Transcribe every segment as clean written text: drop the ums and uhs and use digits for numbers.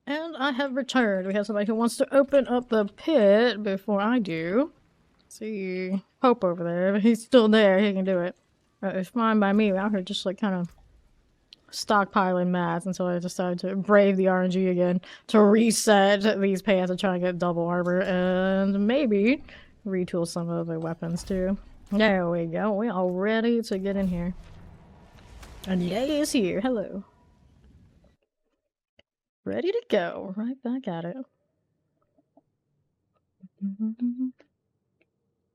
And I have returned. We have somebody who wants to open up the pit before I do. See, Pope over there, but he's still there. He can do it. It's fine by me. We're out here just like kind of stockpiling mats until I decided to brave the RNG again to reset these pants and try and get double armor and maybe retool some of the weapons too. There we go. We are ready to get in here. And Yay is here. Hello. Ready to go. Right back at it.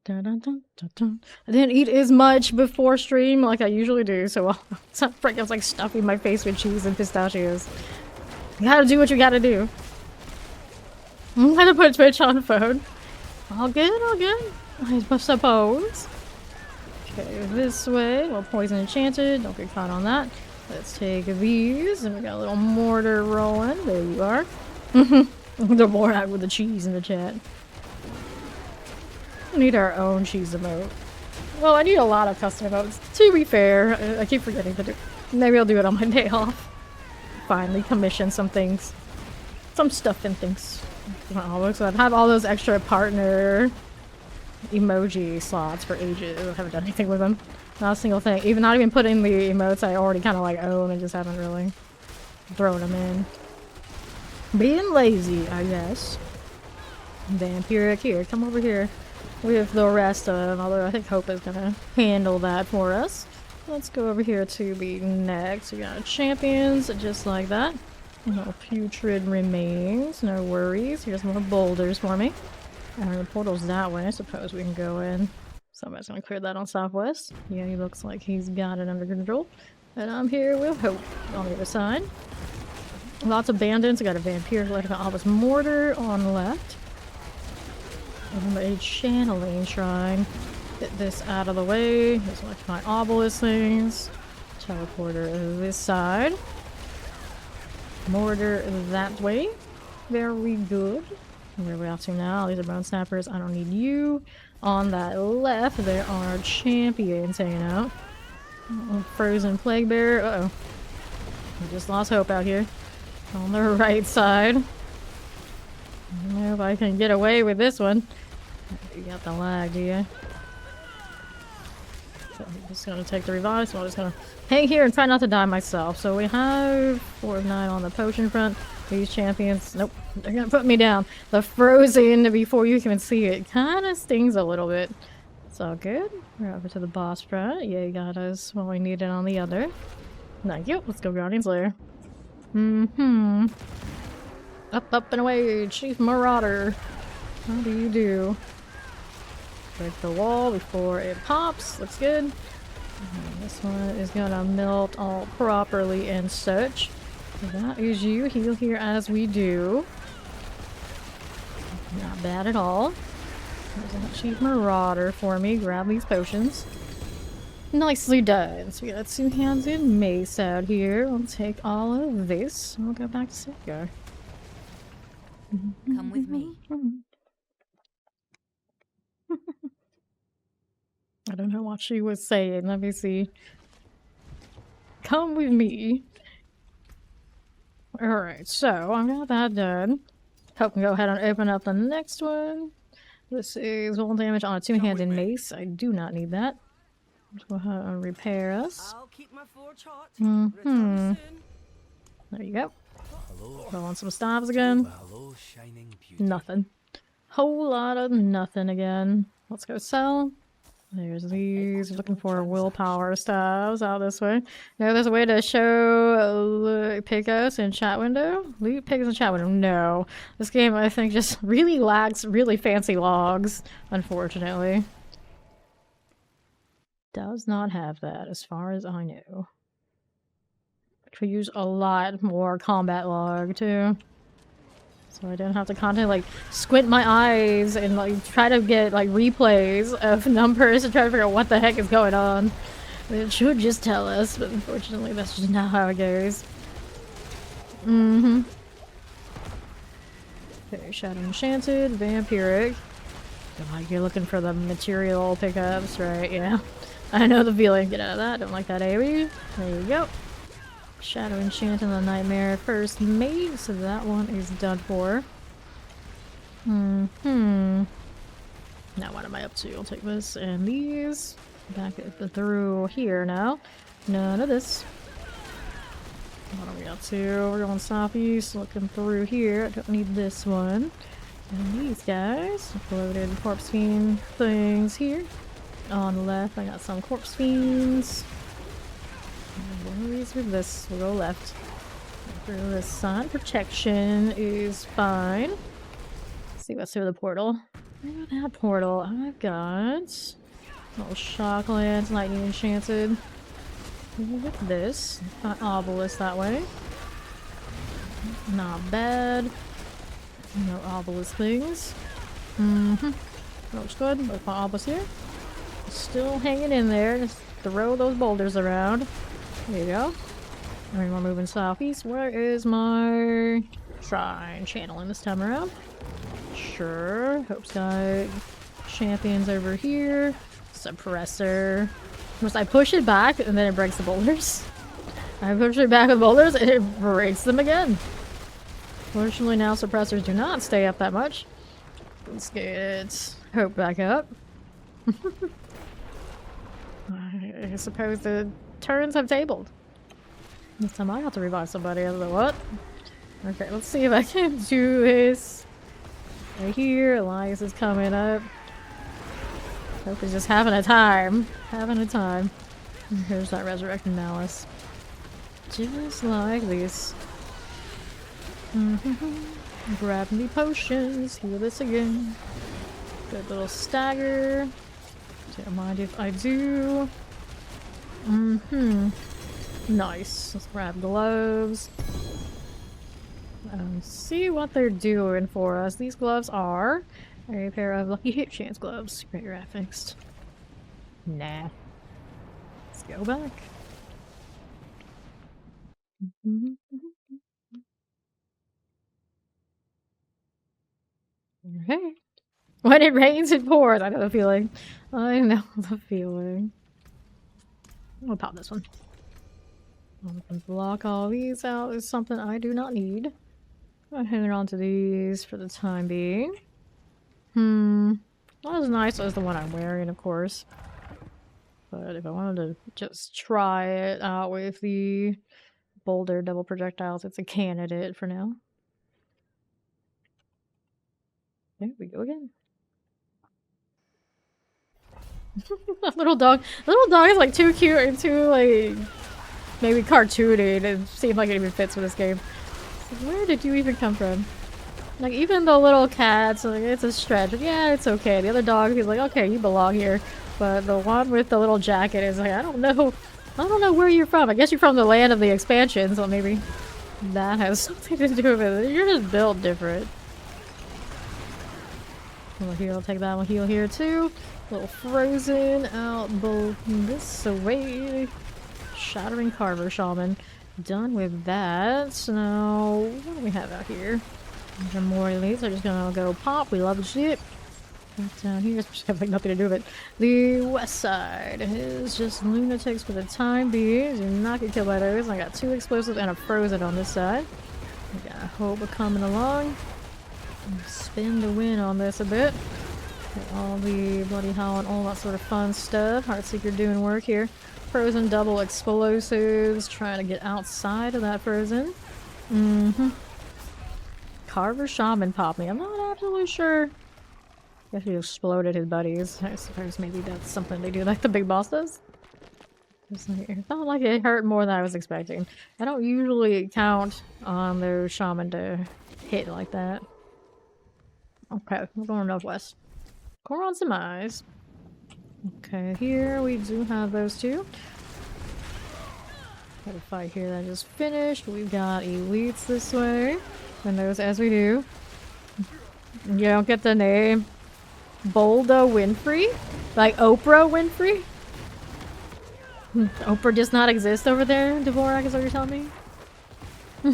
Dun, dun, dun, dun, dun. I didn't eat as much before stream like I usually do, so I was like stuffing my face with cheese and pistachios. You gotta do what you gotta do. I'm gonna put Twitch on phone. All good, all good. I suppose. Okay, this way. Well, poison enchanted. Don't get caught on that. Let's take these, and we got a little mortar rolling. There you are. The more out with the cheese in the chat. We need our own cheese emote. Well, I need a lot of custom emotes. To be fair, I keep forgetting to do. Maybe I'll do it on my day off. Finally commission some things. Some stuff and things. Oh, so I'd have all those extra partner emoji slots for ages. I haven't done anything with them. Not a single thing. Even not even putting the emotes I already kind of like own and just haven't really thrown them in. Being lazy, I guess. Vampiric here. Come over here. With the rest of them, although I think Hope is gonna handle that for us. Let's go over here to the next. We got champions, just like that. No putrid remains, no worries. Here's more boulders for me. And the portal's that way, I suppose we can go in. Somebody's gonna clear that on Southwest. Yeah, he looks like he's got it under control. And I'm here with Hope on the other side. Lots of bandits. I got a vampire, like an obelisk mortar on the left. And a channeling shrine. Get this out of the way. There's like my obelisk things. Teleporter this side. Mortar that way. Very good. Where are we off to now? These are bone snappers. I don't need you. On that left, there are champions hanging out. Frozen plague bear. Uh-oh. We just lost Hope out here. On the right side. I don't know if I can get away with this one. You got the lag, do you? So I'm just gonna take the revive, so I'm just gonna hang here and try not to die myself. So we have 4 of 9 on the potion front. These champions, nope, they're gonna put me down. The frozen before you can see it kind of stings a little bit. It's all good. We're over to the boss front. Yeah, you got us what we needed on the other. Thank you. Let's go Guardian's Lair. Up and away, Chief Marauder. How do you do? Break the wall before it pops. Looks good. And this one is gonna melt all properly and such. That is you. Heal here as we do. Not bad at all. There's a Chief Marauder for me. Grab these potions. Nicely done. So we got 2-handed mace out here. I'll take all of this. We'll go back to Safeguard. Come with me. I don't know what she was saying. Let me see. Come with me. Alright, so I got that done. Hope we can go ahead and open up the next one. This is roll damage on a 2-handed mace. I do not need that. Let's go ahead and repair us. I'll keep my forge hot. There you go. Roll on some staves again. Nothing. Whole lot of nothing again. Let's go sell. There's these. Looking for willpower staves out this way. No, there's a way to show pickups in chat window. Loot pickups in chat window. No. This game, I think, just really lacks really fancy logs, unfortunately. Does not have that, as far as I know. Could use a lot more combat log, too. So I don't have to constantly like squint my eyes and like try to get like replays of numbers to try to figure out what the heck is going on. It should just tell us, but unfortunately that's just not how it goes. Okay, Shadow Enchanted, Vampiric. Like you're looking for the material pickups, right? Yeah. I know the feeling. Get out of that. Don't like that AoE. There you go. Shadow Enchant and the Nightmare first mate, so that one is done for. Now what am I up to? I'll take this and these. Back through here now. None of this. What are we up to? We're going southeast, looking through here. I don't need this one. And these guys. Loaded corpse fiend things here. On the left, I got some corpse fiends. One of these with this. We'll go left. Through this side. Protection is fine. Let's see what's through the portal. Through that portal, I've got little shocklands, lightning enchanted. With this, got obelisk that way. Not bad. No obelisk things. Looks good. Both my obelisk here. Still hanging in there. Just throw those boulders around. There you go. And we're moving southeast. Where is my shrine channeling this time around? Sure. Hope's got champions over here. Suppressor. Once I push it back and then it breaks the boulders. I push it back with boulders and it breaks them again. Fortunately now suppressors do not stay up that much. Let's get Hope back up. I suppose the turns have tabled. This time I have to revive somebody. I don't know what. Okay, let's see if I can do this. Right here, Elias is coming up. Hope is just having a time. Having a time. Here's that resurrected malice. Just like this. Grab me potions. Heal this again. Good little stagger. Don't mind if I do. Nice. Let's grab gloves. See what they're doing for us. These gloves are a pair of lucky hit chance gloves. Get your fixed. Nah. Let's go back. Okay. When it rains, it pours. I know the feeling. I know the feeling. I'll pop this one. I'll block all these out is something I do not need. I'm hanging on to these for the time being. Not as nice as the one I'm wearing, of course. But if I wanted to just try it out with the boulder double projectiles, it's a candidate for now. There we go again. Little dog is like too cute and too like maybe cartoony. It seems like it even fits with this game. Where did you even come from? Like even the little cats, like it's a stretch. Yeah, it's okay. The other dog, he's like, okay, you belong here. But the one with the little jacket is like, I don't know where you're from. I guess you're from the land of the expansion, so maybe that has something to do with it. You're just built different. Well, here, I'll take that one. Heal here too. A little frozen out this way. Shattering Carver Shaman. Done with that. So now, what do we have out here? There are more of these. I'm just gonna go pop. We love the shit. Down here, just have like nothing to do with it. The west side is just lunatics for the time being. Do not get killed by those. I got 2 explosives and a frozen on this side. We got Hope coming along. Spin to win on this a bit. Get all the bloody hell and all that sort of fun stuff. Heartseeker doing work here. Frozen double explosives. Trying to get outside of that frozen. Carver Shaman popped me. I'm not absolutely sure. I guess he exploded his buddies. I suppose maybe that's something they do like the big boss does. It felt like it hurt more than I was expecting. I don't usually count on those shaman to hit like that. Okay, we're going northwest. Coron Semise. Okay, here we do have those two. Got a fight here that just finished. We've got elites this way. And those as we do. You don't get the name BoldaWindfre? Like Oprah Winfrey? Oprah does not exist over there, Dvorak, is what you're telling me?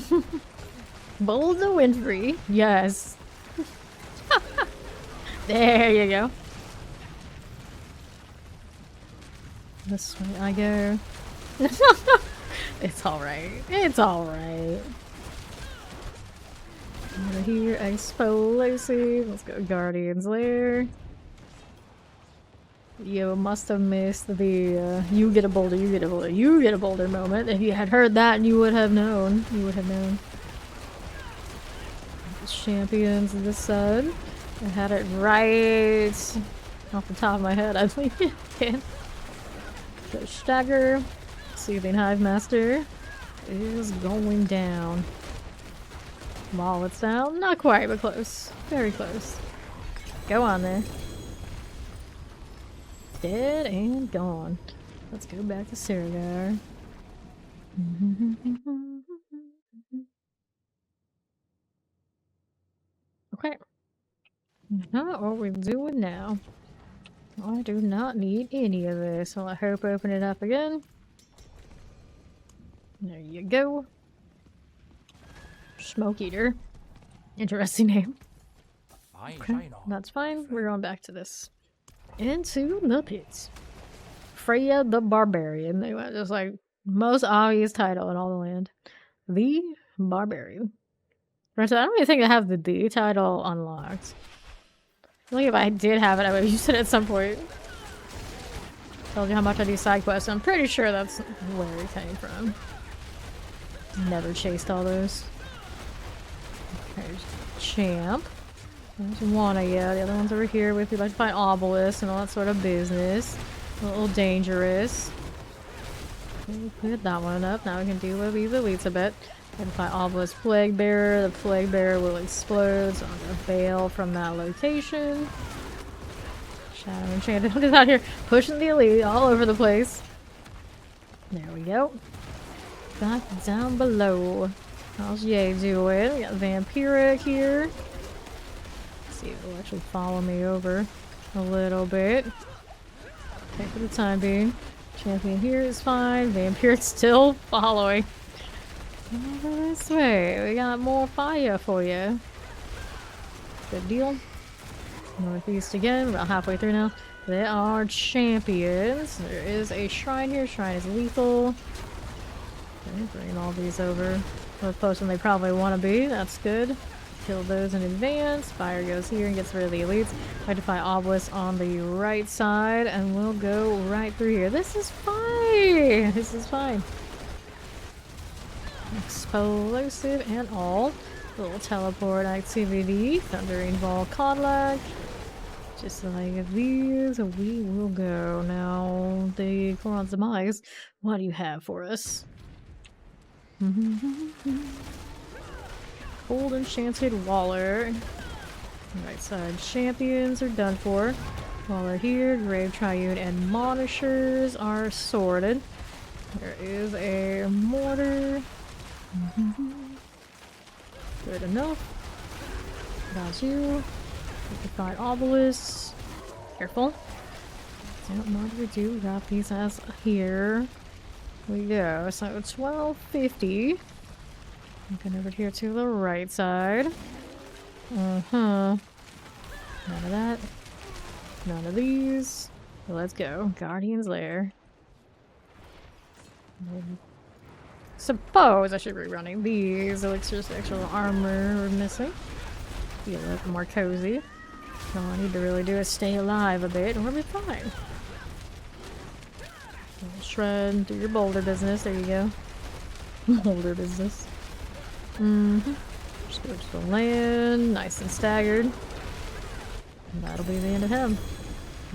BoldaWindfre, yes. There you go. This way I go. It's alright. It's alright. Over here, explosive. Let's go Guardian's Lair. You must have missed the you get a boulder, you get a boulder, you get a boulder moment. If you had heard that, you would have known. You would have known. Champions of the sun. I had it right off the top of my head, I think. So Stagger, Soothing Hive Master is going down. While it's down, not quite, but close. Very close. Go on there. Dead and gone. Let's go back to Saragar. Okay. Not what we're doing now. I do not need any of this. So I hope open it up again. There you go. Smoke Eater. Interesting name. Okay, that's fine. We're going back to this. Into the pits. Freya the Barbarian. They went just like most obvious title in all the land. The Barbarian. I don't even think I have the D title unlocked. I think if I did have it, I would have used it at some point. Told you how much I do side quests. I'm pretty sure that's where it came from. Never chased all those. There's Champ. There's one of you. The other one's over here with you. Like to find obelisks and all that sort of business. A little dangerous. Okay, put that one up. Now we can deal with these elites a bit. Find obelisk plague bearer. The plague bearer will explode, so I'm gonna bail from that location. Shadow Enchanted is out here pushing the elite all over the place. There we go. Back down below. How's Ye doing? We got Vampiric here. Let's see if it'll actually follow me over a little bit. Okay, for the time being. Champion here is fine. Vampiric's still following. Over this way. We got more fire for you. Good deal. Northeast again. About halfway through now. There are champions. There is a shrine here. Shrine is lethal. Okay, bring all these over. A little closer than they probably want to be. That's good. Kill those in advance. Fire goes here and gets rid of the elites. Rectify obelisk on the right side. And we'll go right through here. This is fine. This is fine. Explosive and all. Little teleport activity. Thundering Ball Codlac. Just like these, we will go. Now, the Koran's Demise, what do you have for us? Old Enchanted Waller. Right side champions are done for. Waller here. Grave Triune and Monishers are sorted. There is a mortar. Good enough. Got you. Find obelisks. Careful. Don't mind we do. Got these as here. We go. So 1250. Looking over here to the right side. None of that. None of these. Let's go. Guardian's Lair. Suppose I should be running these elixirs for extra armor we're missing. Be a little more cozy. All I need to really do is stay alive a bit and we'll be fine. Shred, do your boulder business. There you go. Boulder business. Just go to the land. Nice and staggered. And that'll be the end of him.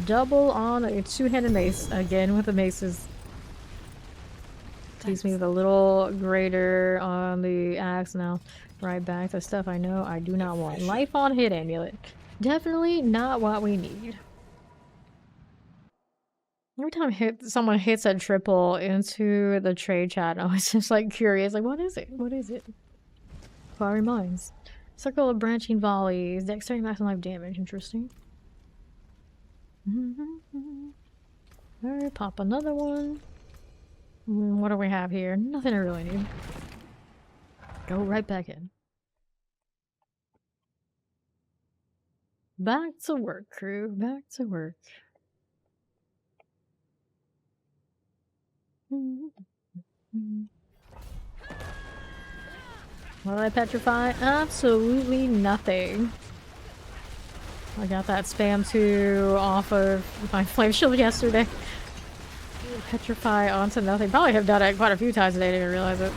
Double on a two-handed mace. Again with the maces. Tease me with a little greater on the axe now. Right back to stuff I know I do not want. Life on hit amulet. Definitely not what we need. Every time someone hits a triple into the trade chat, I was just like curious, like what is it? What is it? Fiery Mines. Circle of branching volleys. Dexterity maximum life damage. Interesting. Alright, pop another one. What do we have here? Nothing I really need. Go right back in. Back to work, crew. Back to work. Will I petrify? Absolutely nothing. I got that spam 2 off of my flame shield yesterday. Petrify onto nothing. Probably have done it quite a few times today, didn't realize it.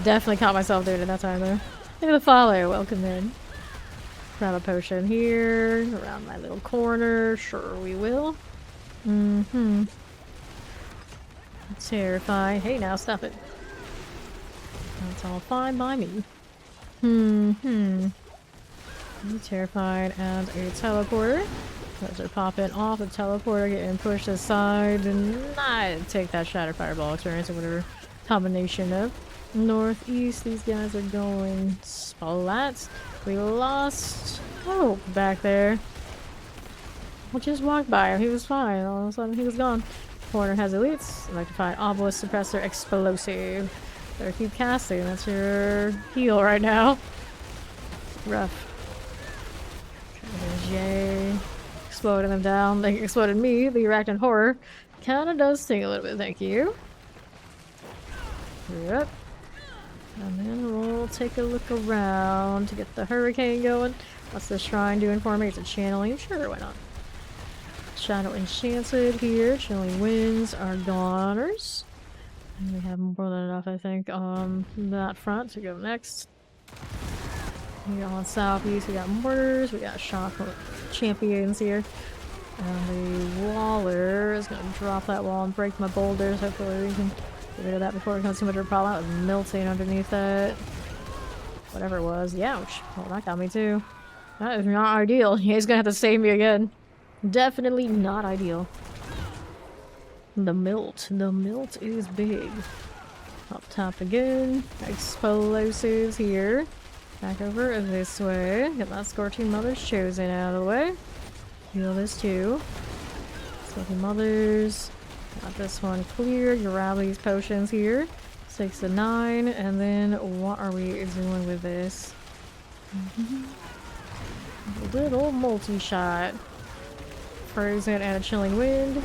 Definitely caught myself doing it that time though. Look at the follow, welcome in. Grab a potion here, around my little corner, sure we will. Terrify. Hey now, stop it. That's all fine by me. Terrified and a teleporter. Those are popping off the teleporter, getting pushed aside, and not take that Shatter Fireball experience or whatever combination of. Northeast, these guys are going splat. We lost Hope back there. We'll just walk by him. He was fine. All of a sudden, he was gone. Corner has elites. Electrified Obelisk Suppressor Explosive. Better keep casting. That's your heal right now. Rough. J. Exploding them down. They exploded me. The Arachnid Horror. Kinda does sting a little bit. Thank you. Yep. And then we'll take a look around to get the hurricane going. What's the shrine doing for me? It's a channeling. Sure, why not? Shadow Enchanted here. Chilling Winds are goners. And we have more than enough, I think, on that front to go next. We got on southeast, we got mortars, we got shock champions here. And the waller is gonna drop that wall and break my boulders. Hopefully we can get rid of that before it becomes too much of a problem. That was melting underneath that. Whatever it was. Youch. Well, that got me too. That is not ideal. He's gonna have to save me again. Definitely not ideal. The milt. The milt is big. Up top again. Explosives here. Back over this way. Get that Scorching Mother's Chosen out of the way. Heal this too. Scorching Mothers. Got this one cleared. Grab these potions here. 6 to 9. And then what are we doing with this? A little multi-shot. Frozen and a Chilling Wind.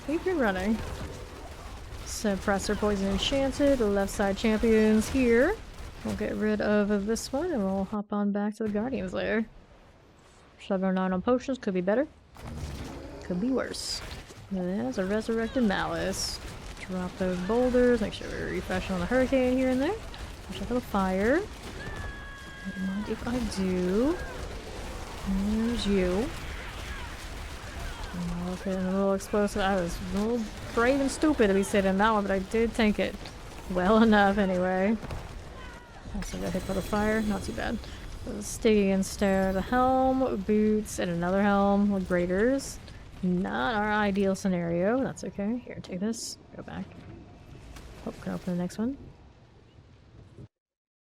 Keep you running. Suppressor Poison Enchanted, the left side champions here. We'll get rid of this one and we'll hop on back to the Guardian's Lair. 7 or 9 on potions, could be better. Could be worse. There's a Resurrected Malice. Drop those boulders, make sure we refresh on the hurricane here and there. Watch out for the fire. Don't mind if I do. There's you. Okay, and a little explosive. I was a little brave and stupid to be sitting in that one, but I did tank it well enough anyway. Also got hit by the fire, not too bad. Stygian Stare, the helm, boots, and another helm with graders. Not our ideal scenario. That's okay. Here, take this. Go back. Oh, can open the next one.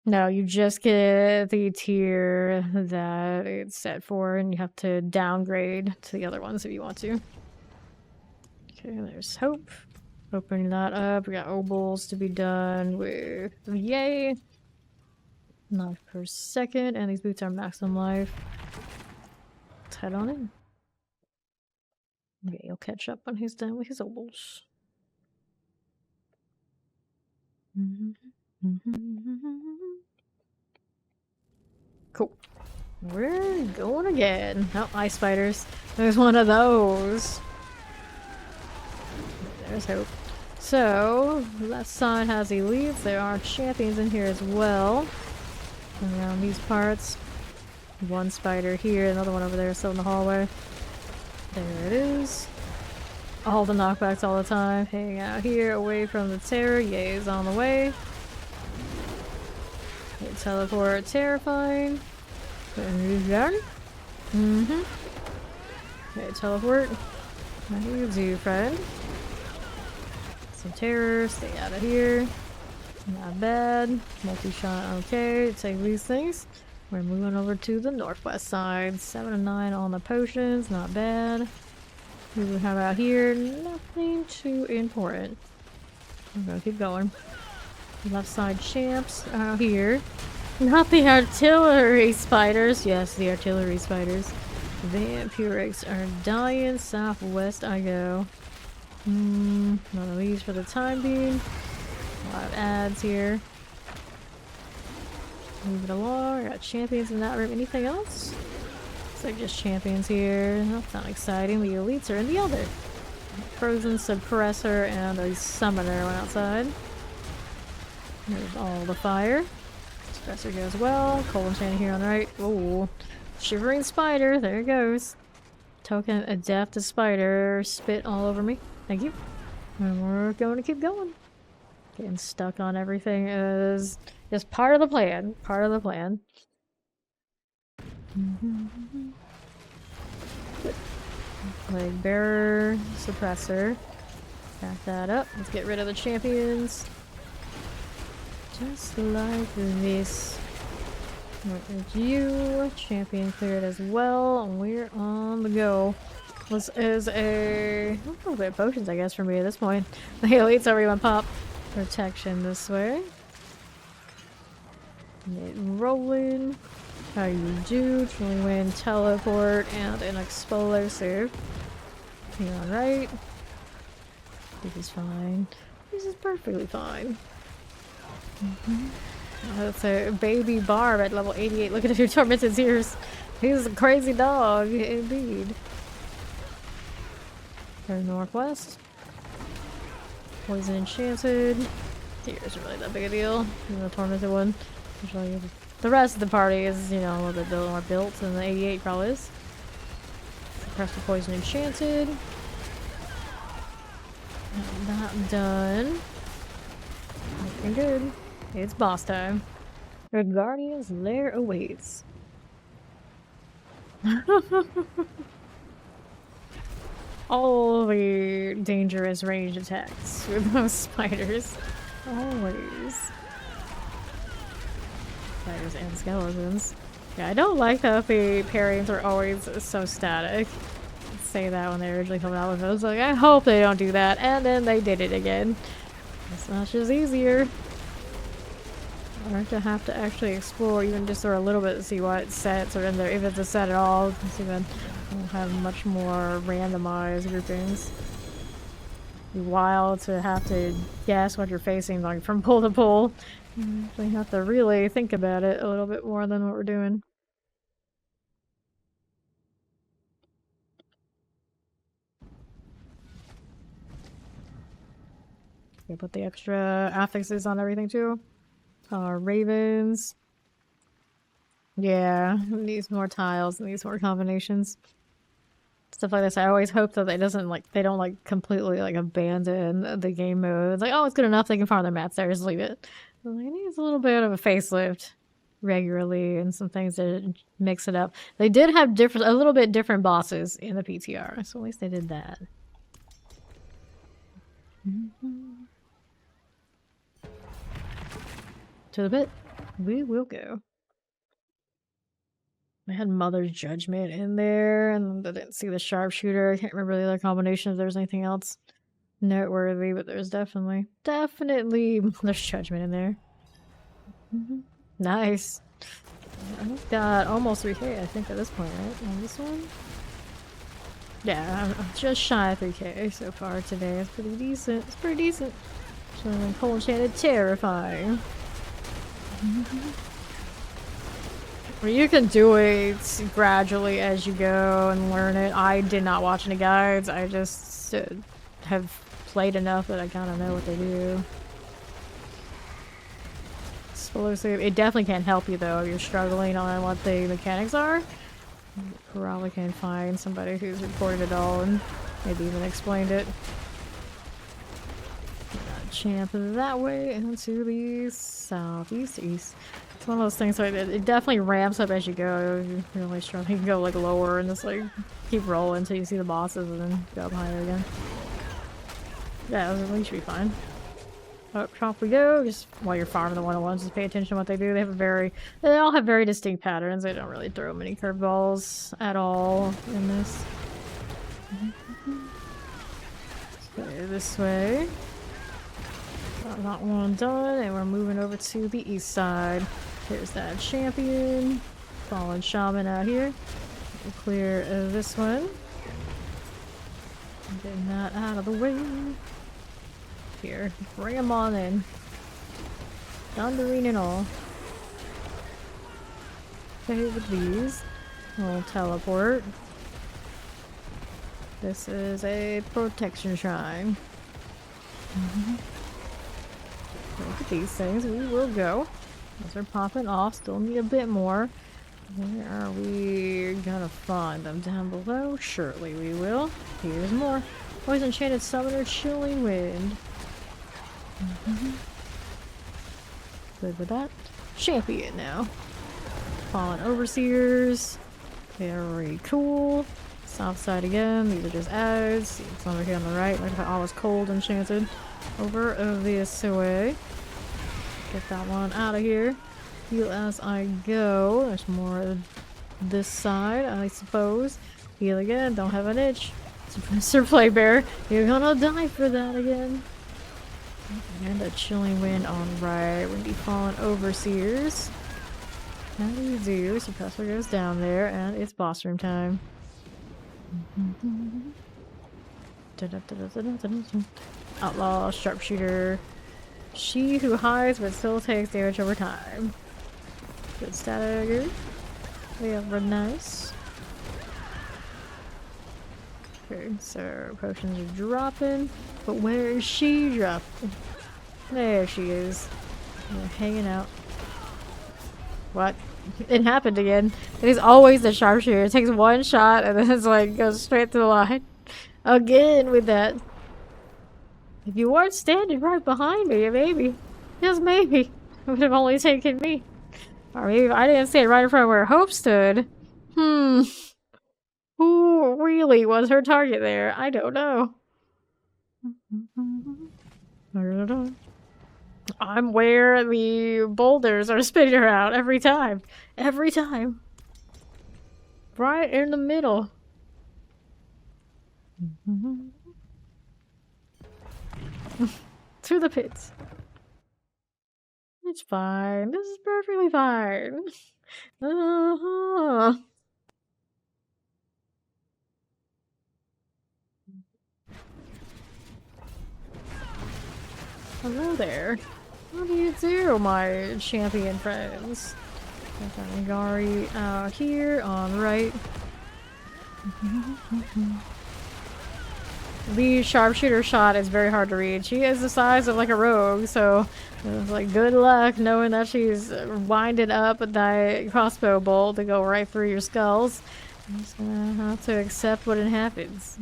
No, you just get the tier that it's set for, and you have to downgrade to the other ones if you want to. Okay, there's Hope. Opening that up. We got obols to be done with yay. Life per second, and these boots are maximum life. Let's head on in. Okay, he'll catch up when he's done with his obols. Cool. We're going again. Oh, ice spiders. There's one of those. There's Hope. So, left side has elites. There are champions in here as well. Around these parts. One spider here, another one over there, still in the hallway. There it is. All the knockbacks all the time. Hanging out here, away from the terror. Yay is on the way. Teleport, terrifying. Okay, teleport. How do you do, friend? Some terror, stay out of here. Not bad. Multi-shot, okay. Take these things. We're moving over to the northwest side. 7 and 9 on the potions, not bad. We have out here, nothing too important. I'm gonna keep going. Left side champs out here. Not the artillery spiders. Yes, the artillery spiders. Vampirics are dying. Southwest I go. None of these for the time being. A lot of ads here. Move it along. Got champions in that room. Anything else? Looks like just champions here. That's not exciting. The elites are in the other. Frozen suppressor and a summoner went outside. There's all the fire. Suppressor goes well. Cold enchanted here on the right. Ooh. Shivering spider. There it goes. Token adept spider. Spit all over me. Thank you. And we're going to keep going. Getting stuck on everything is just part of the plan. Part of the plan. Plague bearer, suppressor. Back that up. Let's get rid of the champions. Just like this. There's you. Champion cleared as well. And we're on the go. This is a little bit of potions, I guess, for me at this point. The elites everyone pop. Protection this way. Get rolling. How you do? Truly win, teleport, and an explosive. Here on right. This is fine. This is perfectly fine. That's a baby Barb at level 88. Look at your tormented ears. He's a crazy dog, indeed. Go northwest. Poison enchanted. Here isn't really that big a deal. The tormented one. Usually the rest of the party is, you know, a little bit more built than the 88 probably is. Suppress the poison enchanted. Not done. Looking good. It's boss time. Your guardian's lair awaits. All the dangerous ranged attacks with those spiders. Always. Spiders and skeletons. Yeah, I don't like that the pairings are always so static. I'd say that when they originally come out with it. I was like, I hope they don't do that. And then they did it again. It's not just easier. Or to have to actually explore even just for a little bit to see what sets are in there, if it's a set at all. It's even we'll have much more randomized groupings. Be wild to have to guess what you're facing, like from pull to pull. We have to really think about it a little bit more than what we're doing. You put the extra affixes on everything too. Ravens. Yeah, needs more tiles, needs more combinations. Stuff like this. I always hope that they don't like completely like abandon the game mode. It's like, oh, it's good enough. They can farm their mats there. Just leave it. Like, it needs a little bit of a facelift regularly and some things to mix it up. They did have a little bit different bosses in the PTR, so at least they did that. To the pit we will go. I had Mother's Judgment in there, and I didn't see the sharpshooter. I can't remember the other combination if there was anything else noteworthy, but there's definitely Mother's Judgment in there. Nice. I've got almost 3k, I think, at this point, right? On this one? Yeah, I'm just shy of 3k so far today. It's pretty decent. It's pretty decent. So, Cold Enchanted, terrifying. Well, you can do it gradually as you go and learn it. I did not watch any guides. I just have played enough that I kind of know what they do. Explosive. It definitely can help you though if you're struggling on what the mechanics are. You probably can find somebody who's recorded it all and maybe even explained it. Champ that way into the southeast east. It's one of those things like it definitely ramps up as you go. If you're really strong, you can go like lower and just like keep rolling until you see the bosses and then go up higher again. Yeah, we should be fine. Up top we go. Just while you're farming the 101s, just pay attention to what they do. They all have very distinct patterns. They don't really throw many curveballs at all in this. Let's go this way. Got that one done, and we're moving over to the east side. Here's that champion. Fallen shaman out here. We'll clear this one. Getting that out of the way. Here, bring them on in. Thundering and all. Okay, with these. We'll teleport. This is a protection shrine. Look at these things. We will go. Those are popping off. Still need a bit more. Where are we gonna find them? Down below? Surely we will. Here's more. Poison Enchanted Summoner, Chilling Wind. Good with that. Champion now. Fallen Overseers. Very cool. South side again. These are just ads. See what's over here on the right. Like if I always cold enchanted. Over this way. Get that one out of here. Heal as I go. There's more of this side, I suppose. Heal again. Don't have an itch. Suppressor Playbear. You're gonna die for that again. And a Chilling Wind on right. Windy Fallen Overseers. How do you do? Suppressor goes down there, and it's boss room time. Outlaw, Sharpshooter. She who hides but still takes damage over time. Good stagger. Very nice. Okay, so potions are dropping. But where is she dropping? There she is. They're hanging out. What? It happened again. It is always the sharpshooter. It takes one shot and then it's like goes straight to the line. Again with that. If you weren't standing right behind me, maybe. Just maybe. It would have only taken me. Or maybe if I didn't stand right in front of where Hope stood. Who really was her target there? I don't know. I'm where the boulders are spinning around every time. Every time. Right in the middle. To the pits. It's fine. This is perfectly fine. Hello there. How do you do, my champion friends? Got Angari out here on right. The sharpshooter shot is very hard to read. She is the size of like a rogue, so it's like good luck knowing that she's winding up that crossbow bolt to go right through your skulls. I'm just gonna have to accept what it happens.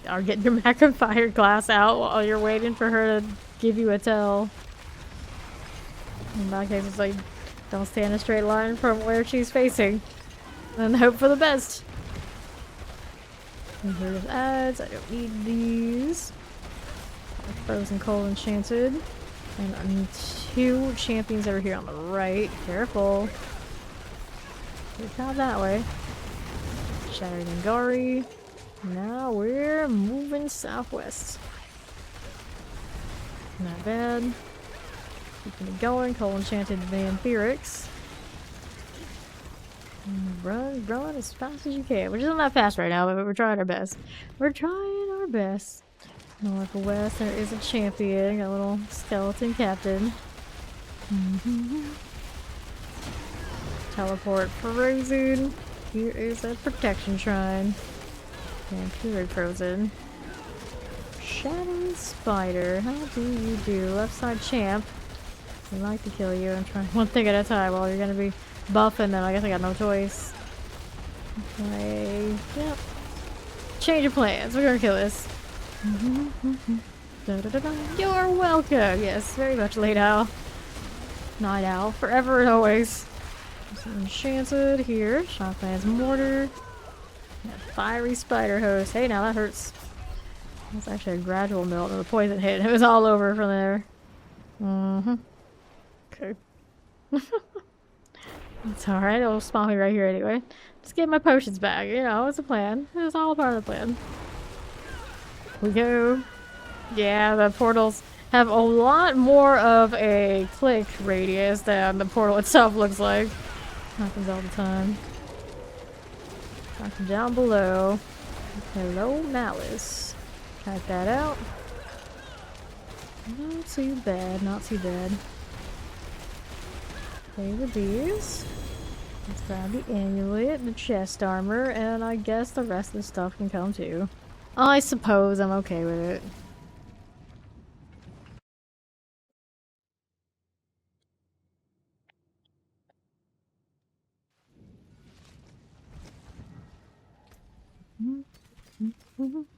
Or get your magnifier glass out while you're waiting for her to give you a tell. In that case, it's like, don't stay in a straight line from where she's facing. And hope for the best. Here's ads. I don't need these. Frozen Cold Enchanted. And two champions over here on the right. Careful. Look out that way. Shattered Angari. Now we're moving southwest. Not bad. Keeping it going. Cold Enchanted Vampirics. Run as fast as you can. Which isn't that fast right now, but we're trying our best. We're trying our best. Northwest, there is a champion. Got a little skeleton captain. Teleport frozen. Here is a protection shrine. Vampiric frozen. Shadowy spider. How do you do? Left side champ. I'd like to kill you. I'm trying one thing at a time while you're gonna be buffing them. I guess I got no choice. Okay. Yep. Change of plans. We're gonna kill this. You're welcome. Yes, very much late owl. Night owl. Forever and always. Some enchanted here. Shotgun's mortar. Fiery spider host. Hey, now that hurts. That's actually a gradual melt of the poison hit. It was all over from there. Okay. It's alright. It'll spawn me right here anyway. Just get my potions back. You know, it's a plan. It's all a part of the plan. We go. Yeah, the portals have a lot more of a click radius than the portal itself looks like. Happens all the time. Down below. Hello, Malice. Type that out. Not too bad, not too bad. Play with these. Let's grab the amulet, the chest armor, and I guess the rest of the stuff can come too. I suppose I'm okay with it.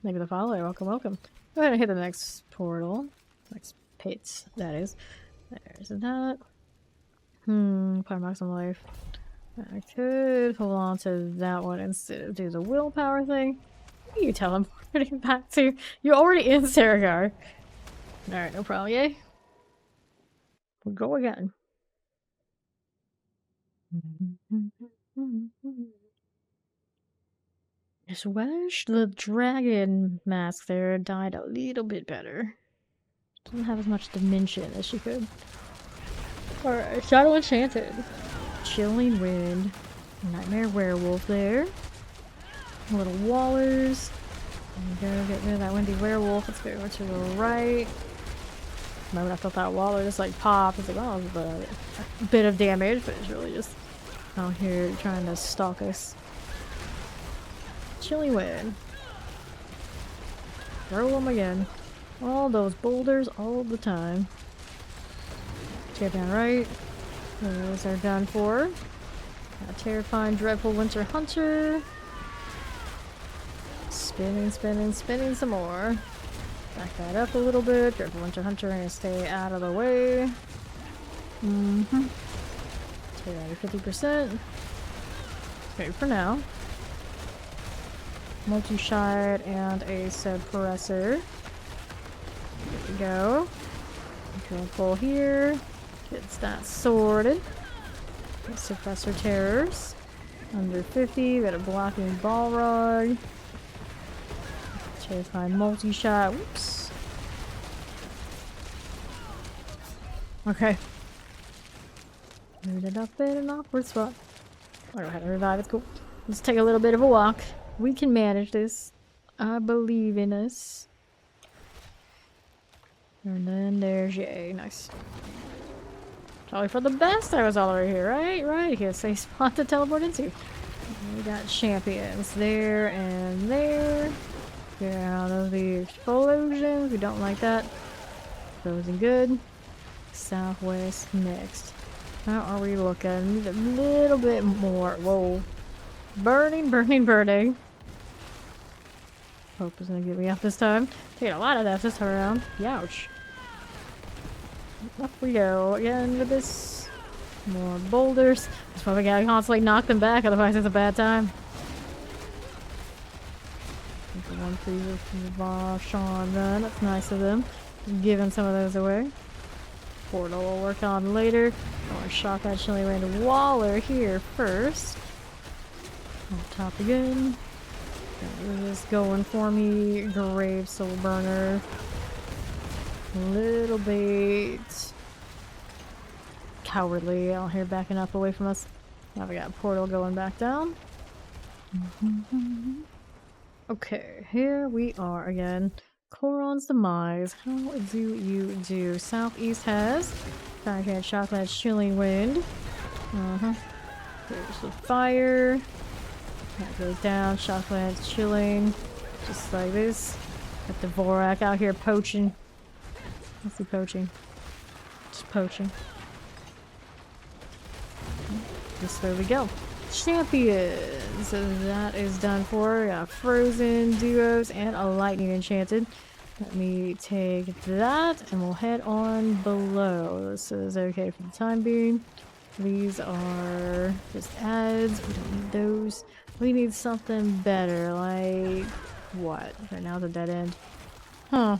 Maybe the follower. Welcome, welcome. Go ahead and hit the next portal. Next pit, that is. There's that. Power maximum life. I could hold on to that one instead of do the willpower thing. What are you teleporting back to? You're already in Saragar. Alright, no problem, yay. We'll go again. I just wish the dragon mask there died a little bit better. Doesn't have as much dimension as she could. Alright, Shadow Enchanted. Chilling Wind. Nightmare Werewolf there. Little Wallers. There we go, get rid of that Windy Werewolf. Let's go over to the right. The moment I felt that Waller just like pop, it's like, oh, it was a bit of damage, but it's really just out here trying to stalk us. Chilling Wind. Throw them again. All those boulders all the time. Tear down right. Those are done for. Got Terrifying, Dreadful Winter Hunter. Spinning, spinning, spinning some more. Back that up a little bit. Dreadful Winter Hunter gonna stay out of the way. Stay down to 50%. Okay, for now. Multi-shot and a suppressor. There we go. Go pull here. Gets that sorted. Suppressor terrors. Under 50. Got a blocking Balrog. Terrifying multi-shot. Whoops. Okay. Moved it up in an awkward spot. I'll go ahead and revive. It's cool. Let's take a little bit of a walk. We can manage this. I believe in us. And then there's Yay. Nice. Probably for the best I was all over here, right? Right. Here's a safe spot to teleport into. We got champions there and there. Get out of the explosions. We don't like that. Frozen good. Southwest next. How are we looking? Need a little bit more. Whoa. Burning, burning, burning. Hope is gonna get me up this time. Taking a lot of that this time around. Youch. Up we go again with this. More boulders. That's why we gotta constantly knock them back, otherwise it's a bad time. One freezer from Sean run. That's nice of them. Giving some of those away. Portal we'll work on later. I want to shock that Chilling Wind Waller here first. On top again. Got this going for me. Grave Soul Burner. Little bit cowardly out here backing up away from us. Now we got Portal going back down. Okay, here we are again. Coron's Demise. How do you do? Southeast has Backhand Chocolate Chilling Wind. There's the fire. That goes down. Chocolate Chilling. Just like this. Got the Vorak out here poaching. What's he poaching? Just poaching. Just there we go. Champions! So that is done for. Got Frozen, Duos, and a Lightning Enchanted. Let me take that and we'll head on below. This is okay for the time being. These are just ads. We don't need those. We need something better. Like what? Right now it's a dead end. Huh.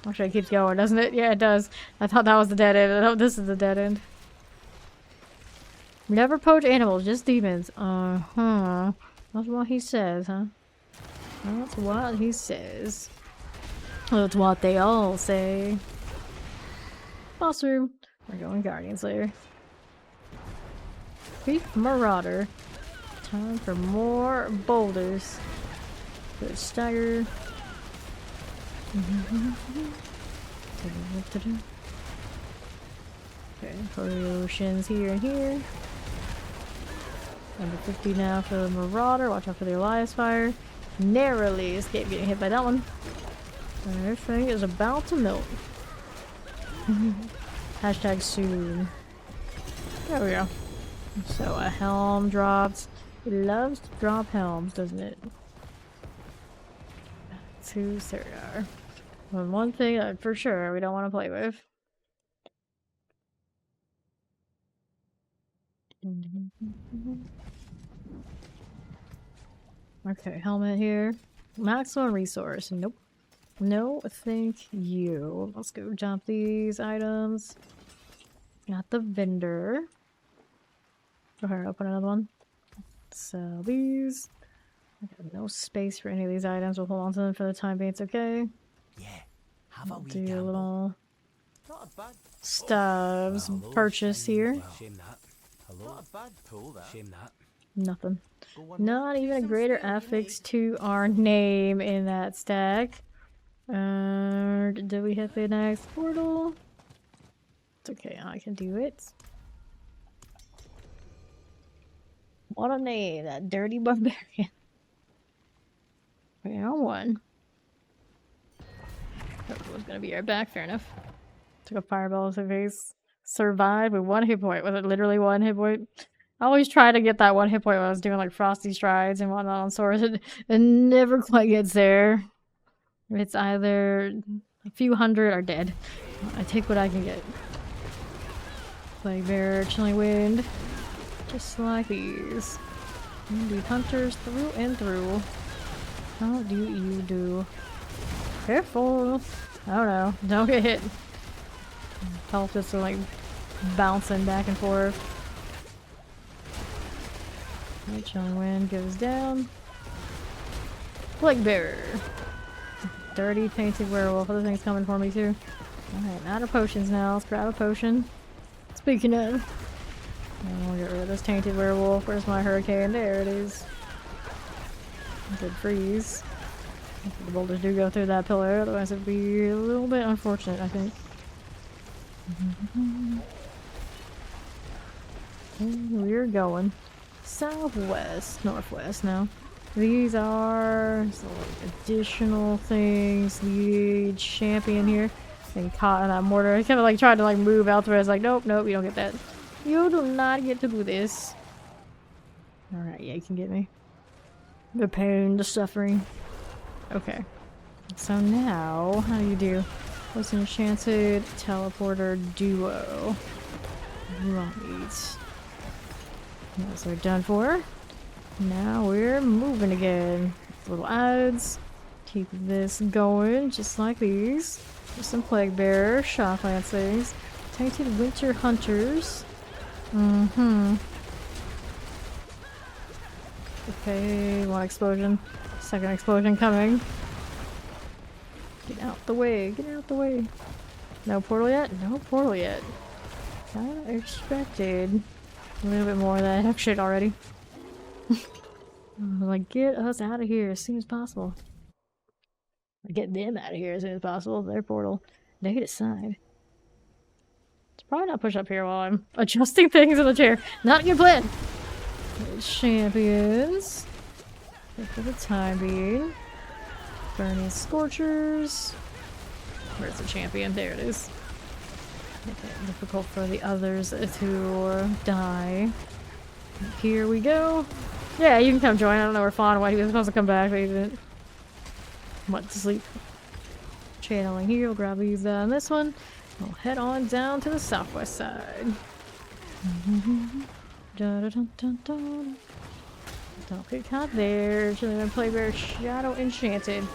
Actually it keeps going, doesn't it? Yeah, it does. I thought that was the dead end. Oh, this is the dead end. Never poach animals, just demons. That's what he says, huh? That's what he says. That's what they all say. Boss room. We're going Guardian Slayer. Thief Marauder. Time for more boulders. Good stagger. Okay, potions here and here. Number 50 now for the Marauder. Watch out for the Elias Fire. Narrowly escape getting hit by that one. Everything is about to melt. Hashtag soon. There we go. So a helm drops. It loves to drop helms, doesn't it? To Suriar. One thing that for sure we don't want to play with. Okay, helmet here. Maximum resource. Nope. No, thank you. Let's go dump these items. Got the vendor. Go ahead, open another one. Sell these. I got no space for any of these items. We'll hold on to them for the time being. It's okay. Yeah. Have a wee Do a gamble. little Not a bad stubs hello, purchase here. Well, shame that. Hello. Not a bad pull that. Shame that. Nothing. Go one Not even a Some greater skill, you affix to our name in that stack. Did we hit the next portal? It's okay, I can do it. What a name, that dirty barbarian. Round one. That was gonna be our back, fair enough. Took a fireball to the face. Survived with 1 hit point. Was it literally 1 hit point? I always try to get that 1 hit point when I was doing like frosty strides and whatnot on swords. It never quite gets there. It's either a few hundred or dead. I take what I can get. Plague Bear, Chilling Wind. Just like these. These hunters through and through. How do you do? Careful! Oh no, don't get hit. Health just like bouncing back and forth. Right, Chilling Wind goes down. Plague Bearer. Dirty painted werewolf. Other things coming for me too. Alright, out of potions now. Let's grab a potion. Speaking of. We'll get rid of this tainted werewolf. Where's my hurricane? There it is. Good freeze. The boulders do go through that pillar, otherwise it'd be a little bit unfortunate, I think. We're going southwest, northwest now. These are some additional things. The champion here, and caught in that mortar. I kind of like tried to like move out there. I was like, nope, nope, you don't get that. You do not get to do this. All right, yeah, you can get me. The pain, the suffering. Okay. So now, how do you do? What's an enchanted teleporter duo? Right. Those are done for. Now we're moving again. Little ads. Keep this going, just like these. There's some Plague Bearer, Shock Lancings, Tainted Winter Hunters. Okay, one explosion. Second explosion coming. Get out the way, get out the way. No portal yet? No portal yet. Kinda expected a little bit more of that heck shit already. Like, get us out of here as soon as possible. Or get them out of here as soon as possible. Their portal. Negative side. It's probably not push up here while I'm adjusting things in the chair. Not a good plan. Champions. For the time being. Burning Scorchers. Where's the champion? There it is. Make it difficult for the others to die. Here we go. Yeah, you can come join. I don't know where Fawn went. He was supposed to come back, but he didn't. Went to sleep. Channeling here. We'll grab these on this one. We'll head on down to the southwest side. Don't get caught there. Chilling and Plague Bear Shadow Enchanted.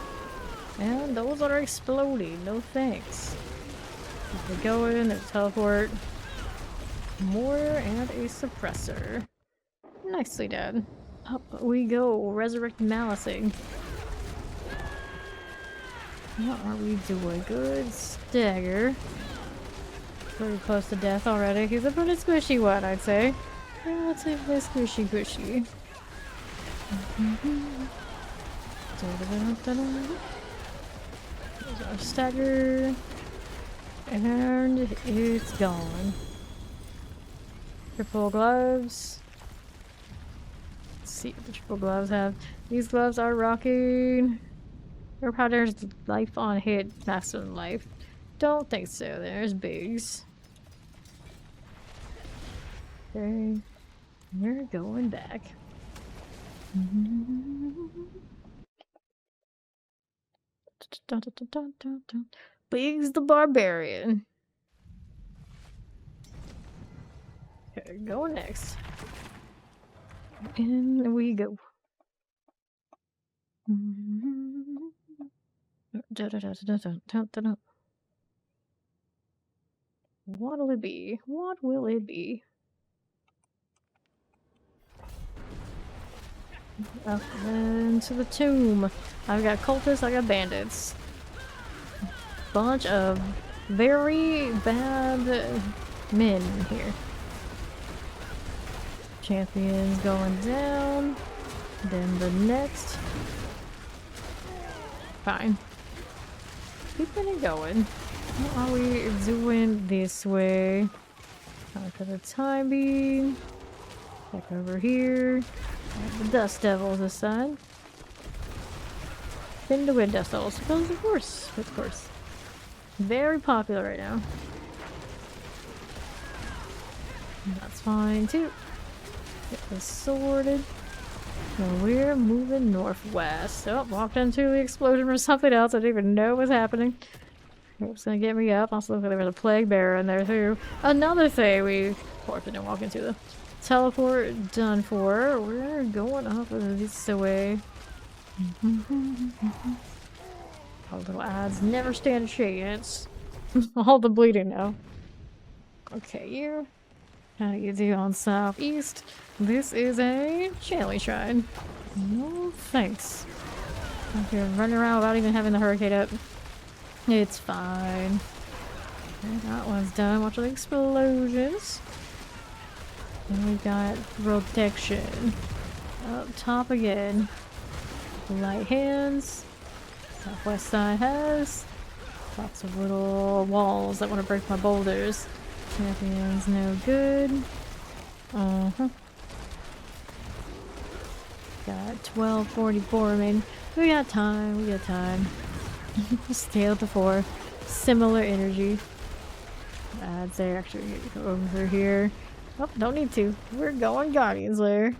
And those are exploding. No thanks. Keep it going. There's teleport. More and a suppressor. Nicely done. Up we go. Resurrect Malicing. What are we doing? Good stagger. Pretty close to death already. He's a pretty squishy one, I'd say. Relatively squishy. There's our stagger. And it's gone. Triple gloves. Let's see what the triple gloves have. These gloves are rocking. Or how there's life on hit, maximum life. Don't think so. There's bigs. Okay. We're going back. Biggs the Barbarian. Okay, going next. In we go. What'll it be? What will it be? Up into the tomb. I've got cultists, I got bandits. Bunch of very bad men here. Champions going down. Then the next. Fine. Keeping it going. What are we doing this way? For the time being. Back over here. The Dust Devils this side. Then the Wind Dust Devils. Because of course. Of course. Very popular right now. That's fine too. Get this sorted. And we're moving northwest. Oh, walked into the explosion or something else. I didn't even know what was happening. It's gonna get me up. Also, there was a plague bearer in there too. Another thing we, of course, didn't walk into the teleport done for. We're going up this way. All little ads never stand a chance. All the bleeding now. Okay, you. How do you do on southeast? This is a Shanley Shrine. No thanks. I'm here running around without even having the hurricane up. It's fine. Okay, that one's done. Watch the explosions. And we've got protection. Up top again. Light hands. Southwest side has lots of little walls that want to break my boulders. Champions no good. Got 1244 remaining. We got time, we got time. Scale before. Similar energy. I'd say actually over here. Oh, don't need to. We're going Guardians Lair.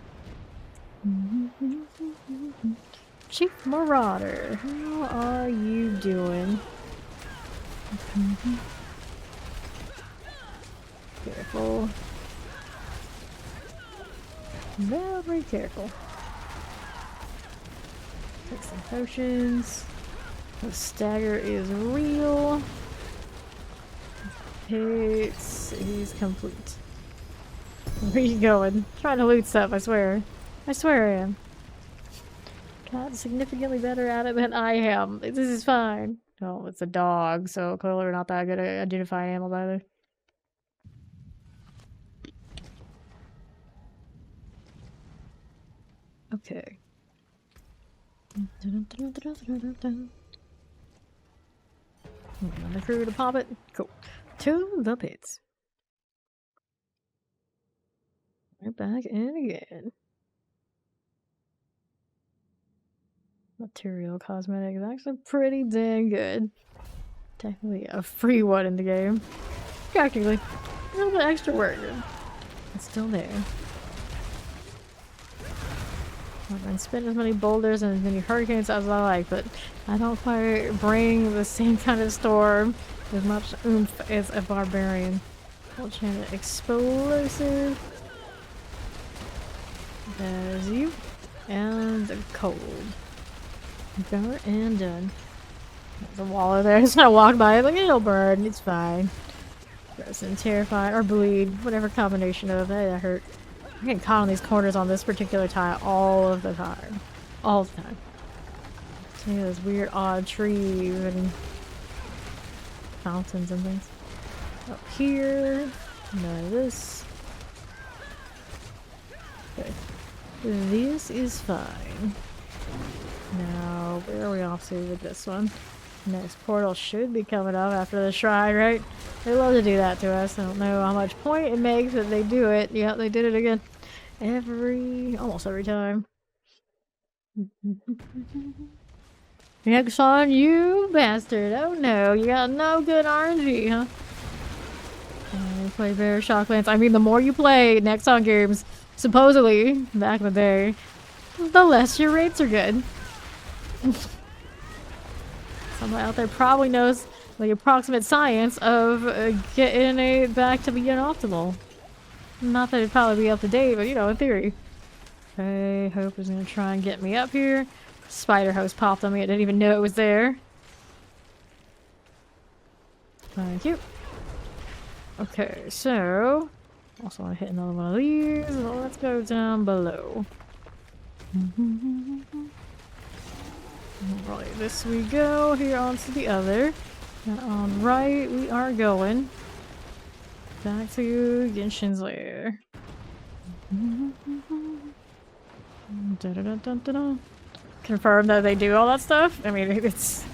Chief Marauder, how are you doing? Careful. Very careful. Take some potions. The stagger is real. He's complete. Where are you going? Trying to loot stuff, I swear. I swear I am. God, significantly better at it than I am. This is fine. Oh, it's a dog, so clearly we're not that good at identifying animals either. Okay. Another crew to pop it. Cool. To the pits. Right back in again. Material cosmetic is actually pretty dang good. Technically a free one in the game. Practically. A little bit extra work. It's still there. I can spin as many boulders and as many hurricanes as I like, but I don't quite bring the same kind of storm as much oomph as a barbarian. Volcanic explosive. There's you. And the cold. Done and done. There's a wall over there. I just kind of walked by it like, it'll burn. It's fine. Frozen, terrified, or bleed. Whatever combination of it. That hurt. I'm getting caught on these corners on this particular tile all of the time. All the time. See those weird odd trees and fountains and things. Up here. None of this. Okay. This is fine. Now, where are we off to with this one? Next portal should be coming up after the shrine, right? They love to do that to us. I don't know how much point it makes, but they do it. Yeah, they did it again. Almost every time. Next on you, bastard. Oh no, you got no good RNG, huh? Play bear shocklands. I mean, the more you play Nexon games, supposedly, back in the day, the less your rates are good. Someone out there probably knows the approximate science of getting it back to being optimal. Not that it'd probably be up to date, but you know, in theory. Okay, Hope is gonna try and get me up here. Spider host popped on me. I didn't even know it was there. Thank you. Okay, so also want to hit another one of these. Well, let's go down below. Right, this we go. Here onto the other. And on right, we are going back to Genshin's lair. Confirm that they do all that stuff. I mean, it's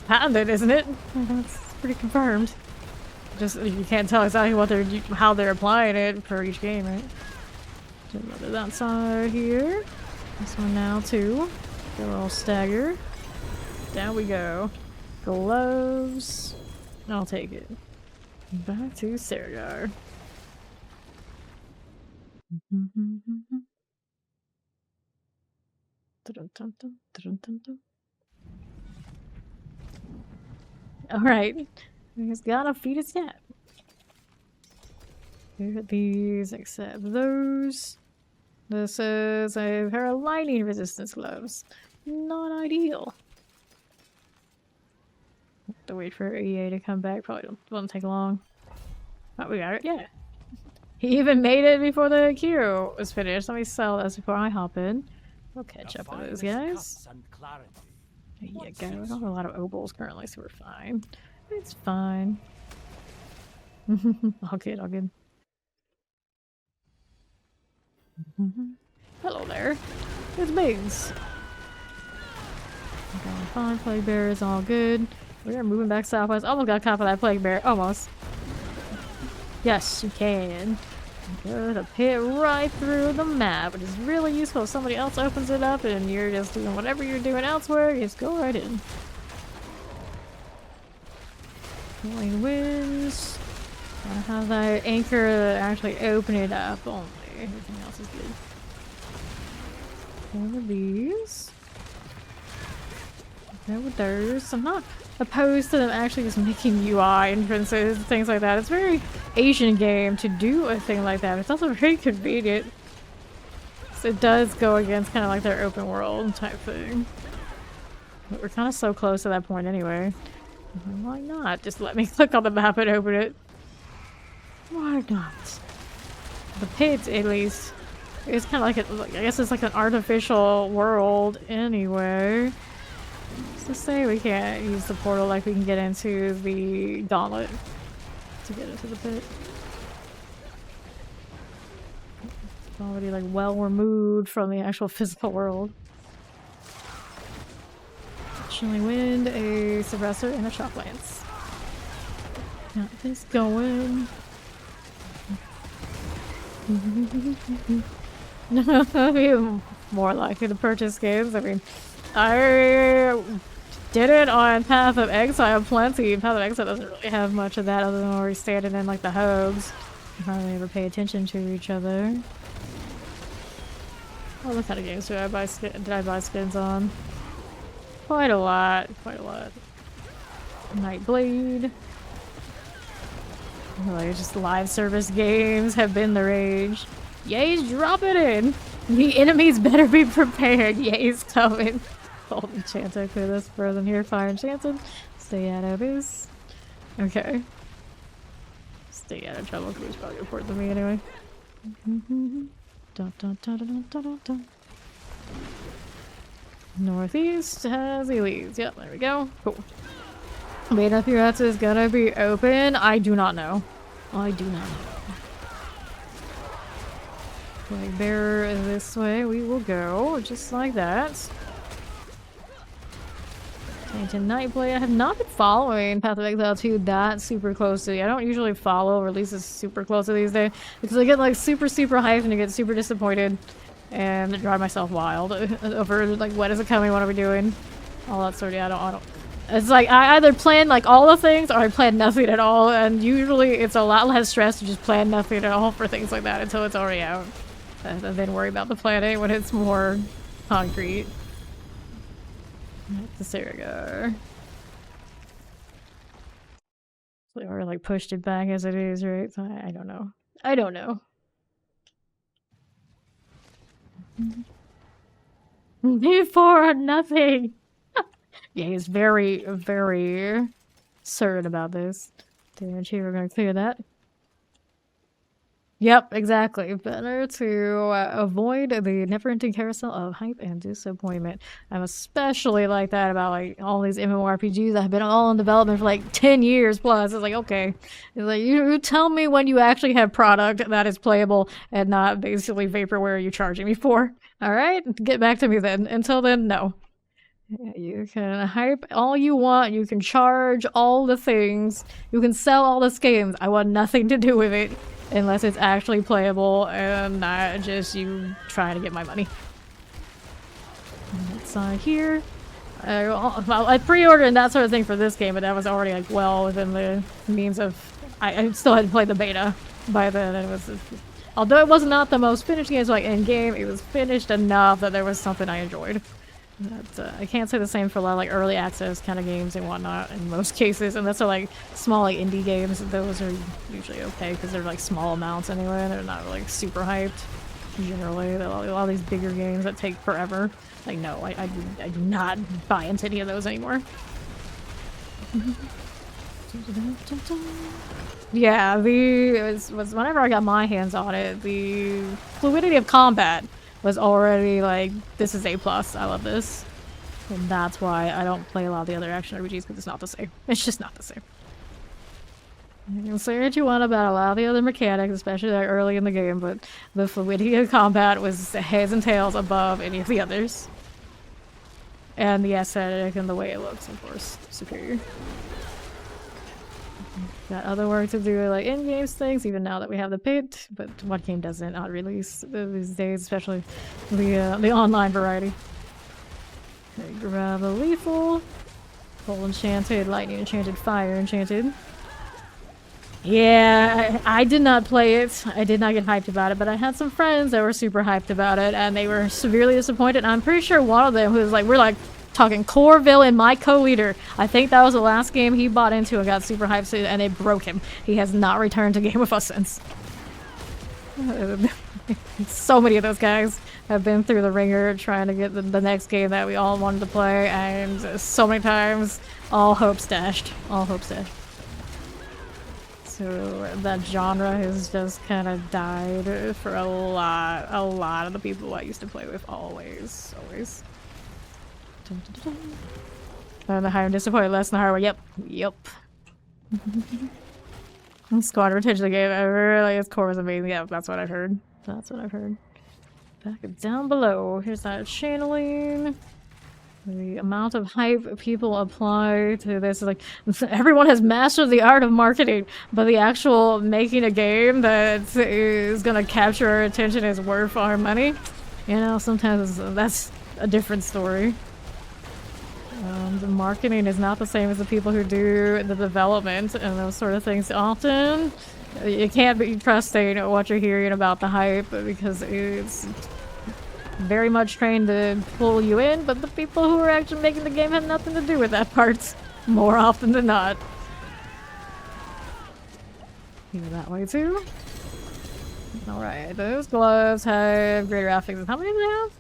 patented, isn't it? It's pretty confirmed. Just you can't tell exactly how they're applying it for each game, right? So another that side here. This one now too. Go all stagger. Down we go. Gloves. I'll take it. Back to Saragar. Alright. He's gotta feed his cat. Here these, except those. This is a pair of lightning resistance gloves. Not ideal. Have to wait for EA to come back. Probably won't take long. Oh, we got it. Yeah. He even made it before the queue was finished. Let me sell this before I hop in. We'll catch up with those guys. There you go. We don't have a lot of obols currently, so we're fine. It's fine. All good, all good. Hello there. It's Biggs. Okay, fine. Plague bear is all good. We are moving back southwest. Almost got caught by that plague bear. Almost. Yes, you can. Go to pit right through the map. It is really useful if somebody else opens it up and you're just doing whatever you're doing elsewhere. Just go right in. Rolling winds. Gotta have that anchor actually open it up only. Everything else is good. Over these. Go with those. I'm not opposed to them actually just making UI entrances and things like that. It's a very Asian game to do a thing like that. It's also very convenient. So it does go against kind of like their open world type thing. But we're kind of so close to that point anyway. Why not? Just let me click on the map and open it. Why not? The pit, at least, it's kind of like I guess it's like an artificial world anyway. To say we can't use the portal like we can get into the gauntlet to get into the pit. It's already like well removed from the actual physical world. Chilling wind, a suppressor, and a shock lance. Got this going. More likely to purchase games. I mean, I did it on Path of Exile plenty. Path of Exile doesn't really have much of that other than already standing in like the hogs. Hardly ever pay attention to each other. What kind of games did I buy skins on? Quite a lot. Quite a lot. Nightblade. Like just live service games have been the rage. Yay's dropping in. The enemies better be prepared. Yay's coming. Hold enchanter, clear this frozen here. Fire enchanted. Stay out of his. Okay. Stay out of trouble. He's probably important to me anyway. Dun, dun, dun, dun, dun, dun, dun. Northeast has elites. Yep, there we go. Cool. Made up your ass is gonna be open. I do not know. I do not know. Flag bearer this way. We will go just like that. Ancient Nightblade. I have not been following Path of Exile 2 that super closely. I don't usually follow releases super closely these days because I get like super hyped and I get super disappointed and drive myself wild over like when is it coming, what are we doing, all that sort of. I don't. It's like I either plan like all the things or I plan nothing at all, and usually it's a lot less stress to just plan nothing at all for things like that until it's already out, and then worry about the planning when it's more concrete. There we go. Or like pushed it back as it is, right? So I don't know. I don't know. Before nothing. Yeah, he's very certain about this. Damn, we're gonna clear that. Yep, exactly. Better to avoid the never-ending carousel of hype and disappointment. I'm especially like that about like all these MMORPGs that have been all in development for like 10 years plus. It's like, okay, it's like you tell me when you actually have product that is playable and not basically vaporware you're charging me for. All right, get back to me then. Until then, no. You can hype all you want, you can charge all the things, you can sell all the games. I want nothing to do with it unless it's actually playable and not just you trying to get my money. That's here. I pre-ordered and that sort of thing for this game, but that was already like well within the means of. I still hadn't played the beta by then. It was, although it was not the most finished game, like in game, it was finished enough that there was something I enjoyed. But, I can't say the same for a lot of like early access kind of games and whatnot in most cases, and that's like small like indie games. Those are usually okay because they're like small amounts anyway. They're not like super hyped generally. A lot of these bigger games that take forever. Like no, I do not buy into any of those anymore. Yeah, it was whenever I got my hands on it, the fluidity of combat was already like, this is A+. I love this. And that's why I don't play a lot of the other action RPGs, because it's not the same. It's just not the same. You can say what you want about a lot of the other mechanics, especially like early in the game, but the fluidity of combat was heads and tails above any of the others. And the aesthetic and the way it looks, of course, superior. Got other work to do, like in-game things, even now that we have the pit, but what game doesn't not release these days, especially the online variety. Okay, grab a lethal, full enchanted, lightning enchanted, fire enchanted. Yeah, I did not play it. I did not get hyped about it, but I had some friends that were super hyped about it, and they were severely disappointed. I'm pretty sure one of them who was like, we're like talking core villain, my co-leader. I think that was the last game he bought into and got super hyped to, and it broke him. He has not returned to game with us since. So many of those guys have been through the ringer trying to get the next game that we all wanted to play, and so many times, all hopes dashed. All hopes dashed. So that genre has just kind of died for a lot of the people I used to play with. Always. Dun, dun, dun. The higher disappointed, less than the hardware. Yep. Squad retention game ever. Like, its core was amazing. Yeah, that's what I've heard. Back down below. Here's that channeling. The amount of hype people apply to this is like, everyone has mastered the art of marketing, but the actual making a game that is gonna capture our attention is worth our money. You know, sometimes that's a different story. The marketing is not the same as the people who do the development and those sort of things. Often, you can't be trusting what you're hearing about the hype because it's very much trained to pull you in, but the people who are actually making the game have nothing to do with that part, more often than not. Go that way too. Alright, those gloves have greater affixes. How many do they have?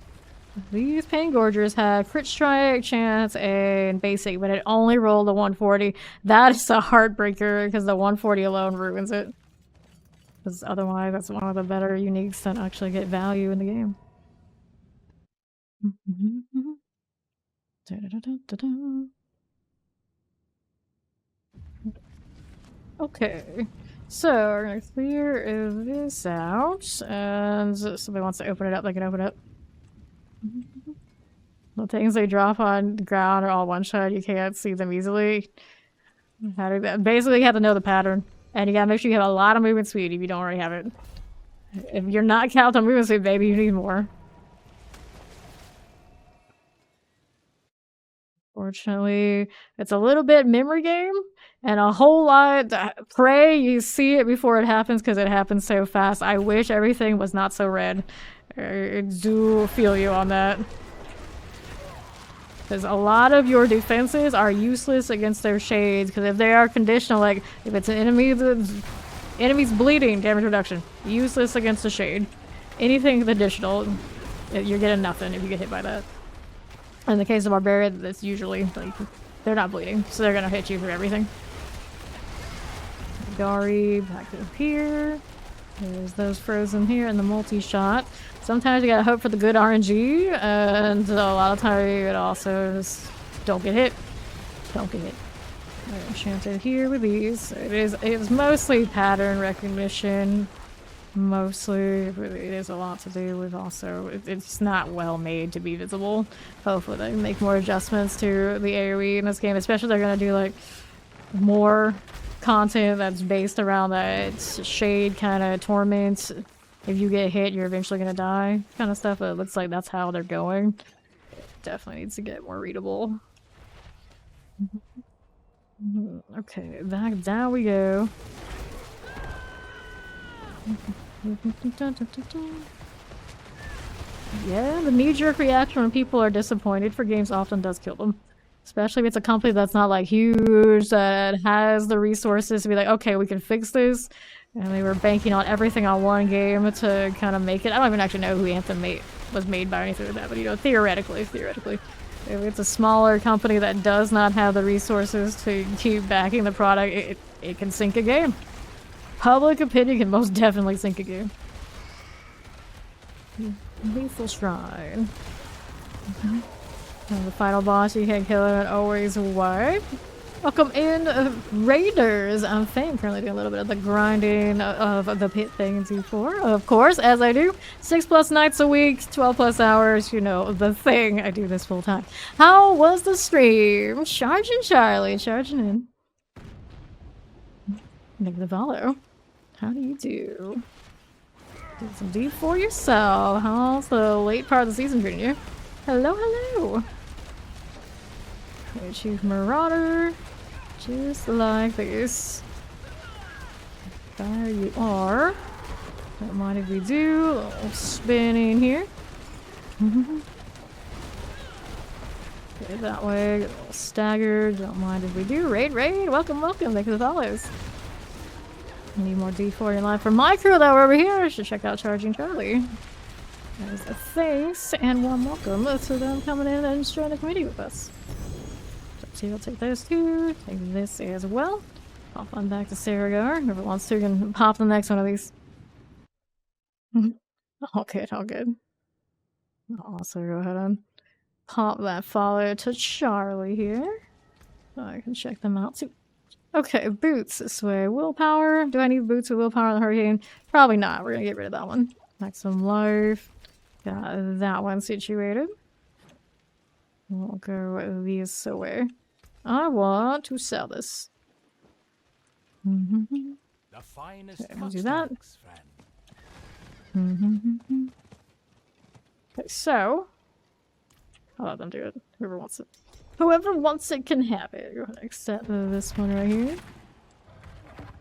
These Pain Gorgers have crit strike, chance, and basic, but it only rolled a 140. That is a heartbreaker because the 140 alone ruins it. Because otherwise, that's one of the better uniques that actually get value in the game. Okay, so we're gonna clear this out, and somebody wants to open it up, they can open it up. The things they drop on the ground are all one-shot. You can't see them easily. Basically, you have to know the pattern. And you gotta make sure you have a lot of movement speed if you don't already have it. If you're not counting on movement speed, baby, you need more. Fortunately, it's a little bit memory game. And a whole lot. Pray you see it before it happens because it happens so fast. I wish everything was not so red. I do feel you on that. Because a lot of your defenses are useless against their shades. Because if they are conditional, like if it's an enemy that's enemy's bleeding, damage reduction. Useless against the shade. Anything additional, you're getting nothing if you get hit by that. In the case of Barbarian, that's usually like they're not bleeding, so they're gonna hit you for everything. Dari back up here. There's those frozen here and the multi-shot. Sometimes you gotta hope for the good RNG, and a lot of times it also just don't get hit. Don't get hit. Alright, enchanted here with these. It is mostly pattern recognition. Mostly, it is a lot to do with also, it's not well made to be visible. Hopefully they can make more adjustments to the AoE in this game, especially they're gonna do like more content that's based around that shade kind of torment. If you get hit, you're eventually gonna die kind of stuff, but it looks like that's how they're going. It definitely needs to get more readable. Okay, back down we go. Yeah, the knee-jerk reaction when people are disappointed for games often does kill them. Especially if it's a company that's not like huge, that has the resources to be like, okay, we can fix this. And they were banking on everything on one game to kind of make it. I don't even actually know who Anthem was made by or anything like that, but you know, theoretically. If it's a smaller company that does not have the resources to keep backing the product, it can sink a game. Public opinion can most definitely sink a game. Lethal Shrine. And the final boss, you can't kill him and always wipe. Welcome in, Raiders. I'm Fame, currently doing a little bit of the grinding of the pit thing in Z4. Of course, as I do. 6+ nights a week, 12+ hours, you know, the thing. I do this full time. How was the stream? Charging Charlie, charging in. Make the follow. How do you do? Do some D4 yourself. How's the late part of the season treating you? Hello, hello. Okay, Chief Marauder. Just like this. There you are. Don't mind if we do. A little spinning here. Okay, that way. Get a little staggered. Don't mind if we do. Raid. Welcome. Thank you for the follows. Need more D4 in your life for my crew that were over here. I should check out Charging Charlie. There's a thanks and warm welcome to them coming in and joining the community with us. So I'll take those two. Take this as well. Pop on back to Saragar. Whoever wants to can pop the next one of these. All good. I'll also go ahead and pop that follow to Charlie here. So I can check them out too. Okay, boots this way. Willpower. Do I need boots with willpower on the hurricane? Probably not. We're gonna get rid of that one. Maximum life. Got that one situated. We'll go this way. I want to sell this. The finest okay, we'll do that. Okay, so I'll let them do it. Whoever wants it. Whoever wants it can have it. Go ahead and accept this one right here.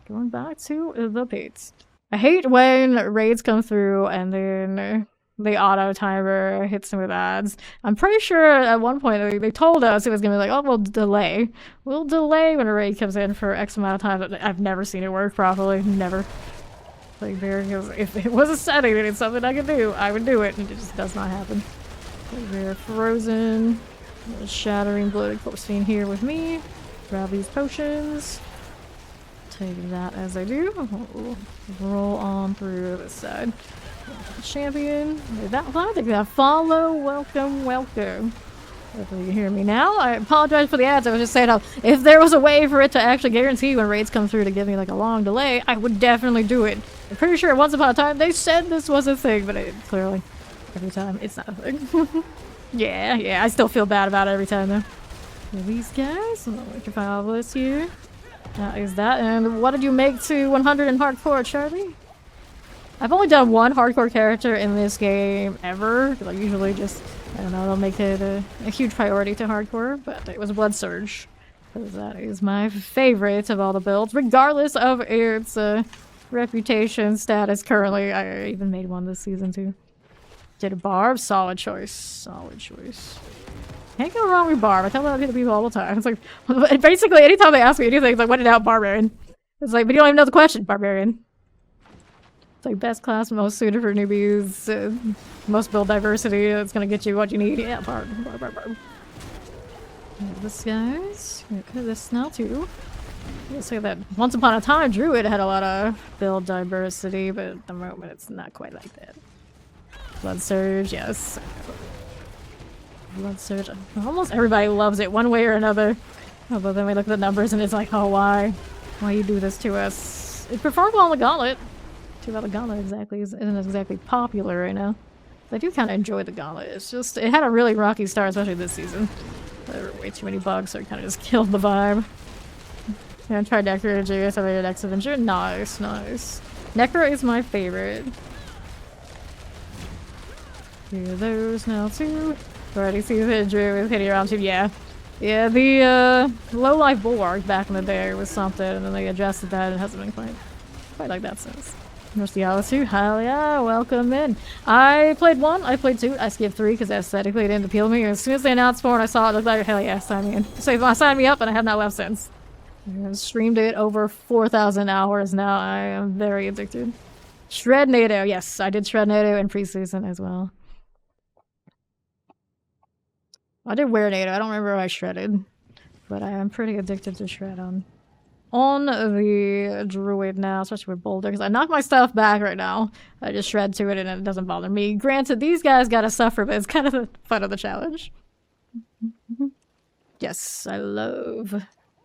Going back to the pits. I hate when raids come through and then the auto timer hits them with ads. I'm pretty sure at one point they told us it was gonna be like, oh, we'll delay. We'll delay when a raid comes in for X amount of time. I've never seen it work properly. Never. Like there, if it was a setting and it's something I could do, I would do it, and it just does not happen. Like they're frozen. Shattering bloated corpse fiend here with me. Grab these potions. Take that as I do. We'll roll on through this side. Champion. I think that follow. Welcome. Hopefully you can hear me now. I apologize for the ads. I was just saying how if there was a way for it to actually guarantee when raids come through to give me like a long delay, I would definitely do it. I'm pretty sure once upon a time they said this was a thing, but clearly every time it's not a thing. Yeah, I still feel bad about it every time though. These guys, electrify this here. That is that. And what did you make to 100 in hardcore, Charlie? I've only done one hardcore character in this game ever. Like usually just, I don't know, they'll make it a huge priority to hardcore, but it was Blood Surge. Because that is my favorite of all the builds, regardless of its reputation status currently. I even made one this season too. Did a Barb? Solid choice. Solid choice. Can't go wrong with Barb. I tell that to people all the time. It's like, basically, anytime they ask me anything, it's like, what did out Barbarian? It's like, but you don't even know the question, Barbarian. It's like, best class, most suited for newbies, most build diversity, it's gonna get you what you need. Yeah, Barb. This guys. Okay, this now too. I'll say that once upon a time, Druid had a lot of build diversity, but at the moment it's not quite like that. Blood Surge, yes. Blood Surge. Almost everybody loves it one way or another. Oh, but then we look at the numbers and it's like, oh, why? Why you do this to us? It performed well on the Gauntlet. Too bad the Gauntlet isn't exactly popular right now. I do kind of enjoy the Gauntlet. It's just, it had a really rocky start, especially this season. There were way too many bugs, so it kind of just killed the vibe. Yeah, I tried Necro, JS, I made X Avenger. Nice, nice. Necro is my favorite. Here those now too. Already see the Druid hitting around too. Yeah. Yeah, the low life bulwark back in the day was something, and then they adjusted that and it hasn't been quite like that since. There's Diablo 2. Hell yeah, welcome in. I played 1, I played 2, I skipped 3 because aesthetically it didn't appeal to me. As soon as they announced 4 and I saw it, looked like, hell yeah, sign me in. So sign me up and I have not left since. I've streamed it over 4,000 hours now. I am very addicted. Shred NATO, yes, I did Shred NATO in preseason as well. I did wear NATO, I don't remember if I shredded. But I am pretty addicted to Shred on the Druid now, especially with Boulder, because I knock my stuff back right now. I just shred to it and it doesn't bother me. Granted, these guys gotta suffer, but it's kind of the fun of the challenge. Yes, I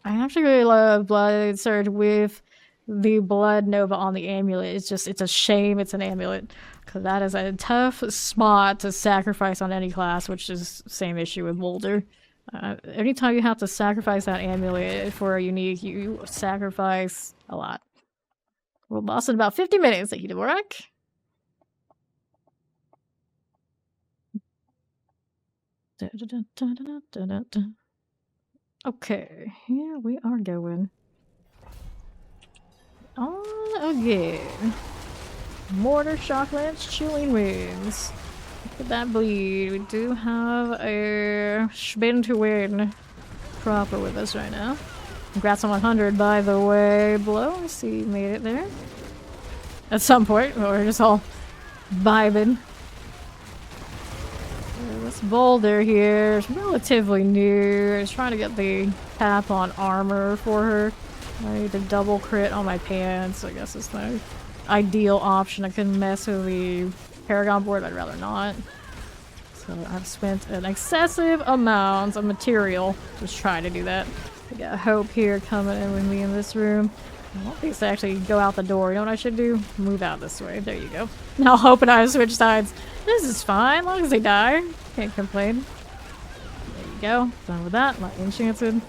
actually really love Blood Surge with the Blood Nova on the amulet. It's a shame it's an amulet, because that is a tough spot to sacrifice on any class, which is the same issue with Boulder. Anytime you have to sacrifice that amulet for a unique, you sacrifice a lot. We'll boss in about 50 minutes. Thank you, Dvorak. Okay, here we are going. On again. Mortar, shock lance, chilling winds. Look at that bleed. We do have a spin to win proper with us right now. Congrats on 100, by the way, Blow. I see you made it there. At some point, we're just all vibing. This Boulder here is relatively new. I was trying to get the tap on armor for her. I need to double crit on my pants. I guess it's my ideal option. I couldn't mess with the Paragon board, I'd rather not. So I've spent an excessive amount of material just trying to do that. I got Hope here coming in with me in this room. I want these to actually go out the door. You know what I should do? Move out this way. There you go. Now Hope and I switch sides. This is fine, as long as they die. Can't complain. There you go. Done with that. Not enchanted.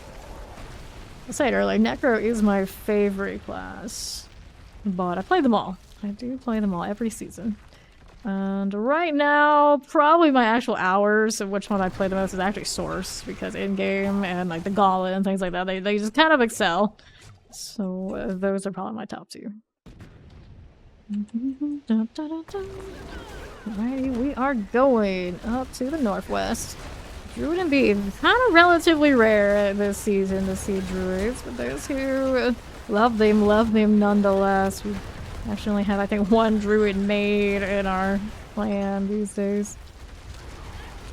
I said earlier, Necro is my favorite class. But I play them all. I do play them all every season. And right now, probably my actual hours of which one I play the most is actually Source, because in-game and like the Gauntlet and things like that, they just kind of excel. So those are probably my top 2. Alrighty, we are going up to the northwest. Druid and Bead, kind of relatively rare this season to see Druids, but those who love them nonetheless. We actually only have, I think, 1 Druid made in our clan these days.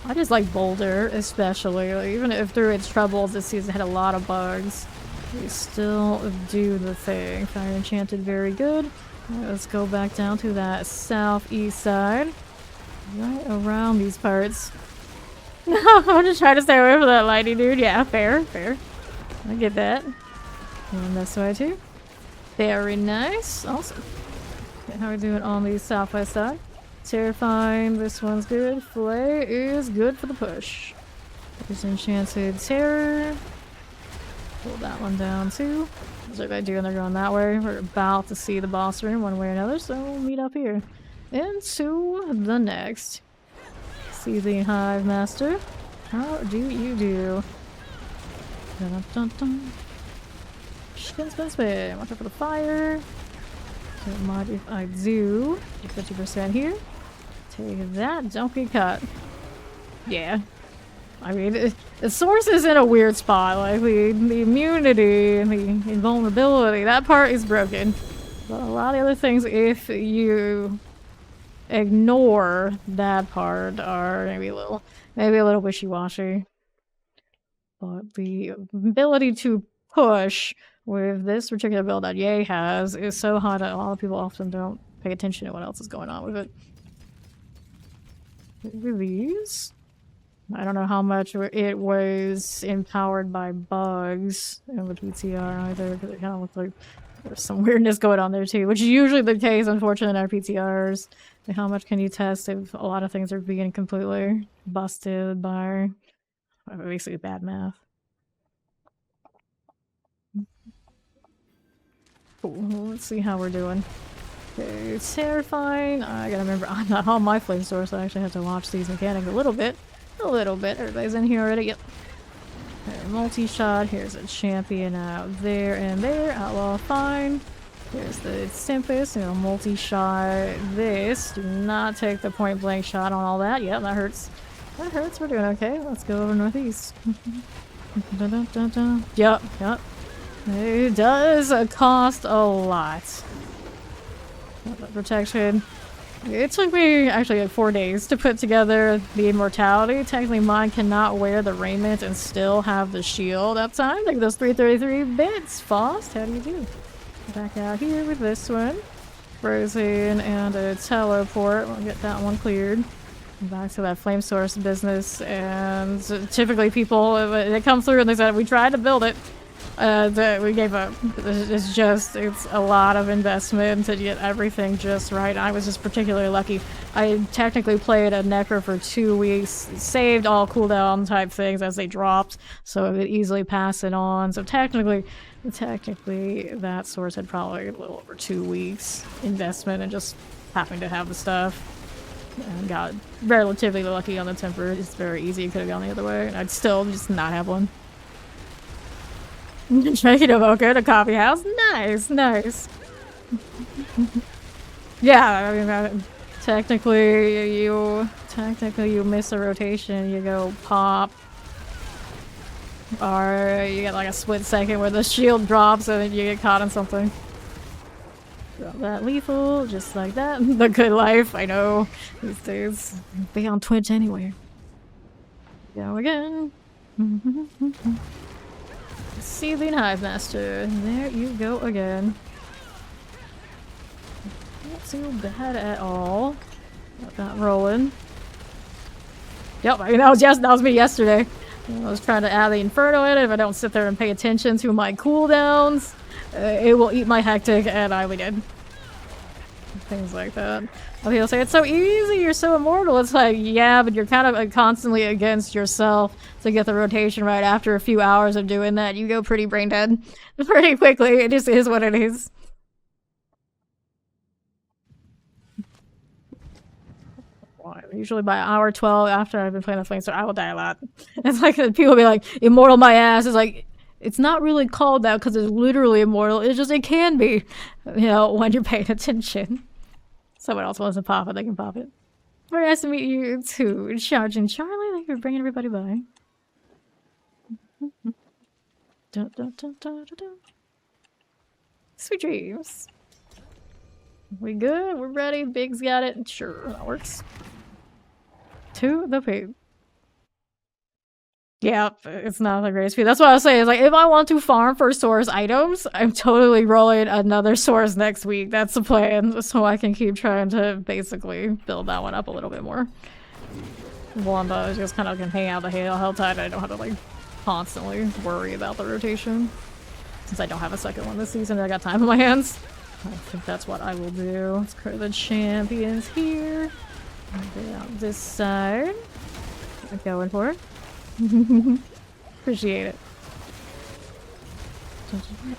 I just like Boulder, especially. Like, even if Druid's troubles this season had a lot of bugs, they still do the thing. Fire Enchanted, very good. Right, let's go back down to that southeast side. Right around these parts. No, I'm just trying to stay away from that lightning, dude. Yeah, fair. I get that. And this way, too. Very nice. Awesome. Okay, how are we doing on the southwest side? Terrifying, this one's good. Fillet is good for the push. There's Enchanted Terror. Pull that one down too. That's what I do when they're going that way. We're about to see the boss room one way or another, so we'll meet up here. Into the next. See the Hive Master. How do you do? Dun -dun -dun -dun. Spin, spin, spin. Watch out for the fire. Don't mind if I do. 50% here. Take that. Don't get caught. Yeah. I mean, the source is in a weird spot. Like, the immunity and the invulnerability, that part is broken. But a lot of the other things, if you ignore that part, are maybe a little wishy-washy. But the ability to push with this particular build that Ye has is so high that a lot of people often don't pay attention to what else is going on with it. These. I don't know how much it was empowered by bugs in the PTR either, because it kind of looked like there's some weirdness going on there too, which is usually the case, unfortunately, in our PTRs. Like, how much can you test if a lot of things are being completely busted by basically bad math? Cool. Let's see how we're doing. Okay, it's terrifying. I gotta remember, I'm not on my flame source, so I actually have to watch these mechanics a little bit. A little bit. Everybody's in here already. Yep. Multi-shot. Here's a champion out there and there. Outlaw fine. Here's the Tempest. You know, multi-shot this. Do not take the point-blank shot on all that. Yep, that hurts. That hurts. We're doing okay. Let's go over northeast. Dun, dun, dun, dun. Yep, yep. It does cost a lot. Protection. It took me actually like 4 days to put together the immortality. Technically mine cannot wear the raiment and still have the shield uptime. Like those 333 bits. Faust, how do you do? Back out here with this one. Frozen and a teleport. We'll get that one cleared. Back to that flame source business. And typically people, they come through and they said, we tried to build it. We gave up. It's a lot of investment to get everything just right. I was just particularly lucky. I technically played a Necro for 2 weeks, saved all cooldown type things as they dropped, so I could easily pass it on. So technically that source had probably a little over 2 weeks investment and just having to have the stuff. And got relatively lucky on the temper. It's very easy. It could have gone the other way, and I'd still just not have one. Making a Voca at a coffee house. Nice, nice. Yeah, I mean, technically you miss a rotation, you go pop. Or you get like a split second where the shield drops and then you get caught in something. Drop that lethal, just like that. The good life, I know. These days, be on Twitch anywhere. Go again. Seething Hive Master. There you go again. Not too bad at all. Got that rolling. Yep, I mean that was me yesterday. I was trying to add the Inferno in it. If I don't sit there and pay attention to my cooldowns, it will eat my hectic, and I did. Things like that. People say, it's so easy, you're so immortal. It's like, yeah, but you're kind of like, constantly against yourself to get the rotation right. After a few hours of doing that, you go pretty brain dead pretty quickly. It just is what it is. Usually by hour 12 after I've been playing the flame, so I will die a lot. It's like people be like, immortal my ass. It's like, it's not really called that because it's literally immortal. It's just, it can be, you know, when you're paying attention. Someone else wants to pop it, they can pop it. Very nice to meet you too, Charge and Charlie. Thank you for bringing everybody by. Dun, dun, dun, dun, dun, dun. Sweet dreams. We good? We're ready? Big's got it? Sure, that works. To the pig. Yeah, it's not the greatest speed. That's what I was saying. It's like, if I want to farm for source items, I'm totally rolling another source next week. That's the plan, so I can keep trying to basically build that one up a little bit more. Wanda just kind of can hang out the hell tide. I don't have to like constantly worry about the rotation. Since I don't have a second one this season, I got time on my hands. I think that's what I will do. Let's clear the champions here. Get out this side. I'm going for it. Appreciate it.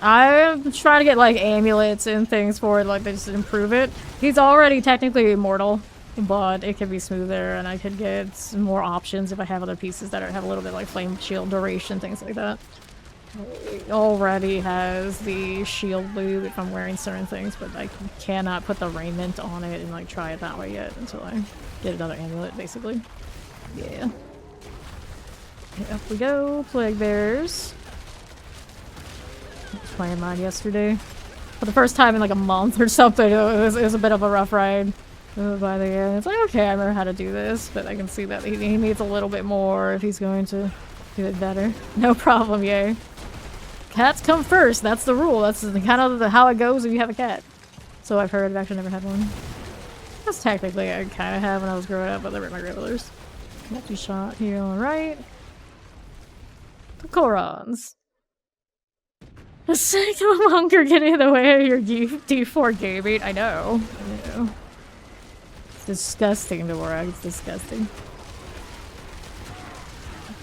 I'm trying to get like amulets and things for it, like they just improve it. He's already technically immortal, but it could be smoother, and I could get some more options if I have other pieces that have a little bit like flame shield duration, things like that. It already has the shield loop if I'm wearing certain things, but I cannot put the raiment on it and like try it that way yet until I get another amulet, basically. Yeah. Okay, up we go, plague bears. I was playing mine yesterday. For the first time in like a month or something, it was a bit of a rough ride by the end. It's like, okay, I remember how to do this, but I can see that he needs a little bit more if he's going to do it better. No problem, yay. Cats come first, that's the rule. That's kind of how it goes if you have a cat. So I've heard, I've actually never had one. That's technically I kind of have when I was growing up, but they were my grandmothers. Multi-shot here on the right. The Korons. The cycle of hunger getting in the way of your D4 gaming. I know. It's disgusting, Dora. It's disgusting.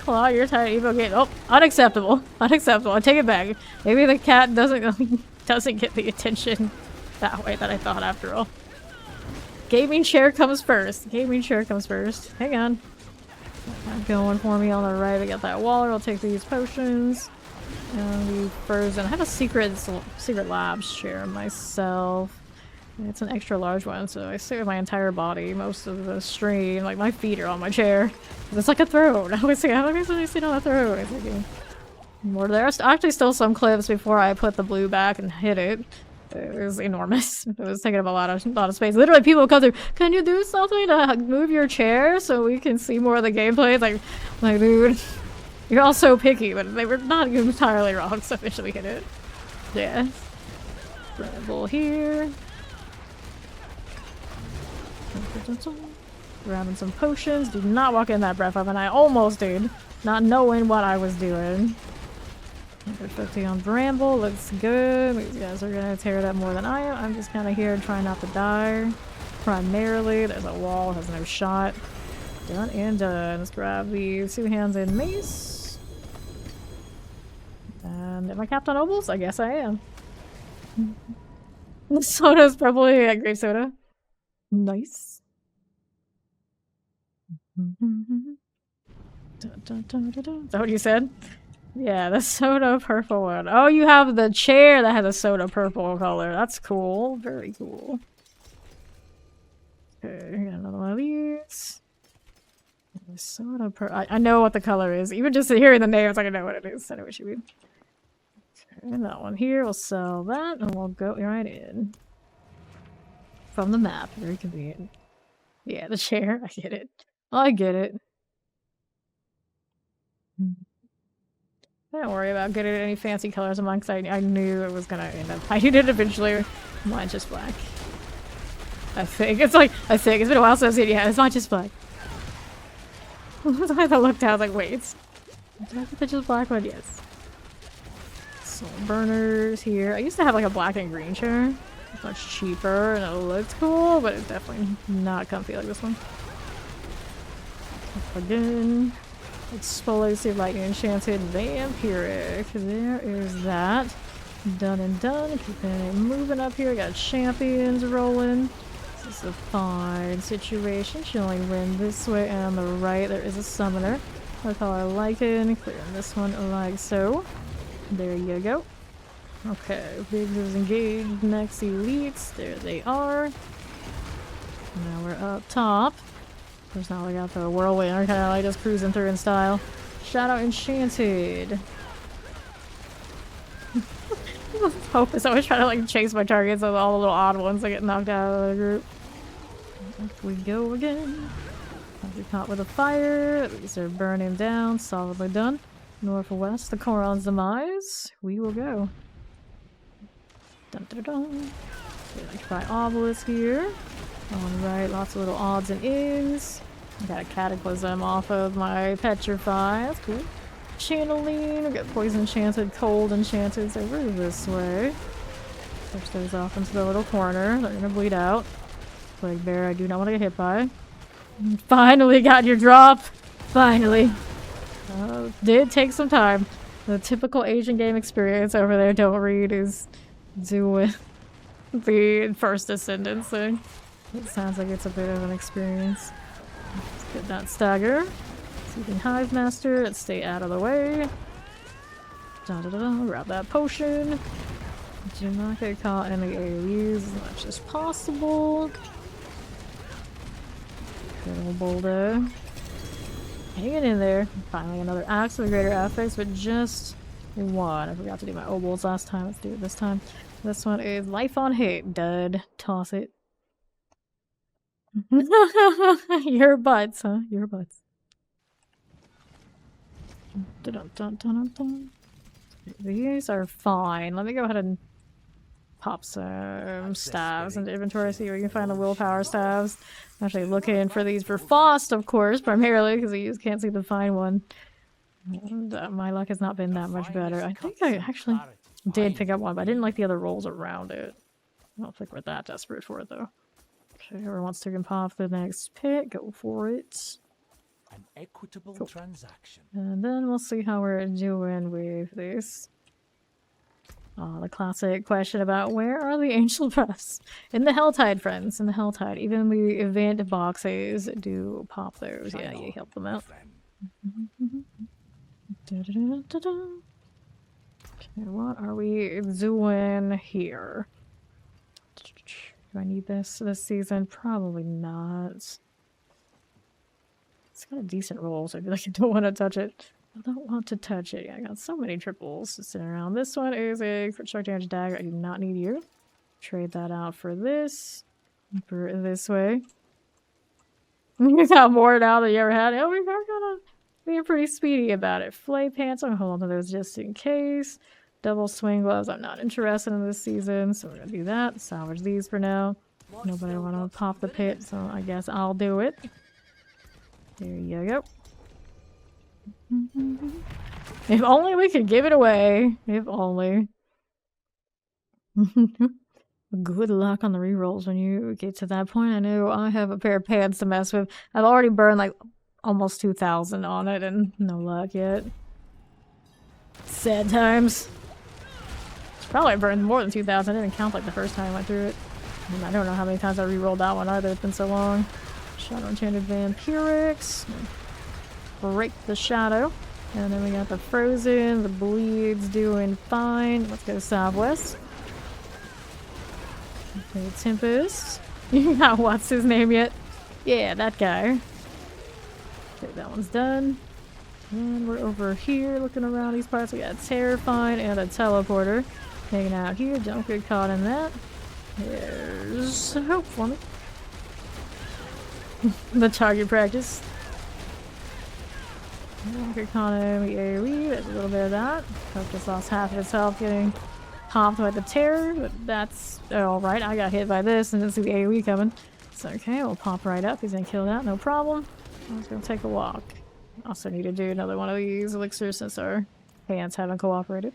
Claw, you're tired of Evo game. Oh, unacceptable. Unacceptable. I take it back. Maybe the cat doesn't get the attention that way that I thought after all. Gaming chair comes first. Gaming chair comes first. Hang on. Going for me on the right. I got that waller. I'll take these potions. And the frozen. I have a secret labs chair myself. It's an extra large one, so I sit with my entire body most of the stream. Like my feet are on my chair. It's like a throne. I always say, how do I sit on a throne? It's like more there. Actually, still some clips before I put the blue back and hit it. It was enormous. It was taking up a lot of space. Literally, people would come through. Can you do something to move your chair so we can see more of the gameplay? It's like, dude, you're all so picky, but they were not entirely wrong. So eventually hit it. Yeah. Rebel here. Grabbing some potions. Do not walk in that breath oven. I almost did, not knowing what I was doing. 50 on Bramble, looks good. These guys are gonna tear it up more than I am. I'm just kind of here trying not to die. Primarily, there's a wall, has no shot. Done and done. Let's grab the two hands and mace. And am I capped on obols? I guess I am. The soda's probably a grape soda. Nice. Is that what you said? Yeah, the soda purple one. Oh, you have the chair that has a soda purple color. That's cool. Very cool. Okay, got another one of these. Soda purple. I know what the color is. Even just hearing the name, it's like I know what it is. I know what you mean. Okay, that one here. We'll sell that, and we'll go right in. From the map. Very convenient. Yeah, the chair. I get it. I get it. Don't worry about getting any fancy colors on mine because I knew it was gonna end up hiding it eventually. Mine's just black. I think. It's been a while since I've seen it. Yeah, it's not just black. I looked out, I was like, wait. Did I get the just black one? Yes. Soul burners here. I used to have like a black and green chair. It's much cheaper and it looked cool, but it's definitely not comfy like this one. Again. Explosive lightning enchanted vampiric. There is that. Done and done. Keeping it moving up here. Got champions rolling. This is a fine situation. She only win this way, and on the right there is a summoner. I call her Lycan. Clearing this one like so. There you go. Okay, Biggs is engaged. Next elites. There they are. Now we're up top. There's not like out the whirlwind. We're kind of like just cruising through in style. Shadow Enchanted. Hope is always trying to like chase my targets with all the little odd ones that get knocked out of the group. Up we go again. We caught with a fire. These are burning down. Solidly done. Northwest, the Koron's demise. We will go. Dun dun dun. Electrify obelisk here. On the right, lots of little odds and ends. Got a cataclysm off of my petrify. That's cool. Channeling. We got poison enchanted, cold enchanted. So we're this way. Push those off into the little corner. They're gonna bleed out. Plague bear, I do not want to get hit by. Finally got your drop. Finally. Did take some time. The typical Asian game experience over there, don't read, is doing the first Ascendant thing. It sounds like it's a bit of an experience. Let's get that stagger. Seeking Hive Master, let's stay out of the way. Grab that potion. Do not get caught in the AoEs as much as possible. Good old Boulder. Hanging in there. Finally another axe of greater affix, but just one. I forgot to do my obols last time. Let's do it this time. This one is Life on Hate. Dud. Toss it. Your butts, huh? Your butts. These are fine. Let me go ahead and pop some staves into inventory, see where you can find the willpower staves. I'm actually looking for these for Faust, of course, primarily, because you just can't seem to find one. And, my luck has not been that much better. I think I actually did pick up one, but I didn't like the other rolls around it. I don't think we're that desperate for it, though. Okay, whoever wants to pop the next pit, go for it. An equitable transaction. And then we'll see how we're doing with this. The classic question about where are the Angel Press? In the Helltide, friends. In the Helltide. Even the event boxes do pop those. Yeah, you help them out. Okay, what are we doing here? Do I need this season? Probably not. It's got a decent roll, so I feel like I don't want to touch it. I don't want to touch it. Yeah, I got so many triples sitting around. This one is a crit strike damage dagger. I do not need you. Trade that out for this. For this way. You got more now than you ever had. Oh, we are gonna be pretty speedy about it. Flay pants. I'm gonna hold on to those just in case. Double swing gloves. I'm not interested in this season, so we're gonna do that. Salvage these for now. Nobody wanna pop the pit, so I guess I'll do it. There you go. If only we could give it away. If only. Good luck on the rerolls when you get to that point. I know I have a pair of pants to mess with. I've already burned like almost 2,000 on it and no luck yet. Sad times. It's probably burned more than 2,000. I didn't count like the first time I went through it. And I don't know how many times I re-rolled that one either. It's been so long. Shadow Enchanted Vampirix. Break the shadow. And then we got the Frozen. The Bleed's doing fine. Let's go southwest. Okay, Tempest. You got what's his name yet? Yeah, that guy. Okay, that one's done. And we're over here looking around these parts. We got Terrifying and a Teleporter. Hanging out here. Don't get caught in that. There's hope for me. The target practice. Economy AoE, there's a little bit of that. Hope just lost half of its health getting popped by the terror, but that's alright. I got hit by this and didn't see the AoE coming. So okay, we'll pop right up. He's gonna kill that, no problem. I'm just gonna take a walk. Also need to do another one of these elixirs since our hands haven't cooperated.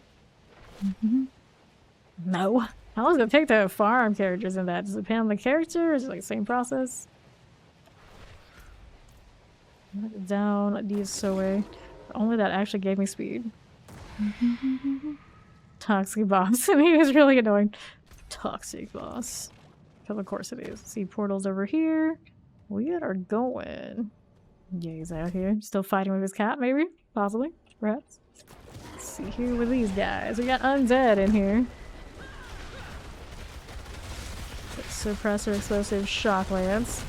No. How long does it take to farm characters in that? Does it depend on the character or is it like the same process? Down DSOA. Only that actually gave me speed. Toxic boss. And he was really annoying. Toxic boss. Because of course it is. See portals over here. We are going. Yeah, he's out here. Still fighting with his cat, maybe? Possibly. Perhaps. Let's see here with these guys. We got undead in here. Suppressor explosive shock lance.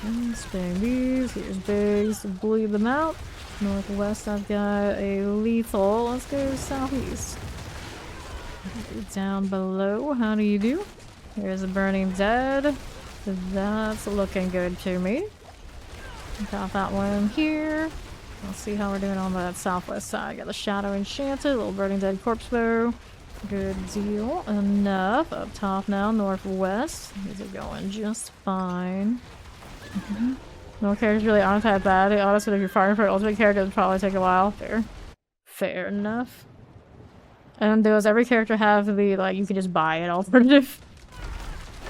Spam these. Here's Biggs to bleed them out. Northwest, I've got a lethal. Let's go southeast. Down below, how do you do? Here's a burning dead. That's looking good to me. Got that one here. Let's see how we're doing on that southwest side. Got the Shadow Enchanted, little burning dead corpse bow. Good deal. Enough. Up top now, northwest. These are going just fine. No characters really aren't that bad. Honestly, if you're farming for an ultimate character, it'll probably take a while. Fair. Fair enough. And does every character have the, like, you can just buy an alternative?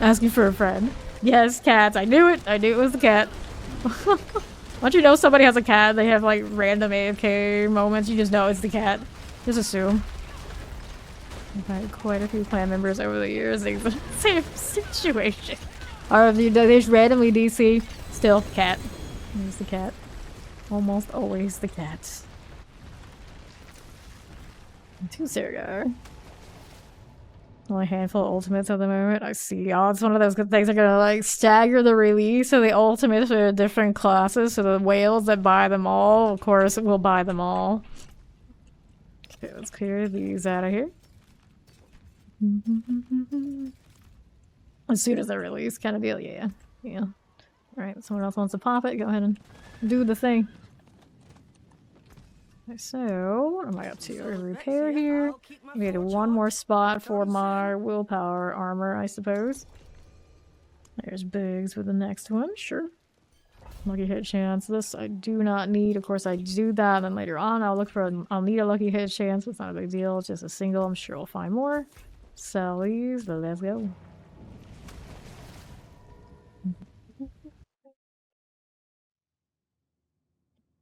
Asking for a friend. Yes, cats. I knew it. I knew it was the cat. Once you know somebody has a cat, they have like random AFK moments, you just know it's the cat. Just assume. I've had quite a few clan members over the years. They the same situation. Or if they just randomly DC, still cat. It's the cat. Almost always the cat. Two Sergar. Only a handful of ultimates at the moment. I see. Oh, it's one of those good things. They're gonna like stagger the release of the ultimates for different classes. So the whales that buy them all, of course, will buy them all. Okay, let's clear these out of here. As soon as they're released, kind of deal. Yeah, yeah. All right. Someone else wants to pop it. Go ahead and do the thing. Okay, so what am I up to? Repair here. We need one more spot for my willpower armor, I suppose. There's Biggs with the next one, sure. Lucky hit chance. This I do not need. Of course, I do that. Then later on, I'll need a lucky hit chance. It's not a big deal. It's just a single. I'm sure we'll find more. Sell these, but let's go.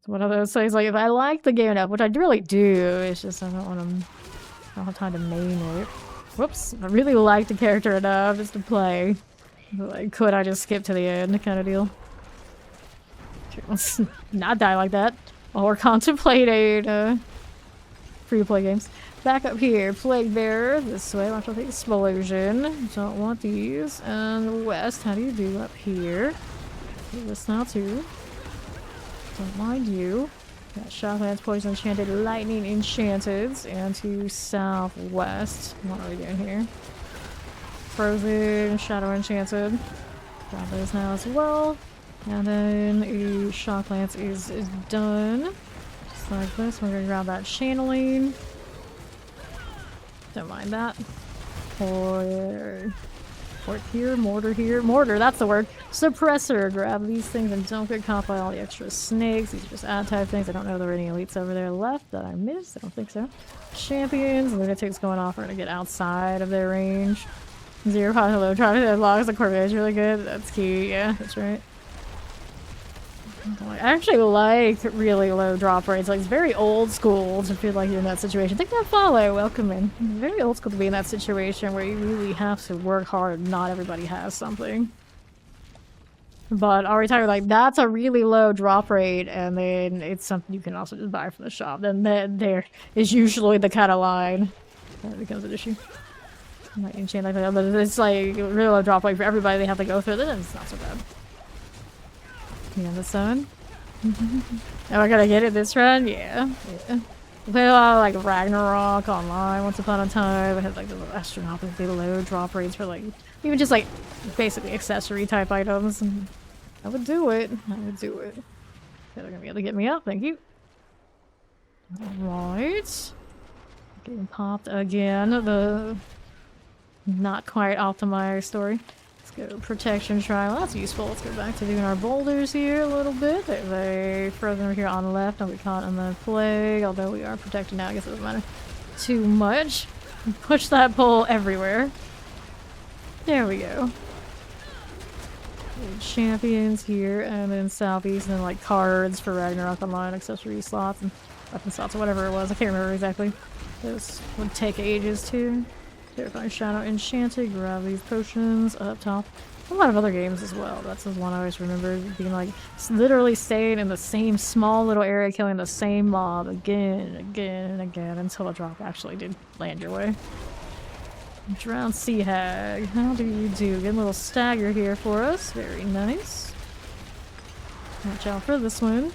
It's one of those things. Like if I like the game enough, which I really do, it's just I don't want to. I don't have time to main it. Whoops! I really like the character enough just to play. But, like, could I just skip to the end, kind of deal? Let's not die like that. While we're contemplating free-to-play games. Back up here, Plague Bearer. This way, watch out the explosion. Don't want these. And west, how do you do up here? Do this now too. Don't mind you. Got Shocklands, Poison Enchanted, Lightning Enchanted, and to southwest. What are we doing here? Frozen, Shadow Enchanted. Got those now as well. And then a Shocklands is done. Just like this. We're gonna grab that channeling. Don't mind that. Fort here, mortar here. Mortar, that's the word. Suppressor. Grab these things and don't get caught by all the extra snakes. These are just ad type things. I don't know if there are any elites over there left that I missed. I don't think so. Champions. Lunatics going off. We're gonna get outside of their range. Zero high low. Try to as long as the Corvette is really good. That's key. Yeah, that's right. I actually like really low drop rates. Like, it's very old school to feel like you're in that situation. Think that follow. Welcome in. Very old school to be in that situation where you really have to work hard. Not everybody has something. But are we talking like that's a really low drop rate and then it's something you can also just buy from the shop? Then there is usually the kind of line that becomes an issue. Might enchant like that, but it's like really low drop rate for everybody they have to go through. Then it's not so bad. Yeah, the sun. Am I gonna get it this run? Yeah. Yeah. We played a lot of like Ragnarok online once upon a time. I had like the little astronomically low drop rates for like even just like basically accessory type items. And I would do it. I would do it. They're gonna be able to get me up, thank you. Alright. Getting popped again. The not quite optimized story. Let's go protection shrine. Well, that's useful. Let's go back to doing our boulders here a little bit. There's a frozen over here on the left. Don't get caught in the plague. Although we are protected now, I guess it doesn't matter too much. Push that pole everywhere. There we go. Champions here, and then southeast, and then like cards for Ragnarok Online, accessory slots, and weapon slots, or whatever it was. I can't remember exactly. This would take ages too. Terrifying Shadow Enchanted, grab these potions up top. A lot of other games as well. That's the one I always remember being like literally staying in the same small little area, killing the same mob again and again and again until a drop actually did land your way. Drowned Sea Hag. How do you do? Get a little stagger here for us. Very nice. Watch out for this one.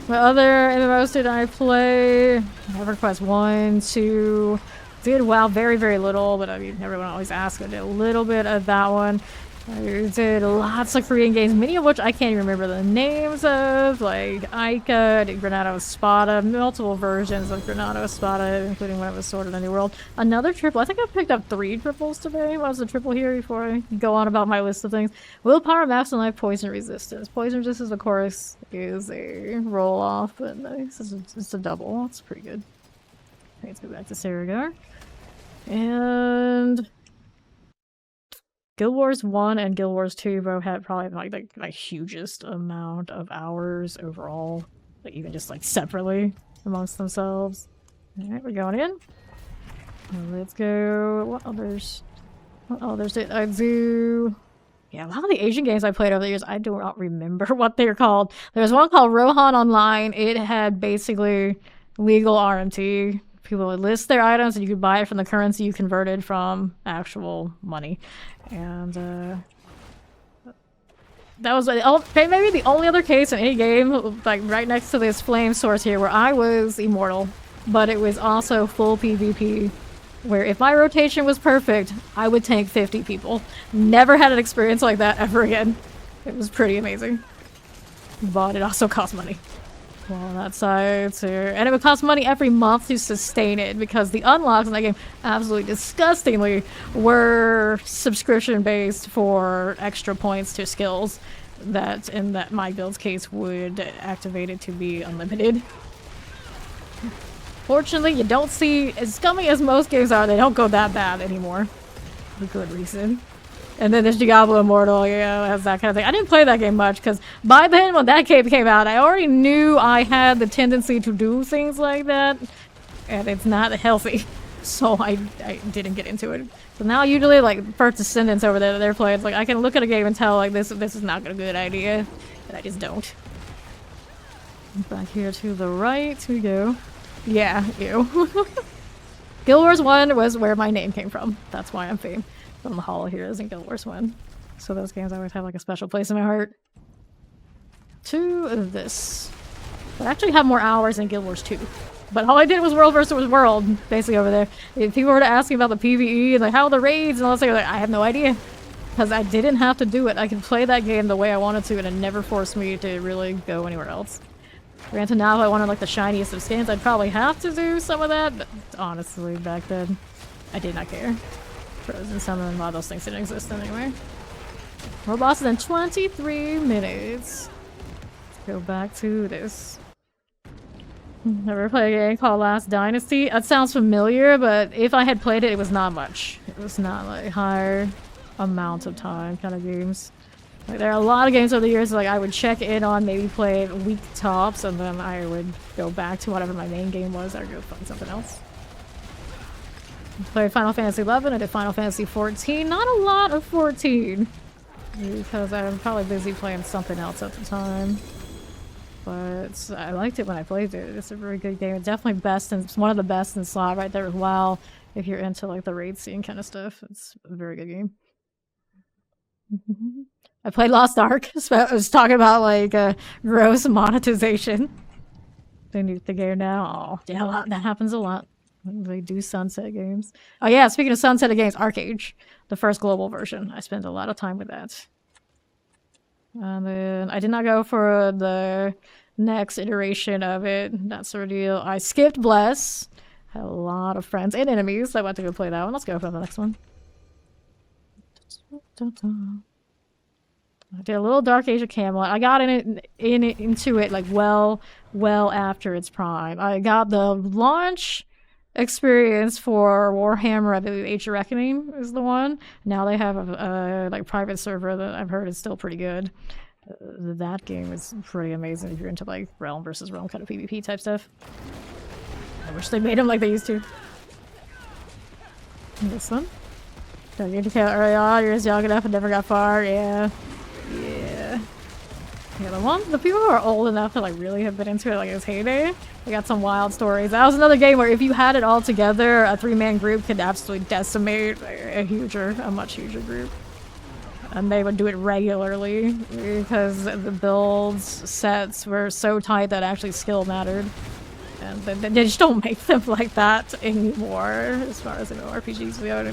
What other MMOs did I play? EverQuest 1, 2. Did WoW very, very little, but I mean, everyone always asks. I did a little bit of that one. I did lots of Korean games, many of which I can't even remember the names of, like Ica, did Granado Espada, multiple versions of Granado Espada, including when it was Sword of the New World. Another triple. I think I picked up 3 triples today. What was the triple here before I go on about my list of things? Willpower, Maps, and Life, Poison Resistance. Poison Resistance, of course, is a roll-off, but it's a double. It's pretty good. Okay, let's go back to Saragar. And Guild Wars 1 and Guild Wars 2 both had probably like the hugest amount of hours overall, like even just like separately amongst themselves. Alright, we're going in. Let's go. What others? What others did I do? Yeah, a lot of the Asian games I played over the years, I do not remember what they're called. There's one called Rohan Online. It had basically legal RMT. People would list their items and you could buy it from the currency you converted from actual money. And that was maybe the only other case in any game, like right next to this flame source here, where I was immortal, but it was also full PvP. Where if my rotation was perfect, I would tank 50 people. Never had an experience like that ever again. It was pretty amazing. But it also cost money. Well, on that side too. And it would cost money every month to sustain it because the unlocks in that game, absolutely disgustingly, were subscription based for extra points to skills that, in that my build's case, would activate it to be unlimited. Fortunately, you don't see, as scummy as most games are, they don't go that bad anymore. For good reason. And then there's Diablo Immortal, yeah, has that kind of thing. I didn't play that game much, because by then, when that game came out, I already knew I had the tendency to do things like that. And it's not healthy. So I didn't get into it. So now usually, like, First Descendants over there that they're playing, it's like, I can look at a game and tell, like, this is not a good idea. And I just don't. Back here to the right we go. Yeah, ew. Guild Wars 1 was where my name came from. That's why I'm famed. From the Hall of Heroes in Guild Wars 1. So those games always have like a special place in my heart. To this. I actually have more hours in Guild Wars 2. But all I did was World versus World, basically over there. If people were to ask me about the PvE and like how are the raids and all that stuff, like, I have no idea. Because I didn't have to do it. I could play that game the way I wanted to and it never forced me to really go anywhere else. Granted, now if I wanted like the shiniest of skins, I'd probably have to do some of that, but honestly, back then, I did not care. Frozen Summon, a lot of those things didn't exist anyway. We're bosses in 23 minutes. Let's go back to this. Never played a game called Last Dynasty. That sounds familiar, but if I had played it, it was not much. It was not like higher amounts of time kind of games. Like, there are a lot of games over the years like I would check in on, maybe play it week tops, and then I would go back to whatever my main game was or go find something else. I played Final Fantasy 11, I did Final Fantasy 14. Not a lot of 14 because I was probably busy playing something else at the time. But I liked it when I played it. It's a very good game. It's definitely best, and it's one of the best in slot right there with WoW. If you're into like the raid scene kind of stuff, it's a very good game. I played Lost Ark, so I was talking about like gross monetization. They need the game now. Oh, yeah, that happens a lot. They do sunset games. Oh yeah, speaking of sunset games, Arcade, the first global version. I spent a lot of time with that. And then I did not go for the next iteration of it, that sort of deal. I skipped Bless. Had a lot of friends and enemies. I went to go play that one. Let's go for the next one. I did a little Dark Age of Camelot. I got into it like well after its prime. I got the launch experience for Warhammer. I believe Age of Reckoning is the one. Now they have a like private server that I've heard is still pretty good. That game is pretty amazing if you're into like realm versus realm kind of PvP type stuff. I wish they made them like they used to. This one. Don't get to count early on. You're just young enough and never got far. Yeah. Yeah, the people who are old enough to like really have been into it like its heyday, they got some wild stories. That was another game where if you had it all together, a 3-man group could absolutely decimate a much huger group. And they would do it regularly because the builds sets were so tight that actually skill mattered. And they just don't make them like that anymore as far as RPGs go.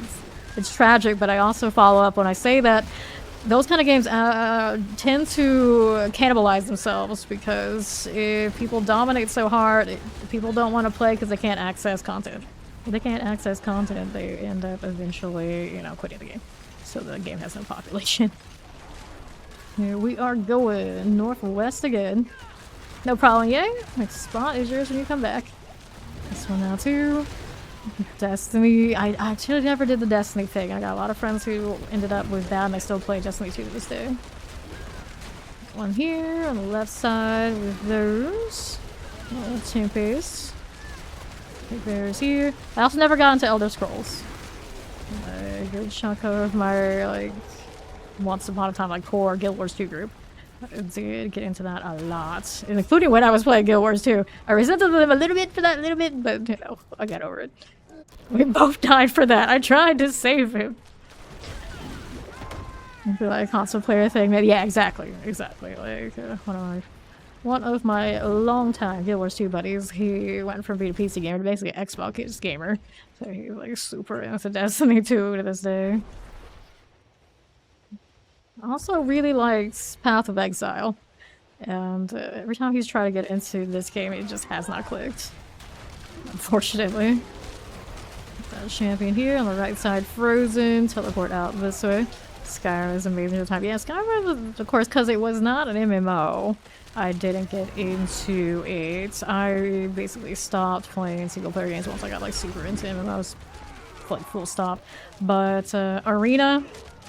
It's tragic, but I also follow up when I say that those kind of games tend to cannibalize themselves because if people dominate so hard, people don't want to play because they can't access content. If they can't access content, they end up eventually, you know, quitting the game. So the game has no population. Here we are going northwest again. No problem, yay. Next spot is yours when you come back. This one now too. Destiny, I actually never did the Destiny thing. I got a lot of friends who ended up with that and I still play Destiny 2 to this day. One here on the left side with those. Team pace. There's here. I also never got into Elder Scrolls. A good chunk of my, like, once upon a time, like, core Guild Wars 2 group. I did get into that a lot, including when I was playing Guild Wars 2. I resented them a little bit for that, but, you know, I got over it. We both died for that. I tried to save him. I feel like a console player thing. Yeah, exactly. Like, one of my longtime Guild Wars 2 buddies, he went from being a PC gamer to basically an Xbox gamer. So he's like super into Destiny 2 to this day. Also really likes Path of Exile. And every time he's tried to get into this game, it just has not clicked. Unfortunately. That champion here on the right side, Frozen. Teleport out this way. Skyrim is amazing at the time. Yeah, Skyrim, of course, because it was not an MMO. I didn't get into it. I basically stopped playing single player games once I got like super into MMOs. Like full stop. But Arena,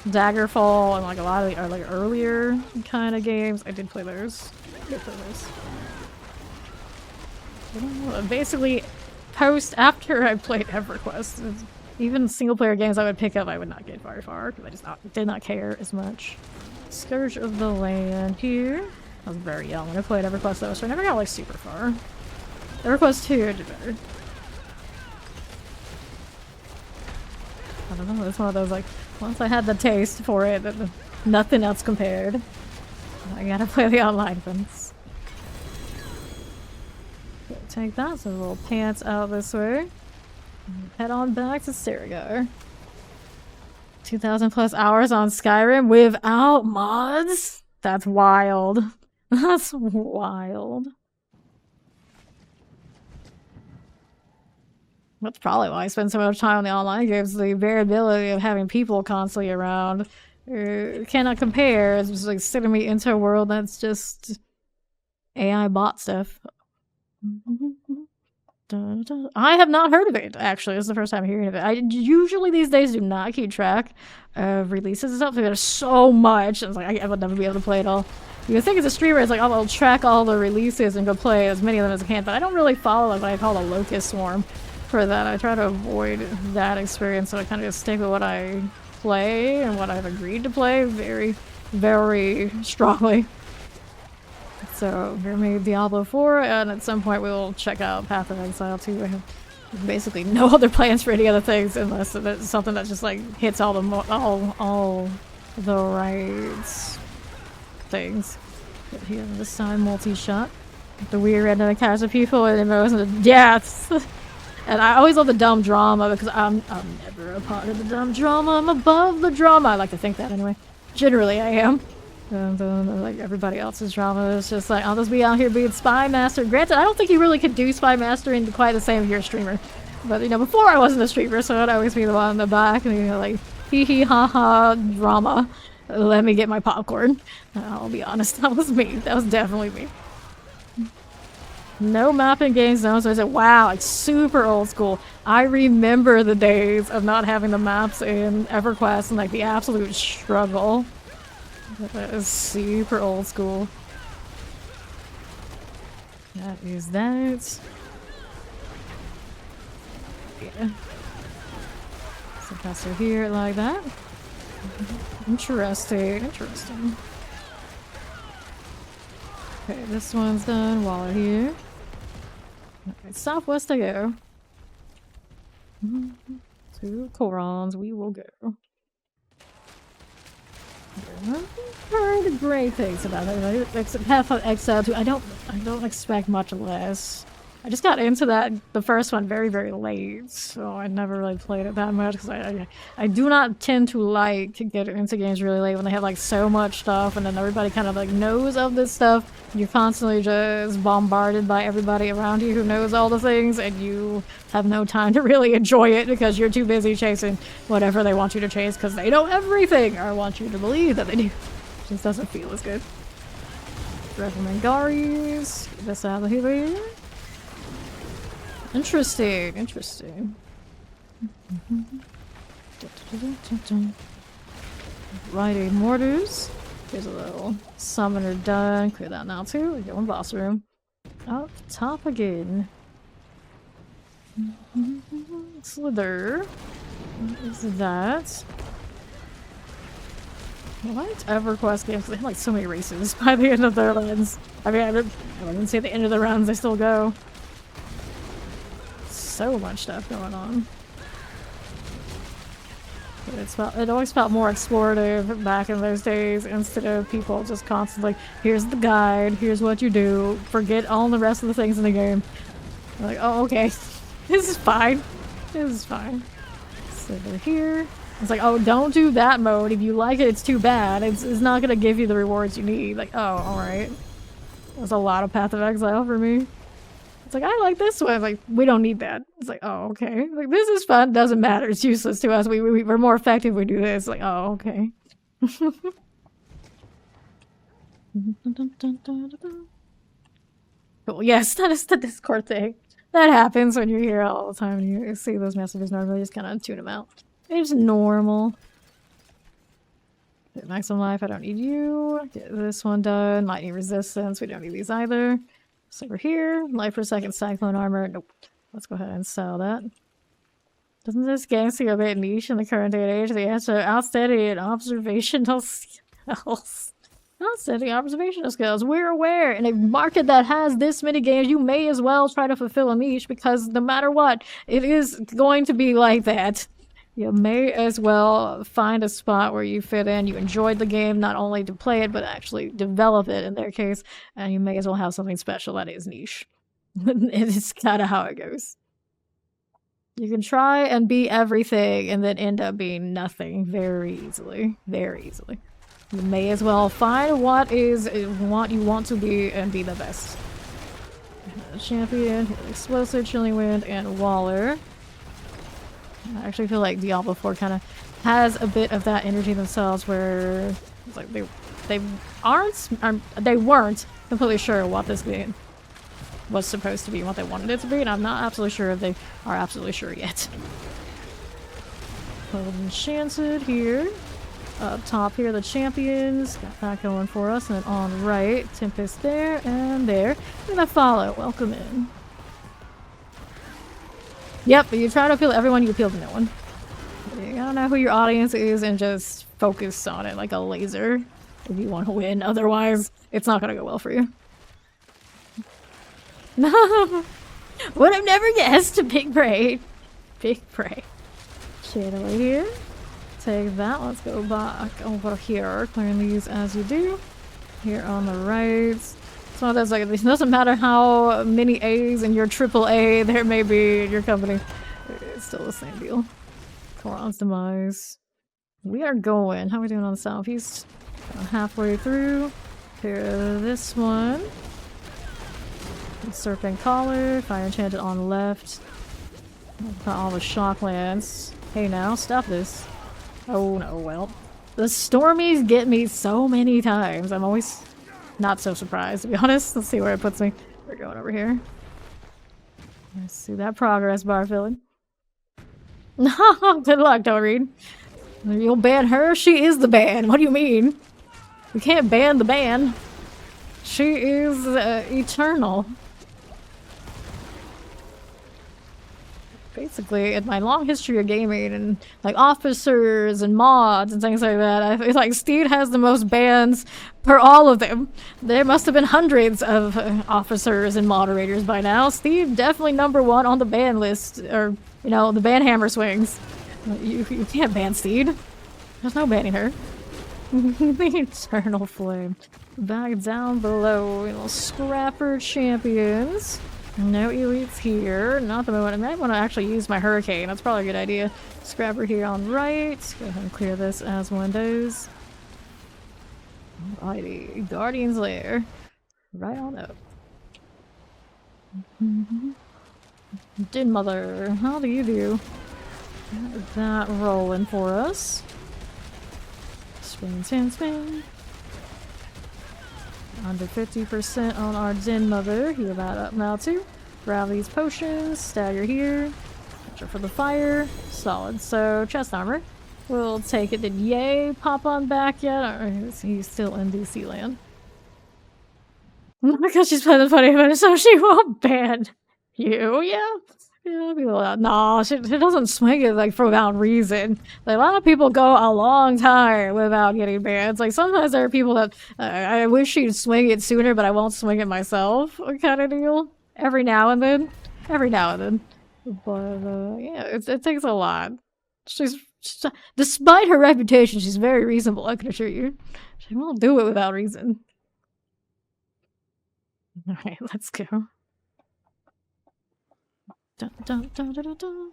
Daggerfall, and like a lot of the like earlier kind of games, I did play those. Basically, after I played EverQuest, even single player games I would pick up, I would not get very far because I just did not care as much. Scourge of the Land here. I was very young when I played EverQuest though, so I never got like super far. EverQuest 2 I did better. I don't know, it's one of those like, once I had the taste for it, nothing else compared. I gotta play the online ones. Take that, so little pants out this way. Head on back to Sterigor. 2,000 plus hours on Skyrim without mods? That's wild. That's wild. That's probably why I spend so much time on the online games. The variability of having people constantly around cannot compare. It's just like sending me into a world that's just AI bot stuff. I have not heard of it, actually. This is the first time hearing of it. I usually these days do not keep track of releases and stuff. There's so much. It's like I would never be able to play it all. You would think as a streamer, it's like I'll track all the releases and go play as many of them as I can, but I don't really follow like what I call a locust swarm for that. I try to avoid that experience, so I kind of just stick with what I play and what I've agreed to play very, very strongly. So, we made Diablo 4, and at some point we will check out Path of Exile 2. I have basically no other plans for any other things unless it's something that just like hits all the right things. But here, this time multi-shot. The weird random encounters of people and emotions and deaths. And I always love the dumb drama because I'm never a part of the dumb drama. I'm above the drama. I like to think that anyway. Generally, I am. And like everybody else's drama is just like, I'll just be out here being Spy Master. Granted, I don't think you really could do Spy Master in quite the same if you're a streamer. But, you know, before I wasn't a streamer, so I'd always be the one in the back and, you know, like, hee hee ha ha drama. Let me get my popcorn. I'll be honest, that was me. That was definitely me. No mapping games, no. So I said, wow, like super old school. I remember the days of not having the maps in EverQuest and like the absolute struggle. That is super old school. That is that. Yeah. So pass through here like that. Interesting, interesting. Okay, this one's done. Wallet here. Okay, southwest I go. To Korons we will go. I've heard great things about it. Except Path of Exile 2. I don't expect much less. I just got into that, the first one, very, very late, so I never really played it that much, because I do not tend to like to get into games really late when they have, like, so much stuff, and then everybody kind of, like, knows of this stuff. You're constantly just bombarded by everybody around you who knows all the things, and you have no time to really enjoy it because you're too busy chasing whatever they want you to chase, because they know everything, or want you to believe that they do. It just doesn't feel as good. Revemengaries. Get this out of here. Interesting, interesting. Righty mortars. Here's a little summoner done. Clear that now too. We go in boss room. Up top again. Slither. What is that? What EverQuest games? They have like so many races by the end of their runs. I mean, I didn't say the end of the runs, they still go. So much stuff going on. But it always felt more explorative back in those days instead of people just constantly, here's the guide, here's what you do, forget all the rest of the things in the game. Like, oh, okay. This is fine. This is fine. So they're here. It's like, oh, don't do that mode. If you like it, it's too bad. It's not gonna give you the rewards you need. Like, oh, alright. That's a lot of Path of Exile for me. It's like, I like this one. Like, we don't need that. It's like, oh, okay. Like, this is fun. Doesn't matter. It's useless to us. We're more effective if we do this. Like, oh, okay. Cool. Yes, that is the Discord thing. That happens when you're here all the time and you see those messages normally. Just kind of tune them out. It's normal. Get maximum life. I don't need you. Get this one done. Might need resistance. We don't need these either. So we're here. Life per second, cyclone armor. Nope. Let's go ahead and sell that. Doesn't this game seem a bit niche in the current day and age? The answer: outstanding observational skills. Outstanding observational skills. We're aware. In a market that has this many games, you may as well try to fulfill a niche because no matter what, it is going to be like that. You may as well find a spot where you fit in. You enjoyed the game, not only to play it, but actually develop it in their case. And you may as well have something special that is niche. It's kind of how it goes. You can try and be everything and then end up being nothing very easily. Very easily. You may as well find what you want to be and be the best. Champion, Explosive, Chilling Wind, and Waller. I actually feel like Diablo 4 kind of has a bit of that energy themselves where it's like they weren't completely sure what this game was supposed to be, what they wanted it to be, and I'm not absolutely sure if they are absolutely sure yet. Enchanted here. Up top here, the champions. Got that going for us, and then on right, Tempest there and there. And then follow. Welcome in. Yep, you try to appeal to everyone, you appeal to no one. You gotta know who your audience is and just focus on it like a laser if you want to win. Otherwise, it's not gonna go well for you. No! Would have never guessed! Big brain. Big brain. Chandelier here. Take that. Let's go back over here. Clearing these as you do. Here on the right. So that's like, it doesn't matter how many A's in your AAA there may be in your company. It's still the same deal. Koron's demise. We are going. How are we doing on the southeast? Halfway through. Here, this one. Serpent Collar. Fire Enchanted on the left. Got all the Shocklands. Hey now, stop this. Oh no, well. The Stormies get me so many times. I'm always not so surprised, to be honest. Let's see where it puts me. We're going over here. Let's see that progress bar filling. No, good luck, don't read. You'll ban her? She is the ban. What do you mean? We can't ban the ban. She is eternal. Basically, in my long history of gaming and like officers and mods and things like that, I feel like Steed has the most bans per all of them. There must have been hundreds of officers and moderators by now. Steed definitely #1 on the ban list, or you know, the ban hammer swings. You can't ban Steed. There's no banning her. The Eternal Flame. Back down below, little Scrapper champions. No elites here. Not the moment. I might want to actually use my Hurricane. That's probably a good idea. Scrapper here on right. Go ahead and clear this as windows. Alrighty. Guardian's Lair. Right on up. Din Mother, how do you do? Got that rolling for us. Spin, spin, spin. Under 50% on our Din Mother. Heal that up now too. Grab these potions. Stagger here. Watch out for the fire. Solid. So, chest armor. We'll take it. Did Yay pop on back yet? Or is he still in DC land? Because she's playing the funny one, so she won't ban you. Yeah. Yeah, people out. No, she doesn't swing it like for without reason. Like, a lot of people go a long time without getting banned. Like sometimes there are people that I wish she'd swing it sooner, but I won't swing it myself, kind of deal. Every now and then, but yeah, it takes a lot. She's despite her reputation, she's very reasonable. I can assure you, she won't do it without reason. All right, let's go. Dun, dun, dun, dun, dun, dun.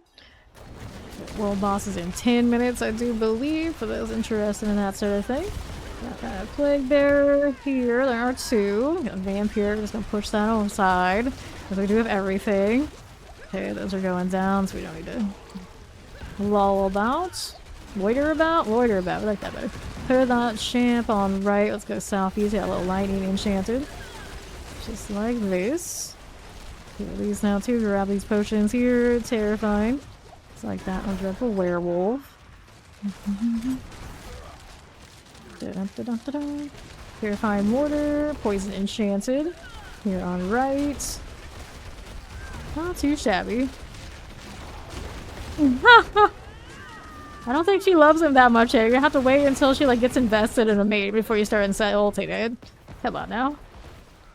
World boss is in 10 minutes, I do believe, for those interested in that sort of thing. Got a plague bearer here. There are two. Got a vampire. Just gonna push that on the side, as we do with everything. Okay, those are going down, so we don't need to lull about. Loiter about? Loiter about. I like that better. Put that champ on right. Let's go southeast. Got a little lightning enchanted. Just like this. Get these now too. Grab these potions here. Terrifying. It's like that one. Dreadful werewolf. Terrifying mortar. Poison enchanted. Here on right. Not too shabby. I don't think she loves him that much. You're gonna have to wait until she like gets invested in a mate before you start ulting it. Come on now.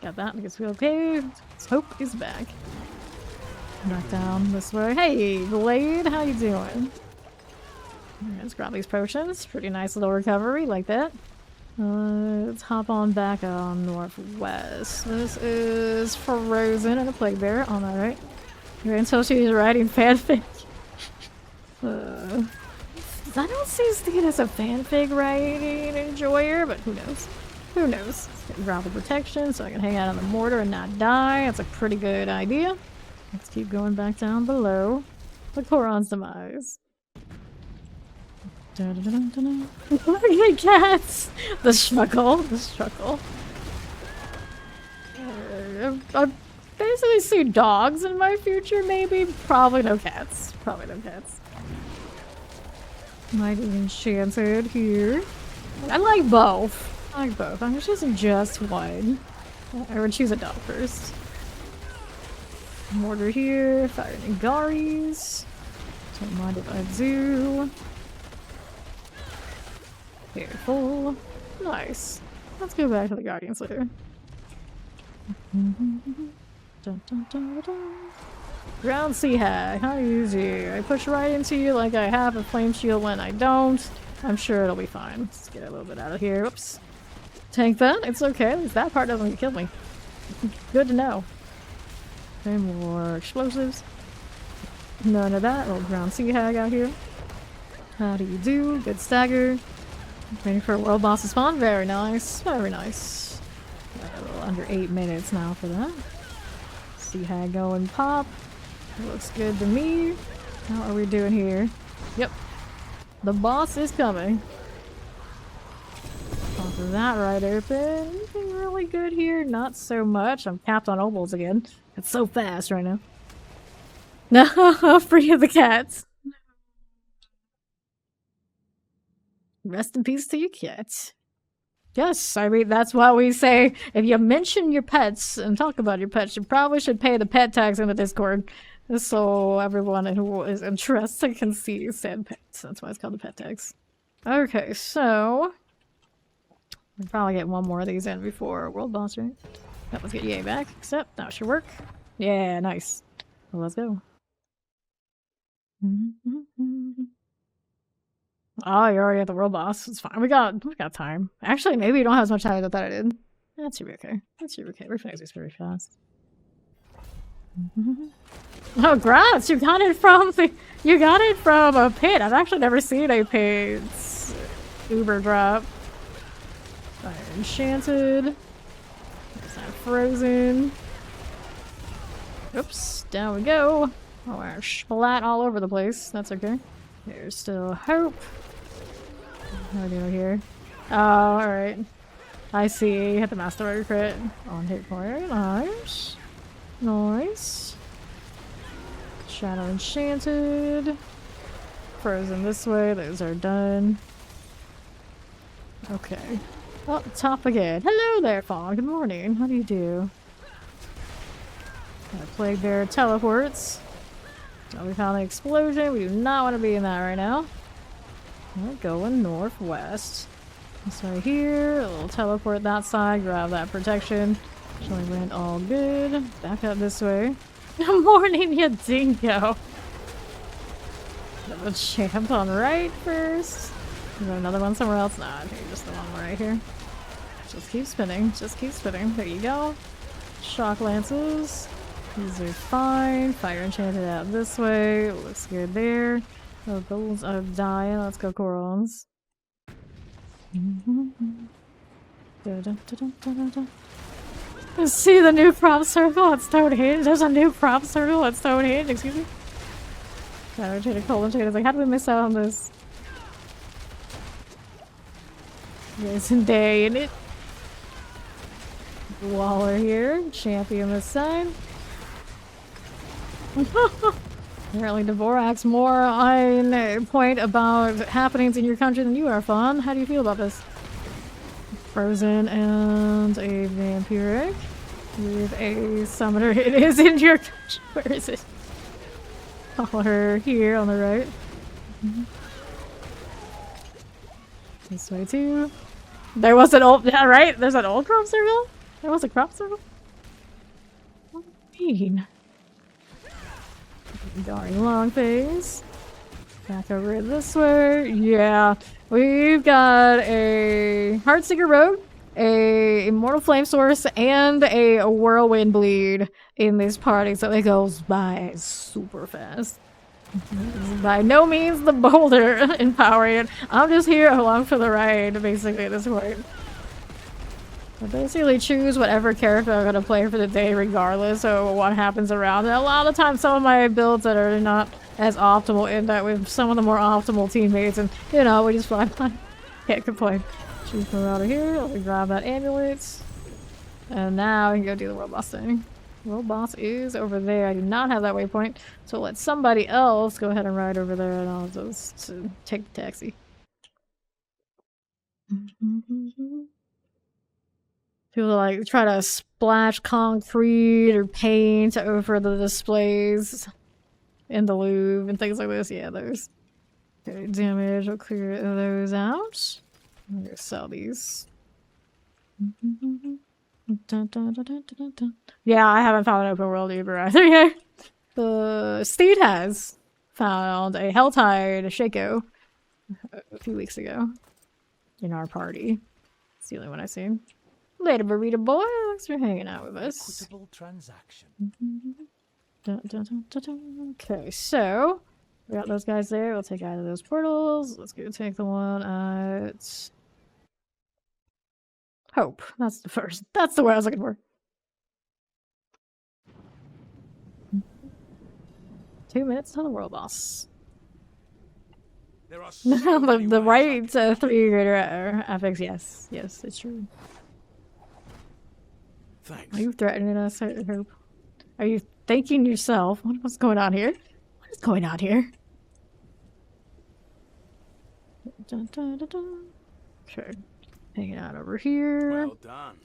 Got that. I guess we're okay. Let's hope he's back. Knock down this way. Hey, Blade, how you doing? Let's grab these potions. Pretty nice little recovery, like that. Let's hop on back on northwest. This is Frozen and a Plague Bear. On that right. Until she's writing fanfic. I don't see Steed as a fanfic writing enjoyer, but who knows? Who knows? Grab the protection so I can hang out on the mortar and not die. That's a pretty good idea. Let's keep going back down below. The Koron's demise. Look at the cats! The struggle. The struggle. I basically see dogs in my future, maybe. Probably no cats. Probably no cats. Might be enchanted here. I like both. I like both. I'm choosing just one. I would choose a dog first. Mortar here. Fire Nagaris. Don't mind if I do. Careful. Nice. Let's go back to the Guardian Slayer. Dun, dun, dun, dun. Ground Sea Hag, how easy. I push right into you like I have a flame shield when I don't. I'm sure it'll be fine. Let's get a little bit out of here. Whoops. Tank that. It's okay. At least that part doesn't kill me. Good to know. Okay, more explosives. None of that. Little Ground Sea Hag out here. How do you do? Good stagger. Waiting for a world boss to spawn. Very nice. Very nice. Got a little under 8 minutes now for that. Sea Hag going pop. Looks good to me. How are we doing here? Yep. The boss is coming. Pop that right open. Anything really good here? Not so much. I'm capped on obols again. It's so fast right now. No, free of the cats. Rest in peace to your cat. Yes, I mean, that's why we say if you mention your pets and talk about your pets, you probably should pay the pet tags in the Discord. So everyone who is interested can see said pets. That's why it's called the pet tags. Okay, so we'll probably get one more of these in before World Boss, right? Yep, let's get Yay back. Except that should work. Yeah, nice. Well, let's go. Oh, you're already at the World Boss. It's fine. We got time. Actually, maybe you don't have as much time as I thought I did. That should be okay. That should be okay. We're finishing this very fast. Oh, grass! You got it from a pit. I've actually never seen a pit Uber drop. Fire Enchanted. Is that Frozen? Oops, down we go. Oh, we're splat all over the place. That's okay. There's still hope. How are we doing here? Oh, alright. I see. Hit the Master Warrior crit on hit point. Nice. Nice. Shadow Enchanted. Frozen this way. Those are done. Okay. Oh, top again. Hello there, Fawn. Good morning. How do you do? Plague Bear teleports. Oh, we found the explosion. We do not want to be in that right now. We're going northwest. This right here. A little teleport that side. Grab that protection. Showing land all good. Back up this way. Good morning, you dingo. The champ on right first. Is there another one somewhere else? Nah, I think just the one right here. Just keep spinning. Just keep spinning. There you go. Shock lances. These are fine. Fire enchanted out this way. Looks good there. Oh, golds are dying. Let's go corals. See the new prop circle at Stonehenge? There's a new prop circle at Stonehenge, excuse me. Fire enchanted, cold enchanted. Like, how did we miss out on this? There's a day in it. Waller here. Champion this side. Apparently Dvorak's more on point about happenings in your country than you are, Fawn. How do you feel about this? Frozen and a vampiric with a summoner. It is in your country. Where is it? Her here on the right. This way too. There was an old, yeah, right? There's an old crop circle? There was a crop circle? What do you mean? Darting long phase. Back over this way. Yeah. We've got a Heartseeker Rogue, a Immortal Flame Source, and a Whirlwind Bleed in this party, so it goes by super fast. By no means the boulder empowering it. I'm just here along for the ride, basically, at this point. I basically choose whatever character I'm gonna play for the day, regardless of what happens around it. A lot of the time, some of my builds that are not as optimal end up with some of the more optimal teammates, and you know, we just fly by. Can't complain. Choose from out of here. Let me grab that amulet. And now we can go do the world boss thing. World boss is over there. I do not have that waypoint, so let somebody else go ahead and ride over there, and I'll just take the taxi. People like try to splash concrete or paint over the displays in the Louvre and things like this. Yeah, there's okay, damage. I'll clear those out. I'm gonna sell these. Yeah, I haven't found an open world Uber either yet. Steed has found a Helltide Shaco a few weeks ago in our party. It's the only one I've seen. Later, burrito boy. Thanks for hanging out with us. Equitable transaction. Okay, so we got those guys there. We'll take out of those portals. Let's go take the one at Hope. That's the first. That's the word I was looking for. 2 minutes to the world boss. There are so many the ways right 3 greater affix. Yes, yes, it's true. Thanks. Are you threatening us, Hope? Are you thanking yourself? What's going on here? What is going on here? Dun, dun, dun, dun. Okay. Hanging out over here. Well done.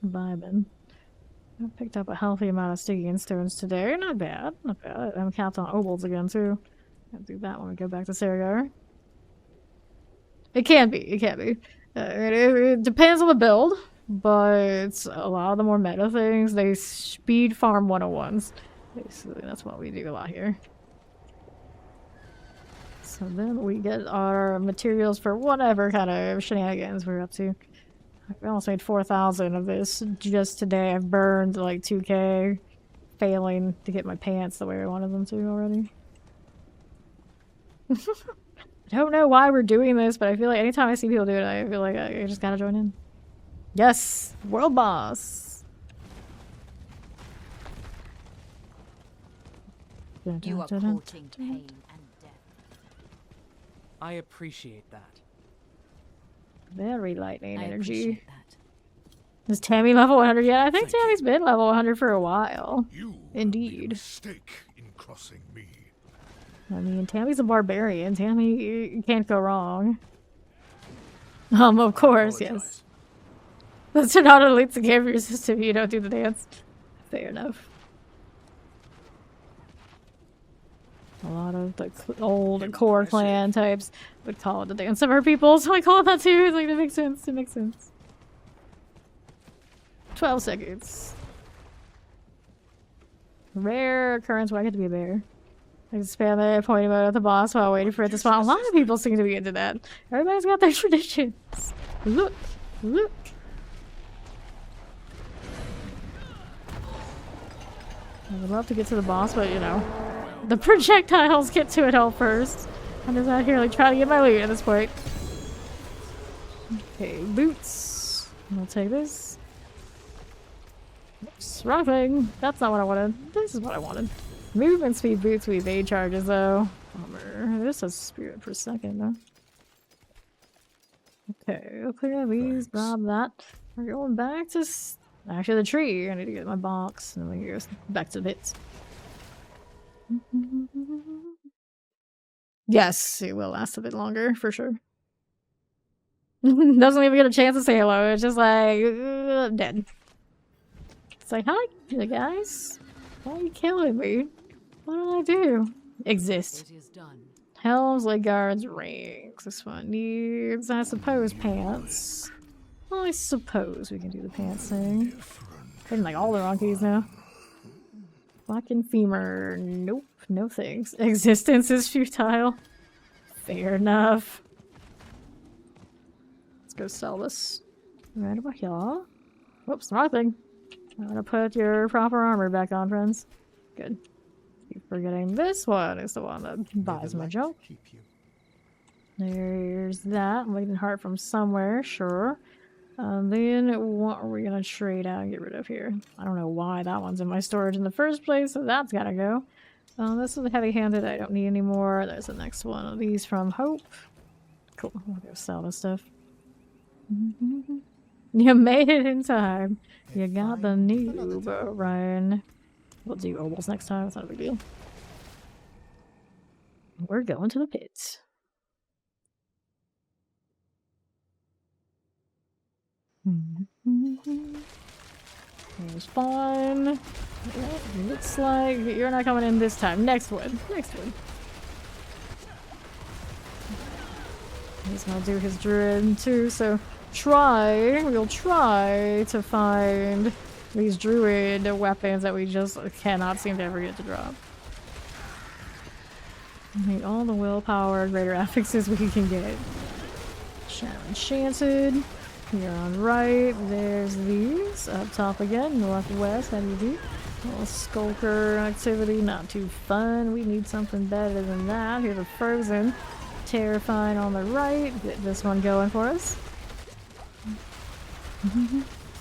Vibing. I picked up a healthy amount of sticky and stones today. Not bad. Not bad. I'm capped on obols again, too. I'll do that when we go back to Saragar. It can be. It can be. It depends on the build, but a lot of the more meta things, they speed farm 101s. Basically, that's what we do a lot here. So then we get our materials for whatever kind of shenanigans we're up to. I almost made 4,000 of this just today. I've burned like 2k, failing to get my pants the way I wanted them to already. I don't know why we're doing this, but I feel like anytime I see people do it, I feel like I just gotta join in. Yes! World boss! You are courting pain and death. I appreciate that. Very lightning I energy. appreciate that. Is Tammy level 100 yet? I think Thank Tammy's been level 100 for a while. You Indeed. made a mistake in crossing me. I mean, Tammy's a barbarian. Tammy, you can't go wrong. Of course, yes. That's not elite to give your system. You don't do the dance. Fair enough. A lot of the old core clan types would call it the dance of our people, so I call it that too. It's like, it makes sense. It makes sense. 12 seconds. Rare occurrence where I get to be a bear. I can spam the pointy mode at the boss while waiting for it to spawn. A lot of people seem to be into that. Everybody's got their traditions. Look. Look. I would love to get to the boss, but you know, the projectiles get to it all first. I'm just out here like trying to get my loot at this point. Okay, boots. I'll take this. Oops, wrong thing. That's not what I wanted. This is what I wanted. Movement speed boots with evade charges though. Bummer. This is spirit per second though. Okay, we'll clear these, grab that. We're going back to actually the tree. I need to get my box and then we go back to the bits. Yes, it will last a bit longer for sure. Doesn't even get a chance to say hello. It's just like dead. It's like, hi guys. Why are you killing me? What did I do? Exist. It is done. Helms, leg guards, rings. This one needs, I suppose, pants. Well, I suppose we can do the pants thing. Getting like all the wrong keys now. Fucking femur. Nope. No thanks. Existence is futile. Fair enough. Let's go sell this. Right about here. Whoops, wrong thing. I'm gonna put your proper armor back on, friends. Good. Keep forgetting this one is the one that buys my junk. There's that. Latent heart from somewhere, sure. Then what are we gonna trade out and get rid of here? I don't know why that one's in my storage in the first place, so that's gotta go. This is heavy-handed. I don't need any more. There's the next one of these from Hope. Cool. I'm gonna go sell this stuff. You made it in time. You got the new Ryan. We'll do obols next time. It's not a big deal. We're going to the pits. There's fun. Yeah, looks like you're not coming in this time. Next one. Next one. He's gonna do his druid too, so we'll try to find these druid weapons that we just cannot seem to ever get to drop. I need all the willpower, greater affixes we can get. Shadow Enchanted. Here on right, there's these. Up top again, northwest, how do you do? A little skulker activity, not too fun. We need something better than that. Here's a Frozen. Terrifying on the right. Get this one going for us.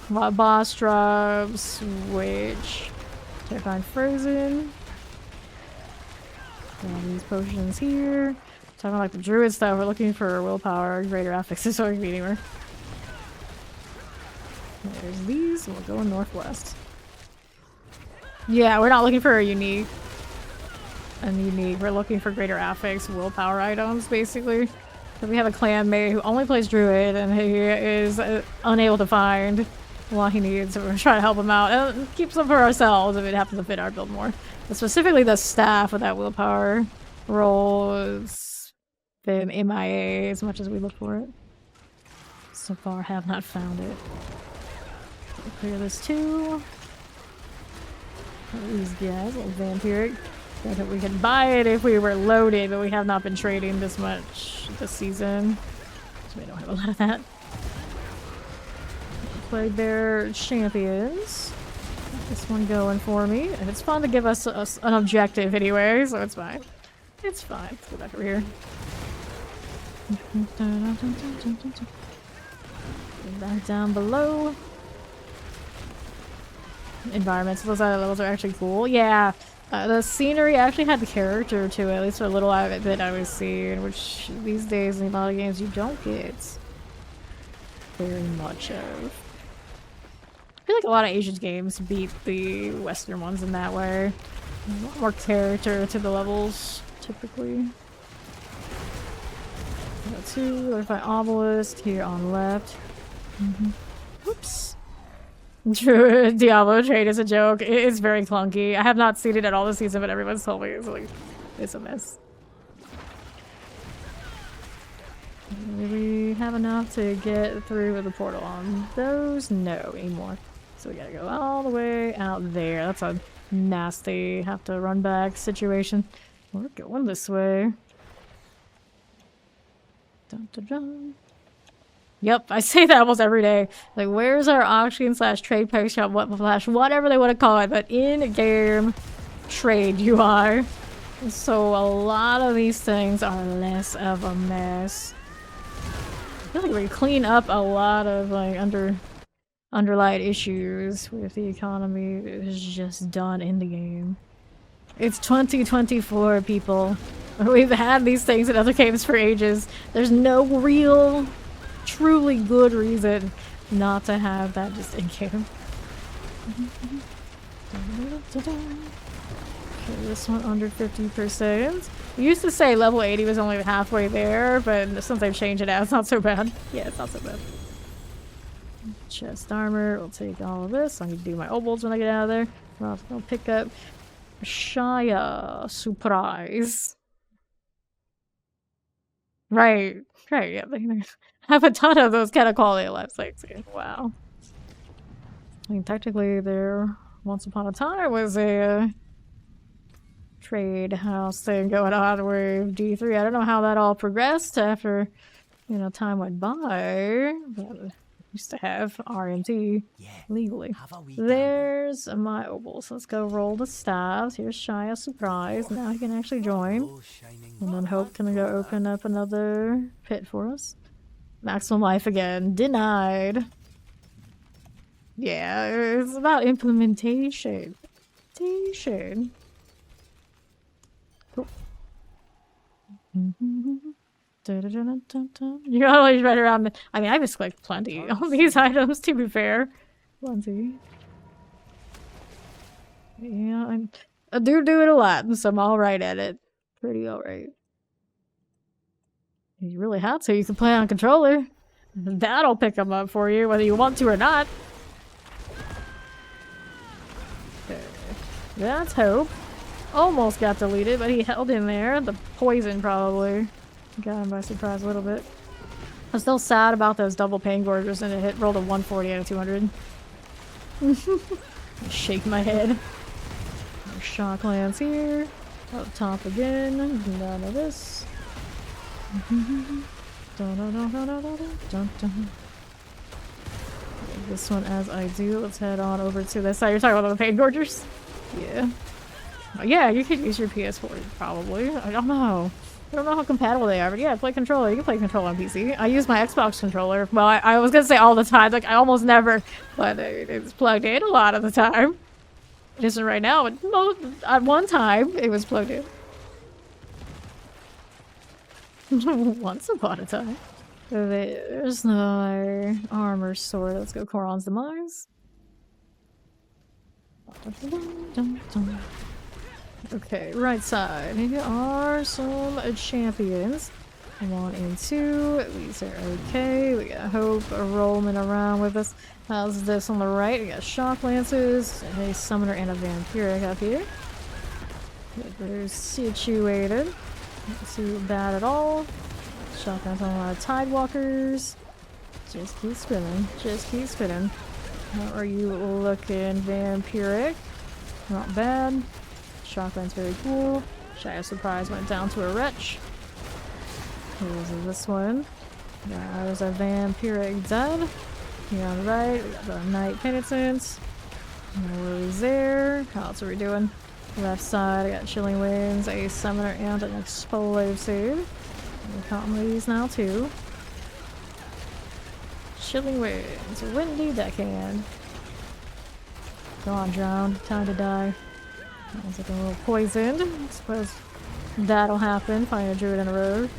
Boss drop, switch. Terrifying Frozen. Got these potions here. Talking about like the druid stuff, we're looking for willpower, greater affixes, so we can be anywhere. There's these, and we're going northwest. Yeah, we're not looking for a unique. We're looking for greater affix, willpower items, basically. So we have a clanmate who only plays druid, and he is unable to find what he needs, so we're gonna try to help him out. And keep some for ourselves if it happens to fit our build more. But specifically the staff with that willpower roll has been MIA as much as we look for it. So far, have not found it. Clear this too. These guys, little vampiric. I think we could buy it if we were loaded, but we have not been trading this much this season. So we don't have a lot of that. Played their champions. Got this one going for me. And it's fun to give us an objective anyway, so it's fine. It's fine. Let's go back over here. Back down below. Environments. Those other levels are actually cool. Yeah, the scenery actually had the character to it, at least for a little bit I was seeing, which these days in a lot of games you don't get very much of. I feel like a lot of Asian games beat the Western ones in that way. A lot more character to the levels, typically. Got 2, there's my obelisk here on left. Whoops. Druid Diablo trade is a joke. It is very clunky. I have not seen it at all this season, but everyone's told me it's like, it's a mess. Do we have enough to get through with the portal on those? No, anymore. So we gotta go all the way out there. That's a nasty have to run back situation. We're going this way. Dun, dun, dun. Yep, I say that almost every day. Like, where's our auction / trade post shop, whatever they want to call it, but in-game trade UI. So a lot of these things are less of a mess. I feel like we clean up a lot of like underlying issues with the economy. It's just done in the game. It's 2024, people. We've had these things in other games for ages. There's no real, truly good reason not to have that just in game. Okay, this one under 50%. We used to say level 80 was only halfway there, but since they've changed it out, it's not so bad. Yeah, it's not so bad. Chest armor, we'll take all of this. I need to do my obols when I get out of there. I'll pick up Shaya Surprise. Right, yeah, they have a ton of those kind of quality of life things. Wow. I mean, technically, there once upon a time was a trade house thing going on with D3. I don't know how that all progressed after, you know, time went by. But used to have RMT legally. There's my obols. Let's go roll the staves. Here's Shia Surprise. Now he can actually join. And then Hope can go open up another pit for us. Maximum life again. Denied. Yeah, it's about implementation. Cool. You gotta always run around. I mean, I just collect plenty of these items, to be fair. Plenty. Yeah, I do it a lot, so I'm alright at it. Pretty alright. You really have to. You can play on controller. That'll pick them up for you, whether you want to or not. Okay. That's Hope. Almost got deleted, but he held in there. The poison probably got him by surprise a little bit. I'm still sad about those double pain gorgers, and it rolled a 140 out of 200. Shake my head. Shock lands here. Up top again. None of this. This one as I do. Let's head on over to this side. You're talking about the pain gorgers? Yeah. Yeah, you could use your PS4 probably. I don't know. I don't know how compatible they are, but yeah, play controller. You can play controller on PC. I use my Xbox controller. Well, I was gonna say all the time. Like, I almost never, but it's plugged in a lot of the time. It isn't right now, but at one time, it was plugged in. Once upon a time. There's no armor sword. Let's go Koron's Demise. Okay, right side. Here are some champions. 1 and 2. These are okay. We got Hope rolling around with us. How's this on the right? We got Shock Lances, a Summoner, and a Vampiric up here. They're situated. Not too bad at all. Shock Lance on a lot of Tidewalkers. Just keep spinning. Just keep spinning. How are you looking, Vampiric? Not bad. Shockland's very cool. Shy of Surprise went down to a Wretch. Here's this one. There's our Vampiric dead. Here on the right, we got the Knight Penitence. No worries there. How else are we doing? Left side, I got Chilling Winds, a Summoner, and an Explosive. We're counting these now too. Chilling Winds, a Windy Deckhand. Go on, Drown. Time to die. Sounds like a little poisoned. I suppose that'll happen. Find a Druid in a road.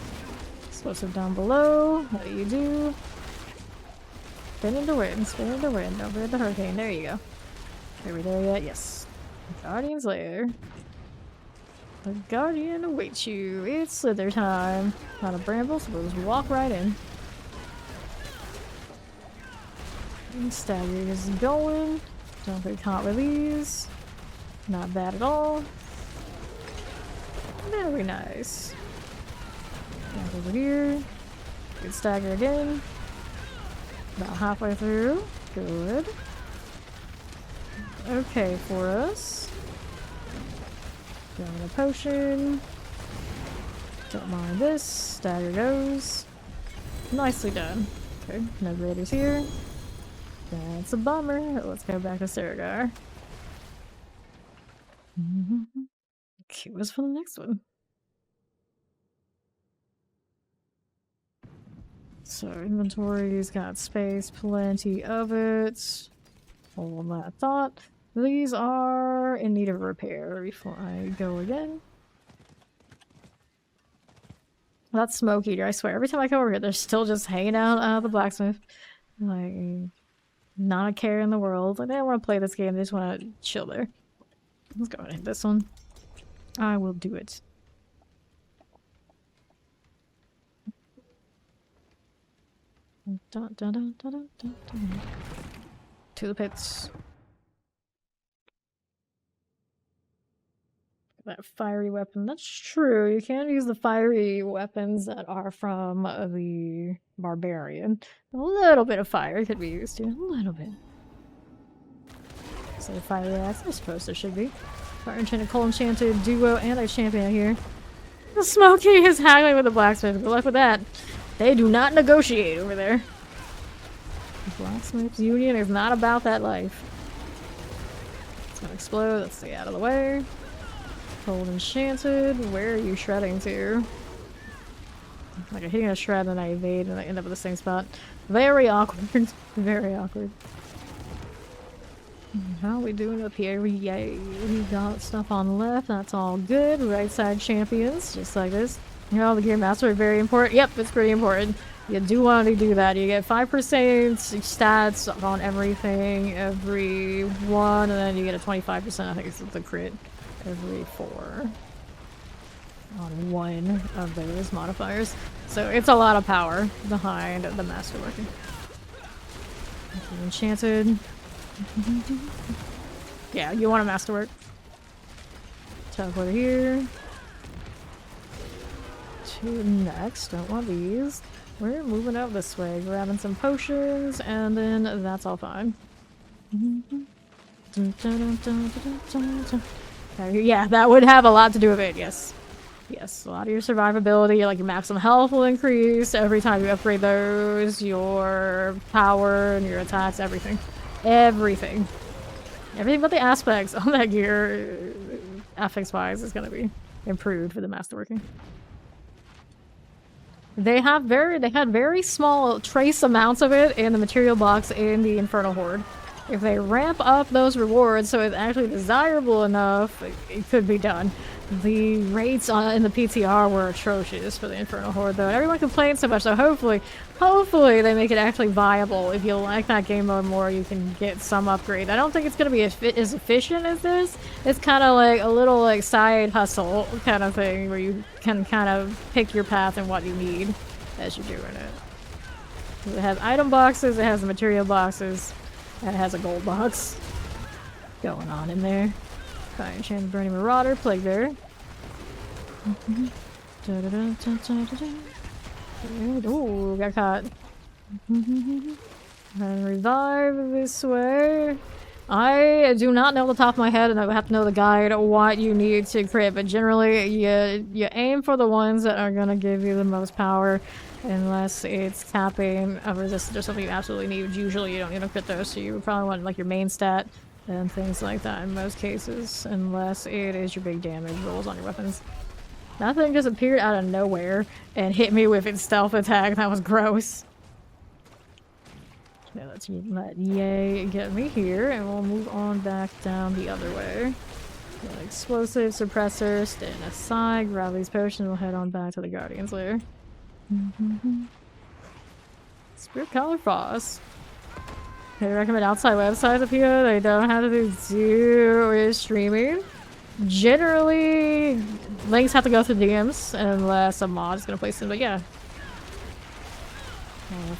Explosive down below. What do you do? Spin into wind. Spin into wind. Don't forget the hurricane. There you go. Are we there yet? Yes. Guardian's Lair. The Guardian awaits you. It's slither time. Not a bramble, so we'll just walk right in. And stagger is going. Don't get caught with these. Not bad at all. Very nice. Back over here. Good stagger again. About halfway through. Good. Okay for us. Down a potion. Don't mind this. Stagger goes. Nicely done. Okay, no raiders here. That's a bummer. Let's go back to Saragar. Okay, what's for the next one? So inventory's got space, plenty of it. All that thought. These are in need of repair before I go again. That smoke eater, I swear, every time I come over here, they're still just hanging out at the blacksmith. Like, not a care in the world. Like, they don't want to play this game, they just want to chill there. Let's go ahead and hit this one. I will do it. Dun, dun, dun, dun, dun, dun, dun. To the pits. That fiery weapon. That's true. You can use the fiery weapons that are from the barbarian. A little bit of fire could be used here. A little bit. So the fiery axe, I suppose there should be. Fire enchanted, coal enchanted, duo, and a champion here. The Smoky is haggling with the blacksmith. Good luck with that. They do not negotiate over there. The Blacksmith's Union is not about that life. It's gonna explode. Let's stay out of the way. Cold enchanted. Where are you shredding to? Like I'm hitting a shred and I evade and I end up at the same spot. Very awkward. Very awkward. How are we doing up here? Yay. We got stuff on the left. That's all good. Right side champions. Just like this. You know, the Gear Master is very important. Yep, it's pretty important. You do want to do that. You get 5% stats on everything, every one, and then you get a 25%, I think it's the crit, every 4 on one of those modifiers. So it's a lot of power behind the Masterworking. Enchanted. Yeah, you want a Masterwork. Teleport here. To next. Don't want these. We're moving out this way, grabbing some potions, and then that's all fine. Yeah, that would have a lot to do with it, yes. Yes, a lot of your survivability, like your maximum health will increase every time you upgrade those, your power and your attacks, everything. Everything. Everything but the aspects on that gear, affix-wise, is going to be improved for the Masterworking. They had very small trace amounts of it in the material box in the Infernal Horde. If they ramp up those rewards so it's actually desirable enough, it could be done. The rates in the PTR were atrocious for the Infernal Horde, though. Everyone complained so much, so hopefully they make it actually viable. If you like that game mode more, you can get some upgrade. I don't think it's going to be as efficient as this. It's kind of like a little like side hustle kind of thing where you can kind of pick your path and what you need as you're doing it. It has item boxes, it has the material boxes, and it has a gold box going on in there. Fire Enchanted Burning Marauder, Plague Bearer. Ooh, got caught. And revive this way. I do not know the top of my head, and I would have to know the guide what you need to crit, but generally you aim for the ones that are gonna give you the most power, unless it's tapping a resistance or something you absolutely need. Usually you don't need to crit those, so you would probably want like your main stat and things like that in most cases, unless it is your big damage rolls on your weapons. That thing just appeared out of nowhere and hit me with its stealth attack. That was gross. Okay, let's let Yay get me here, and we'll move on back down the other way. Got explosive, suppressor, stand aside, grab these potions, we'll head on back to the Guardian's lair. Spirit Collar Frost. They recommend outside websites up here. They don't have to do streaming. Generally, links have to go through DMs unless a mod is gonna place them, but yeah.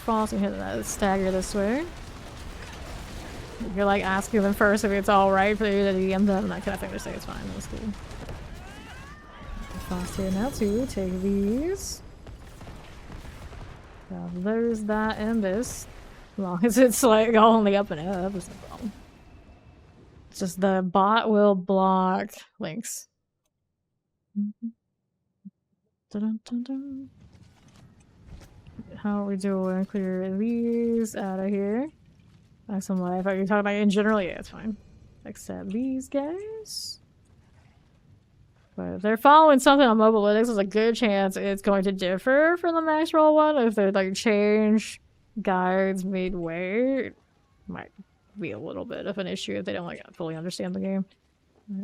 False, we hit that stagger this way. If you're like asking them first if it's alright for you to DM them, that kind of thing, to say it's fine. That's cool. False here now too. Take these. There's that and this. As long as it's like only up and up, it's no problem. It's just the bot will block links. Dun, dun, dun. How are we doing? Clear these out of here. Back some life. Are you talking about in general? Yeah, it's fine. Except these guys. But if they're following something on mobile links, there's a good chance it's going to differ from the max roll one. If they like change guides midway, it might be a little bit of an issue if they don't like fully understand the game.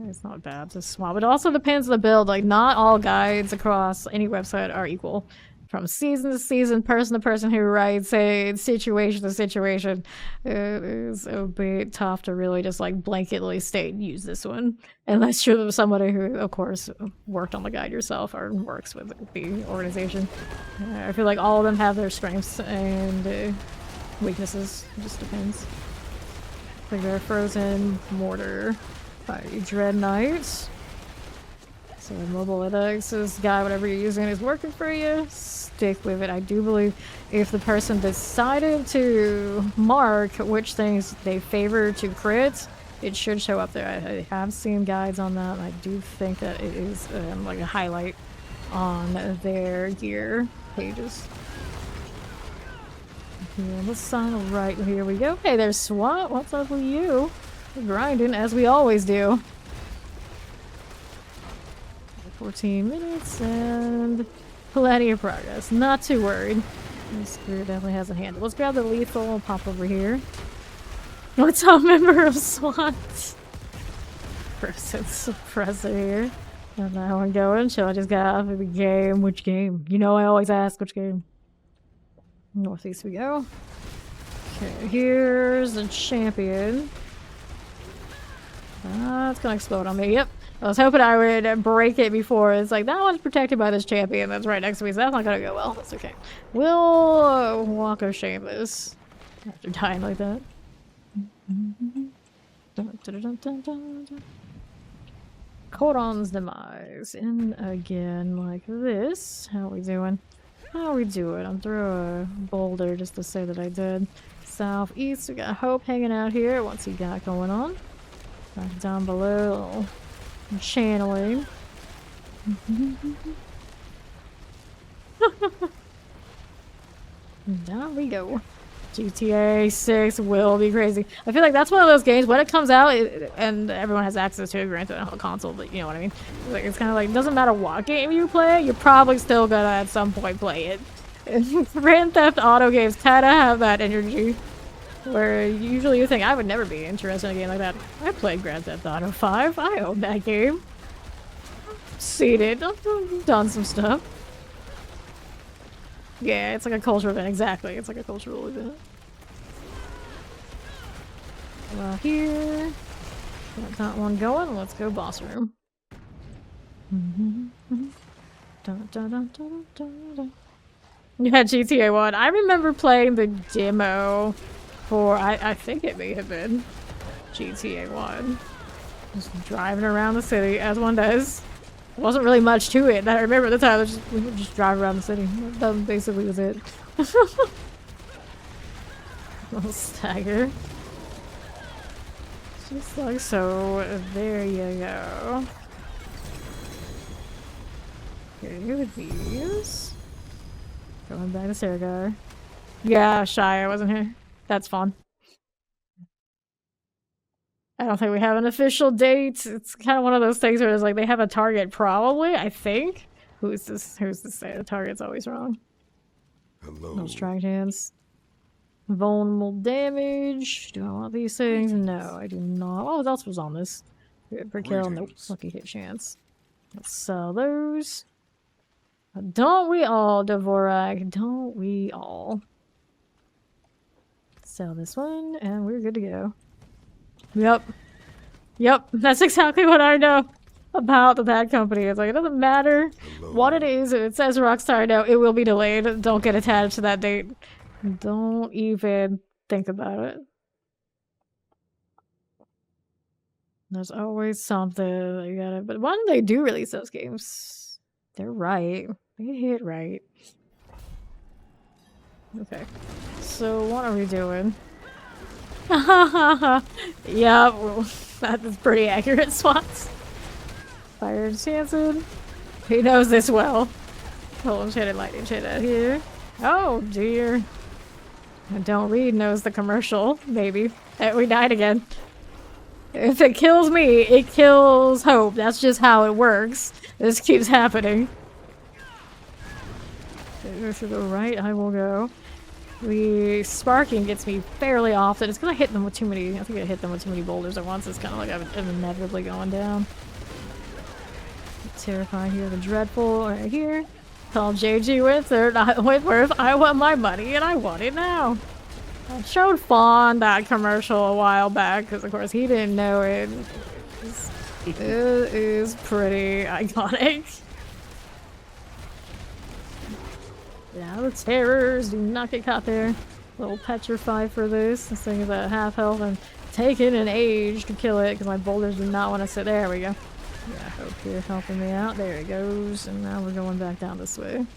It's not bad to swap. It also depends on the build. Like, not all guides across any website are equal. From season to season, person to person who writes, situation to situation, it is a bit tough to really just like blanketly state use this one, unless you're somebody who, of course, worked on the guide yourself or works with the organization. I feel like all of them have their strengths and weaknesses. It just depends. Like their Frozen Mortar by Dread Knight. So mobile links guy, whatever you're using is working for you. Stick with it. I do believe if the person decided to mark which things they favor to crit, it should show up there. I have seen guides on that. I do think that it is like a highlight on their gear pages. Here on the side, right here we go. Hey, there's SWAT. What's up with you? We're grinding as we always do. 14 minutes and plenty of progress. Not too worried. This crew definitely has a handle. Let's grab the lethal and pop over here. What's up, member of SWAT? Frozen suppressor here. Got that one going. Shall I just get out of the game? Which game? You know I always ask which game. Northeast we go. Okay, here's the champion. It's gonna explode on me. Yep. I was hoping I would break it before. It's like, that one's protected by this champion that's right next to me, so that's not gonna go well. That's okay. We'll walk of shame this after dying like that. Codon's demise. In again like this. How are we doing? How are we doing? I'm through a boulder just to say that I did. Southeast, we got Hope hanging out here. What's he got going on? Back down below. Channeling. Down we go. GTA 6 will be crazy. I feel like that's one of those games when it comes out and everyone has access to it, granted on a console, but you know what I mean. Like, it's kind of like, it doesn't matter what game you play, you're probably still gonna at some point play it. Grand Theft Auto games kind of have that energy. Where usually you think I would never be interested in a game like that. I played Grand Theft Auto 5. I own that game. Seen it. I've done some stuff. Yeah, it's like a cultural event. Exactly. It's like a cultural event. Here. Got that one going. Let's go boss room. Dun, dun, dun, dun, dun, dun. You had GTA 1. I remember playing the demo for, I think it may have been GTA 1. Just driving around the city, as one does. There wasn't really much to it that I remember at the time. We would just drive around the city. That basically was it. Little stagger. Just like so. There you go. Here with these. Going back to Saragar. Yeah, Shy, I wasn't here. That's fun. I don't think we have an official date. It's kind of one of those things where it's like they have a target, probably, I think. Who's to say? The target's always wrong. Hello. No strike hands. Vulnerable damage. Do I want these things? No, I do not. Oh, what else was on this? Per kill? Nope. Lucky hit chance. Let's sell those. Don't we all, Dvorak? Don't we all? Sell this one, and we're good to go. Yep. Yep, that's exactly what I know. about the bad company. It's like, it doesn't matter what it is. If it says Rockstar, no, it will be delayed. Don't get attached to that date. Don't even think about it. There's always something that you gotta. But when they do release those games, they're right. They hit right. Okay. So what are we doing? Yeah, well, that's pretty accurate spots. Fire Jansen. He knows this well. Hold on, shaded lightning shade out here. Oh dear. Don't read knows the commercial, maybe. We died again. If it kills me, it kills Hope. That's just how it works. This keeps happening. Go to the right, I will go. The sparking gets me fairly often. It's because I hit them with too many. I think I hit them with too many boulders at once. It's kind of like I'm inevitably going down. Terrifying here, the dreadful right here. Call JG Whitworth. I want my money and I want it now. I showed Fawn that commercial a while back because, of course, he didn't know it. It is pretty iconic. Yeah, the terrors do not get caught there. A little petrified for this. This thing is at half health and taking an age to kill it because my boulders do not want to sit. There we go. Yeah, Hope here helping me out. There it goes. And now we're going back down this way.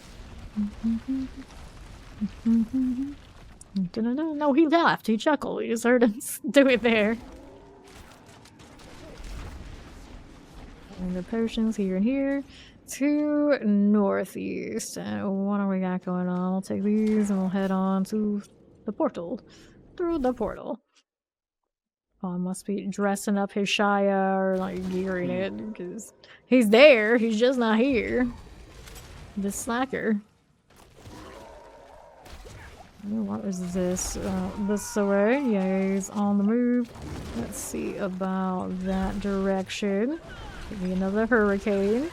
No, he laughed. He chuckled. We just heard him do it there. And the potions here and here. To northeast. What do we got going on? We'll take these and we'll head on to the portal. Through the portal. Oh, must be dressing up his Shia or like gearing it because he's there. He's just not here. The slacker. What is this? This way. Yeah, he's on the move. Let's see about that direction. Give me another hurricane.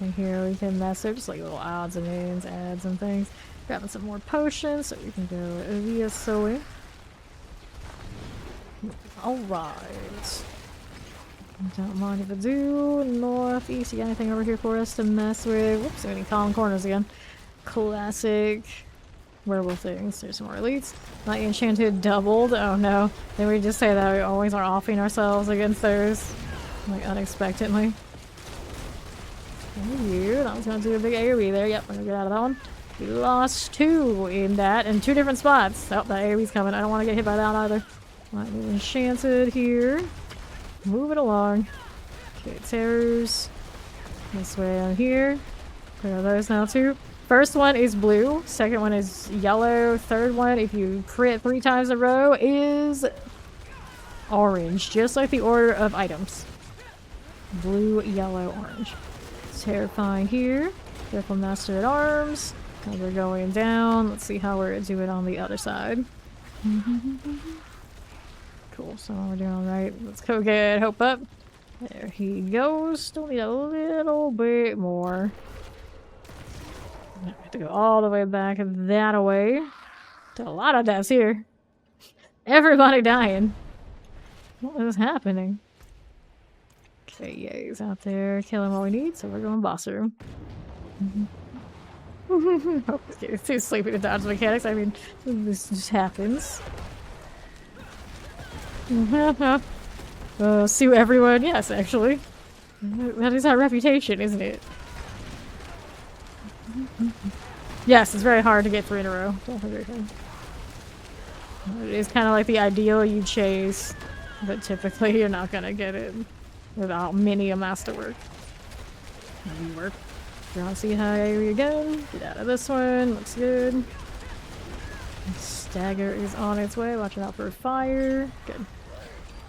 And here we can message like little odds and ends, ads and things. Grabbing some more potions so we can go via sewing. Alright. Don't mind if I do. Northeast, you got anything over here for us to mess with? Whoops, I'm getting calm corners again. Classic werewolf things. There's some more elites. Not enchanted doubled. Oh no. Then we just say that we always are offing ourselves against those. Like unexpectedly. Thank you. That was gonna do a big AoE there. Yep, we're gonna get out of that one. We lost 2 in that in 2 different spots. Oh, that AoE's coming. I don't want to get hit by that either. Might be enchanted here. Move it along. Okay, terrors. This way on here. Clear those now too. First one is blue. Second one is yellow. Third one, if you crit 3 times in a row, is orange. Just like the order of items. Blue, yellow, orange. Terrifying here. Careful Master at Arms. Now we're going down. Let's see how we're doing on the other side. Cool, so we're doing alright. Let's go get Hope up. There he goes. Still need a little bit more. I have to go all the way back that way. Did a lot of deaths here. Everybody dying. What is happening? Okay, yeah, he's out there killing what we need, so we're going boss room. Oh, it's too sleepy to dodge mechanics. I mean, this just happens. Sue everyone? Yes, actually. That is our reputation, isn't it? Yes, it's very hard to get 3 in a row. It is kind of like the ideal you chase, but typically you're not gonna get it without many a masterwork. Maybe work. You're on see high again. Get out of this one. Looks good. Stagger is on its way. Watch out for fire. Good.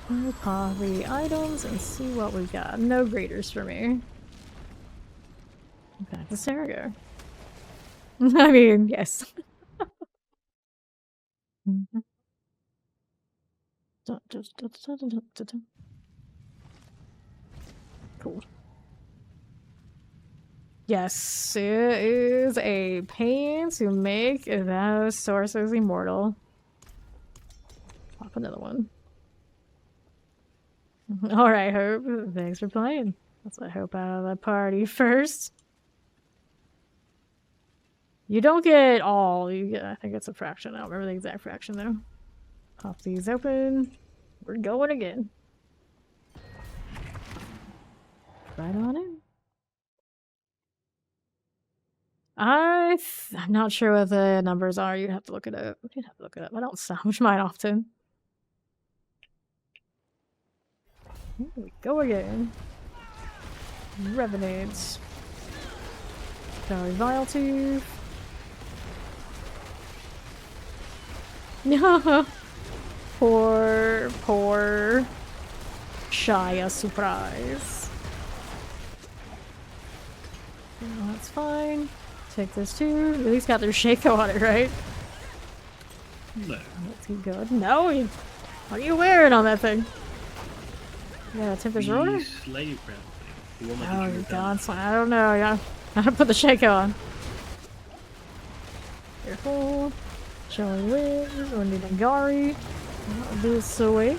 We'll pop the items and see what we got. No graders for me. Back to Sarah. I mean, yes. Cool. Yes, it is a pain to make those sources immortal. Pop another one. Alright, Hope. Thanks for playing. That's what I hope out of the party first. You don't get all. You get, I think it's a fraction. I don't remember the exact fraction though. Pop these open. We're going again. Right on in. I'm not sure what the numbers are. You'd have to look it up. You'd have to look it up. I don't salvage mine often. Here we go again. Revenants. Sorry, Vile Tooth. poor Shia surprise. Oh, that's fine. Take this too. At least got their Shaco on it, right? No. That's good. No, what are you wearing on that thing? Yeah, Tempest Roar? Slave crown thing. The one with Oh, the you Druid god, I don't know. Yeah, I gotta put the Shaco on. Careful. Showing Wiz, or Nidangari. I'll do this away.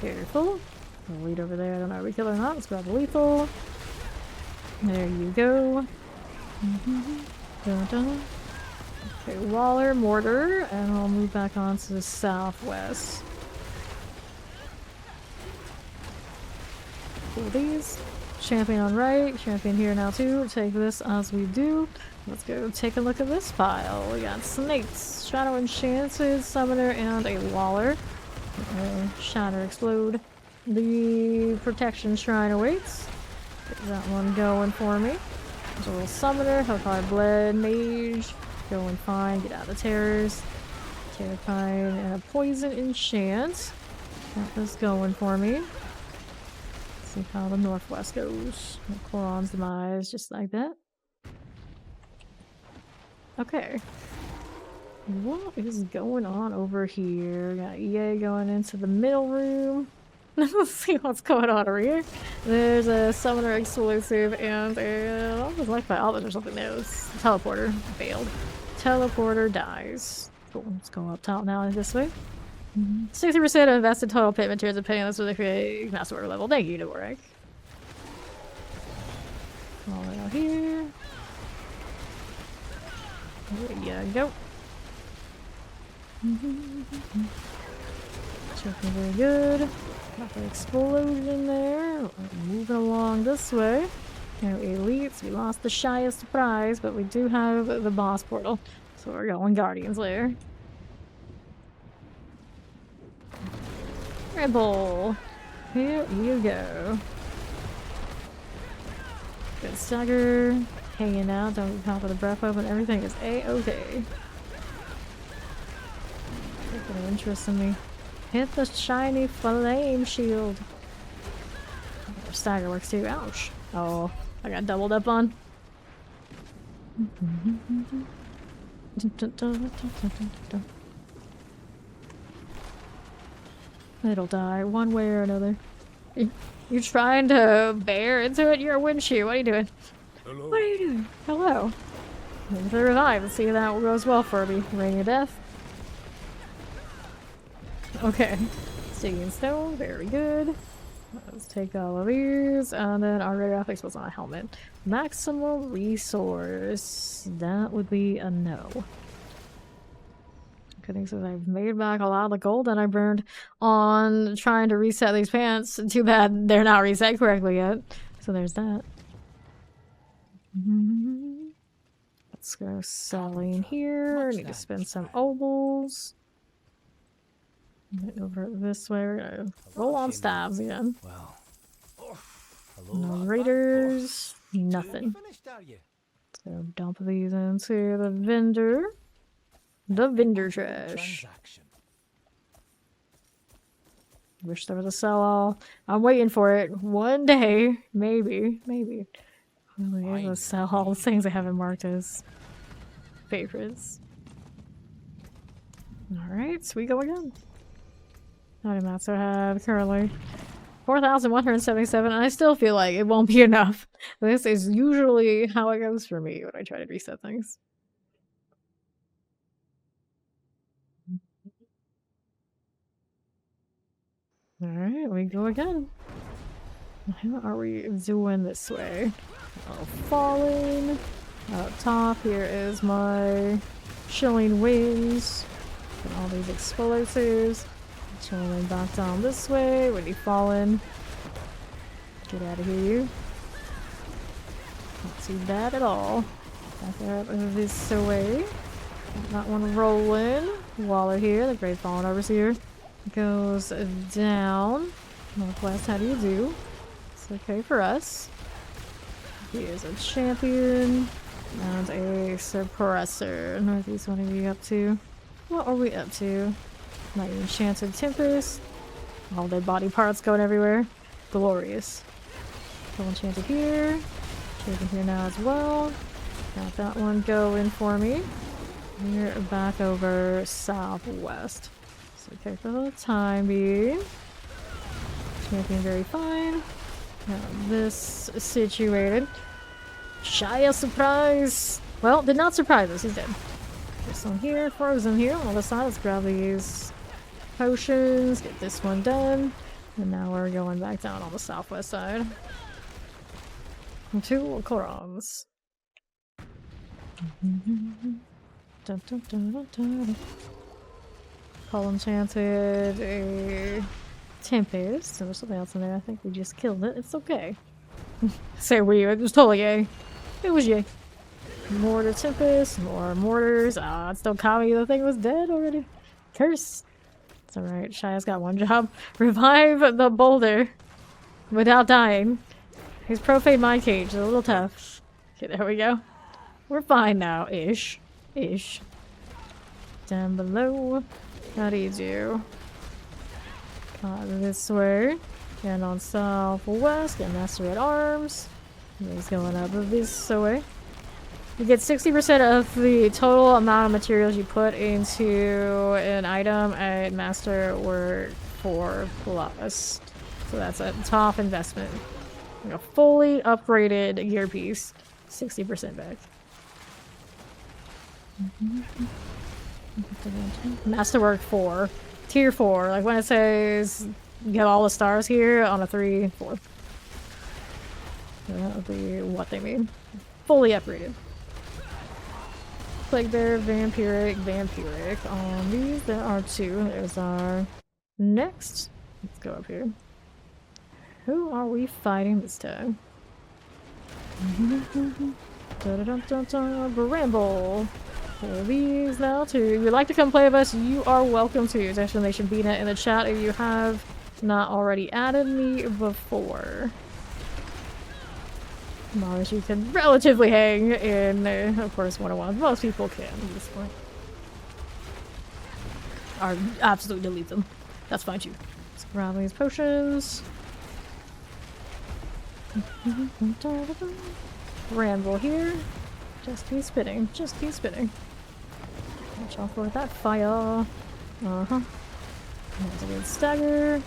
Careful. I'll lead over there. I don't know if we kill or not. Let's grab the lethal. There you go. Dun, dun. Okay, Waller, Mortar, and I'll move back on to the southwest. Pull these. Champion on right, champion here now too. Take this as we do. Let's go take a look at this file. We got snakes, shadow enchanted, summoner, and a Waller. Shatter explode. The protection shrine awaits. Get that one going for me. There's a little summoner, Hellfire Blade, mage. Going fine, get out of terrors. Terrifying, and a poison enchant. That was going for me. See how the northwest goes. Coron's demise, just like that. Okay. What is going on over here? Got EA going into the middle room. Let's see what's going on over here. There's a summoner exclusive and a... I was like by all or something there. It's teleporter failed. Teleporter dies. Cool. Let's go up top now this way. 60% of invested total payment materials are paying. That's what they create master order level. Thank you, Dvorak. All the way out here. There you go. Checking very good. Got the explosion there. We're moving along this way. No elites. We lost the Shia surprise, but we do have the boss portal. So we're going Guardian's Lair. Rebel. Here you go. Good stagger. Hanging out. Don't be caught with a breath weapon. Everything is A-okay. Taking an interest in me. Hit the shiny flame shield. Stagger works too. Ouch. Oh, I got doubled up on. It'll die one way or another. You're trying to bear into it? You're a windshield. What are you doing? Hello. What are you doing? Hello. Maybe the revive. Let's see if that goes well for me. Ring of Death. Okay. Stinging Stone. Very good. Let's take all of these. And then our graphics was on a helmet. Maximum resource. That would be a no. Good thing since I've made back a lot of the gold that I burned on trying to reset these pants. Too bad they're not reset correctly yet. So there's that. Let's go selling here. Need to spend some obols. Over this way. We're gonna roll on stabs again. Well. No raiders. Nothing. Finished, are you? So dump these into the vendor. The vendor trash. Transaction. Wish there was a sell-all. I'm waiting for it. One day. Maybe. Maybe. I'll be able to sell all the things I haven't marked as favorites. Alright, so we go again. How many mats do I have currently? 4,177, and I still feel like it won't be enough. This is usually how it goes for me when I try to reset things. Alright, we go again. How are we doing this way? Oh, falling. Up top here is my chilling wings. And all these explosives. Chilling back down this way. Really falling. Get out of here, you. Not too bad at all. Back up this way. That one rolling. Waller here. The Great Fallen Arbors here. Goes down. Northwest, how do you do? It's okay for us. He is a champion. And a suppressor. Northeast, what are we up to? What are we up to? My enchanted tempest. All their body parts going everywhere. Glorious. Still enchanted here. Enchanted here now as well. Got that one going for me. We're back over southwest. It's okay for the time being. Champion very fine. Now this situated. Shia surprise! Well, did not surprise us, he's dead. This one here, frozen here. On the side, let's grab these potions, get this one done. And now we're going back down on the southwest side. Two Korans. Call enchanted a Tempest. There was something else in there. I think we just killed it. It's okay. Say we. It was totally yay. It was yay. Mortar Tempest. More mortars. Ah, it's still caught me. The thing was dead already. Curse. It's alright. Shia's got one job. Revive the boulder without dying. His profane mind cage is a little tough. Okay, there we go. We're fine now. Ish. Ish. Down below. How do you do? This way. And on southwest, get Master at Arms. And he's going up this way. You get 60% of the total amount of materials you put into an item at Master Work 4 Plus. So that's a top investment. Like a fully upgraded gearpiece. 60% back. Masterwork 4. Tier 4. Like when it says you get all the stars here on a 3, 4. That would be what they mean. Fully upgraded. Plague Bear, Vampiric, Vampiric. On these, there are 2. There's our next. Let's go up here. Who are we fighting this time? Bramble. These now too. If you'd like to come play with us, you are welcome to. Use exclamation BNet in the chat if you have not already added me before. As long as you can relatively hang in, of course, 101. Most people can at this point. Or absolutely delete them. That's fine too. Let's grab these potions. Ramble here. Just keep spinning. Just keep spinning. Watch out for that fire. Uh-huh. There's a good stagger.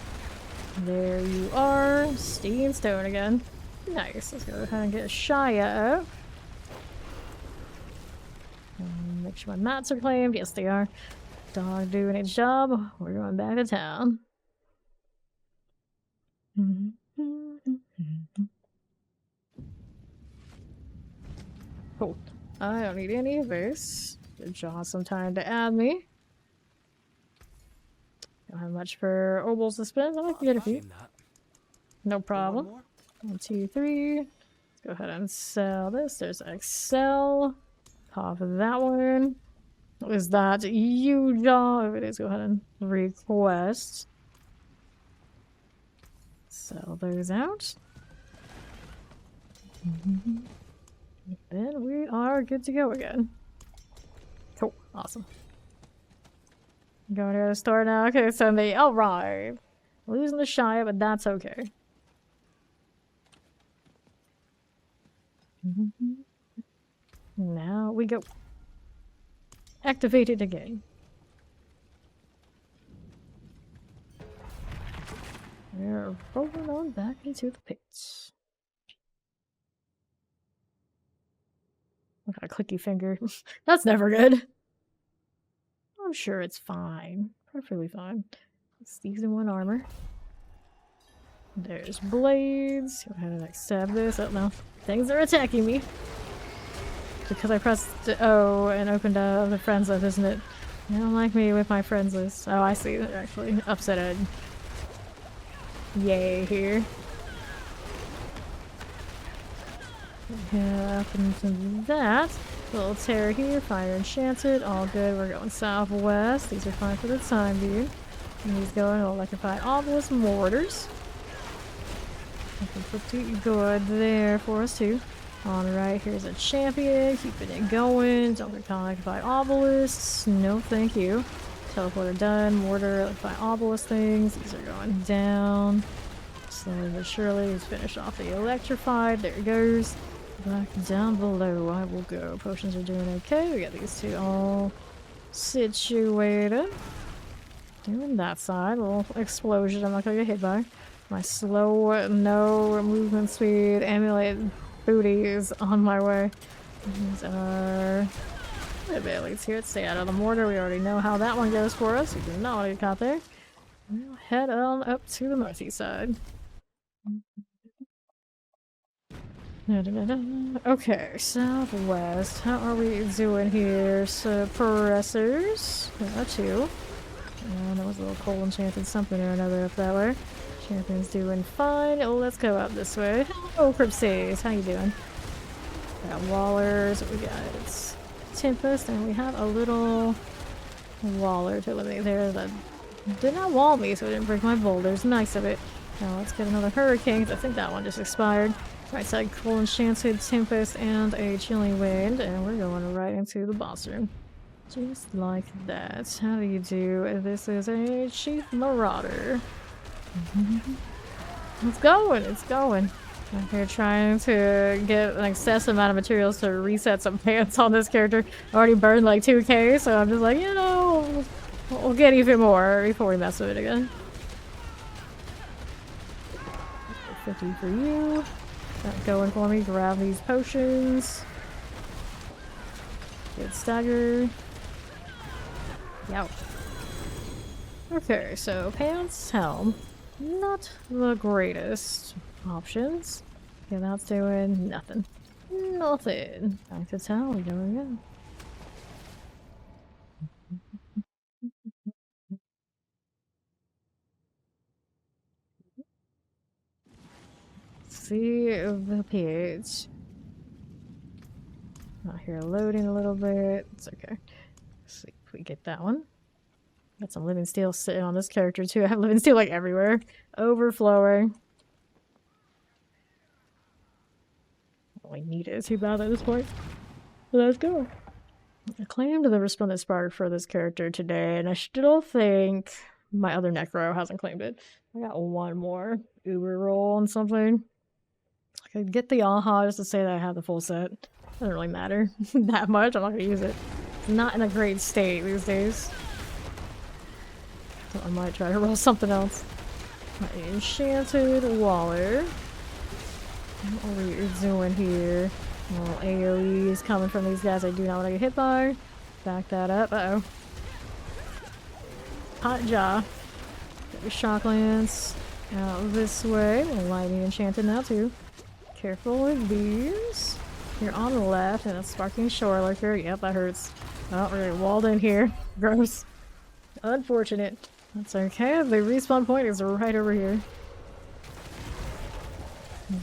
There you are. Stay in stone again. Nice. Let's go ahead and get Shia up. Make sure my mats are claimed. Yes, they are. Dog doing its job. We're going back to town. Cool. I don't need any of this. Give John some time to add me. Don't have much for obols to spend. I can get a few. No problem. 1, 2, 3. Let's go ahead and sell this. There's Excel. Pop that one. Is that you, John? If it is, go ahead and request. Sell those out. Then we are good to go again. Cool. Awesome. Going to the store now. Okay, so they arrived. Losing the Shia, but that's okay. Now we go. Activate it again. We're rolling on back into the pits. Look at a clicky finger. That's never good. I'm sure it's fine. Perfectly fine. Season 1 armor. There's blades. Go ahead and accept this. Oh no. Things are attacking me. Because I pressed O and opened the friends list, isn't it? They don't like me with my friends list. Oh, I see. They're actually upset at yay here. Yeah, up into that. Little tear here, fire enchanted, all good. We're going southwest. These are fine for the time being. And he's going electrified obelisk mortars. Looking pretty good there for us too. Alright, here's a champion, keeping it going. Don't get electrified obelisks. No thank you. Teleporter done, mortar, electrified obelisk things. These are going down. Slowly but surely, let's finish off the electrified. There it goes. Back down below I will go. Potions are doing okay. We got these two all situated. Doing that side. A little explosion I'm not gonna get hit by. My slow, no movement speed, emulated booty is on my way. These are the baileys here. Let's stay out of the mortar. We already know how that one goes for us. We do not want to get caught there. We'll head on up to the northeast side. Okay, southwest. How are we doing here? Suppressors. Two. That was a little coal enchanted something or another up that way. Champion's doing fine. Oh, let's go up this way. Hello, Cripsays. How you doing? We got Wallers. We got Tempest, and we have a little Waller to eliminate there that did not wall me, so it didn't break my boulders. Nice of it. Now let's get another Hurricane, 'cause I think that one just expired. Right side, cool enchanted, Tempest, and a chilling wind, and we're going right into the boss room. Just like that. How do you do? This is a Chief Marauder. It's going, it's going. I'm here trying to get an excessive amount of materials to reset some pants on this character. I already burned like 2k, so I'm just like, you know, we'll get even more before we mess with it again. 50 for you. That going for me. Grab these potions. Get stagger. Yow. Okay, so pants, helm. Not the greatest options. Okay, that's doing nothing. Nothing. Back to town we go again. See the page. Out here loading a little bit. It's okay. Let's see if we get that one. Got some living steel sitting on this character too. I have living steel like everywhere. Overflowing. All I need is too bad at this point. Let's go. I claimed the Resplendent Spark for this character today, and I still think my other Necro hasn't claimed it. I got one more Uber roll and something. I could get the Aha just to say that I have the full set. Doesn't really matter that much. I'm not gonna use it. It's not in a great state these days. So I might try to roll something else. My Enchanted Waller. What are we doing here? Little AoEs coming from these guys I do not want to get hit by. Back that up. Uh-oh. Hot Jaw. Get your Shock Lance out this way. Lightning Enchanted now too. Careful with these. You're on the left and a Sparking Shore Lurker. Yep, that hurts. Oh, we're walled in here. Gross. Unfortunate. That's okay. The respawn point is right over here.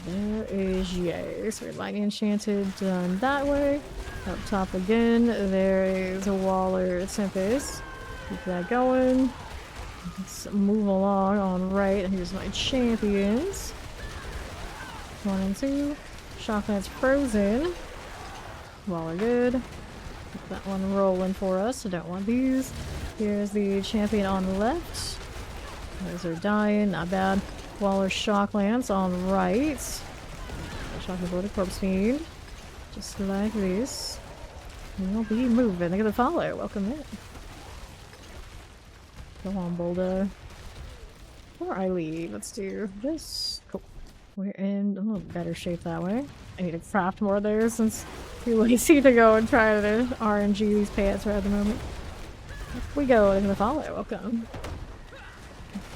There is yay. So we're Lightning Enchanted done that way. Up top again, there is a Waller Tempest. Keep that going. Let's move along on right. Here's my champions. 1 and 2. Shotgun's frozen. Waller good. Keep that one rolling for us. I don't want these. Here's the champion on the left. Those are dying. Not bad. Waller Shock Lance on right. Shock Lance with a corpse speed. Just like this. We'll be moving. Look at the follow. Welcome in. Go on, Bolda. Before I leave, let's do this. Cool. We're in a little better shape that way. I need to craft more there since too lazy to go and try to RNG these pants right at the moment. Up we go. Look at the follow. Welcome.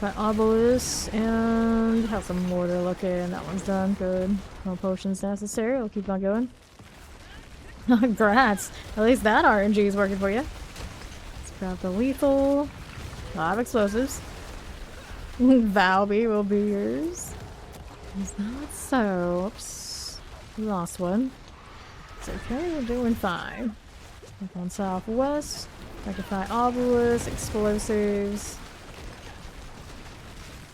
Got obelisk and have some mortar looking. That one's done. Good. No potions necessary. We'll keep on going. Congrats. At least that RNG is working for you. Let's grab the lethal. A lot of explosives. Valby will be yours. It's not so. Oops. We lost one. It's okay. We're doing fine. Up on southwest. Rectify obelisk. Explosives.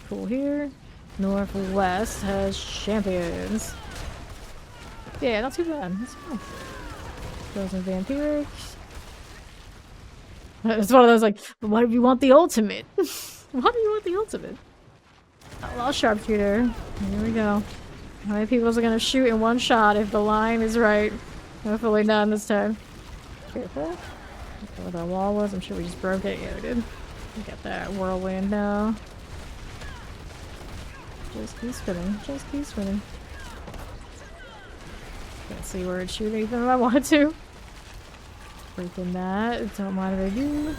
Cool here. Northwest has champions. Yeah, not too bad. That's fine. Frozen vampirics. It's one of those like, why do you want the ultimate? Why do you want the ultimate? Outlaw sharpshooter. Here we go. How many people are gonna shoot in one shot if the line is right? Hopefully not this time. Careful. Where that wall was, I'm sure we just broke it. Yeah, we did. We got that whirlwind now. Just keep spinning. Just keep spinning. Can't see where it's shooting even if I wanted to. Breaking that. Don't mind if I do.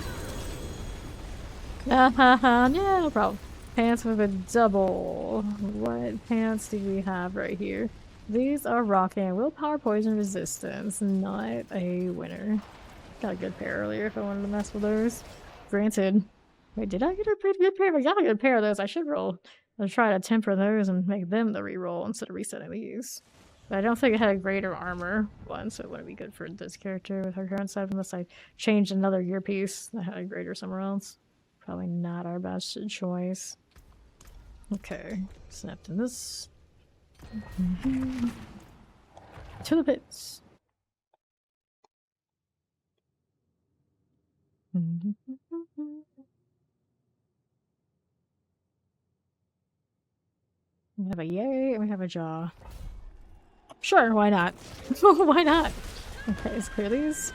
Yeah, no problem. Pants with a double. What pants do we have right here? These are rocking willpower poison resistance. Not a winner. Got a good pair earlier if I wanted to mess with those. Granted. Wait, did I get a pretty good pair? I got a good pair of those. I should roll. I'll try to temper those and make them the reroll instead of resetting these. But I don't think it had a greater armor one, so it wouldn't be good for this character with her current set unless I changed another earpiece that had a greater somewhere else. Probably not our best choice. Okay, snapped in this. To the pits. We have a yay and we have a jaw. Sure, why not? Why not? Okay, let's clear these.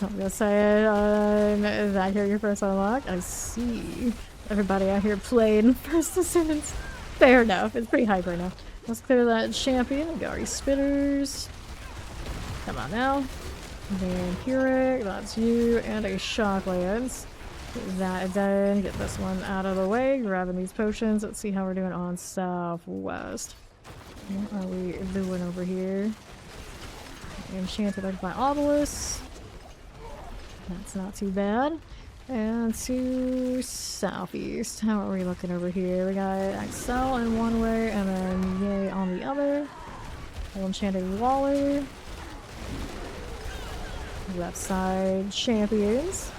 I'm gonna say is that here your first unlock? I see. Everybody out here playing first ascendants. Fair enough, it's pretty hyper now. Let's clear that champion. We got our spitters. Come on now. Vampiric, that's you, and a Shocklands. Get that done. Get this one out of the way. Grabbing these potions. Let's see how we're doing on southwest. What are we doing over here? Enchanted like my obelisk. That's not too bad. And to southeast. How are we looking over here? We got Excel in one way and then Yay on the other. Enchanted Waller. Left side champions.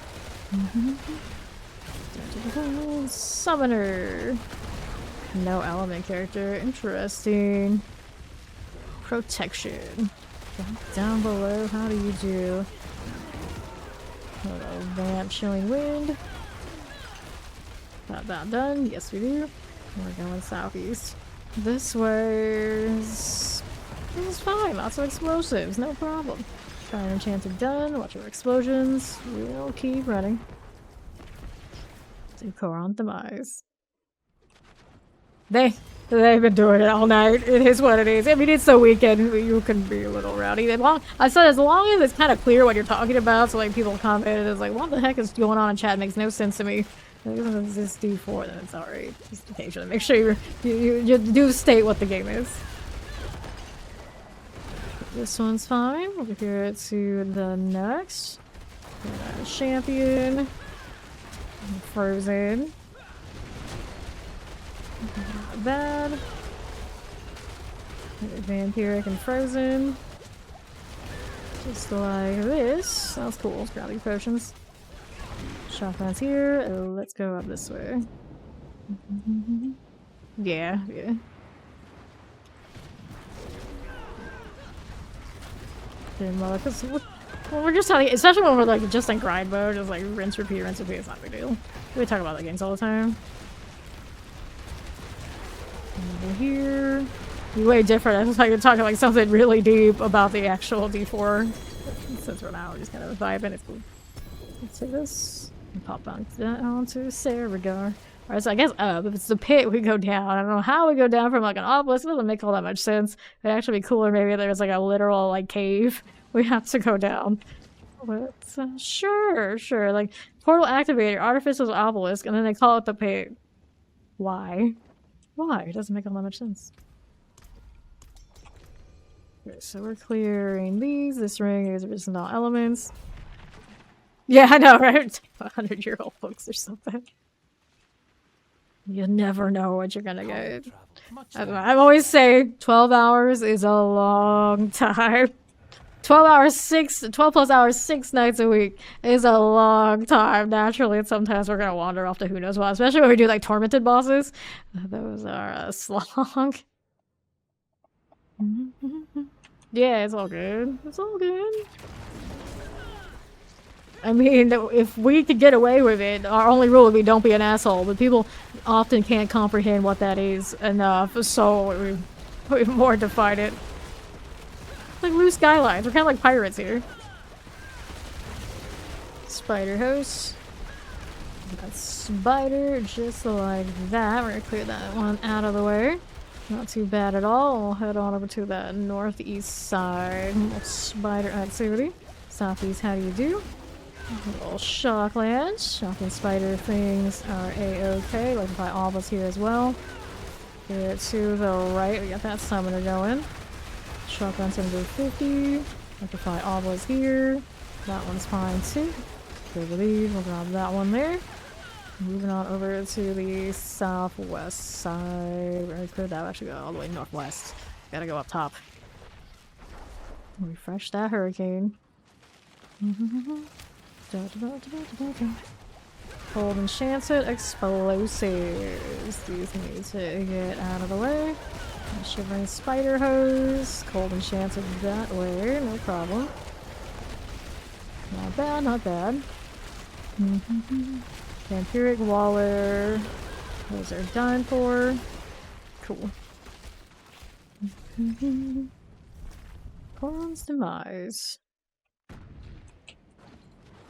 Summoner. No element character. Interesting. Protection. Down below, how do you do? Hello, vamp showing wind. Got that done. Yes, we do. We're going southeast. This was fine. Lots of explosives. No problem. Fire enchanted done. Watch our explosions. We'll keep running. To Coron Demise. They've been doing it all night. It is what it is. I mean, it's the weekend. You can be a little rowdy. I said as long as it's kind of clear what you're talking about, so like people comment and it's like, what the heck is going on in chat? It makes no sense to me. If it's D4, then it's alright. Just occasionally make sure you do state what the game is. This one's fine. Over here to the next. Champion. Frozen. Not bad. Vampiric and Frozen. Just like this. Sounds cool. Let's grab these potions. Shotgun's here. Let's go up this way. Yeah. Because we're just telling, especially when we're like just in grind mode, just like rinse, repeat, it's not a big deal. We talk about the games all the time. Over here. Way different. I was like talking like something really deep about the actual D4. Since we're now just kind of vibing, it's cool. Let's take this and pop on down to Saragar. Alright, so I guess up. If it's the pit, we go down. I don't know how we go down from like an obelisk. It doesn't make all that much sense. It'd actually be cooler maybe there's like a literal like cave we have to go down. What? Sure, sure. Like, portal activator, artificial obelisk, and then they call it the pig. Why? Why? It doesn't make all that much sense. Okay, so we're clearing these. This ring is original elements. Yeah, I know, right? 100-year-old books or something. You never know what you're gonna get. I always say 12 hours is a long time. 12 plus hours, 6 nights a week is a long time. Naturally, and sometimes we're gonna wander off to who knows what, especially when we do like tormented bosses. Those are a slog. Yeah, it's all good. It's all good. I mean, if we could get away with it, our only rule would be don't be an asshole, but people often can't comprehend what that is enough, so we more define it. Like blue skylines, we're kind of like pirates here. Spider host. Got spider, just like that. We're gonna clear that one out of the way. Not too bad at all. We'll head on over to the northeast side. Spider activity. Southeast, how do you do? Little shocklands. Shock and spider things are a-okay. Electrify Alba's here as well. Get to the right. We got that summoner going. Shotgun's gonna go 50. Electrify Alba's here. That one's fine too. Go to these. We'll grab that one there. Moving on over to the southwest side. We're gonna clear that. Actually, go all the way northwest. Gotta go up top. Refresh that hurricane. Cold enchanted explosives. These need to get out of the way. Shivering spider hose. Cold enchanted that way. No problem. Not bad, not bad. Vampiric Waller. Those are done for. Cool. Coron's Demise.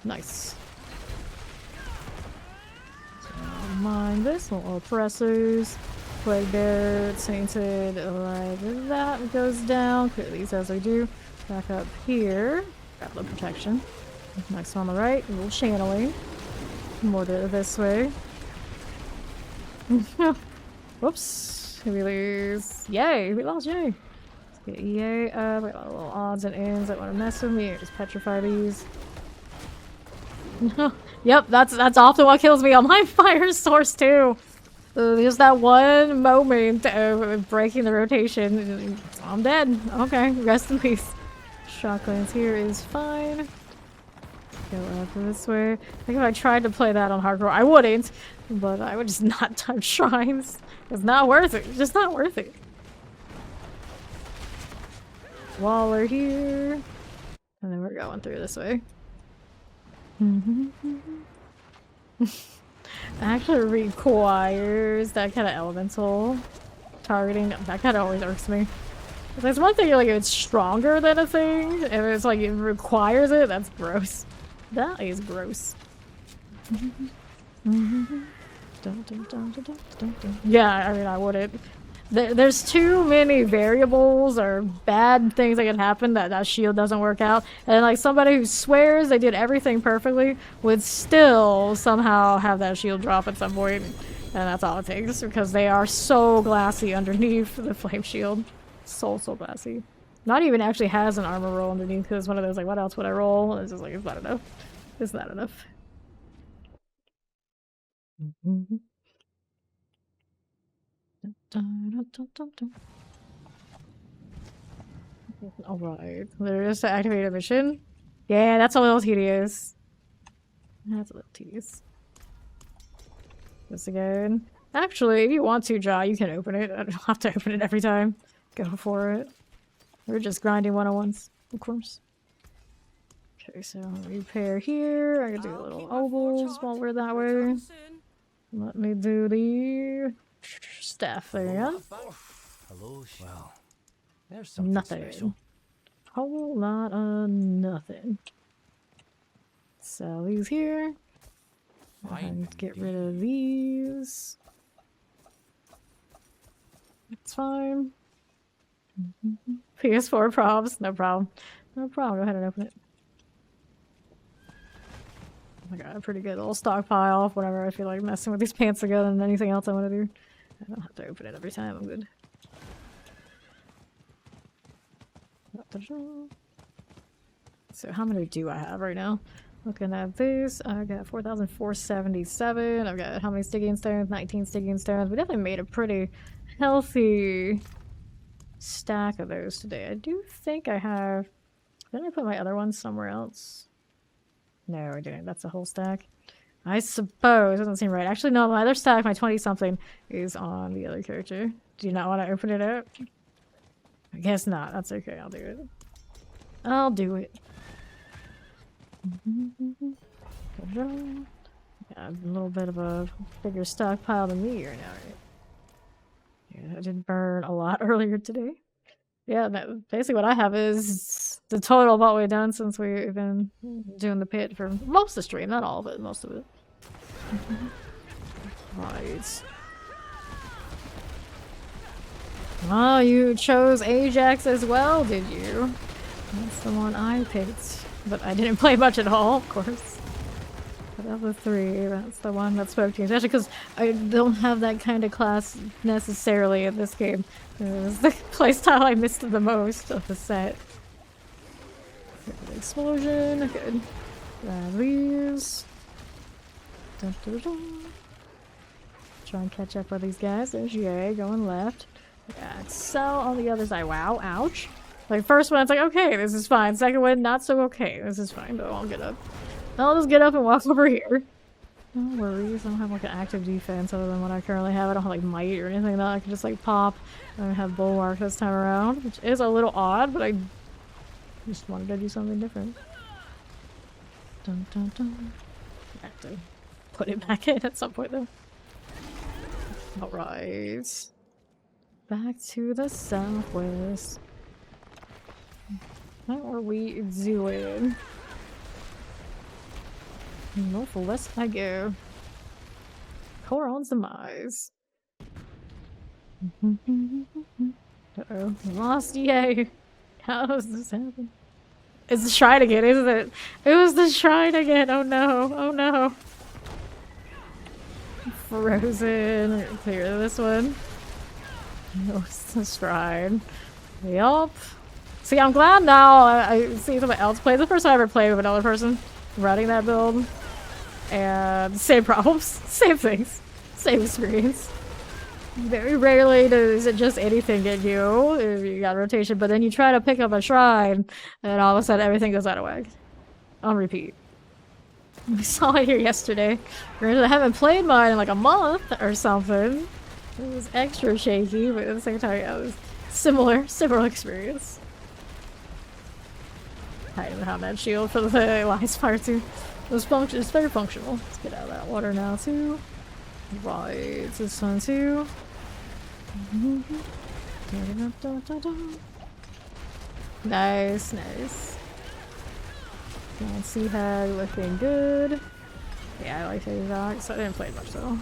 Nice. So, mind this. Little oppressors. Plague Bear, Tainted, like that goes down. Clear these as I do. Back up here. Grab the protection. Next one on the right. A little channeling. Mortar this way. Whoops. We lose. Yay! We lost yay! Let's get yay up. We got little odds and ends that want to mess with me. Just petrify these. Yep, that's often what kills me on my fire source too. There's that one moment of breaking the rotation. I'm dead. Okay, rest in peace. Shotguns here is fine. Go up this way. I think if I tried to play that on hardcore, I wouldn't, but I would just not touch shrines. It's not worth it. It's just not worth it. Waller here. And then we're going through this way. Actually requires that kind of elemental targeting. That kind of always irks me. There's one thing like if it's stronger than a thing, if it's like it requires it, that's gross. That is gross. Yeah, I mean I wouldn't. There's too many variables or bad things that can happen that shield doesn't work out. And like somebody who swears they did everything perfectly would still somehow have that shield drop at some point. And that's all it takes because they are so glassy underneath the flame shield. So glassy. Not even actually has an armor roll underneath because it's one of those like, what else would I roll? And it's just like, it's not enough. It's not enough. Alright, there is to activate a mission. Yeah, that's a little tedious. That's a little tedious. This again. Actually, if you want to, Ja, you can open it. I don't have to open it every time. Go for it. We're just grinding 101s, of course. Okay, so repair here. I can do little ovals while we're that way. Let me do the staff there. Hello, well, there's something Nothing. special. Whole lot of nothing. So these here. And get rid of these. It's fine. PS4 props, no problem. No problem. Go ahead and open it. I got a pretty good little stockpile whenever I feel like messing with these pants again and anything else I want to do. I don't have to open it every time, I'm good. So how many do I have right now? Looking at this, I got 4,477. I've got how many Stygian stones? 19 Stygian stones. We definitely made a pretty healthy stack of those today. I do think I have... Didn't I put my other ones somewhere else? No, I didn't. That's a whole stack. I suppose. Doesn't seem right. Actually, no, my other stack, my 20-something, is on the other character. Do you not want to open it up? I guess not. That's okay. I'll do it. I'll do it. Got a little bit of a bigger stockpile than me right now, right? Yeah, I did burn a lot earlier today. Yeah, basically what I have is the total of what we've done since we've been doing the pit for most of the stream. Not all of it, most of it. Right. Oh, you chose Ajax as well, did you? That's the one I picked. But I didn't play much at all, of course. But of the three, that's the one that spoke to me. Especially because I don't have that kind of class necessarily in this game. It was the playstyle I missed the most of the set. Explosion, good. Grab these. Dun, dun, dun. Try and catch up with these guys. There's Yay going left. Yeah, Excel on the other side. Wow, ouch. Like, first one, it's like, okay, this is fine. Second one, not so okay. This is fine, but I'll get up. I'll just get up and walk over here. No worries. I don't have, like, an active defense other than what I currently have. I don't have, like, might or anything that I can just, like, pop. I don't have bulwark this time around, which is a little odd, but I just wanted to do something different. Dun, dun, dun. I have to put it back in at some point, though. Alright. Back to the southwest. How are we doing? Northwest I go. Coron's demise. Uh-oh. Lost Yay. How does this happen? It's the shrine again, isn't it? It was the shrine again. Oh no. Oh no. Frozen. Clear this one. No, it's the shrine. Yup. See, I'm glad now I see somebody else play. It's the first time I ever played with another person running that build. And same problems, same things, same experience. Very rarely does it just anything get you if you got rotation, but then you try to pick up a shrine and all of a sudden everything goes out of whack. On repeat. We saw it here yesterday. I haven't played mine in like a month or something. It was extra shaky, but at the same time, yeah, it was similar experience. I didn't have that shield for the last part too. It's very functional. Let's get out of that water now too. Right, this one too. Nice, nice. Can't see her looking good. Yeah, I like these rocks. I didn't play much though.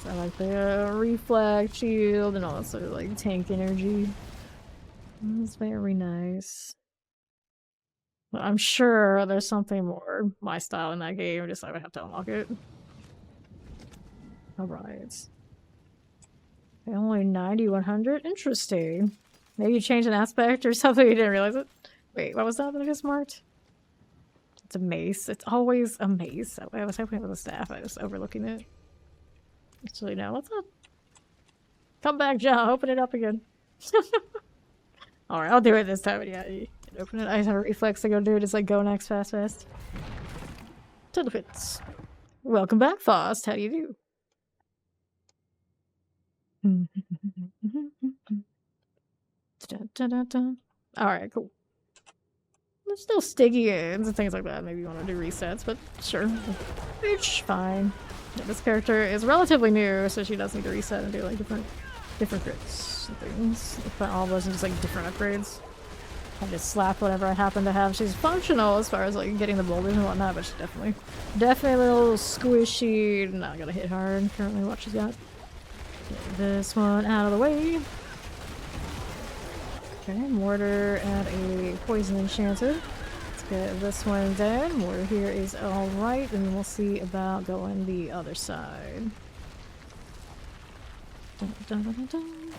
I like the reflect shield and all that sort of like tank energy. It's very nice. But I'm sure there's something more my style in that game, just I would have to unlock it. Alright. Only 90-100? Interesting. Maybe you changed an aspect or something, you didn't realize it. Wait, what was that I just marked? It's a mace. It's always a mace. I was hoping it was a staff, I was overlooking it. Actually, no, let's not. Come back, John. Open it up again. Alright, I'll do it this time. Yeah, you can open it. I have a reflex to go do it. Just like go next, fast. To the pits. Welcome back, Faust. How do you do? Alright, cool. There's still Stygians and things like that. Maybe you want to do resets, but sure. It's fine. Yeah, this character is relatively new, so she does need to reset and do like different crits and things. But all those are just like different upgrades. I just slap whatever I happen to have. She's functional as far as like getting the boulders and whatnot, but she's definitely a little squishy. Not gonna hit hard currently what she's got. Get this one out of the way. Okay, mortar and a poison enchanted. Let's Get this one done. More here is alright, and we'll see about going the other side. Dun, dun, dun, dun, dun.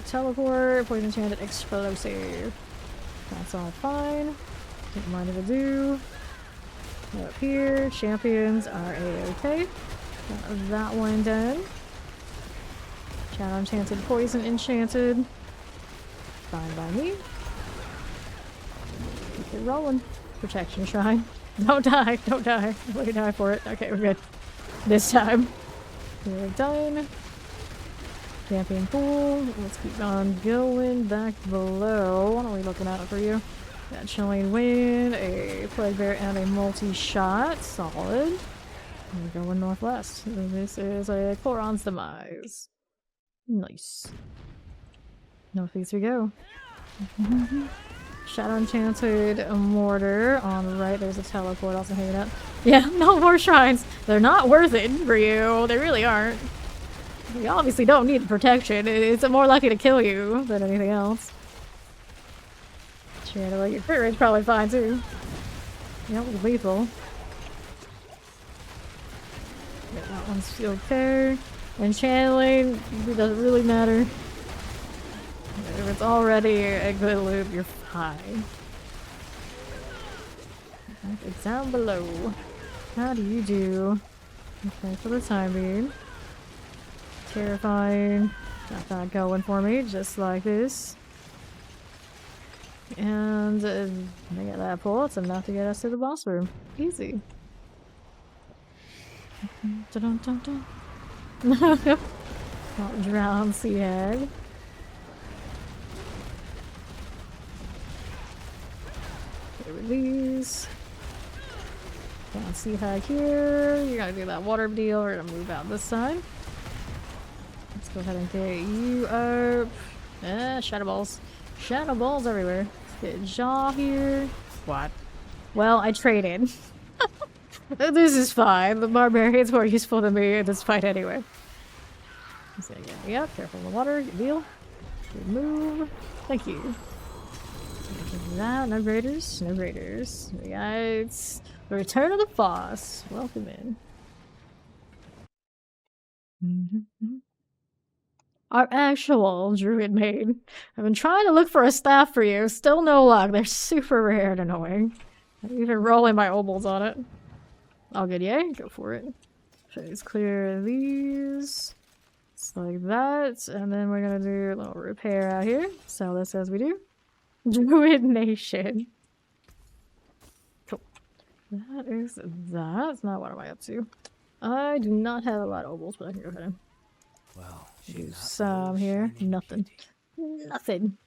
Teleport, poison enchanted, explosive. That's all fine. Don't mind if I do. Up here, champions are a-okay. Got that one done. Shadow enchanted, poison enchanted. Fine by me. Keep it rolling. Protection shrine. Don't die, don't die. Let me die for it. Okay, we're good. This time. We're done. Champion pool. Let's keep on going back below. What are we looking at for you? Got Chilling Wind, a Plague Bear, and a multi-shot. Solid. We're going northwest. This is a Chloron's Demise. Nice. Northeast we go. Shadow Enchanted Mortar. On the right, there's a teleport also hanging out. Yeah, no more shrines. They're not worth it for you. They really aren't. You obviously don't need protection. It's more likely to kill you than anything else. Shadow, like, your crit rate's probably fine too. Yep, lethal. Yeah, that one's okay. And channeling, it doesn't really matter. If it's already a good loop, you're fine. It's down below. How do you do? Okay, for the time being. Terrifying. Got that going for me, just like this. And I get that pull. It's enough to get us to the boss room. Easy. Dun dun dun. Not drown sea hag. Get rid of these. Down sea hag here. You gotta do that water deal. We're gonna move out this side. Let's go ahead and get you up. Shadow balls. Shadow balls everywhere. Let's get Jaw here. What? Well, I traded. This is fine. The barbarian's more useful than me in this fight anyway. He's gonna get me up. Careful in the water. Good deal. Good move. Thank you. That. No graders. No graders. We got the return of the boss. Welcome in. Our actual druid maid. I've been trying to look for a staff for you. Still no luck. They're super rare and annoying. I'm even rolling my obols on it. All good, yeah? Go for it. Phase clear these. Just like that. And then we're gonna do a little repair out here. Sell this as we do. Druid Nation. Cool. That is that. Now what am I up to? I do not have a lot of obols, but I can go ahead and Well, do some here. Nothing. Nothing.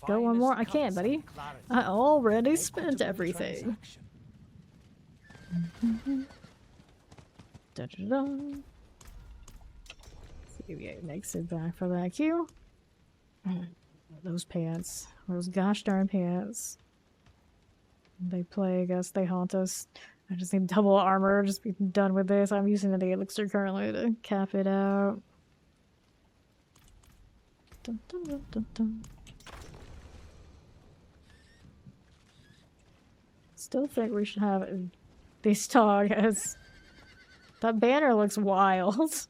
Go one more? I can't, buddy. I already spent everything. Da-da-da. See if it makes it back for that queue. Those pants. Those gosh darn pants. They plague us. They haunt us. I just need double armor. Just be done with this. I'm using the elixir currently to cap it out. Dun, dun, dun, dun, dun. Still think we should have this dog as that banner looks wild.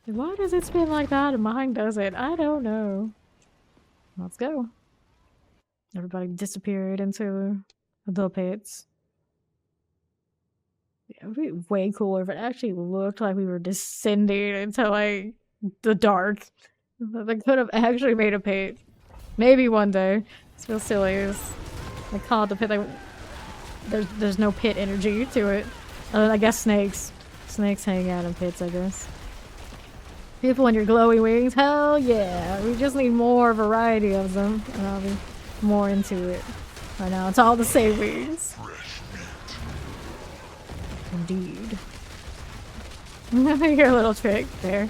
Why does it spin like that and mine doesn't? I don't know. Let's go. Everybody disappeared into the pits. Yeah, it would be way cooler if it actually looked like we were descending into like the dark. They could have actually made a pit. Maybe one day. It feels silly. It's like called the pit. Like, there's no pit energy to it. I guess snakes. Snakes hang out in pits, I guess. People and your glowy wings. Hell yeah. We just need more variety of them. And I'll be more into it. Right now it's all the same wings. Indeed. Your little trick there.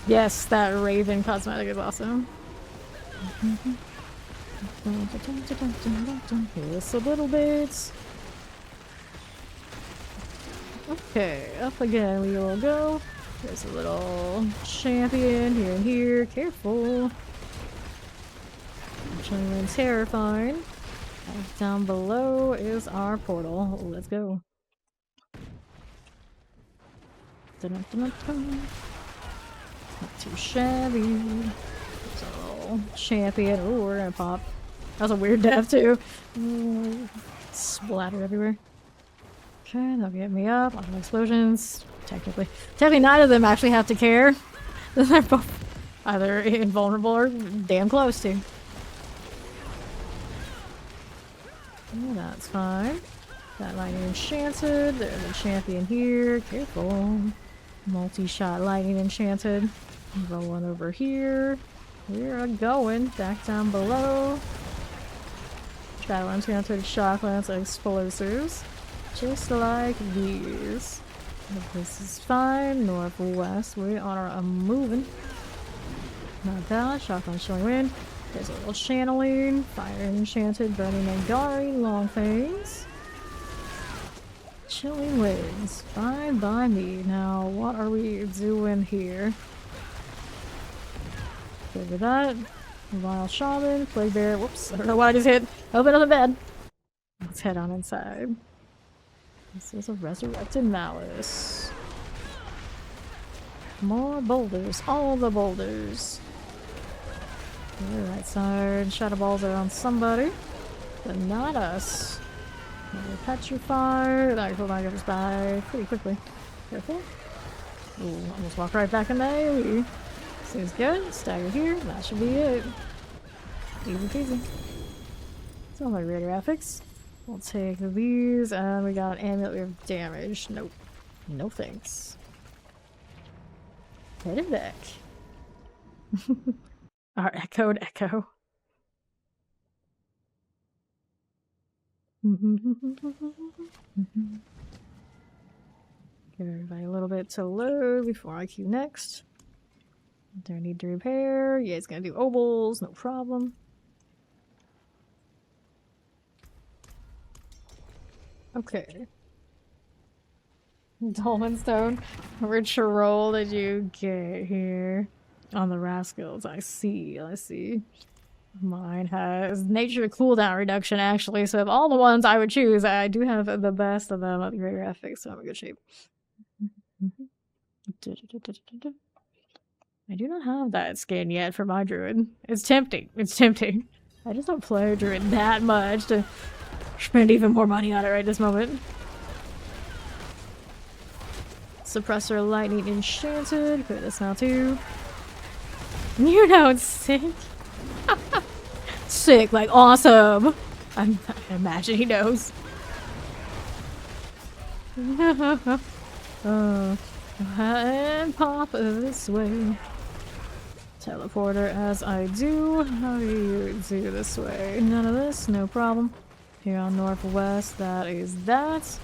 Yes, that raven cosmetic is awesome. Just a little bit. Okay, up again we will go. There's a little champion here and here. Careful. Actually, terrifying. Down below is our portal. Let's go. Dun -dun -dun -dun. Not too shabby. There's a little champion. Oh, we're gonna pop. That was a weird death too. Ooh, splatter everywhere. Okay, they'll get me up. Lots of explosions. Technically none of them actually have to care. They're both either invulnerable or damn close to. Oh, that's fine. That lightning enchanted. There's a champion here. Careful. Multi-shot lightning enchanted. Rolling over here. We're going back down below. Shadow enchanted shock lance explosives. Just like these. This is fine. Northwest. We are moving. Not bad. Shotgun chilling wind. There's a little channeling. Fire enchanted. Burning Angari. Long things. Chilling winds. Fine by me. Now, what are we doing here? Good with that. Vile shaman. Plague bear. Whoops. I don't know what I just hit. Open up the bed. Let's head on inside. This is a resurrected malice. More boulders. All the boulders. The right side. Shadow balls are on somebody. But not us. We're petrified. That cooldown goes by pretty quickly. Careful. Ooh, almost walked right back in the AoE. Seems good. Stagger here. That should be it. Easy peasy. Sounds like radiographics. We'll take these, and we got amulet of damage. Nope. No thanks. Headed back. Our echoed echo. Give everybody a little bit to load before I queue next. Don't need to repair. Yeah, it's gonna do obols, no problem. Okay. Dolphin Stone. Which roll did you get here? On the Rascals. I see. Mine has nature cooldown reduction actually, so of all the ones I would choose, I do have the best of them at the graphics, so I'm in good shape. I do not have that skin yet for my druid. It's tempting. I just don't play druid that much to spend even more money on it right this moment. Suppressor lightning enchanted. Put this now too. You know it's sick. Sick, like awesome. I imagine he knows. And pop this way. Teleporter as I do. How do you do this way? None of this, no problem. Here on Northwest, that is that.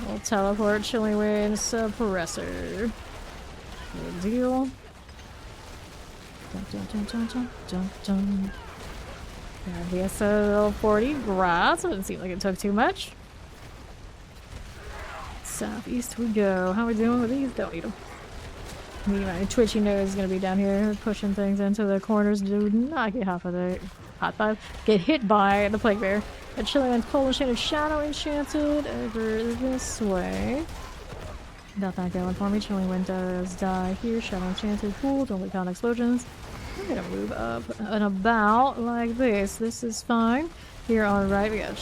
We'll teleport chilling wind suppressor. Good deal. Dun, dun, dun, dun, dun, dun, dun. VSL 40 grass. Doesn't seem like it took too much. Southeast we go. How we doing with these? Don't need them. Me, my twitchy nose is gonna be down here pushing things into the corners. Do not get half of the hot five. Get hit by the plague bear. A chilling winds, cold enchanted, shadow enchanted over this way. Got that going for me. Chilling wind does die here. Shadow enchanted, cool. Don't let down explosions. I'm gonna move up and about like this. This is fine. Here on the right, we got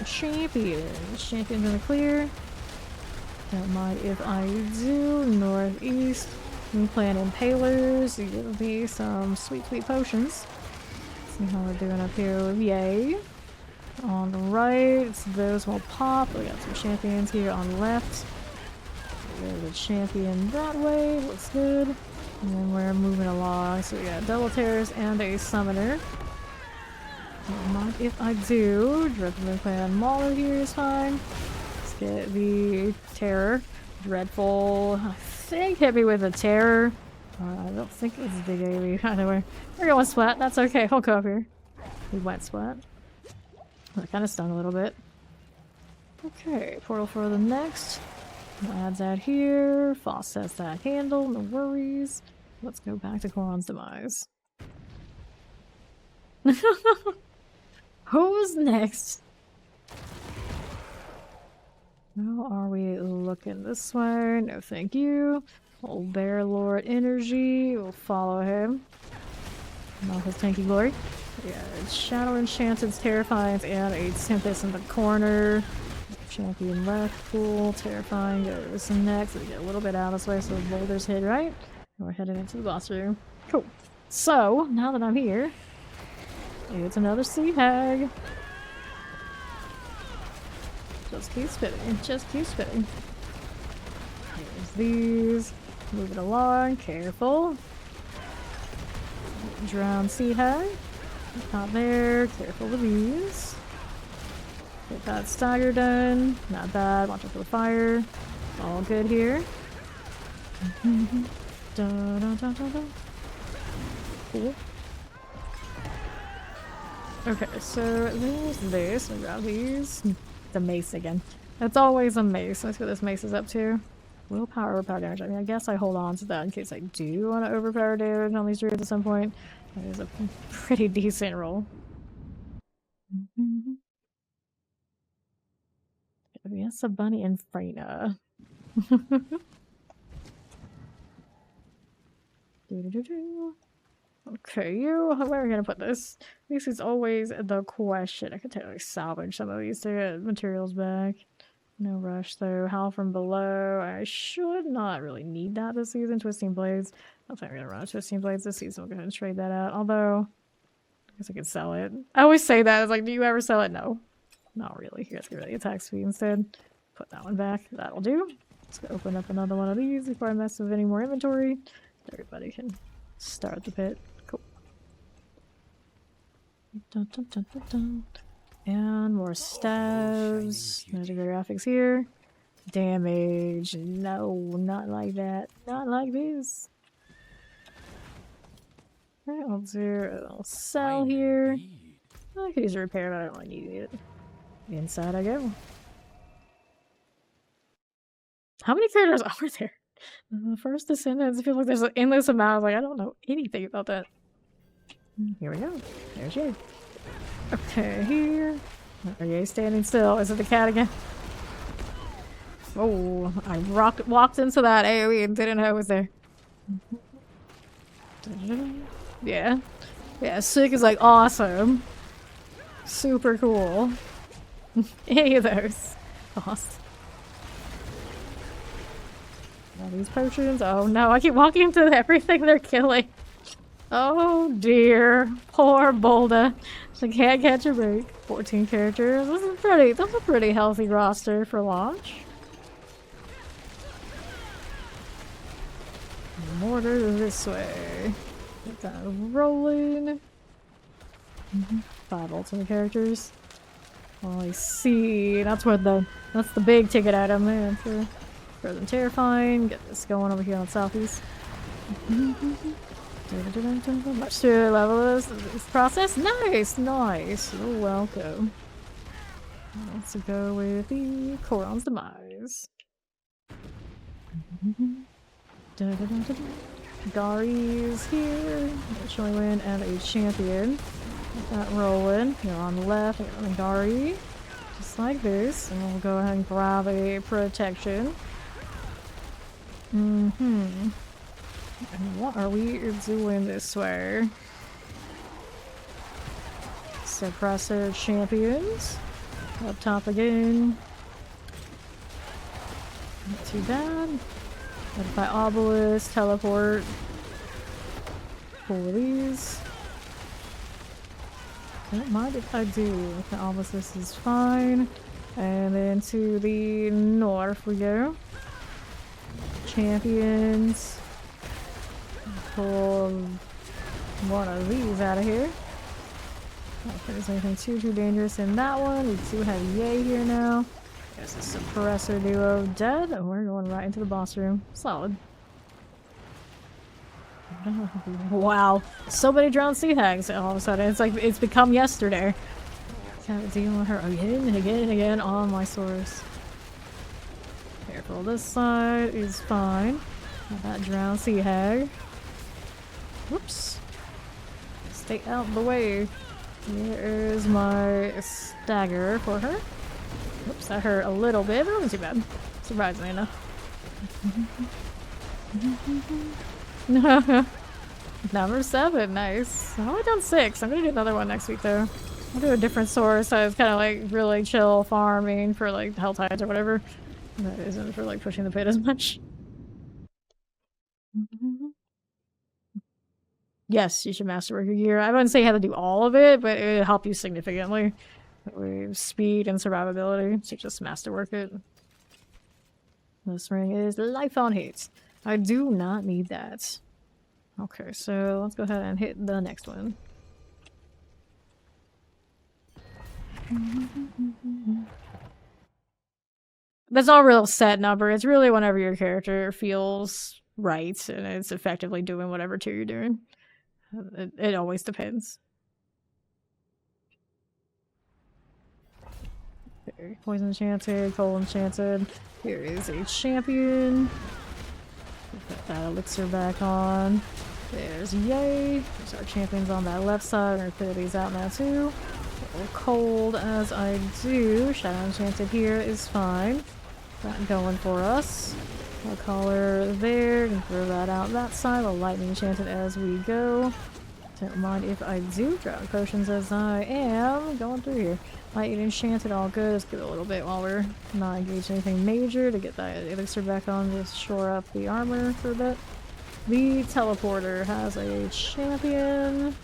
champions. Champions in the clear. Don't mind if I do. Northeast. I'm playing impalers. Give me some sweet potions. See how we're doing up here. Yay. On the right, those will pop. We got some champions here on the left. There's a champion that way. Looks good. And then we're moving along. So we got double terrors and a summoner. Don't mind if I do. Dreadful Clan Mauler here is fine. Let's get the terror. Dreadful, I think, hit me with a terror. I don't think it's a big AoE. Either way. We're going splat. That's okay. I'll go up here. We went splat. That kind of stung a little bit. Okay, portal for the next. Adds that here. Foss has that handle, no worries. Let's go back to Koron's demise. Who's next? How are we looking this way? No thank you. Old Bear Lord Energy. We'll follow him. Not his tanky glory. Yeah, it's Shadow Enchanted's Terrifying and a Tempest in the corner. Champion left, cool, Terrifying goes next. We get a little bit out of this way so the boulders hit right. And we're heading into the boss room. Cool. So, now that I'm here, it's another sea hag. Just keep spitting, just keep spitting. Here's these. Move it along, careful. Drown sea hag. Not there, careful with these. Get that stagger done. Not bad, watch out for the fire. All good here. Cool. Okay, so there's this. We grab these. The mace again. It's always a mace. Let's see what this mace is up to. Willpower, overpower damage. I mean, I guess I hold on to that in case I do want to overpower damage on these druids at some point. That is a pretty decent roll. Yes, a bunny and Freyna. Okay, where are we gonna put this? This is always the question. I could totally salvage some of these to get materials back. No rush though. Howl from below. I should not really need that this season. Twisting Blades. I don't think I'm gonna run Twisting Blades this season. We'll go ahead and trade that out. Although, I guess I could sell it. I always say that. It's like, do you ever sell it? No. Not really. Let's get rid of the attack speed instead. Put that one back. That'll do. Let's go open up another one of these before I mess with any more inventory. Everybody can start the pit. Cool. Dun, dun, dun, dun, dun. And more stabs. There's the graphics here. Damage. No, not like that. Not like this. Alright, I'll do a little sell here. I could use a repair, but I don't really need it. Inside I go. How many characters are there? The first Descendants, I feel like there's an endless amount. I was like, I don't know anything about that. Here we go. There's Jade. Okay, here. Are you standing still? Is it the cat again? Oh, I walked into that AoE and didn't know it was there. Yeah. Yeah, sick is like awesome. Super cool. Any of those. Lost. All these potions. Oh no, I keep walking into everything they're killing. Oh dear. Poor Bolda. She can't catch a break. 14 characters. That's a pretty healthy roster for launch. Mortar this way. Get that rolling. 5 ultimate characters. Oh, I see. That's the big ticket item there for them terrifying. Get this going over here on Southeast. Much to level this process. Nice, nice. You're welcome. Let's go with the Koron's demise. Gari's here. Showing win and a champion. Get that rolling. Here on the left, here on the Gari. Just like this. And we'll go ahead and grab a protection. And what are we doing this way? Suppressor champions. Up top again. Not too bad. Notify Obelisk, teleport. Pull these. Don't mind if I do. The Obelisk is fine. And then to the north we go. Champions. Pull one of these out of here. I don't think there's anything too dangerous in that one. We do have Yay here now. There's a suppressor duo dead, and we're going right into the boss room. Solid. Wow, so many drowned sea hags all of a sudden. It's like it's become yesterday. Can't deal with her again and again and again on my source. Here, Careful, this side is fine. Not that drowned sea hag. Whoops. Stay out of the way. Here is my stagger for her. Whoops, that hurt a little bit, but it wasn't too bad. Surprisingly enough. Number 7, nice. I've only done 6. I'm gonna do another one next week though. I'll do a different source, so it's kind of like really chill farming for like Hell Tides or whatever. That isn't for like pushing the pit as much. Yes, you should masterwork your gear. I wouldn't say you have to do all of it, but it would help you significantly. With speed and survivability, so just masterwork it. This ring is life on hits. I do not need that. Okay, so let's go ahead and hit the next one. That's not a real set number. It's really whenever your character feels right and it's effectively doing whatever tier you're doing. It always depends. Okay, poison enchanted, cold enchanted. Here is a champion. Put that elixir back on. There's Yay. There's our champions on that left side. I'm gonna clear these out now too. A little cold as I do. Shadow enchanted here is fine. That going for us. I'll call her there and throw that out that side. I'll lightning enchanted as we go. Don't mind if I do drop potions as I am going through here. Lightning enchanted, all good. Let's give it a little bit while we're not engaged in anything major to get that elixir back on. Just shore up the armor for a bit. The teleporter has a champion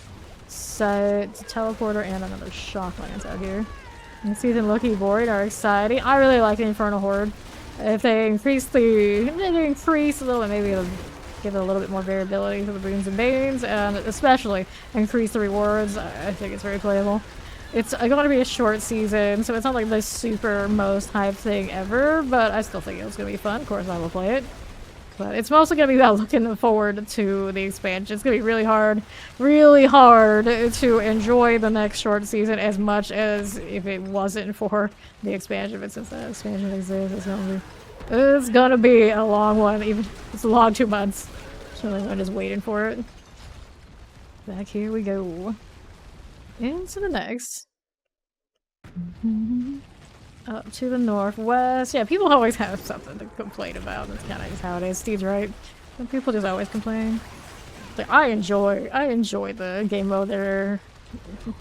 set, teleporter, and another shock lance out here. And Seath and Loki Void are exciting. I really like the Infernal Horde. If they increase a little, maybe it'll give it a little bit more variability for the Boons and Banes, and especially increase the rewards. I think it's very playable. It's going to be a short season, so it's not like the super most hype thing ever, but I still think it's going to be fun. Of course, I will play it. But it's mostly going to be about looking forward to the expansion. It's going to be really hard to enjoy the next short season as much as if it wasn't for the expansion. But since that expansion exists, it's going to be a long one. Even it's a long 2 months. So I'm just waiting for it. Back here we go. Into the next. Up to the northwest. Yeah, people always have something to complain about. That's kind of just how it is. Steve's right. Some people just always complain. Like, I enjoy the game mode they're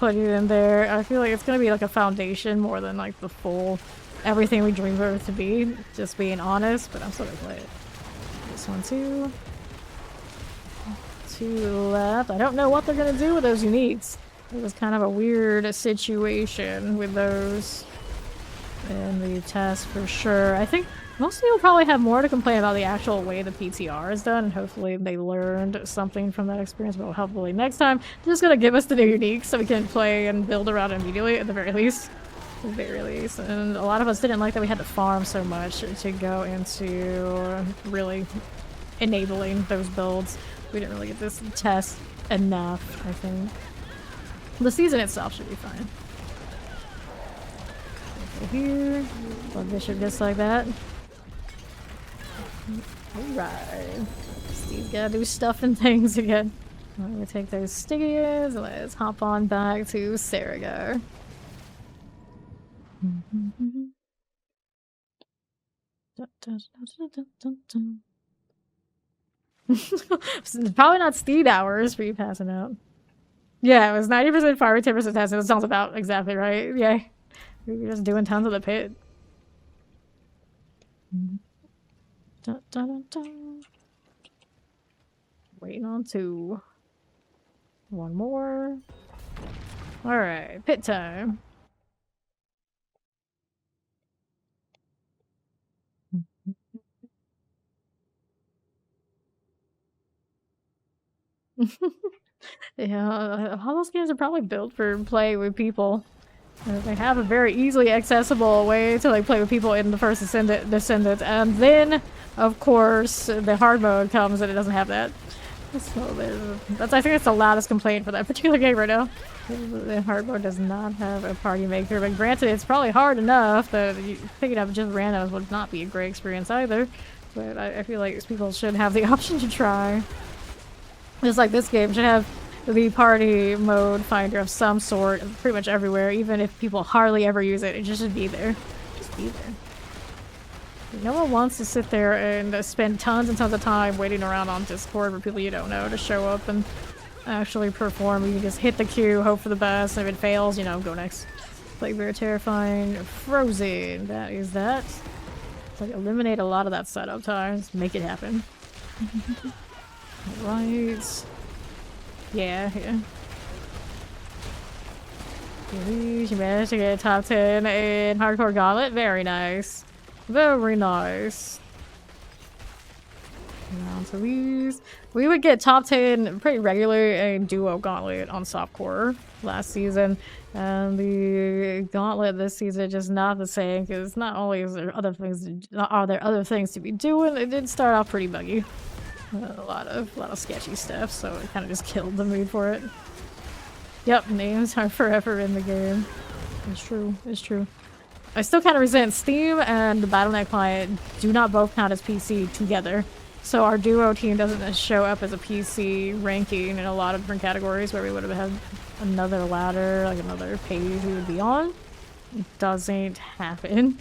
putting in there. I feel like it's gonna be like a foundation more than like the full everything we dream of it to be. Just being honest, but I'm still gonna play it. This one too. 2 left. I don't know what they're gonna do with those uniques. It was kind of a weird situation with those. And the test for sure. I think most people probably have more to complain about the actual way the PTR is done, and hopefully they learned something from that experience, but hopefully next time they're just gonna give us the new unique so we can play and build around it immediately at the very least. At the very least. And a lot of us didn't like that we had to farm so much to go into really enabling those builds. We didn't really get this test enough, I think. The season itself should be fine. Here, one bishop just like that. Alright. Steve's gotta do stuff and things again. I'm gonna take those Stygians and let's hop on back to Saragar. Probably not steed hours for you passing out. Yeah, it was 90% fire, 10% testing. That sounds about exactly right. Yeah. We were just doing tons of the pit. Dun, dun, dun, dun. Waiting on 2. 1 more. Alright, pit time. Yeah, all those games are probably built for play with people. They have a very easily accessible way to like play with people in the first Descendant, and then, of course, the hard mode comes and it doesn't have that. Just a little bit. That's, I think that's the loudest complaint for that particular game right now. The hard mode does not have a party maker, but granted, it's probably hard enough that picking up just randoms would not be a great experience either. But I feel like people should have the option to try. Just like this game should have the party mode finder of some sort pretty much everywhere, even if people hardly ever use it. It just should be there. Just be there. No one wants to sit there and spend tons and tons of time waiting around on Discord for people you don't know to show up and actually perform. You can just hit the queue, hope for the best, and if it fails, you know, go next. Like, very terrifying. Frozen. That is that. It's like, eliminate a lot of that setup time. Just make it happen. Right. Yeah, yeah. You managed to get a top 10 in Hardcore Gauntlet. Very nice. Very nice. Now to these. We would get top 10 pretty regularly in Duo Gauntlet on Softcore last season. And the Gauntlet this season just not the same, because not only is there other things to be doing, it did start off pretty buggy. A lot of sketchy stuff, so it kind of just killed the mood for it. Yep, names are forever in the game. It's true, it's true. I still kind of resent Steam and the Battle.net client do not both count as PC together. So our duo team doesn't show up as a PC ranking in a lot of different categories where we would have had another ladder, like another page we would be on. It doesn't happen.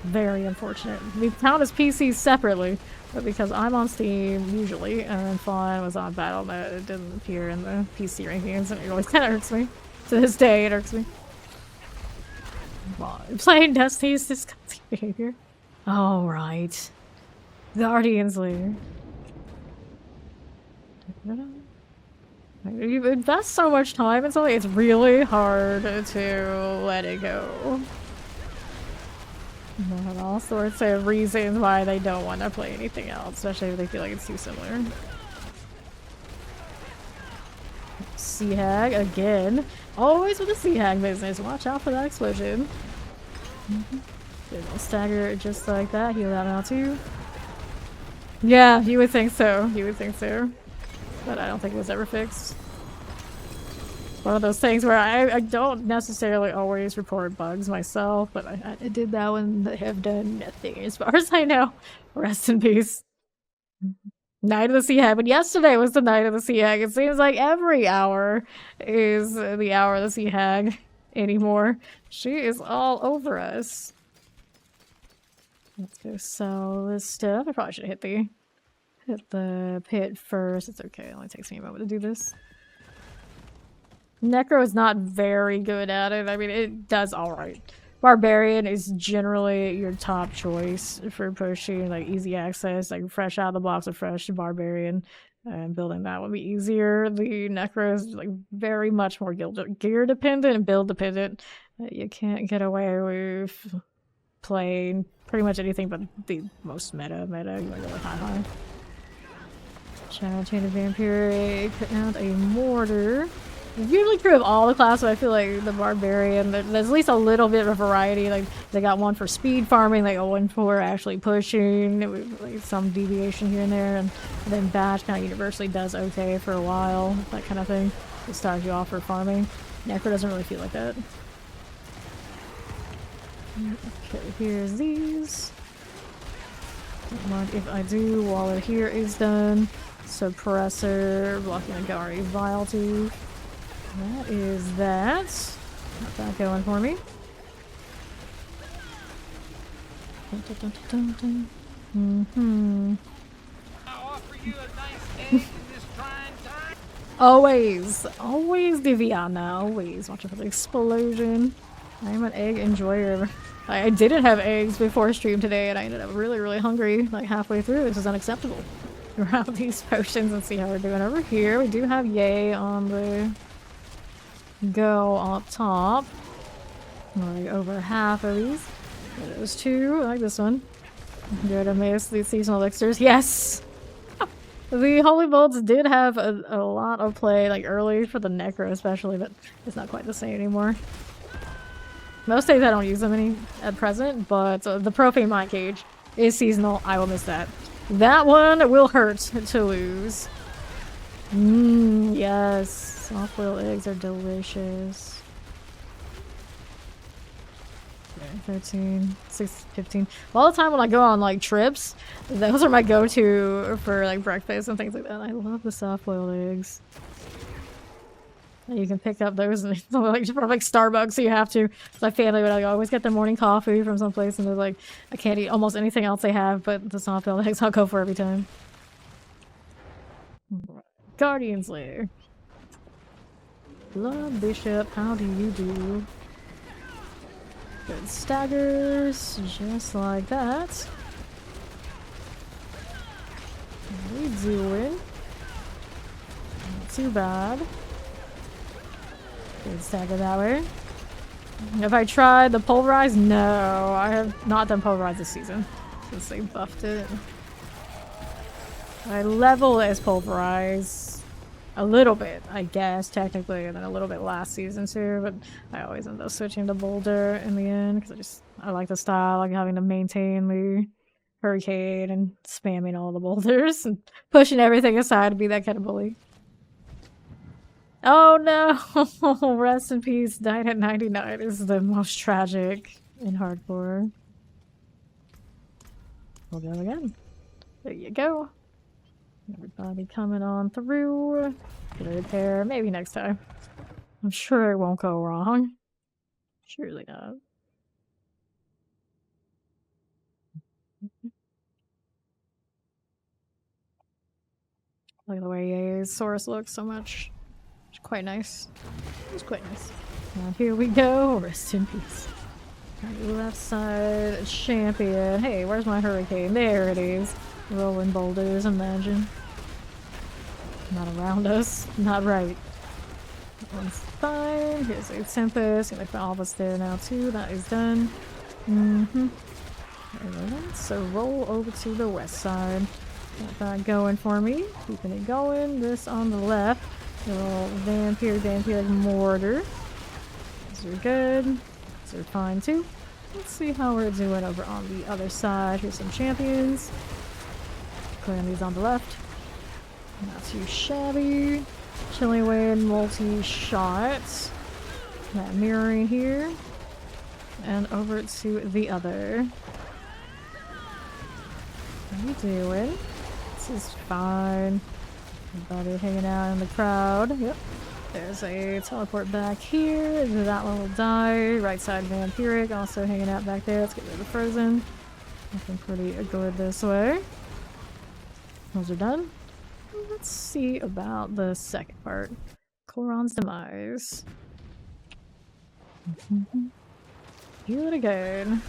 Very unfortunate. We count as PCs separately, but because I'm on Steam usually, and Fawn was on Battle.net, it didn't appear in the PC rankings, and it always kind of irks me. To this day, it irks me. Playing Destiny's disgusting behavior. All right. Guardians League. You invest so much time in something, it's really hard to let it go. And all sorts of reasons why they don't want to play anything else, especially if they feel like it's too similar. Sea Hag again. Always with the Sea Hag business. Watch out for that explosion. Stagger just like that. Heal that out too. Yeah, you would think so. You would think so. But I don't think it was ever fixed. It's one of those things where I don't necessarily always report bugs myself, but I did that one. They have done nothing as far as I know. Rest in peace. Night of the Sea Hag. But yesterday was the Night of the Sea Hag. It seems like every hour is the hour of the Sea Hag anymore. She is all over us. Let's go sell this stuff. I probably should hit the pit first. It's okay. It only takes me a moment to do this. Necro is not very good at it. I mean, it does alright. Barbarian is generally your top choice for pushing, like, easy access, like, fresh out of the box of fresh Barbarian. And building that would be easier. The Necro is, like, very much more gear dependent and build dependent. You can't get away with playing pretty much anything but the most meta. You want to go with high. Shadow Chain of Vampire, putting out a mortar. It's usually true of all the classes, but I feel like the Barbarian, there's at least a little bit of variety. Like, they got one for speed farming, they got one for actually pushing, like some deviation here and there, and then Bash kind of universally does okay for a while, that kind of thing. It starts you off for farming. Necro doesn't really feel like that. Okay, here's these. Don't mind if I do while it here is done. Suppressor, blocking a Gari Vile too. That is that. Got that going for me. Always Diviana, always watching for the explosion. I'm an egg enjoyer. I didn't have eggs before stream today and I ended up really hungry like halfway through. This is unacceptable. Grab these potions and see how we're doing over here. We do have Yay on the go up top. Like over half of these. There's two. I like this one. Good, I miss these seasonal elixirs. Yes! The Holy Bolts did have a lot of play, like early for the Necro especially, but it's not quite the same anymore. Most days I don't use them any at present, but the Profane Mind Cage is seasonal. I will miss that. That one will hurt to lose. Mmm, yes. Soft-boiled eggs are delicious. Okay, 13, 6, 15. All the time when I go on like trips, those are my go-to for like breakfast and things like that. I love the soft-boiled eggs. And you can pick up those and like from like Starbucks, so you have to. My family would like always get their morning coffee from someplace, and they're like, I can't eat almost anything else they have, but the soft-boiled eggs I'll go for every time. Guardian's Lair. Blood Bishop, how do you do? Good staggers, just like that. How we doing? Not too bad. Good stagger that way. Have I tried the pulverize? No, I have not done pulverize this season since they buffed it. My level is pulverize. A little bit, I guess, technically, and then a little bit last season too, but I always end up switching to Boulder in the end, because I like the style, like having to maintain the hurricane and spamming all the boulders and pushing everything aside to be that kind of bully. Oh no! Rest in peace, died at 99 is the most tragic in hardcore. We'll go again. There you go. Everybody coming on through. Get a repair. Maybe next time. I'm sure it won't go wrong. Surely not. Look at the way Saurus looks so much. It's quite nice. It's quite nice. Now here we go. Rest in peace. Left side champion. Hey, where's my hurricane? There it is. Rolling boulders, imagine. Not around us. Not right. That one's fine. Here's a Tempest. Gonna put all of us there now too. That is done. Alright, so roll over to the west side. Got that going for me. Keeping it going. This on the left. Little vampire mortar. These are good. These are fine too. Let's see how we're doing over on the other side. Here's some champions. Clearing these on the left. Not too shabby. Chilling away multi-shot. That mirroring here. And over to the other. How you doing? This is fine. Everybody hanging out in the crowd. Yep. There's a teleport back here. That one will die. Right side vampiric also hanging out back there. Let's get rid of the frozen. Looking pretty good this way. Those are done. Let's see about the second part. Koron's demise. Heal it again.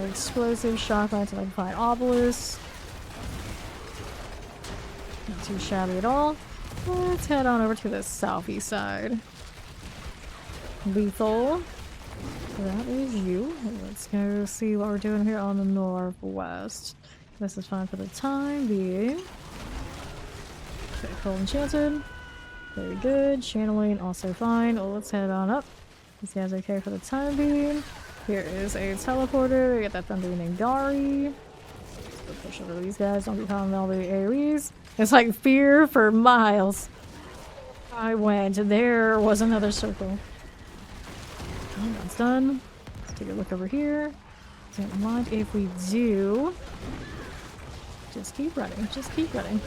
Explosive shocklight to find obelisk. Not too shabby at all. Let's head on over to the southeast side. Lethal. That is you. Let's go see what we're doing here on the northwest. This is fine for the time being. Okay, cold enchanted. Very good. Channeling also fine. Well, let's head on up. These guys are okay for the time being. Here is a teleporter. We get that Thunder Ningari. Let's go push over these guys. Don't be calling all the AoEs. It's like fear for miles. I went. There was another circle. Oh, that's done. Let's take a look over here. Don't mind if we do. Just keep running. Just keep running.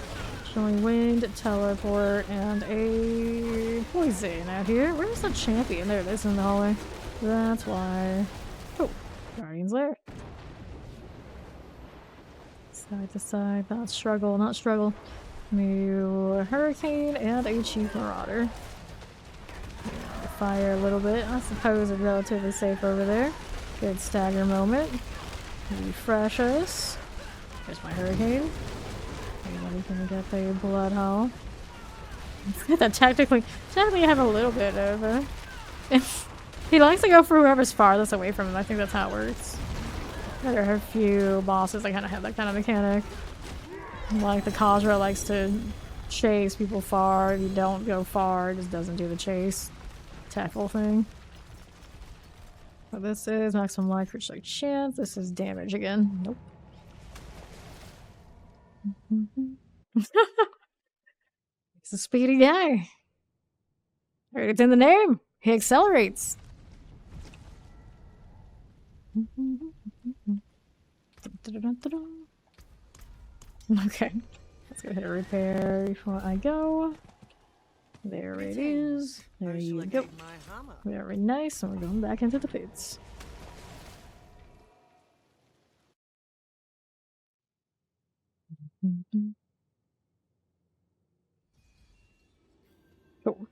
Showing wind, teleport, and a poison out here. Where's the champion? There it is in the hallway. That's why. Oh, Guardian's Lair. Side to side. Not struggle, not struggle. New Hurricane and a Chief Marauder. Fire a little bit. I suppose it's relatively safe over there. Good stagger moment. Refresh us. There's my Hurricane. Anybody can get the blood hole. That technically I have a little bit of he likes to go for whoever's farthest away from him. I think that's how it works. There are a few bosses that kind of have that kind of mechanic. Like the Khazra likes to chase people far. If you don't go far, it just doesn't do the chase. Tackle thing. So this is maximum life for like chance. This is damage again. Nope. He's a speedy guy. It's in the name. He accelerates. Okay. Let's go ahead and repair before I go. There it is. There you go. Very nice. And we're going back into the pits. Cool.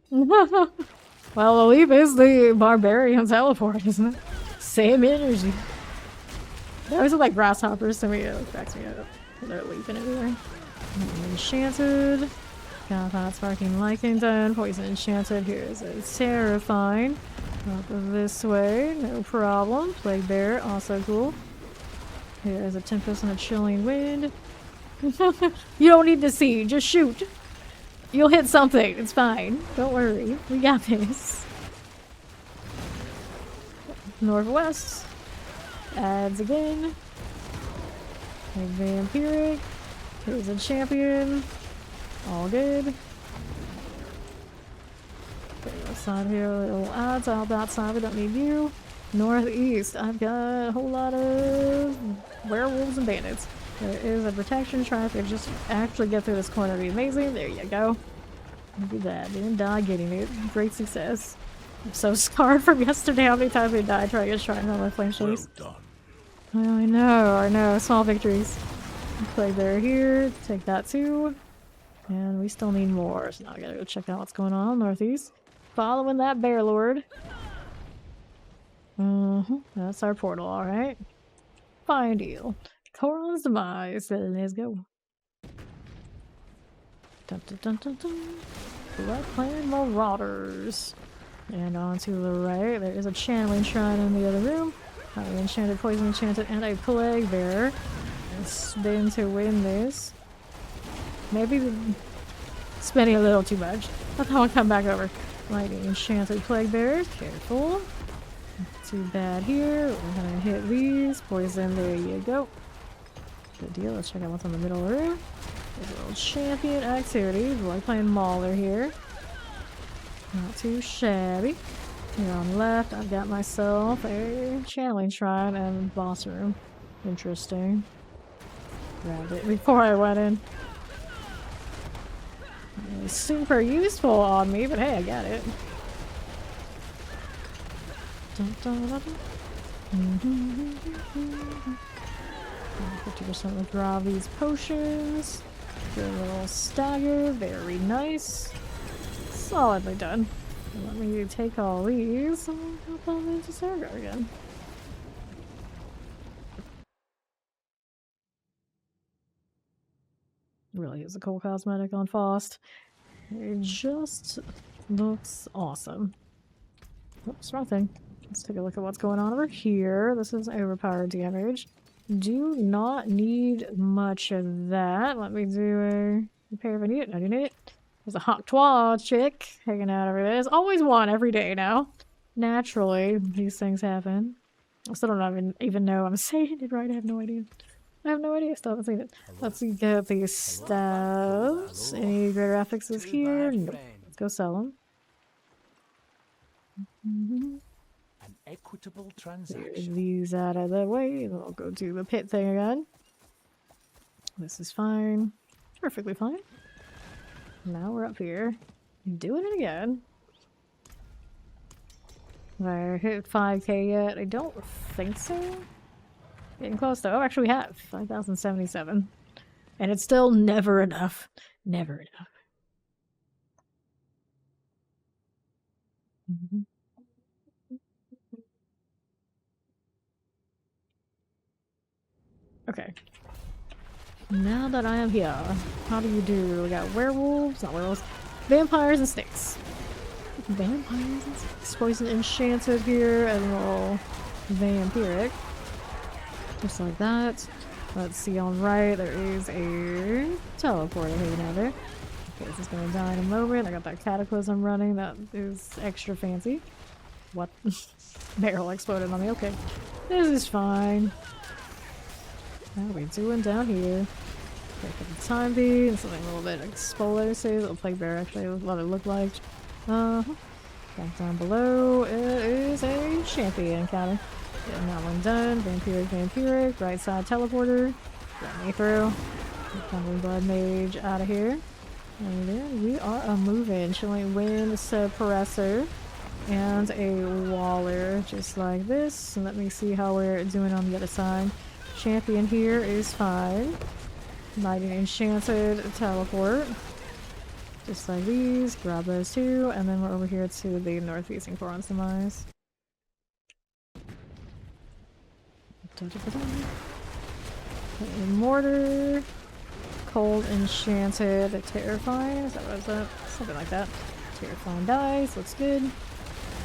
Well, Aleve is the barbarian teleport, isn't it? Same energy. They always look like grasshoppers to me. It cracks me up. They're leaping everywhere. Enchanted. Got that sparking lightning done. Poison enchanted. Here's a terrifying. Up this way. No problem. Plague bear. Also cool. Here's a tempest and a chilling wind. You don't need to see. Just shoot. You'll hit something. It's fine. Don't worry. We got this. Northwest. Adds again. A vampiric. Here's a champion. All good. Okay, outside here, little odds out that side. We don't need you. Northeast. I've got a whole lot of werewolves and bandits. There is a protection traffic. Just actually get through this corner would be amazing. There you go. Look at that. Didn't die getting it. Great success. I'm so scarred from yesterday. How many times we died trying to get shrine on my flame chase. Well done. Oh, I know. Small victories. Play bear here. Take that too. And we still need more. So now I gotta go check out what's going on northeast. Following that bear lord. That's our portal, alright. Fine deal. Coron's demise. Then let's go. Dun dun dun dun dun. Blood Clan Marauders. And on to the right, there is a channeling shrine in the other room. Enchanted, poison enchanted, and a plague bearer. Spin to win this. Maybe spending a little too much. I thought I'd come back over. Lightning enchanted plague bearer. Careful. Too bad here. We're gonna hit these. Poison, there you go. Good deal. Let's check out what's in the middle of the room. There's a little champion activity. We're playing Mauler here. Not too shabby. Here on the left, I've got myself a channeling shrine and boss room. Interesting. Grabbed it before I went in. It was super useful on me, but hey, I got it. 50% withdraw these potions. Get a little stagger. Very nice. Solidly done. Let me take all these and hop on into Sargar again. Really is a cool cosmetic on Faust. It just looks awesome. Oops, wrong thing. Let's take a look at what's going on over here. This is overpowered damage. Do not need much of that. Let me do a repair if I need it. I do need it. There's a Hawk Twa chick hanging out over there. There's always one every day now. Naturally, these things happen. I still don't even know I'm saying it right. I have no idea. I have no idea. Still haven't seen it. Let's get these stabs. Any greater affixes here? Nope. Let's go sell them. An equitable Get transaction. these out of the way. Then I'll go do the pit thing again. This is fine. Perfectly fine. Now we're up here. Doing it again. Have I hit 5k yet? I don't think so. Getting close though. Oh, actually we have 5,077. And it's still never enough. Never enough. Okay. Now that I am here, how do you do? We got werewolves, not werewolves, vampires and snakes. Vampires and snakes. Poison enchanted here, and a little vampiric. Just like that. Let's see on right, there is a teleporter hanging out there. Okay, this is gonna die in a moment. I got that cataclysm running, that is extra fancy. What? Barrel exploded on me, okay. This is fine. How are we doing down here? Okay, for the time being, something a little bit explosive. Little plague bear actually, what it looked like. Back down below, it is a champion encounter. Getting that one done. Vampiric, right side teleporter. Let me through. Tumbling Blood Mage out of here. And then we are a moving. Chilling Wind, Suppressor, and a Waller, just like this. And let me see how we're doing on the other side. Champion here is fine. Lightning Enchanted, Teleport. Just like these, grab those two, and then we're over here to the northeastern Coron's Demise. Mortar, Cold Enchanted, Terrifying, is that what is that? Something like that. Terrifying dice, looks good.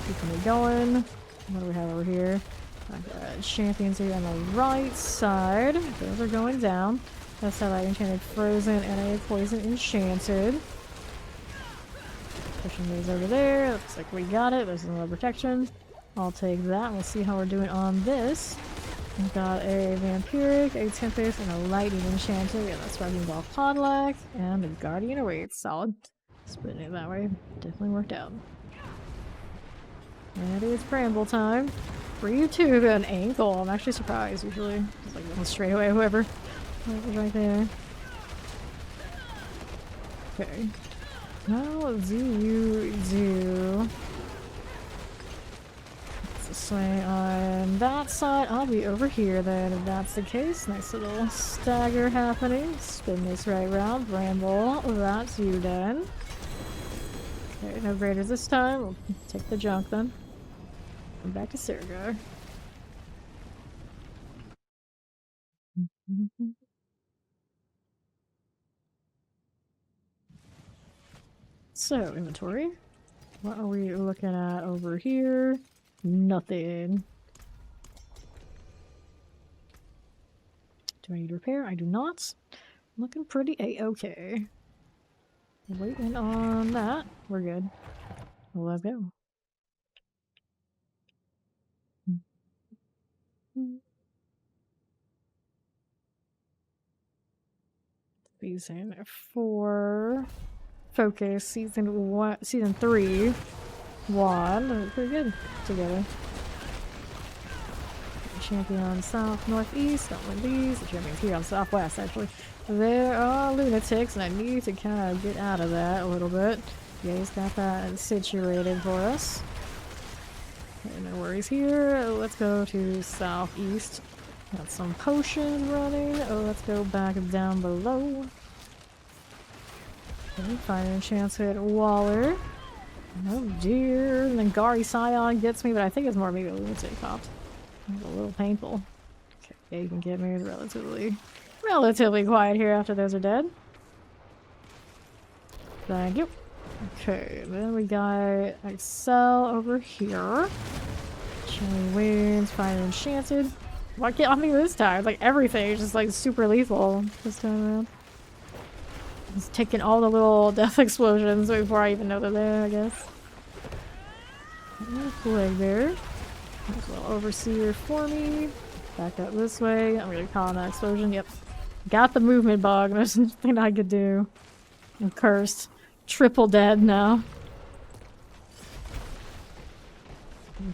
Keeping it going. What do we have over here? I've got champions here on the right side. Those are going down. That's how I enchanted Frozen and a Poison Enchanted. Pushing these over there. Looks like we got it. There's another protection. I'll take that. We'll see how we're doing on this. We've got a Vampiric, a Tempest, and a Lightning Enchanted. Yeah, that's Striking Ball Podlac. And a Guardian awaits. Solid. Splitting it that way. Definitely worked out. And it is Bramble time. For you too, an ankle. I'm actually surprised. Usually, just like going straight away, whoever. Right there. Okay. How do you do? Let's swing on that side. I'll be over here then, if that's the case. Nice little stagger happening. Spin this right round. Bramble, that's you then. Okay, no graders this time. We'll take the junk then. Come back to Sirgar. So, inventory. What are we looking at over here? Nothing. Do I need repair? I do not. Looking pretty a-okay. Waiting on that. We're good. Well, let's go. Season 4. Focus. Season 1. Season 3. 1. Pretty good together. Champion south, northeast. Don't win these. The champion's here on southwest, actually. There are lunatics, and I need to kind of get out of that a little bit. Yeah, he's got that situated for us. Okay, no worries here. Let's go to southeast. Got some potions running. Oh, let's go back down below. Okay, Fire Enchanted Waller. Oh dear. And then Gari Scion gets me, but I think it's more maybe a lunatic cops. It's a little painful. Okay, yeah, you can get me. It's relatively quiet here after those are dead. Thank you. Okay, then we got Excel over here. Chilling Winds, Fire Enchanted. Why can't I think this time? Like everything is just like super lethal this time around. It's taking all the little death explosions before I even know they're there, I guess. Plague Bear. There's a little Overseer for me. Back up this way. I'm gonna call on that explosion. Yep. Got the movement bug. There's nothing I could do. I'm cursed. Triple dead now.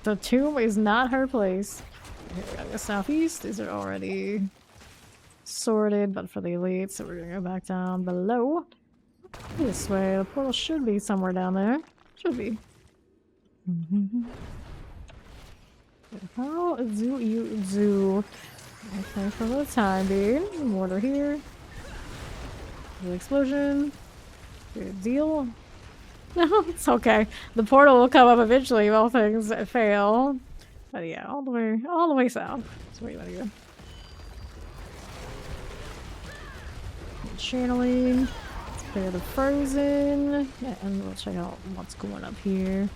The tomb is not her place. Okay, we gotta go southeast. These are already sorted, but for the elite, so we're gonna go back down below. This way. The portal should be somewhere down there. Should be. How do you do? Okay, for the time being. Mortar here. The explosion. Good deal. No, it's okay. The portal will come up eventually if all things fail. But yeah, all the way south. That's where you wanna go. Channeling. Let's clear the Frozen. Yeah, and we'll check out what's going up here.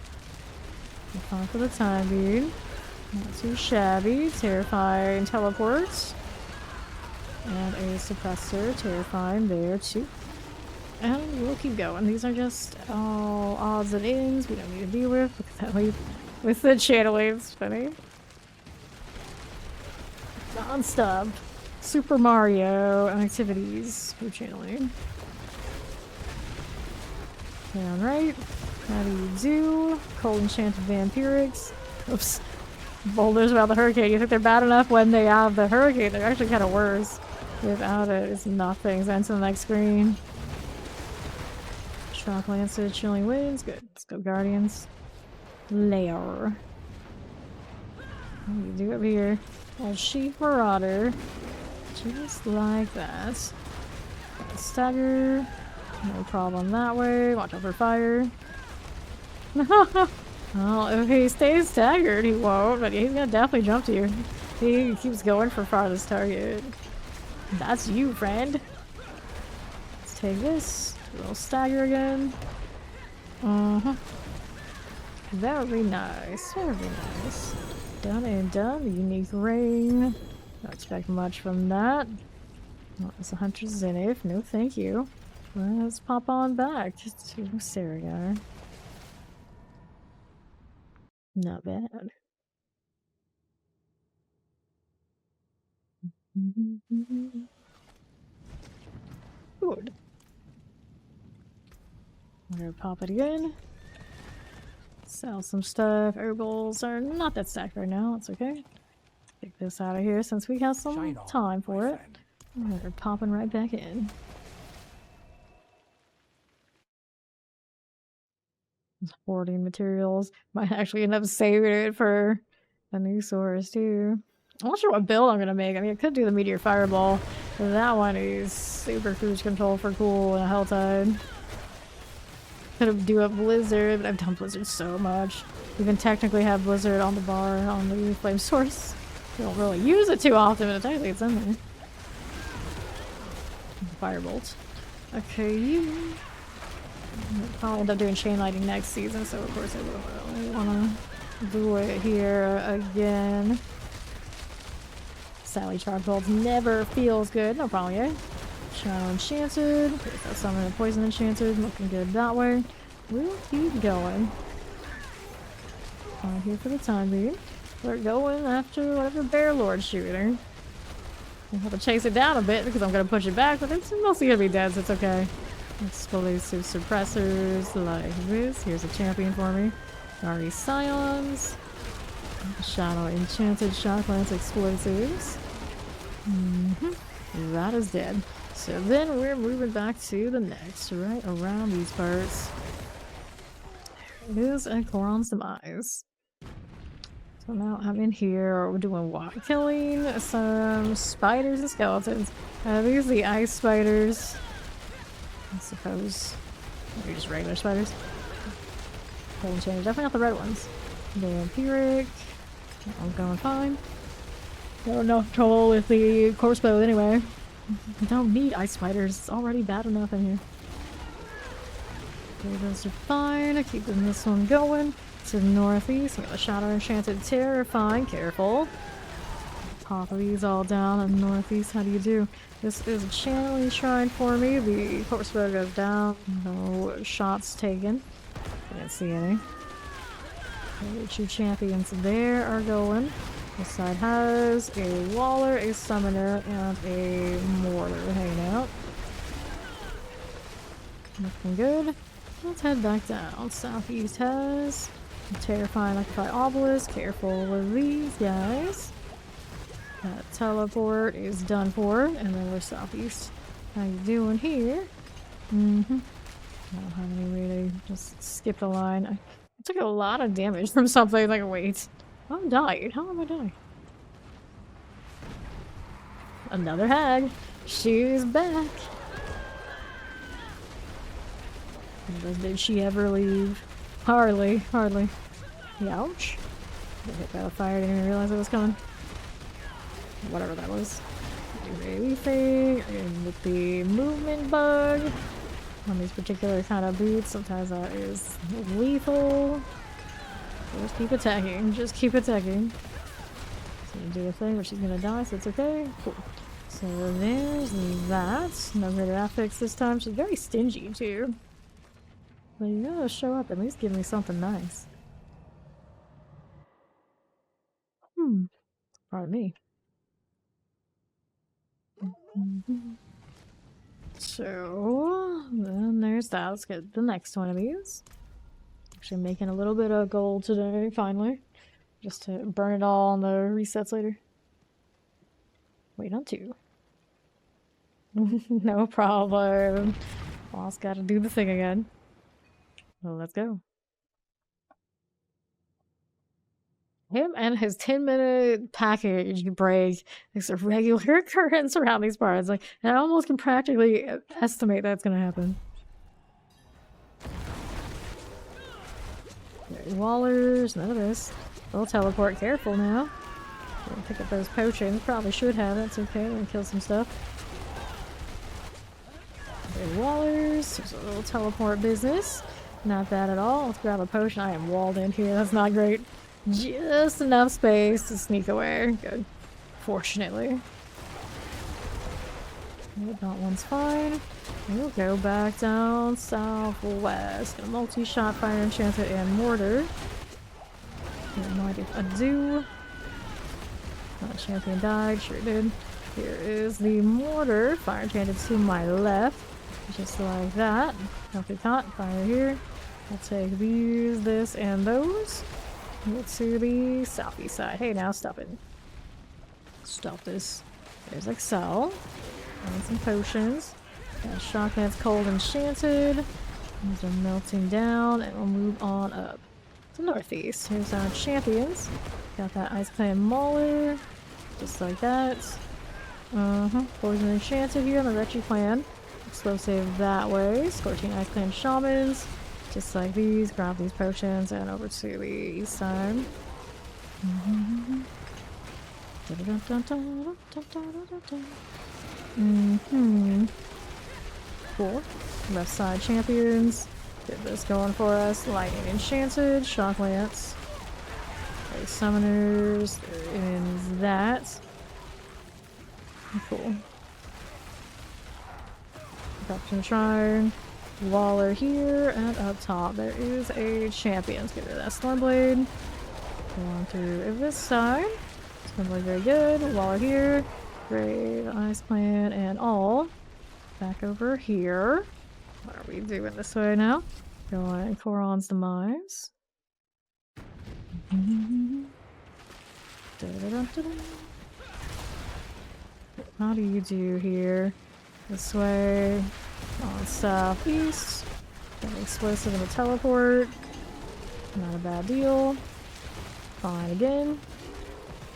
Fine for the time being. Not too shabby. Terrifying teleports. And a suppressor. Terrifying there too. And we'll keep going. These are just all odds and ends we don't need to deal with. Look at that leap with the channeling spinning. Non-stop. Super Mario activities. Who channeling? Down right. How do you do? Cold Enchanted Vampirics. Oops. Boulders about the hurricane. You think they're bad enough when they have the hurricane? They're actually kind of worse. Without it, it's nothing. Send to the next screen. Shock Lancer, Chilling Winds. Good. Let's go Guardians. Lair. What do you do up here? A Sheep Marauder. Just like that. Stagger. No problem that way. Watch out for fire. Well, if he stays staggered, he won't, but he's gonna definitely jump to you. He keeps going for farthest target. That's you, friend. Let's take this. A little stagger again. Very nice. Very nice. Done and done. Unique ring. Don't expect much from that. Oh, it's a Hunter's Zenith. No thank you. Let's pop on back to Saragar. Not bad. Good. I'm gonna pop it again. Sell some stuff. Herbals are not that stacked right now. It's okay. Take this out of here since we have some Shine on, time for my it. friend. We're popping right back in. Hoarding materials. Might actually end up saving it for a new source too. I'm not sure what build I'm gonna make. I mean, I could do the Meteor Fireball. But that one is super cruise control for cool and a Helltide. Could do a Blizzard, but I've done Blizzard so much. Even technically have Blizzard on the bar on the flame source. We don't really use it too often, but technically it's in there. Firebolt. Okay, you. I'll probably end up doing chain lighting next season, so of course I will really wanna do it here again. Sally Charge Bolt never feels good. No problem, yeah. Shadow Enchanted. There's that Summon and Poison Enchanted. Looking good that way. We'll keep going. Right here for the time being. We're going after whatever Bear Lord's shooting. We'll have to chase it down a bit because I'm going to push it back, but it's mostly going to be dead, so it's okay. Explosive suppressors like this. Here's a champion for me. Already Scions. Shadow Enchanted Shock Lance Explosives. That is dead. So then we're moving back to the next, right around these parts. It is a Koron's Demise. So now I'm in here, we're doing what? Killing some spiders and skeletons. These are the ice spiders. I suppose. Maybe just regular spiders. Cold Enchanted, definitely not the red ones. Vampiric. I'm going fine. No enough trouble with the corpse bow anyway. I don't need ice spiders, it's already bad enough in here. Okay, those are fine. Keeping this one going. To the northeast, we got the Shadow Enchanted Terrifying. Careful. Pop these all down in the northeast. How do you do? This is a channeling shrine for me. The corpse bow goes down. No shots taken. Can't see any. Okay, 2 champions there are going. This side has a Waller, a Summoner, and a Mortar hanging out. Looking good. Let's head back down. Southeast has a Terrifying Electrify Obelisk. Careful with these guys. That teleport is done for, and then we're southeast. How you doing here? I don't have any way to just skip the line. I took a lot of damage from something. Like, wait. I'm died. How am I dying? Another hag. She's back. Did she ever leave? Hardly. Hardly. Ouch. Got hit by the fire. Didn't even realize it was coming. Whatever that was. Do anything. And with the movement bug on these particular kind of boots, sometimes that is lethal. Just keep attacking. Just keep attacking. She's gonna do a thing where she's gonna die, so it's okay. Cool. So there's that. No greater affix this time. She's very stingy too. But you gotta show up, at least give me something nice. Pardon me. So then there's that. Let's get the next one of these. Actually making a little bit of gold today, finally. Just to burn it all on the resets later. Wait on 2. No problem. Boss gotta do the thing again. Well, let's go. Him and his 10-minute package break is a regular occurrence around these parts. Like, I almost can practically estimate that's gonna happen. Wallers, none of this. They'll teleport. Careful now. Pick up those potions. Probably should have. That's okay. We're gonna kill some stuff. Wallers. There's a little teleport business. Not bad at all. Let's grab a potion. I am walled in here. That's not great. Just enough space to sneak away. Good. Fortunately. That one's fine. We'll go back down southwest. Got a multi-shot, fire enchanted, and mortar. I do. Champion died, sure did. Here is the mortar, fire enchanted to my left. Just like that. Healthy tot, fire here. I'll take these, this, and those. Get to the southeast side. Hey, now stop it. Stop this. There's Excel. And some potions. Got Shotgun's cold enchanted. These are melting down, and we'll move on up to northeast. Here's our champions. Got that Ice Clan Mauler. Just like that. Poison enchanted here on the Retchy Clan. Explosive that way. Scorching Ice Clan Shamans. Just like these. Grab these potions and over to the east side. Cool. Left side champions. Get this going for us. Lightning enchanted. Shock lance. Okay, summoners. There is that. Cool. Corruption Shrine. Waller here, and up top there is a champion. Let's get rid of that Stormblade. Go on through this side. Stormblade very good. Waller here. Brave, Ice Clan, and all. Back over here. What are we doing this way now? Going Koron's Demise. How do you do here? This way. On southeast. Got an explosive and a teleport. Not a bad deal. Fine again.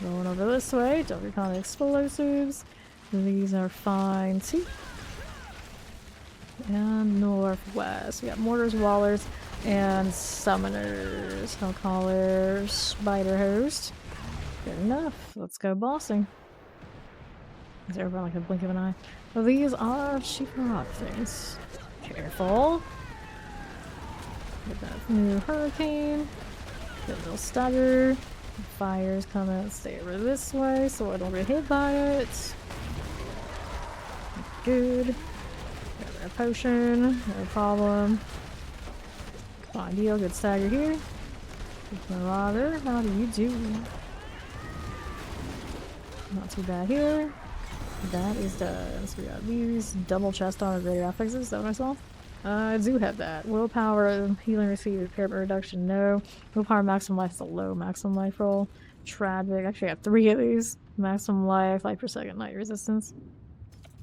Going over this way. Don't recall the explosives. These are fine too. And northwest. We got mortars, wallers, and summoners. Hellcallers, spider host. Good enough. Let's go bossing. Is everyone like a blink of an eye? Well, these are cheaper rock things. Careful. Get that new hurricane. Get a little stagger. The fires come out, stay over this way so I don't get hit by it. Good. Got a potion, no problem. Fine deal, good stagger here. Marauder, how do you do? Not too bad here. That is done. So we got these double chest armor greater affixes. Is that what I saw? I do have that. Willpower, healing receipt, impairment reduction, no. Willpower maximum life is a low maximum life roll. Tragic. Actually, I have 3 of these. Maximum life per second, night resistance.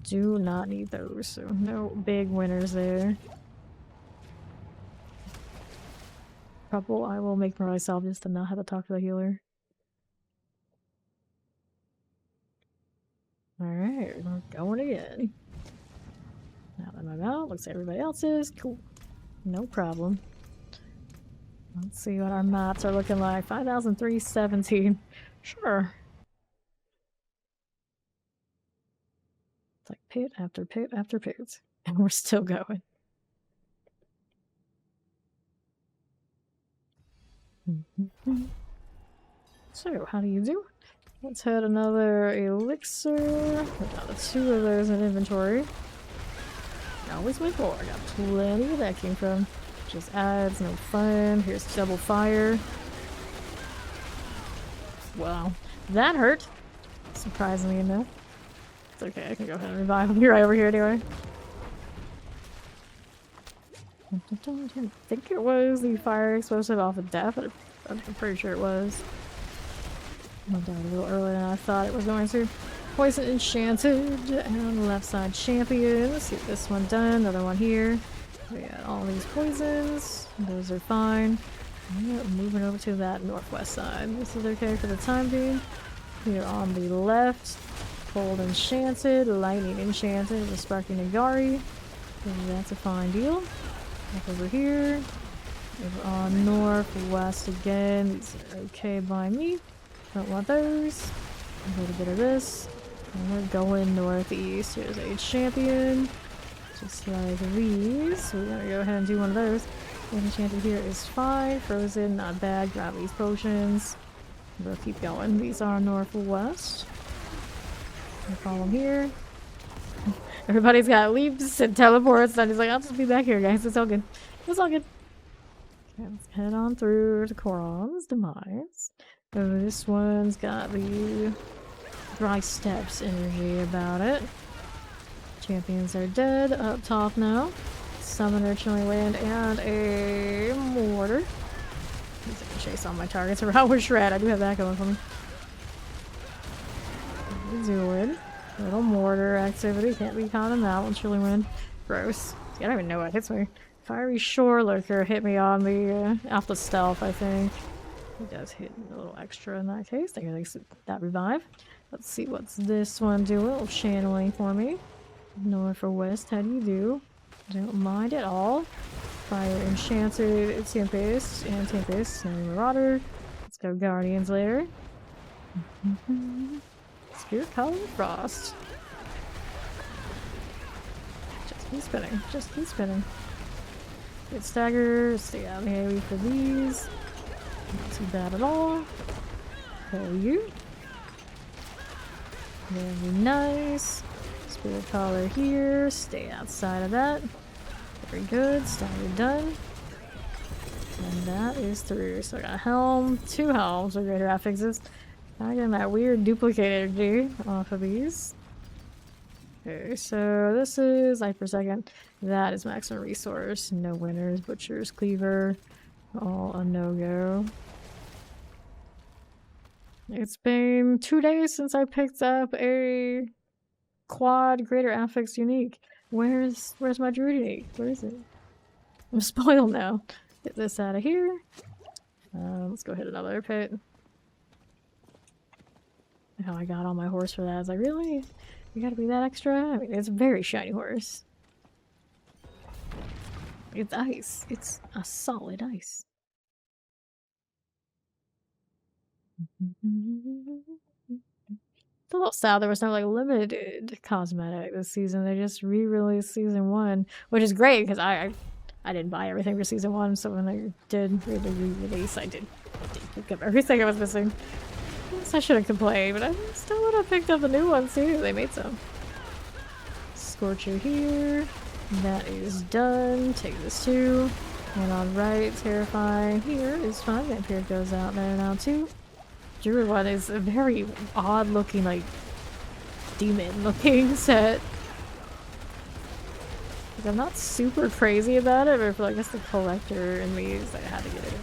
Do not need those, so no big winners there. Couple I will make for myself just to not have to talk to the healer. Alright, we're going again. Now that I'm out, looks like everybody else is. Cool. No problem. Let's see what our mats are looking like. 5,317. Sure. It's like pit after pit after pit. And we're still going. So, how do you do? Let's hit another elixir. We've got 2 of those in inventory. Always wait for. Got plenty of that came from. Just adds no fun. Here's double fire. Wow, that hurt. Surprisingly enough. It's okay, I can go ahead and revive him. You're right over here anyway. I didn't think it was the fire explosive off of death, but I'm pretty sure it was. Went down a little earlier than I thought it was going to. Poison Enchanted and left side champion. Let's get this one done. Another one here. We got all these poisons. Those are fine. Yeah, moving over to that northwest side. This is okay for the time being. Here on the left, Cold Enchanted, Lightning Enchanted, the Sparking Nagari. That's a fine deal. Back over here. Over on northwest again. These are okay by me. Don't want those. A little bit of this. And we're going northeast. Here's a champion. Just like these. So we're gonna go ahead and do one of those. Enchanted here is fine. Frozen, not bad. Grab these potions. We'll keep going. These are northwest. No problem here. Everybody's got leaps and teleports, and he's like, I'll just be back here, guys. It's all good. It's all good. Okay, let's head on through to Koron's Demise. Oh, this one's got the dry steps energy about it. Champions are dead. Up top now. Summoner, Chilling Wind, and a mortar. He's gonna chase all my targets around with Shred. I do have that going for me. Druid. Little mortar activity. Can't be caught in that one. Chilling Wind. Gross. I don't even know what hits me. Fiery Shore Lurker hit me on the off the stealth, I think. It does hit a little extra in that case. There, that revive. Let's see what's this one doing. A little channeling for me. North or west, how do you do? Don't mind at all. Fire Enchanted, Tempest, and Tempest, and Marauder. Let's go Guardian's Lair. Spirit Color Frost. Just keep spinning. Just keep spinning. Get stagger. Stay out here for these. Not too bad at all. There you. Very nice. Spirit Collar here. Stay outside of that. Very good. Stagger done. And that is through. So I got a helm, 2 helms with greater affixes. Now getting that weird duplicate energy off of these. Okay, so this is life per second. That is maximum resource. No winners, butchers, cleaver. All a no-go. It's been 2 days since I picked up a quad greater affix unique. Where's my druid unique? Where is it? I'm spoiled now. Get this out of here. Let's go hit another pit. How I got on my horse for that. I was like, really? You gotta be that extra? I mean, it's a very shiny horse. It's ice. It's a solid ice. It's a little sad there was no like limited cosmetic this season. They just re-released season 1, which is great because I didn't buy everything for season 1, so when they did re-release, I did pick up everything I was missing. I shouldn't complain, but I still would have picked up the new ones too. They made some. Scorcher here. That is done. Take this too. And on right, Terrifying here is fine. Vampire goes out there now too. Druid one is a very odd looking, like, demon looking set. Like, I'm not super crazy about it, but for, like, I guess the collector in me is like, I had to get it.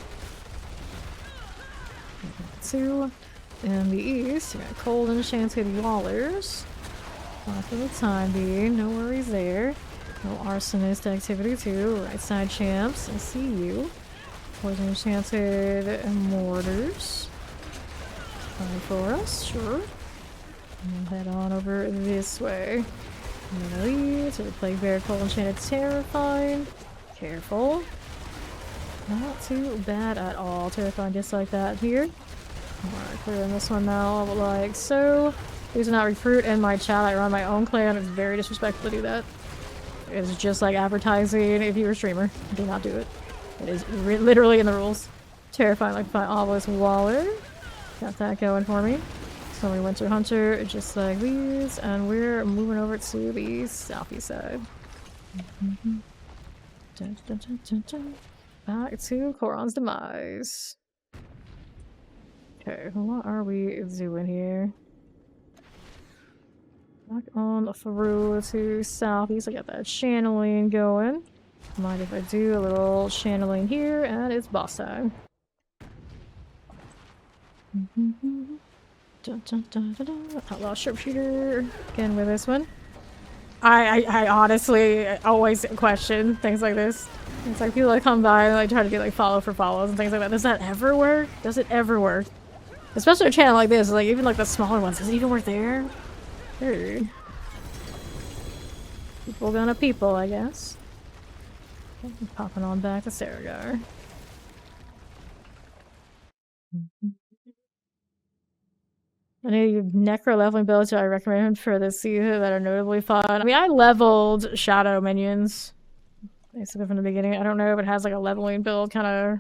2. In the east, you got Cold Enchanted Wallers. For the time being, no worries there. No Arsonist activity too. Right side champs, I see you. Poison Enchanted Mortars. Fine for us, sure. And we'll head on over this way. Lead to the Plague Bear, Cold Enchanted Terrifying. Careful. Not too bad at all. Terrifying just like that here. Alright, clearing this one now, like so. Please do not recruit in my chat. I run my own clan. It's very disrespectful to do that. It's just like advertising if you're a streamer. Do not do it. It is literally in the rules. Terrifying like my Obelisk Waller. Got that going for me. So we Winter Hunter, just like these. And we're moving over to the southeast side. Dun, dun, dun, dun, dun. Back to Koron's Demise. Okay, what are we doing here? Back on through to southeast. I got that channeling going. Mind if I do a little channeling here, and it's boss time. Dun, dun, dun, dun, dun. Outlaw sharpshooter again with this one. I honestly always question things like this. It's like people that come by and like try to do like follow for follows and things like that. Does that ever work? Does it ever work? Especially a channel like this, like even like the smaller ones. Does it even work there? Dude. People gonna people, I guess. Popping on back to Saragar. Any necro leveling builds I recommend for this season that are notably fun? I mean, I leveled shadow minions basically from the beginning. I don't know if it has like a leveling build kind of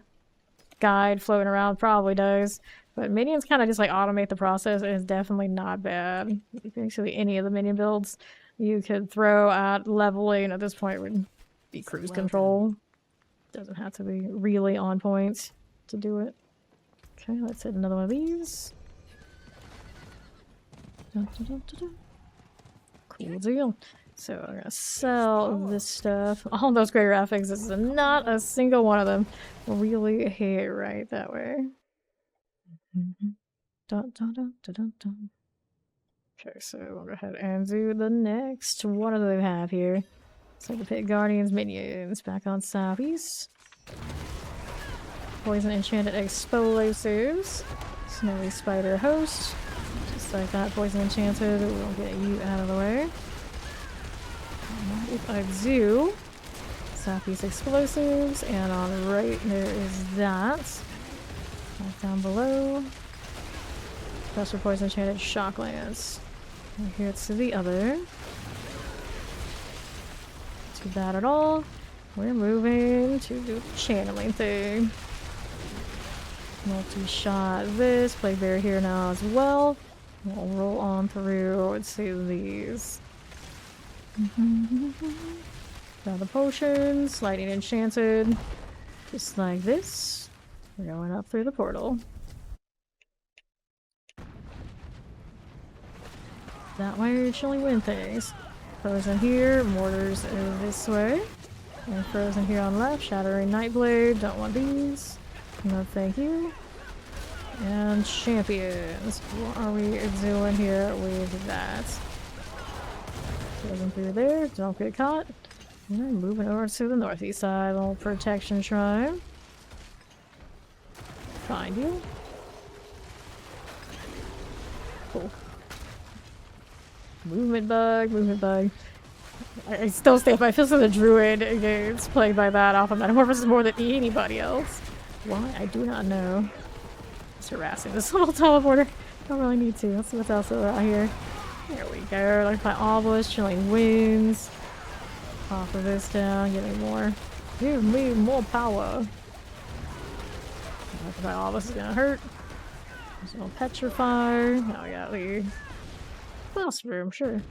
guide floating around. Probably does. But minions kind of just like automate the process, and it's definitely not bad. Basically, any of the minion builds you could throw at leveling at this point would be cruise control. Doesn't have to be really on point to do it. Okay, let's hit another one of these. Dun, dun, dun, dun, dun. Cool deal. So I'm gonna sell this stuff. All those great graphics, this is not a single one of them really hit right that way. Dun, dun, dun, dun, dun, dun. Okay, so we'll go ahead and do the next. What do they have here? So the Pit Guardians minions back on southeast. Poison enchanted explosives. Snowy spider host. Just like that, poison enchanted. We'll get you out of the way. If I do, southeast explosives, and on the right there is that. Back down below. Special poison enchanted shocklands. And here it's to the other. Too bad at all. We're moving to do the channeling thing. Multi-shot this. Plague Bear here now as well. We'll roll on through to these. Got the potions. Lightning enchanted. Just like this. We're going up through the portal. That way, chilling wind things. Frozen here, mortars are this way. And frozen here on left, shattering nightblade. Don't want these. No thank you. And champions. What are we doing here with that? Frozen through there, don't get caught. And then moving over to the northeast side, little protection shrine. Find you. Cool. Movement bug, movement bug. I still stand by. I feel so the Druid gets plagued by that off of Metamorphosis more than anybody else. Why? I do not know. Just harassing this little teleporter. Don't really need to. Let's see what else is out here. There we go. Like my obelisk, chilling winds. Pop of this down. Give me more. Give me more power. My obelisk is gonna hurt. There's no petrify. Now we got the boss room, sure.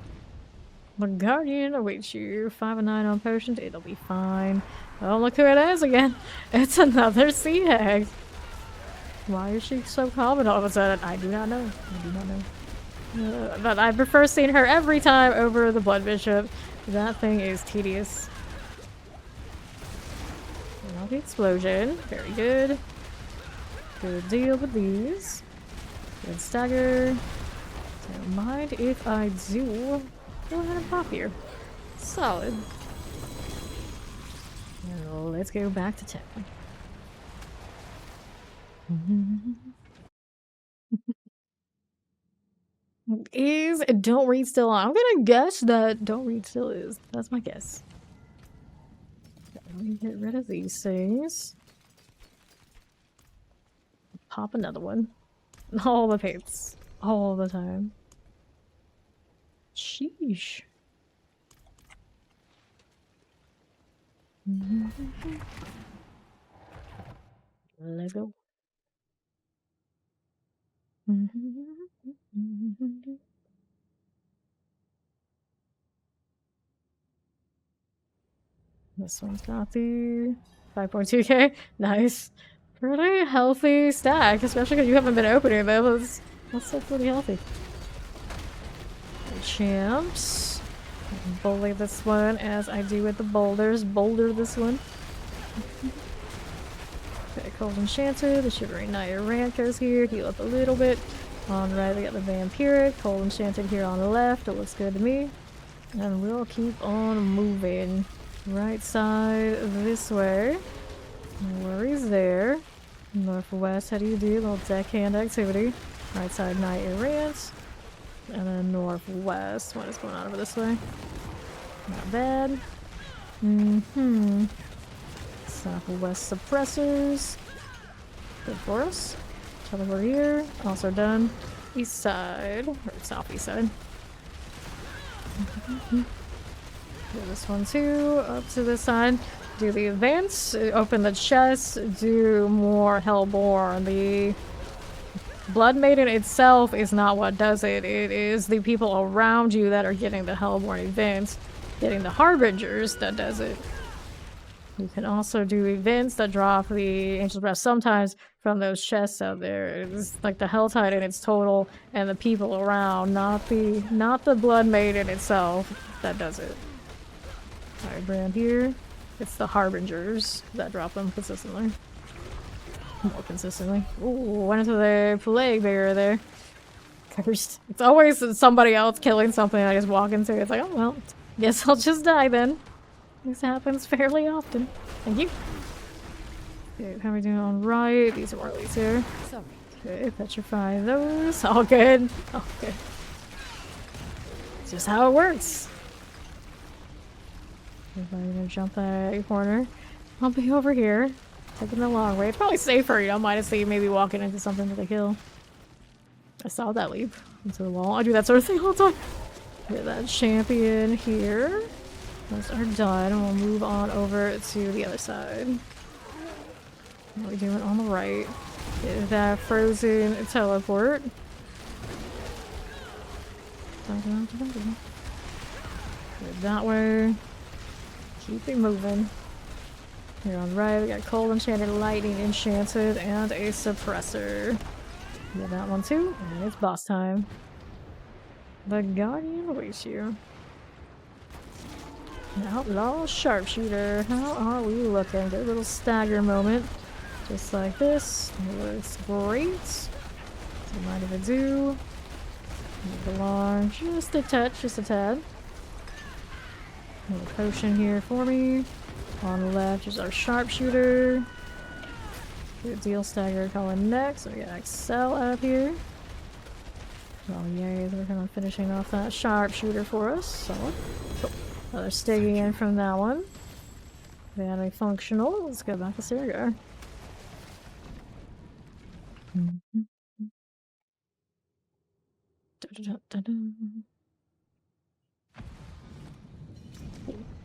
The Guardian awaits you. 5 and 9 on potions. It'll be fine. Oh, look who it is again. It's another sea hag. Why is she so common all of a sudden? I do not know. I do not know. But I prefer seeing her every time over the Blood Bishop. That thing is tedious. Now the explosion. Very good. Good deal with these. Good stagger. Don't mind if I do go ahead and pop here. Solid. Now let's go back to town. Is Don't Read still on? I'm gonna guess that Don't Read still is. That's my guess. Let me get rid of these things. Pop another one. All the paints. All the time. Sheesh. Let's go. This one's got the 5.2k. Nice. Pretty healthy stack, especially because you haven't been opening them. That's pretty healthy. champs. Bully this one as I do with the boulders. Boulder this one. Okay, Cold Enchanted. The Shivering Knight Errant goes here. Heal up a little bit. On the right, we got the Vampiric. Cold Enchanted here on the left. It looks good to me. And we'll keep on moving. Right side this way. No worries there. Northwest, how do you do? Little deckhand activity. Right side, Knight Errant. And then northwest. What is going on over this way? Not bad. Southwest suppressors. Good for us. Teleport here. Also done. East side. Or southeast side. Do this one too. Up to this side. Do the advance. Open the chest. Do more Hellborn. The Blood Maiden itself is not what does it. It is the people around you that are getting the Hellborn events. Getting the Harbingers that does it. You can also do events that drop the Angel's Breath sometimes from those chests out there. It's like the Hell Titan, its total, and the people around, not the Blood Maiden itself that does it. Alright, brand here. It's the Harbingers that drop them consistently. More consistently. Ooh, went into the Plague Bearer there. Cursed. It's always somebody else killing something I just walk into. It's like, oh well, guess I'll just die then. This happens fairly often. Thank you. Okay, how are we doing on right? These are Marley's here. Sorry. Okay, petrify those. All good. All good. It's just how it works. Everybody gonna jump that corner. I'll be over here. Taking the long way. It's probably safer, you know, minus the maybe walking into something with a kill. I saw that leap into the wall. I do that sort of thing all the time. Get that champion here. Those are done. We'll move on over to the other side. What are we doing on the right? Get that frozen teleport. Go that way. Keep it moving. Here on the right, we got Cold Enchanted, Lightning Enchanted, and a Suppressor. Get that one too, and it's boss time. The Guardian awaits you. Outlaw Sharpshooter. How are we looking? Good little stagger moment. Just like this. Looks great. Don't mind if I do. Move along just a touch, just a tad. A little potion here for me. On the left is our Sharpshooter. Good deal stagger calling next. So we got Excel out here. Oh yay, we're kind of finishing off that Sharpshooter for us. Solid. Cool. Another stigging in from that one. Very functional. Let's go back to Sirigar.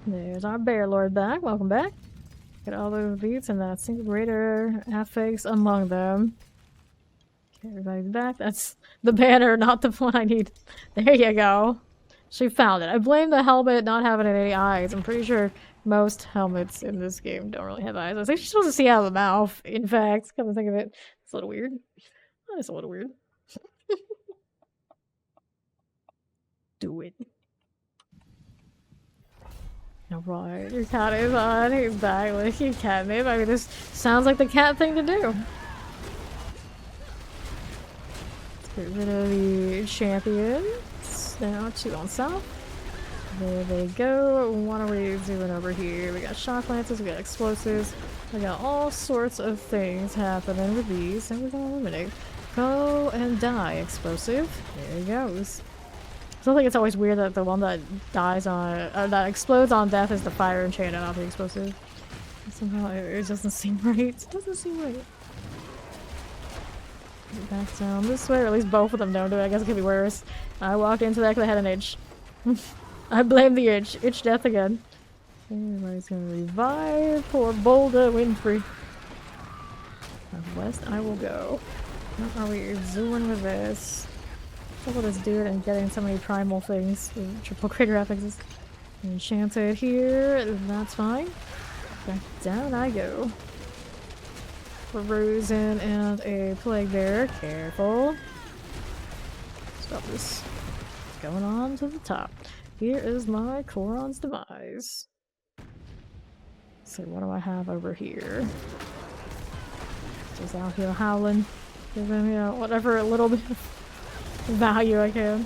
There's our Bear Lord back. Welcome back. Get all those beats and that single greater affix among them. Okay, everybody's back. That's the banner, not the one I need. There you go. She found it. I blame the helmet not having any eyes. I'm pretty sure most helmets in this game don't really have eyes. I was actually supposed to see out of the mouth. In fact, come to think of it, it's a little weird. It's a little weird. Do it. Alright, your cat is on. He's back with you, catnip. I mean, this sounds like the cat thing to do. Let's get rid of the champions. Now, 2 on south. There they go. What are we doing over here? We got shock lances, we got explosives. We got all sorts of things happening with these. And we're gonna eliminate. Go and die, explosive. There he goes. I think it's always weird that the one that dies on, that explodes on death is the fire enchanted, not the explosive. Somehow it doesn't seem right. It doesn't seem right. Get back down this way, or at least both of them don't do it. I guess it could be worse. I walked into that because I had an itch. I blame the itch. Itch death again. Everybody's gonna revive. Poor BoldaWindfre. West I will go. What are we doing with this? Look at this dude and getting so many primal things. Triple crit graphics. Enchanted here. That's fine. Back down I go. Frozen and a plague bearer. Careful. Stop this. Going on to the top. Here is my Koron's demise. So what do I have over here? Just out here howling. Give him, you know, whatever little bit of value I can.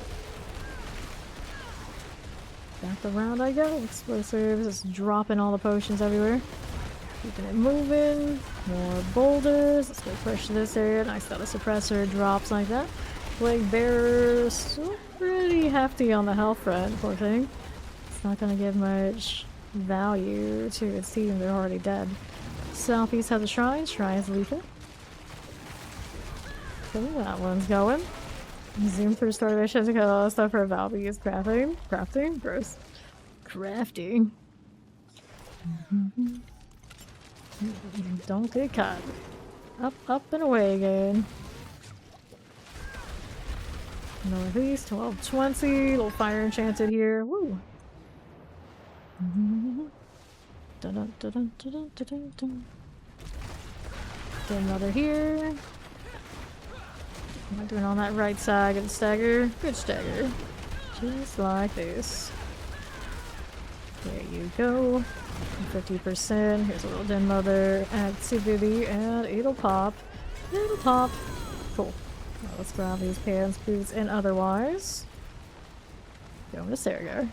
Back around I go. Explosives. Just dropping all the potions everywhere. Keeping it moving. More boulders. Let's go push this area. Nice that a suppressor drops like that. Plague bearers. Still pretty hefty on the health front, poor thing. It's not gonna give much value to its team. They're already dead. Southeast has a shrine. Shrine's lethal. So that one's going. Zoom through starvation to kill all the stuff for Valby is crafting. Crafting? Gross. Crafting. Don't get caught. Up, up, and away again. Northeast, 1220. Little fire enchanted here. Woo! Dun dun dun dun dun dun dun. Get another here. Am I doing on that right side? Good stagger. Good stagger. Just like this. There you go. 50%. Here's a little den mother activity, and it'll pop. It'll pop. Cool. Now let's grab these pants, boots, and otherwise. Going to Sergar.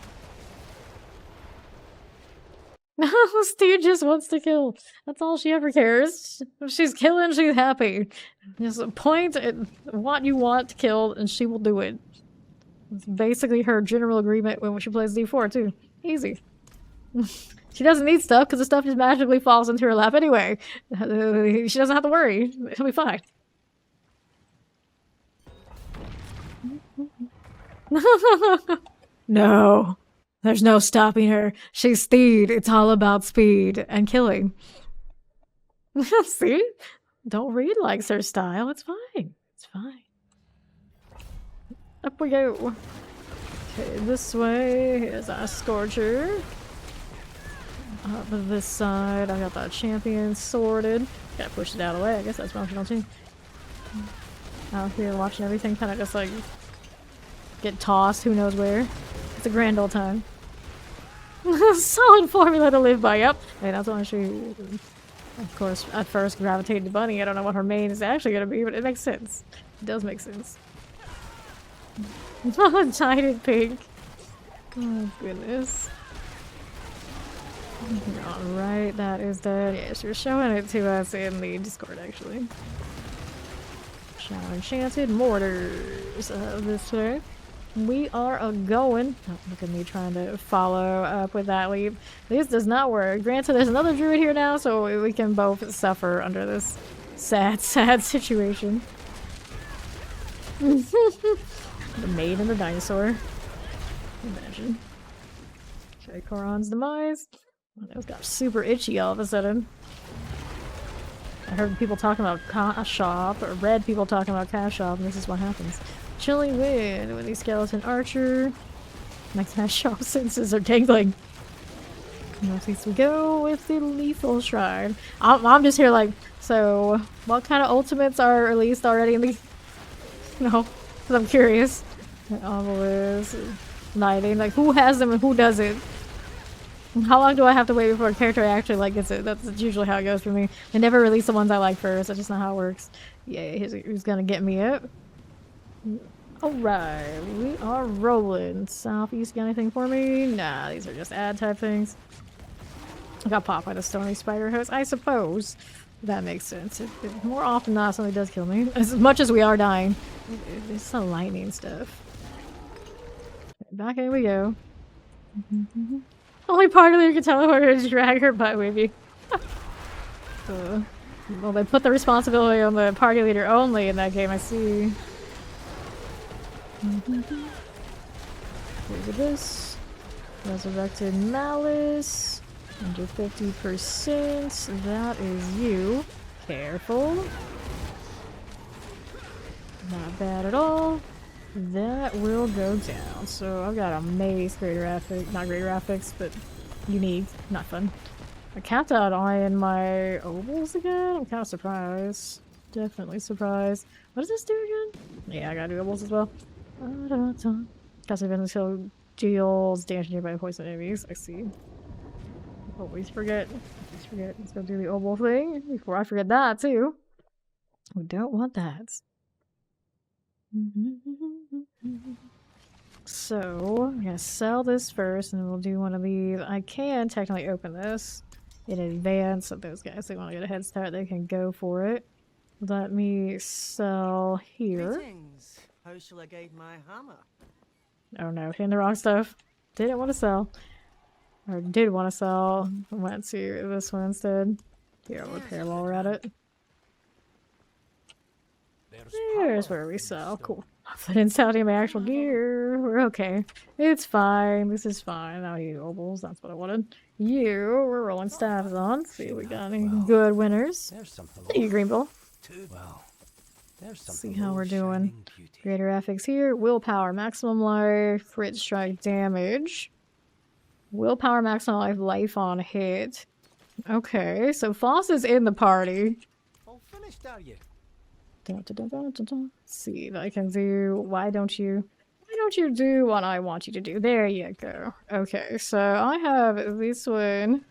Steve just wants to kill. That's all she ever cares. If she's killing, she's happy. Just point at what you want to kill, and she will do it. It's basically her general agreement when she plays D4, too. Easy. She doesn't need stuff, because the stuff just magically falls into her lap anyway. She doesn't have to worry. It'll be fine. No. There's no stopping her. She's Steed. It's all about speed and killing. See? Don't read likes her style. It's fine. It's fine. Up we go. Okay, this way. Here's our Scorcher. Up this side, I got that champion sorted. Gotta push it out of the way. I guess that's functional too. Out here watching everything kind of just like get tossed who knows where. It's a grand old time. Solid formula to live by, yep. Hey, that's why she, of course, at first gravitated to Bunny. I don't know what her main is actually going to be, but it makes sense. It does make sense. Giant pink. Oh, goodness. Alright, that is dead. Yes, you're showing it to us in the Discord, actually. Shadow Enchanted Mortars. This way. We are going. Oh, look at me trying to follow up with that leap. This does not work. Granted, there's another druid here now, so we can both suffer under this sad, sad situation. The maid and the dinosaur. Imagine. Okay, Koron's demise. It got super itchy all of a sudden. I heard people talking about cash shop, or read people talking about cash shop, and this is what happens. Chilling wind with the skeleton archer. My cash shop senses are tingling. Northeast we go with the lethal shrine. I'm just here like, so what kind of ultimates are released already in the... No, because I'm curious. Obelisk, Knighting, like who has them and who doesn't? How long do I have to wait before a character actually like gets it? That's usually how it goes for me. They never release the ones I like first. That's just not how it works. Yeah, who's gonna get me up? Alright, we are rolling. Southeast, got anything for me? Nah, these are just ad type things. I got popped by the stony spider host. I suppose that makes sense. More often than not, something does kill me. As much as we are dying. It's the lightning stuff. Back in we go. Only part of you can teleport her to drag her butt with you. Well, they put the responsibility on the party leader only in that game, I see. Look at this. Resurrected Malice. Under 50%. That is you. Careful. Not bad at all. That will go down. So I've got a mace, great graphic, not great graphics, but unique, not fun. I capped out on my ovals again. I'm kind of surprised. Definitely surprised. What does this do again? Yeah, I gotta do ovals as well. Passive until deals damage to nearby poison enemies. I see. Always forget. Always forget. Let's go do the oboe thing before I forget that too. We don't want that. So, I'm gonna sell this first and we'll do one of these. I can technically open this in advance so those guys, they want to get a head start, they can go for it. Let me sell here. Greetings. How shall I guide my hammer? Oh no, hitting the wrong stuff. Didn't want to sell. Or did want to sell. Went to this one instead. Here, I'll repair while we're at it. Here's where we sell. Cool. I didn't sell any of my actual gear. We're okay. It's fine. This is fine. Now you obols. That's what I wanted. We're rolling staffs on. See if we got any good winners. There's something. Thank you, Greenville. Well, there's See something. how we're doing. shining beauty. Greater affix here. Willpower, maximum life, crit strike damage. Willpower, maximum life on hit. Okay, so Foss is in the party. All finished, are you? Let's see what I can do. Why don't you do what I want you to do? There you go. Okay, so I have this one.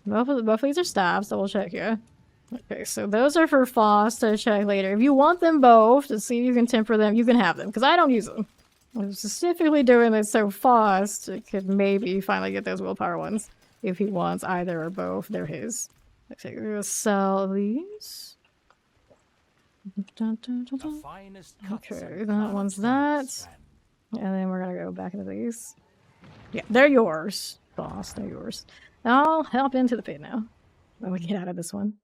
Both of these are staffs. Double check here. Okay, so those are for Foss to check later. If you want them both to see if you can temper them, you can have them because I don't use them. I'm specifically doing this so Foss could maybe finally get those willpower ones if he wants either or both. They're his. Okay, we're gonna sell these. The finest cuts Okay, and that one's plants, that. friend. And then we're gonna go back into these. Yeah, they're yours, boss. They're yours. I'll hop into the pit now. When we get out of this one.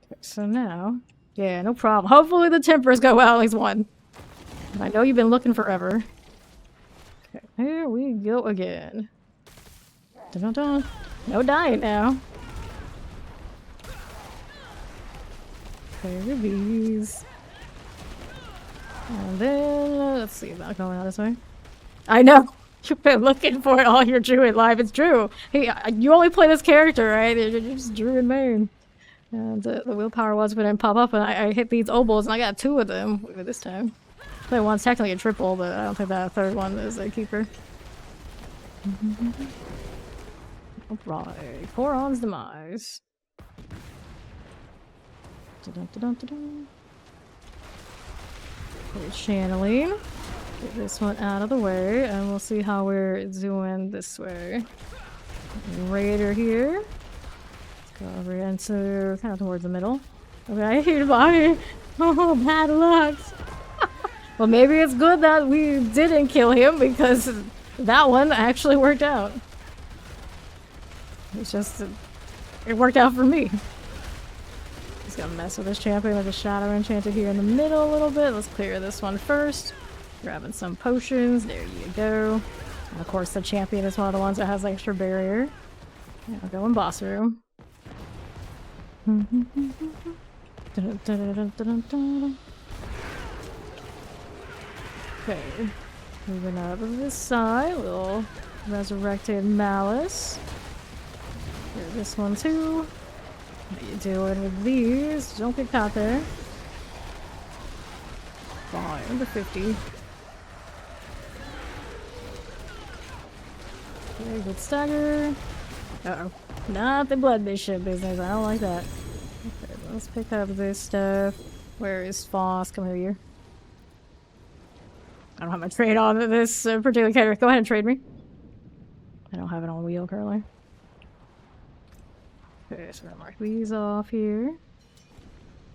Okay, so now, yeah, no problem. Hopefully the tempers go well, at least one. I know you've been looking forever. Okay, here we go again. Dun-dun-dun. No dying now. Okay, these. And then, let's see about going out this way. I know! You've been looking for it all your Druid life. It's true. Hey, you only play this character, right? You're just Druid main. And the willpower was when it pop up, and I hit these obols, and I got 2 of them this time. Play one's technically a triple, but I don't think that third one is a keeper. Alright, Coron's Demise. Dun-dun-dun-dun-dun. Okay, channeling. Get this one out of the way, and we'll see how we're doing this way. Raider here. Let's go over into kind of towards the middle. Okay, here's body. Oh, bad luck. Well, maybe it's good that we didn't kill him because that one actually worked out. It's just, it worked out for me. He's gonna mess with this champion like a Shadow Enchanted here in the middle a little bit. Let's clear this one first. Grabbing some potions. There you go. And of course, the champion is one of the ones that has extra barrier. Yeah, I'll go in boss room. Okay. Moving up this side. Little resurrected malice. Here's this one too. How you doing with these? Don't get caught there. Fine, under 50. Okay, good stagger. Uh-oh. Not the blood bishop business. I don't like that. Okay, let's pick up this stuff. Where is Foss? Come here. I don't have my trade on this particular character. Go ahead and trade me. I don't have it on wheel currently. Okay, so we're gonna mark these off here.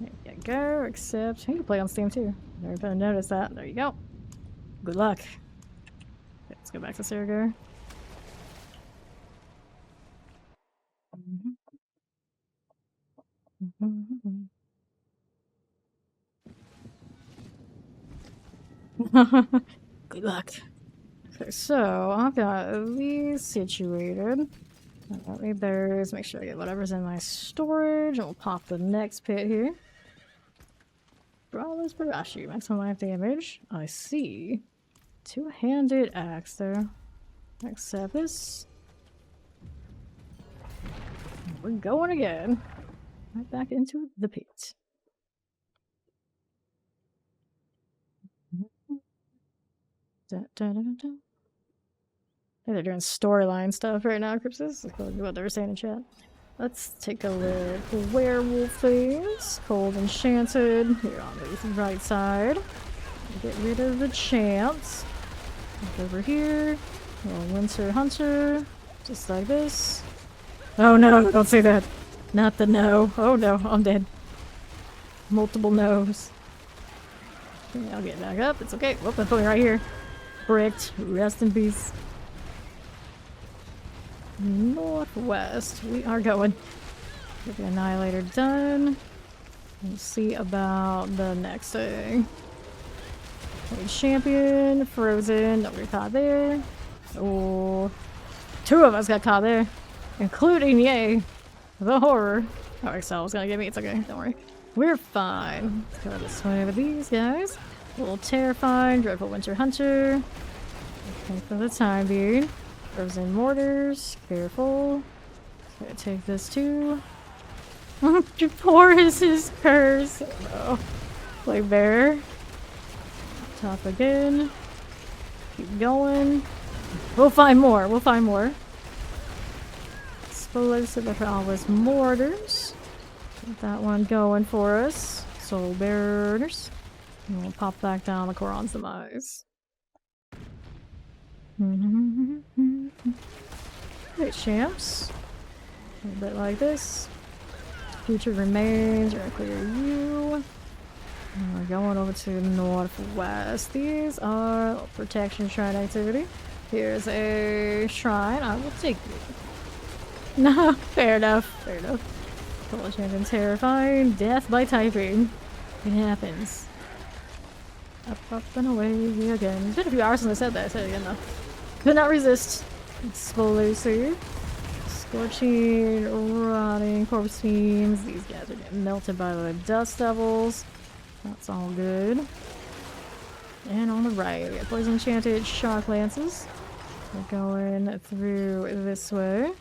There you go, except you can play on Steam too. Never been noticed that. There you go. Good luck. Okay, let's go back to Sirigar. Good luck. Okay, so I've got these situated. I'll leave those, make sure I get whatever's in my storage, and we'll pop the next pit here. Brawler's Barashi, maximum life damage. I see. Two-handed axe there. Accept this. We're going again. Right back into the pit. Dun, dun, dun, dun. Hey, they're doing storyline stuff right now, Crypsis. According to what they were saying in chat. Let's take a look. Werewolf things. Cold Enchanted. Here on the right side. Get rid of the champs. Look over here. Little Winter Hunter. Just like this. Oh no, don't say that. Not the no. Oh no, I'm dead. Multiple no's. Okay, I'll get back up. It's okay. Whoop, they put me right here. Bricked. Rest in peace. Northwest. We are going. Get the Annihilator done. Let's see about the next thing. Okay, Champion. Frozen. Don't get caught there. Oh. 2 of us got caught there. Including, yay, the horror. Oh, Excel's gonna get me. It's okay. Don't worry. We're fine. Let's go this way with these guys. A little terrifying. Dreadful Winter Hunter. Okay, for the time being. Frozen Mortars. Careful. Gonna take this too. Horus's curse. Oh. Play bear. Top again. Keep going. We'll find more. We'll find more. Explosive Metropolis Mortars. Get that one going for us. Soul Bearers. And we'll pop back down the Koran's Demise. Great champs. A little bit like this. Future remains. We're gonna clear you. And we're going over to Northwest. These are protection shrine activity. Here's a shrine. I will take you. No, fair enough. Fair enough. Cold Champion terrifying. Death by typing. It happens. Up and away again. It's been a few hours since I said that. I said it again though. Could not resist. Explosive. Scorching, rotting, corpse fiends. These guys are getting melted by the dust devils. That's all good. And on the right, we have Poison Enchanted Shock Lances. We're going through this way.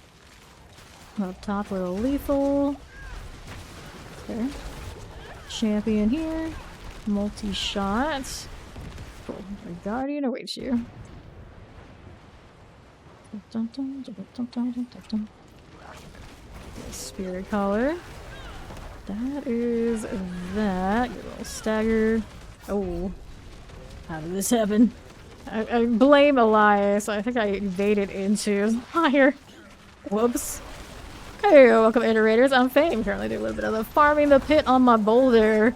Up top, little lethal. Okay. Champion here. Multi-shot. Cool. A guardian awaits you. Dun, dun, dun, dun, dun, dun, dun, dun. Spirit collar. That is that. Get a little stagger. Oh. How did this happen? I blame Elias. I think I evaded into fire. Whoops. Hey, welcome iterators. I'm Fame. Currently doing a little bit of the farming the pit on my boulder.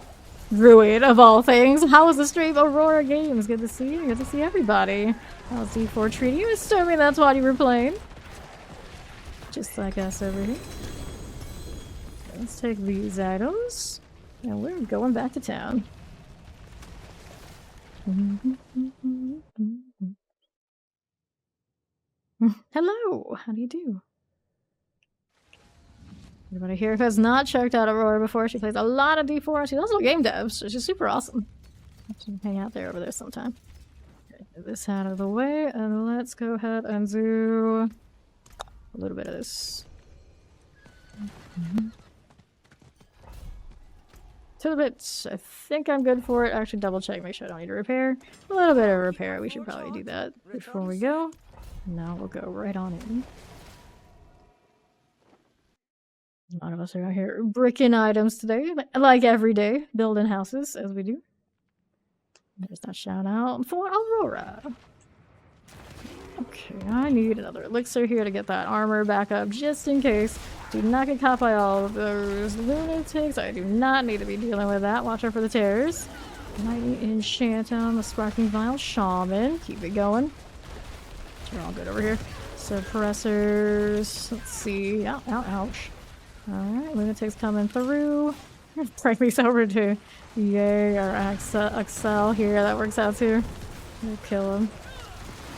Druid of all things. How was the stream? Aurora Games. Good to see you. Good to see everybody. How's D4 treating you? Assuming that's what you were playing. Just like us over here. Let's take these items. And we're going back to town. Hello. How do you do? Anybody here who has not checked out Aurora before? She plays a lot of D4. She's also a game dev, so she's super awesome. Should hang out there over there sometime. Okay, get this out of the way, and let's go ahead and do a little bit of this. To the bits. I think I'm good for it. Actually, double check, make sure I don't need to repair. A little bit of repair. We should probably do that before we go. Now we'll go right on in. A lot of us are out here bricking items today, like every day, building houses as we do. There's that shout out for Aurora. Okay, I need another elixir here to get that armor back up just in case. Do not get caught by all of those lunatics. I do not need to be dealing with that. Watch out for the terrors. Mighty Enchant on the Sparking Vial Shaman. Keep it going. We're all good over here. Suppressors. Let's see. Ow, ow, ouch. Alright, lunatics coming through. Break these over to Yay or Axel here. That works out too. We'll kill him.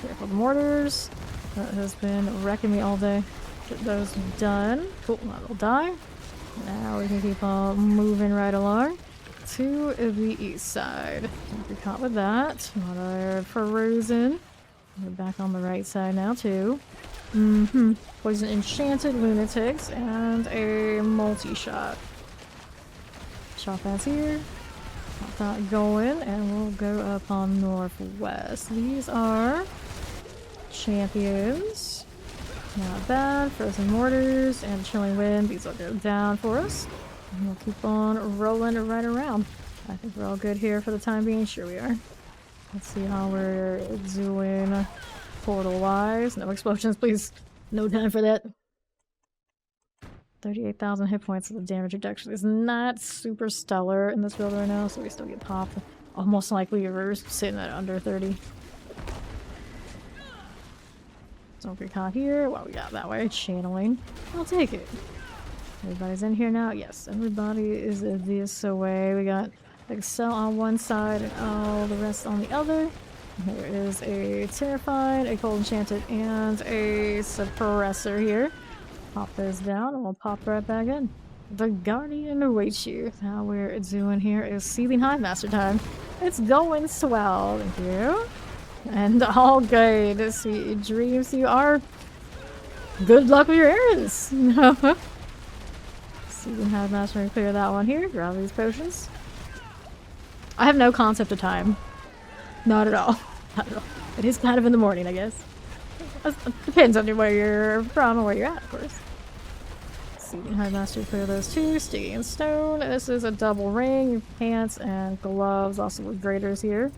Careful the mortars. That has been wrecking me all day. Get those done. Cool, that'll die. Now we can keep on moving right along to the east side. Don't be caught with that. Another frozen. We're back on the right side now too. Poison Enchanted Lunatics and a multi-shot. Shot pass here. Got that going, and we'll go up on northwest. These are champions. Not bad. Frozen mortars and chilling wind. These will go down for us. And we'll keep on rolling right around. I think we're all good here for the time being. Sure we are. Let's see how we're doing portal-wise. No explosions, please. No time for that. 38,000 hit points. So the damage reduction is not super stellar in this build right now, so we still get popped. Almost like we were sitting at under 30. Don't get caught here. What we got that way? Channeling. I'll take it. Everybody's in here now? Yes, everybody is this way. We got Excel on one side and all the rest on the other. There is a Terrified, a Cold Enchanted, and a Suppressor here. Pop those down and we'll pop right back in. The Guardian awaits you. How we're doing here is Seething Hive Master time. It's going swell. Thank you. And all good. Sweet dreams you are. Good luck with your errands. Seething Hive Master, clear that one here. Grab these potions. I have no concept of time. Not at all. Not at all. It is kind of in the morning, I guess. Depends on where you're from and where you're at, of course. Seething Hive Master, clear those two. Sticky and Stone. This is a double ring. Pants and gloves. Also with graders here.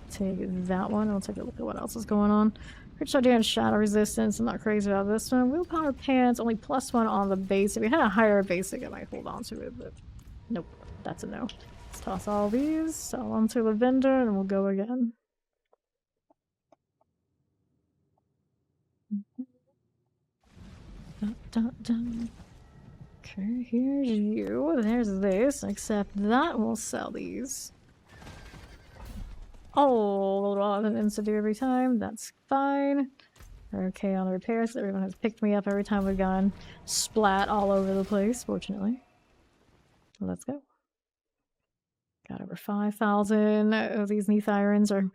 Take that one. We'll take a look at what else is going on. Crit shot damage, shadow resistance. I'm not crazy about this one. Willpower pants, only +1 on the base. If we had a higher basic, I might hold on to it, but nope. That's a no. Let's toss all these, sell them to the vendor, and we'll go again. Dun, dun, dun. Okay, here's you. There's this. Except that will sell these. Oh, I'll have an insta every time. That's fine. Okay, on the repairs, everyone has picked me up every time we've gone splat all over the place, fortunately. Let's go. Got over 5,000 of these Nethyrans, or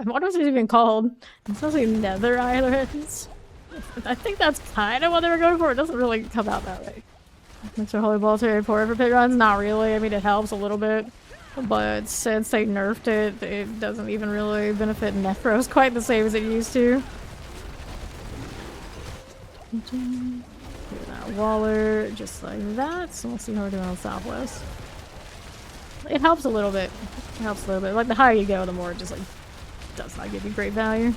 what was it even called? It's supposed to be Nether Islands. I think that's kind of what they were going for. It doesn't really come out that way. Mr. Holy Bolter for pit runs? Not really. I mean, it helps a little bit. But since they nerfed it, it doesn't even really benefit Necros quite the same as it used to. Do that Waller just like that. So we'll see how we're doing on Southwest. It helps a little bit. It helps a little bit. Like the higher you go, the more it just like does not give you great value.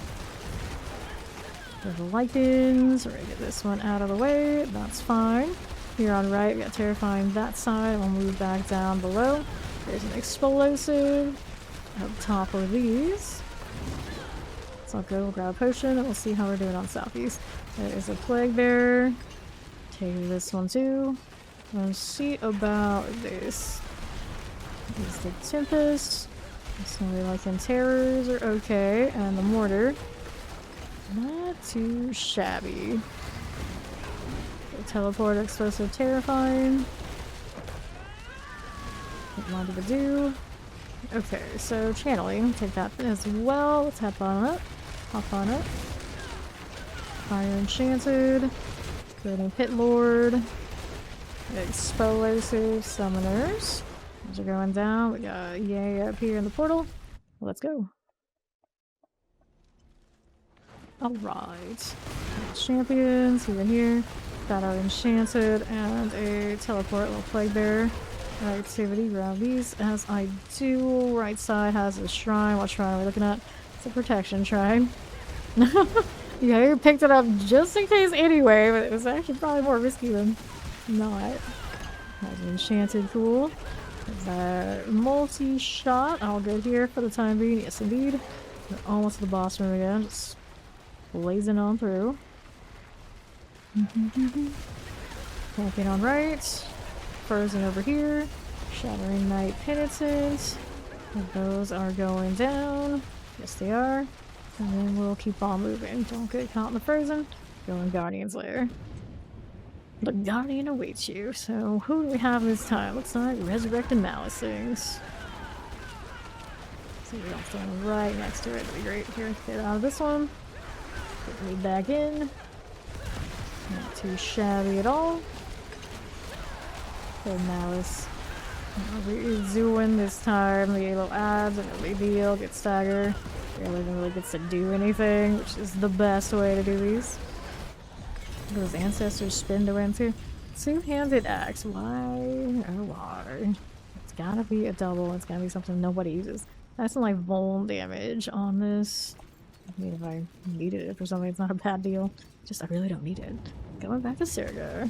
There's the Lycans. We're gonna get this one out of the way. That's fine. Here on right, we got Terrifying that side. We'll move back down below. There's an Explosive up top of these. It's all good. We'll grab a potion and we'll see how we're doing on Southeast. There is a Plague Bearer. Take this one too. Let's see about this. There's the Tempest. This one we like in Terrors are okay. And the Mortar. Not too shabby. The Teleport, Explosive, Terrifying. What wanted to do? Okay, so channeling, take that as well. Let's hop on up. Hop on up. Fire Enchanted. Creating Pit Lord. Explosive Summoners. Those are going down. We got Yay up here in the portal. Let's go. Alright. Champions here and here. Got our Enchanted and a Teleport, little Plague Bearer. Activity, grab these as I do. Right side has a shrine. What shrine are we looking at? It's a protection shrine. Yeah, you picked it up just in case anyway, but it was actually probably more risky than not. That's an Enchanted, cool. That multi-shot, all good here for the time being. Yes, indeed. We're almost to the boss room again. Just blazing on through. Champion on right. Frozen over here. Shattering Knight Penitent. And those are going down. Yes, they are. And then we'll keep on moving. Don't get caught in the frozen. Go in Guardian's Lair. The Guardian awaits you. So who do we have this time? Looks like Resurrected Malice things. So we don't stand right next to it. That'd be great. Here, get out of this one. Put me back in. Not too shabby at all. Good Malice. We're doing this time. The little ads and no big deal. Get stagger. Barely even really gets to do anything, which is the best way to do these. Those ancestors spin to win too. Two-handed axe. Why? Oh, why? It's gotta be a double. It's gotta be something nobody uses. That's some like vuln damage on this. I mean, if I needed it for something, it's not a bad deal. Just I really don't need it. Going back to Serga.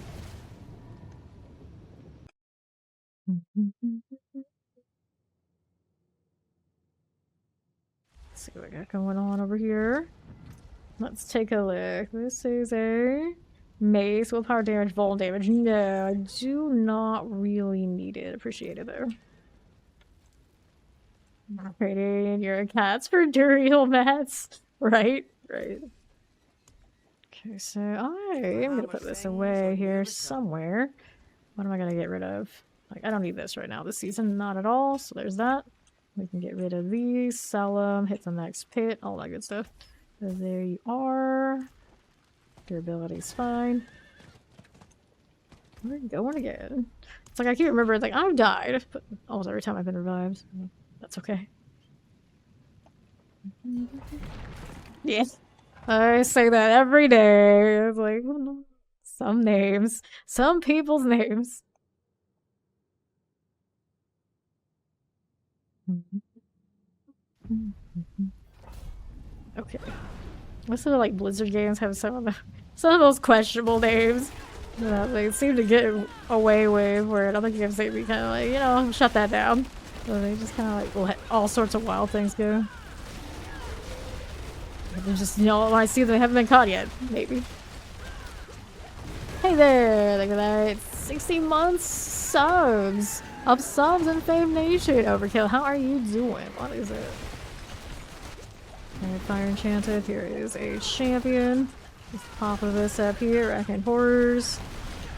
Let's see what we got going on over here. Let's take a look. This is a mace with power damage, vuln damage. No, I do not really need it. Appreciate it though. Trading your cats for Duriel mats. Right? Right. Okay, so I am gonna put this away here somewhere. What am I gonna get rid of? Like, I don't need this right now this season, not at all, so there's that. We can get rid of these, sell them, hit the next pit, all that good stuff. So there you are. Durability's fine. We're going again. It's like I keep remembering, like, I've died, but almost every time I've been revived. That's okay. Yes. I say that every day. It's like, some names. Some people's names. Okay. Most of the like Blizzard games have some of those questionable names that they seem to get away with, where in other games they be kind of like, you know, shut that down. So they just kind of like let all sorts of wild things go. They just, you know, I see they haven't been caught yet. Maybe. Hey there! Look at that. 16 months subs! Of subs in Fame Nation! Overkill, how are you doing? What is it? Alright, Fire Enchanted. Here is a champion. Let's pop this up here. Racking Horrors.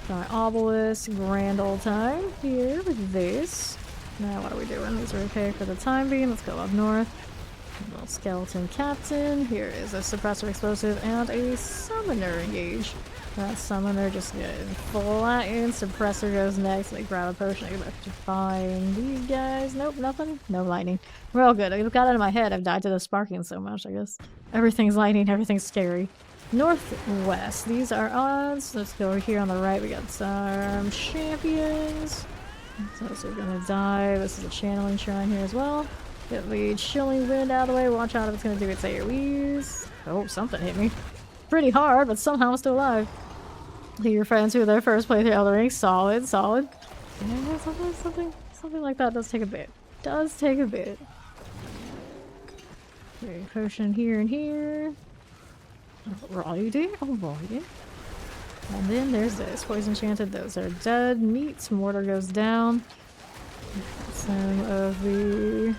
Got Obelisk. Grand old time here with this. Now, what are we doing? These are okay for the time being. Let's go up north. A little Skeleton Captain. Here is a Suppressor Explosive and a Summoner Engage. That Summoner just getting flattened. Suppressor goes next. They grab a potion. I get back to find these guys. Nope, nothing. No lightning. We're all good. I've got it in my head. I've died to the sparking so much, I guess. Everything's lightning. Everything's scary. Northwest. These are odds. Let's go over here on the right. We got some champions. So we're gonna die. This is a channeling shrine here as well. Get the chilling wind out of the way. Watch out if it's gonna do its AoEs. Oh, something hit me. Pretty hard, but somehow I'm still alive. To your friends who are their first playthrough Elden Ring. Solid, solid. Yeah, something like that does take a bit. Does take a bit. Okay, potion here and here. Alrighty, alrighty. And then there's this. Poison Enchanted, those are dead. Meats, mortar goes down. Some of the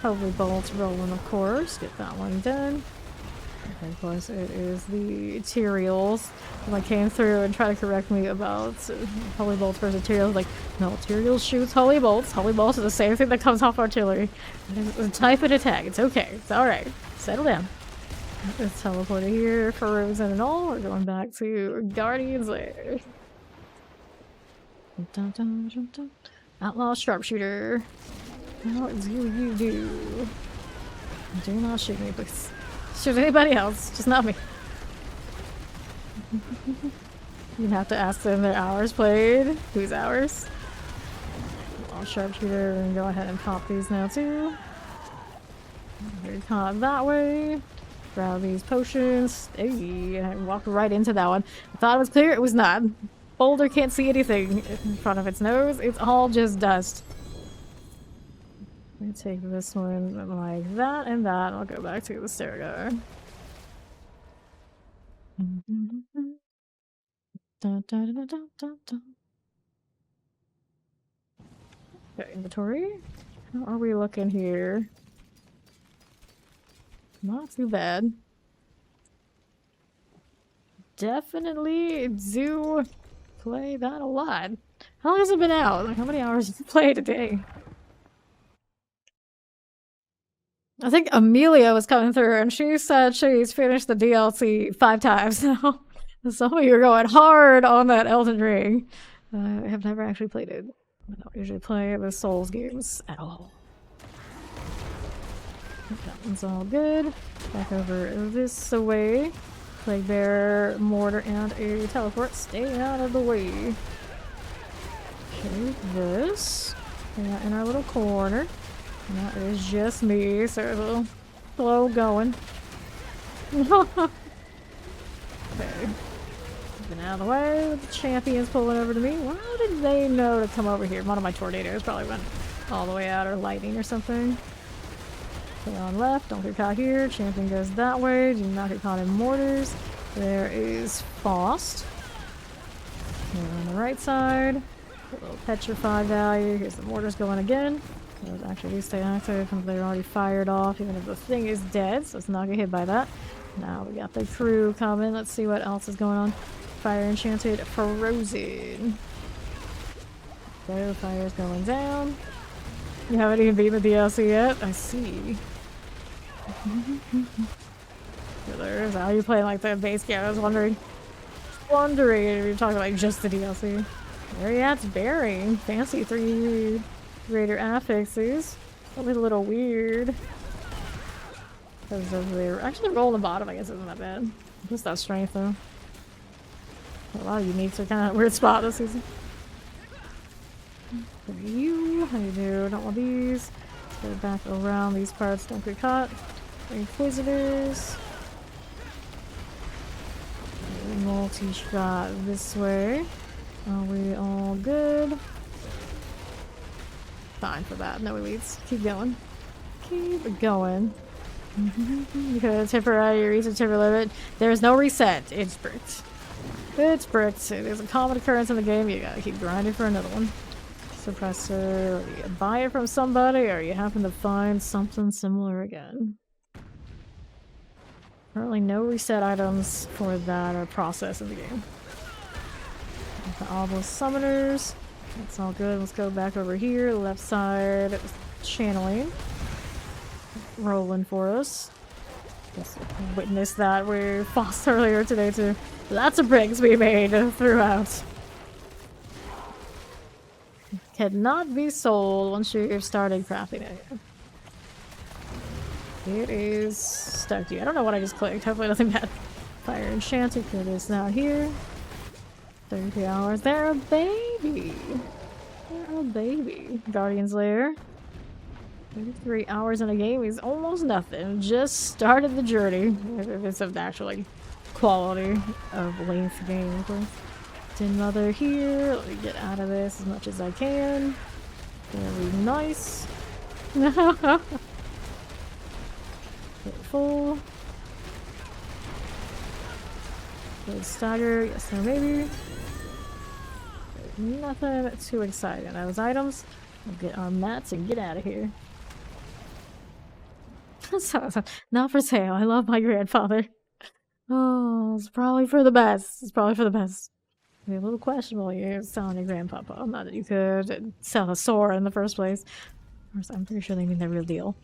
Holy Bolts rolling, of course. Get that one done. Okay, of course, it is the Tyraels. When I came through and tried to correct me about Holy Bolts versus Tyraels, like, no, Tyraels shoots Holy Bolts. Holy Bolts are the same thing that comes off artillery. It's a type of attack. It's okay. It's alright. Settle down. Let's teleport here for Rosen and all. We're going back to Guardian's Lair. Dun, dun, dun, dun. Outlaw Sharpshooter. What do you do? Do not shoot me, please. Shoot anybody else, just not me. You have to ask them their hours played. Whose hours? Outlaw Sharpshooter, and go ahead and pop these now too. Very caught that way. Grab these potions. Hey, I walked right into that one. I thought it was clear, it was not. Boulder can't see anything in front of its nose. It's all just dust. Let me take this one like that and that. I'll go back to the Stergo. Okay, inventory. How are we looking here? Not too bad. Definitely do play that a lot. How long has it been out? Like, how many hours did you play today? I think Amelia was coming through and she said she's finished the DLC 5 times now. Some of you are going hard on that Elden Ring. I have never actually played it. I don't usually play the Souls games at all. That one's all good. Back over this way. Plague Bear, Mortar, and a Teleport. Stay out of the way. Okay, this. Yeah, in our little corner. And that is just me, so a little slow going. Okay. Been out of the way with the champions pulling over to me. How did they know to come over here? One of my tornadoes probably went all the way out, or lightning or something. Play on left, don't get caught here. Champion goes that way. Do not get caught in mortars. There is Faust. Here on the right side. A little petrified value. Here's the mortars going again. Those actually do stay active because they're already fired off, even if the thing is dead, so it's not gonna get hit by that. Now we got the crew coming. Let's see what else is going on. Fire enchanted frozen. So fire's going down. You haven't even beaten the DLC yet? I see. Is how you play like the base game? I was wondering if you're talking like just the DLC. There he at, bearing. Fancy 3 greater affixes. Probably a little weird. Because of the actually roll on the bottom, I guess isn't that bad. Just that strength though. A lot of uniques are kind of a weird spot this season. For you, how you do? Don't want these. Let's go back around these parts. Don't get caught. Inquisitors. Multi-shot this way. Are we all good? Fine for that. No elites. Keep going. Keep going. Because temporary reach a temporary limit. There is no reset. It's bricked. It's bricked. It is a common occurrence in the game. You gotta keep grinding for another one. Suppressor. You buy it from somebody, or you happen to find something similar again. Currently, no reset items for that or process in the game. The obelisk summoners. That's all good. Let's go back over here. Left side channeling. Rolling for us. Just witnessed that we fought earlier today too. Lots of bricks we made throughout. Cannot be sold once you've started crafting it. It is stuck to you. I don't know what I just clicked. Hopefully nothing bad. Fire enchanted. It is now here. 33 hours. They're a baby. They're a baby. Guardian's Lair. 33 hours in a game is almost nothing. Just started the journey. If it's of the actual like, quality of length game, of course. Tin Mother here. Let me get out of this as much as I can. Very nice. Get full. Good stagger. Yes, no, maybe. Nothing too exciting. Those items. We'll get our mats and get out of here. Not for sale. I love my grandfather. Oh, it's probably for the best. It's probably for the best. It'd be a little questionable you selling your grandpapa. Not that you could sell a sword in the first place. Of course, I'm pretty sure they mean the real deal.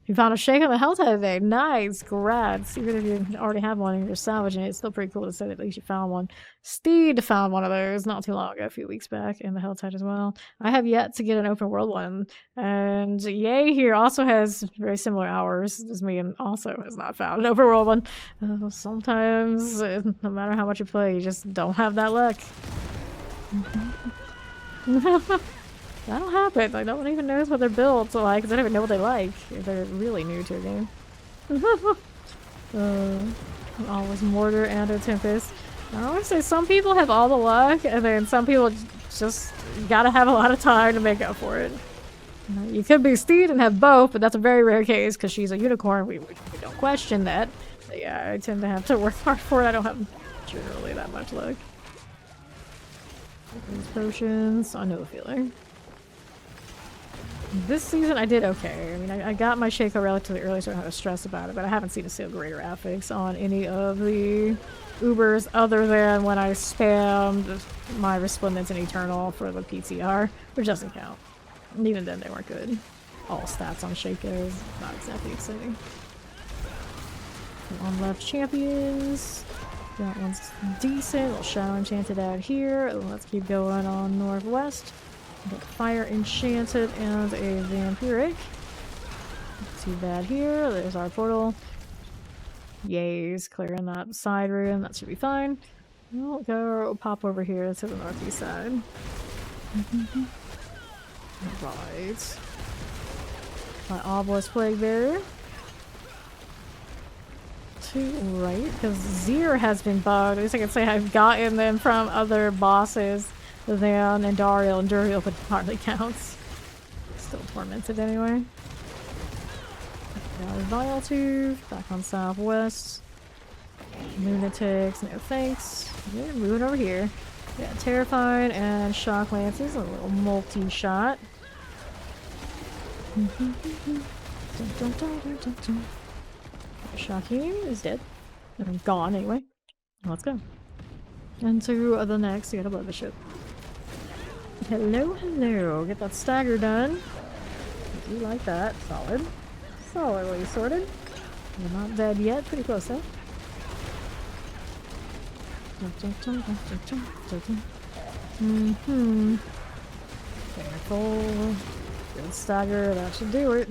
You found a shake on the hell today. Nice, congrats. Even if you already have one and you're salvaging it, it's still pretty cool to say that at least you found one. Steed found one of those not too long ago, a few weeks back, in the Helltide as well. I have yet to get an open world one. And Yay here also has very similar hours as me and also has not found an open world one. Sometimes, no matter how much you play, you just don't have that luck. That'll happen. Like, no one even knows what their builds are like because they don't even know what they like if they're really new to a game. Always Mortar and a Tempest. I always say some people have all the luck and then some people just gotta have a lot of time to make up for it. You could be Steed and have both, but that's a very rare case because she's a unicorn. We don't question that. But yeah, I tend to have to work hard for it. I don't have generally that much luck. These potions. I know the feeling. This season I did okay. I mean, I got my Shaco relatively early, so I don't have to stress about it, but I haven't seen a single greater affix on any of the Ubers other than when I spammed my Resplendence and Eternal for the PTR, which doesn't count. And even then, they weren't good. All stats on Shaco is not exactly exciting. On left champions. That one's decent. Little Shadow Enchanted out here. Let's keep going on northwest. Get Fire Enchanted and a Vampiric. Not too bad here. There's our portal. Yays, clearing that side room. That should be fine. We'll go pop over here to the northeast side. Right. My Obelisk Plague Bearer. To right, because Zir has been bugged. At least I can say I've gotten them from other bosses than Andariel, and Duriel, but hardly counts. Still tormented anyway. Got a Vile Tooth, back on southwest. Lunatics, no thanks. Yeah, moving over here. Yeah, Terrified and Shock Lances, a little multi-shot. Shaheen is dead. And gone anyway. Let's go. And to the next, you gotta blow the ship. Hello, hello. Get that stagger done. I do like that. Solid. Solidly sorted. You're not dead yet. Pretty close though. Careful. Good stagger. That should do it.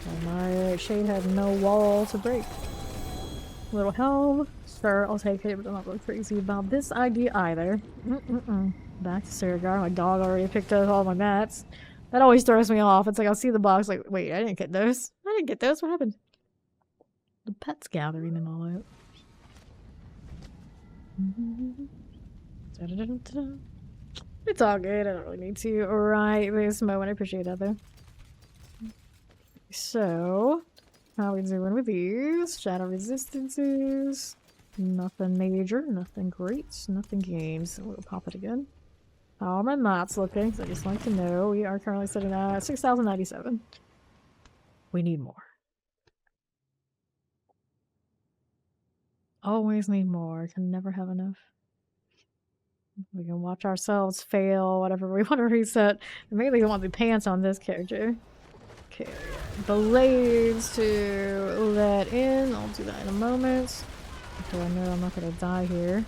And my shade had no wall to break. Little helm. Sure, I'll take it, but I'm not really crazy about this idea either. Back to Saragar. My dog already picked up all my mats. That always throws me off. It's like I'll see the box like, wait, I didn't get those. I didn't get those. What happened? The pet's gathering them all out. It's all good. I don't really need to right this moment. I appreciate that though. So, how are we doing with these? Shadow resistances. Nothing major, nothing great, nothing gains. We'll pop it again. How are my mats looking? So I just like to know. We are currently sitting at 6,097. We need more. Always need more. Can never have enough. We can watch ourselves fail, whatever we want to reset. Mainly we want the pants on this character. Okay, blades to let in. I'll do that in a moment. Okay, I know I'm not gonna die here.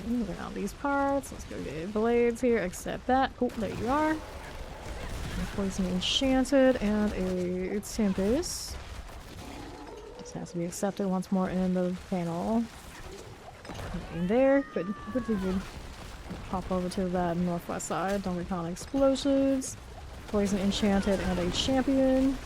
Around these parts. Let's go get blades here. Accept that. Oh, there you are. Poison Enchanted and a Tempest. This has to be accepted once more in the panel. In there. Good. Good. Pop over to that northwest side. Don't recall explosives. Poison Enchanted and a Champion.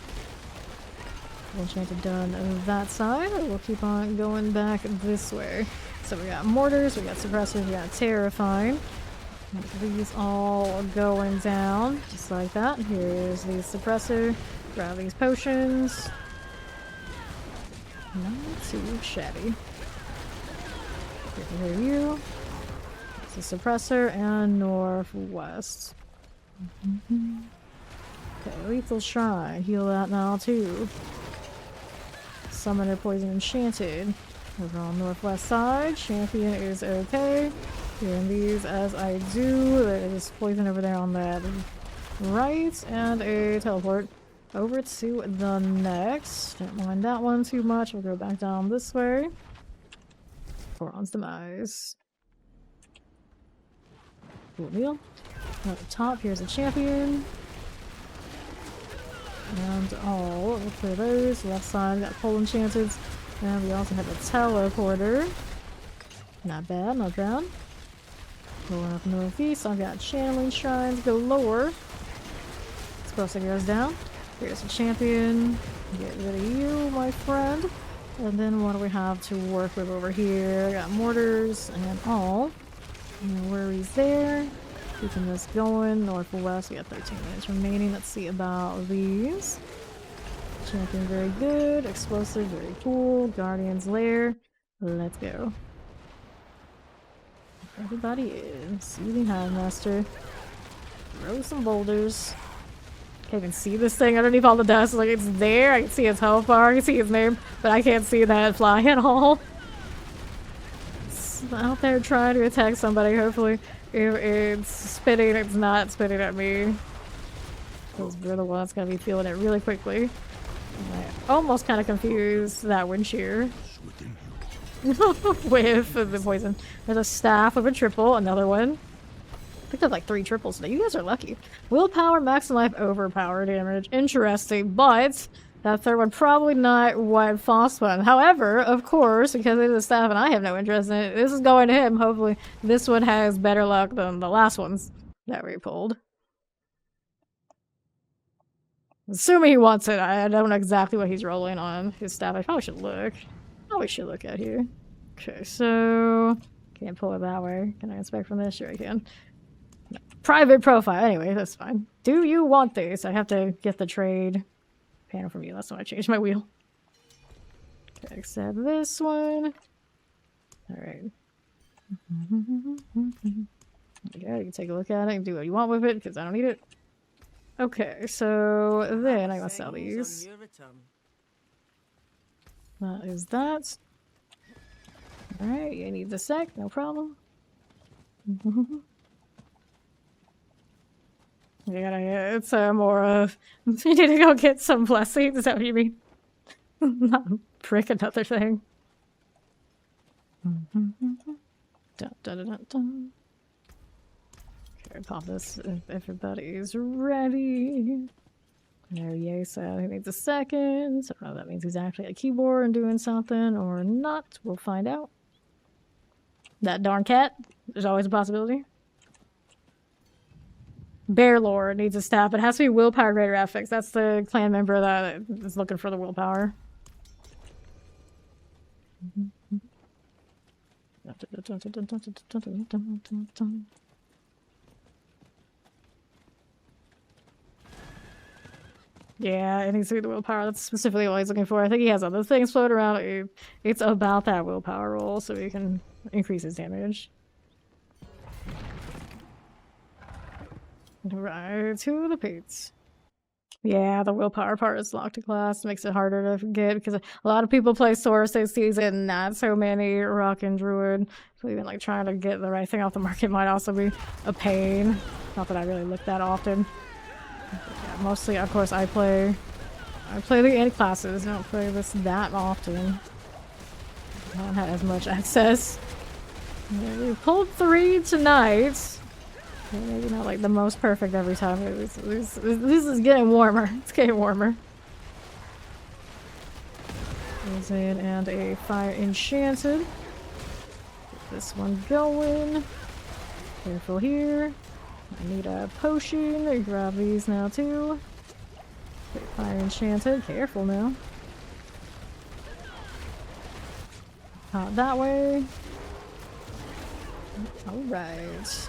Enchanted done on that side. We'll keep on going back this way. So we got Mortars, we got Suppressors, we got Terrifying. These all going down, just like that. Here's the Suppressor. Grab these potions. Not too shabby. Here you. It's the Suppressor and Northwest. Okay, Lethal Shrine. Heal that now too. Summoner Poison Enchanted. Over on northwest side. Champion is okay. Healing these as I do. There's poison over there on that right. And a teleport over to the next. Don't mind that one too much. We'll go back down this way. Goron's Demise. Cool deal. At the top, here's a champion. And all we'll clear those. Left side, we got Pole Enchanted. And we also have a teleporter. Not bad, not bad. Going up northeast, I've got channeling shrines galore. Supposed to goes down. Here's a champion. Get rid of you, my friend. And then what do we have to work with over here? I got mortars and all. No worries there. Keeping this going. Northwest, we got 13 minutes remaining. Let's see about these. Champion, very good. Explosive, very cool. Guardian's Lair. Let's go. Everybody is. Seething Highmaster. Throw some boulders. Can't even see this thing underneath all the dust. Like, it's there. I can see its health bar. I can see its name. But I can't see that fly at all. It's out there trying to attack somebody. Hopefully, if it's spitting, it's not spitting at me. Because we're the ones gonna be feeling it really quickly. I almost kind of confused that wind shear. with the poison. There's a staff with a triple, another one. I picked up like 3 triples today. You guys are lucky. Willpower, max life, overpower damage. Interesting, but that third one probably not what Foss won. However, of course, because it is a staff and I have no interest in it, this is going to him. Hopefully, this one has better luck than the last ones that we pulled. Assuming he wants it, I don't know exactly what he's rolling on his staff. I probably should look. Probably should look at here. Okay, so can't pull it that way. Can I inspect from this? Sure I can. No. Private profile. Anyway, that's fine. Do you want this? I have to get the trade panel from you. That's why I changed my wheel. Okay, except this one. Alright. Yeah, you can take a look at it and do what you want with it, because I don't need it. Okay, so then I must sell these. That is that. Alright, you need the sec, no problem. Yeah, it's more of you need to go get some blessings, is that what you mean? Not prick another thing. Dun, dun, dun, dun, dun. Okay, pop this if everybody's ready. There, yay, so he needs a second. So that means he's actually at a keyboard and doing something or not. We'll find out. That darn cat. There's always a possibility. Bear Lord needs a staff. It has to be willpower greater affix. That's the clan member that is looking for the willpower. Yeah, it needs to be the willpower. That's specifically what he's looking for. I think he has other things floating around. It's about that willpower roll, so he can increase his damage. Right, to the Pates. Yeah, the willpower part is locked to class. Makes it harder to get because a lot of people play Source this season, not so many Rock and Druid. So even like trying to get the right thing off the market might also be a pain. Not that I really look that often. Yeah, mostly, of course, I play the end classes. I don't play this that often. I don't have as much access. Yeah, we pulled 3 tonight. Yeah, maybe not like the most perfect every time. This is getting warmer. It's getting warmer. Goes in and a fire enchanted. Get this one going. Careful here. I need a potion. Grab these now too. Okay, fire enchanted. Careful now. Out that way. Alright.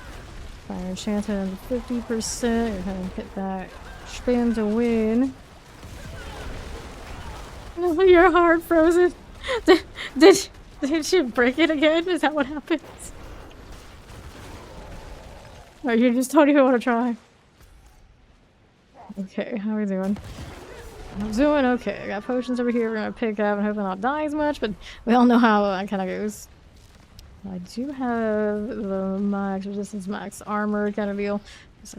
Fire enchanted under 50%. You're gonna hit that spin to win. Oh, you're hard frozen. Did she break it again? Is that what happens? Or you just don't even want to try? Okay, how are we doing? I'm doing okay. I got potions over here we're gonna pick up and hopefully not die as much, but we all know how that kind of goes. I do have the max resistance, max armor kind of deal. Because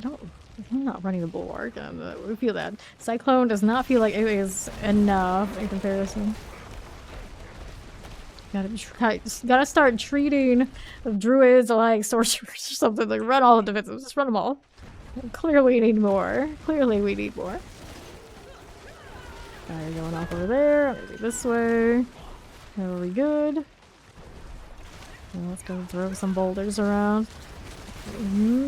I'm not running the bulwark, and we feel that. Cyclone does not feel like it is enough in comparison. Gotta start treating druids like sorcerers or something. Like run all the defensives, just run them all. Clearly we need more. Clearly we need more. Alright, going off over there. Maybe this way. Are we good? Well, let's go throw some boulders around.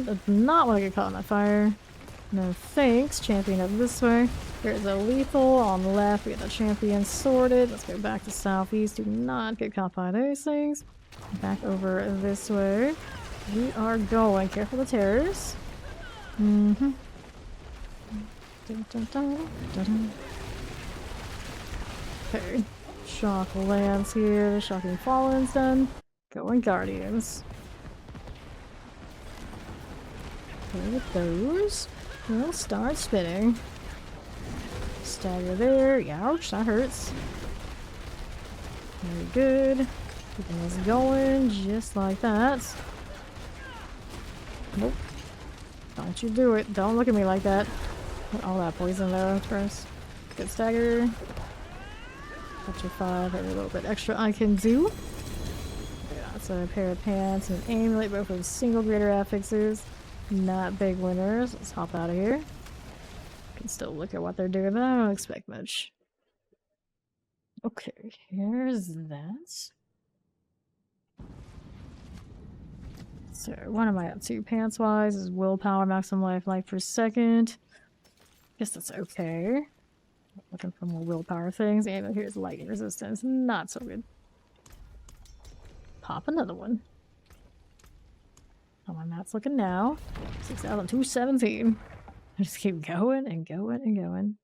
Does not want to get caught in that fire. No thanks. Champion up this way. There's a lethal on the left. We got the champion sorted. Let's go back to southeast. Do not get caught by those things. Back over this way. We are going. Careful the terrors. Dun, dun, dun, dun, dun. Okay. Shock lands here. Shocking Fallen's done. Going Guardians. Okay, with those, we'll start spinning. Stagger there. Ouch, that hurts. Very good. Keeping this going just like that. Nope. Don't you do it. Don't look at me like that. Put all that poison though first. Good stagger. Touch of 5. Have a little bit extra I can do. So a pair of pants and an amulet, both with single greater affixes. Not big winners. Let's hop out of here. Can still look at what they're doing, but I don't expect much. Okay, here's that. So, what am I up to? Pants wise is willpower, maximum life per second. Guess that's okay. Looking for more willpower things. And here's lightning resistance. Not so good. Pop another one. How my map's looking now. 6,217. I just keep going and going and going.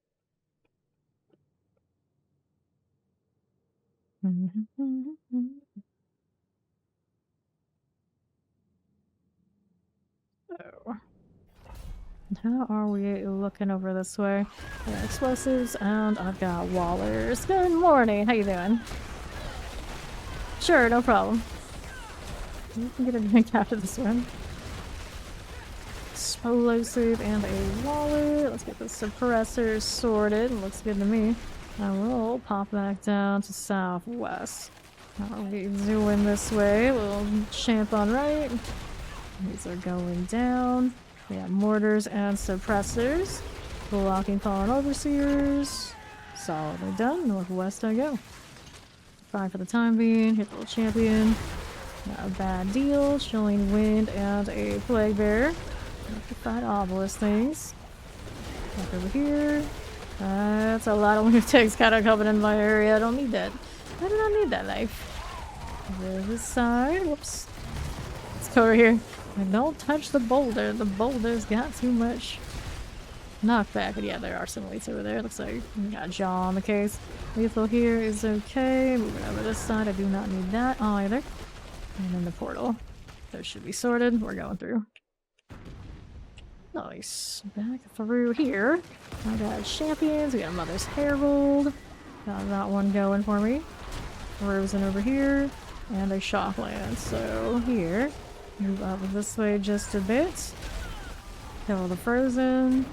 So, how are we looking over this way? Yeah, explosives, and I've got wallers. Good morning. How you doing? Sure, no problem. You can get a drink after this one. Explosive and a waller. Let's get the suppressors sorted. Looks good to me. I will pop back down to southwest. How are we doing this way? A little champ on right. These are going down. We have mortars and suppressors. Blocking fallen overseers. Solidly done. Northwest I go. Fine for the time being. Hit the little champion. Not a bad deal. Chilling wind and a plague bear. Fight obelisk things. Back over here. That's a lot of lunatics kind of coming in my area. I don't need that. I do not need that life. There's this side. Whoops. Let's go over here. And don't touch the boulder. The boulder's got too much knockback. But yeah, there are some elites over there. Looks like we got jaw on the case. Lethal here is okay. Moving over this side. I do not need that either. And then the portal. Those should be sorted. We're going through. Nice. Back through here. I got champions. We got Mother's Herald. Got that one going for me. Frozen over here. And a Shockland. So here. Move up this way just a bit. Kill the Frozen.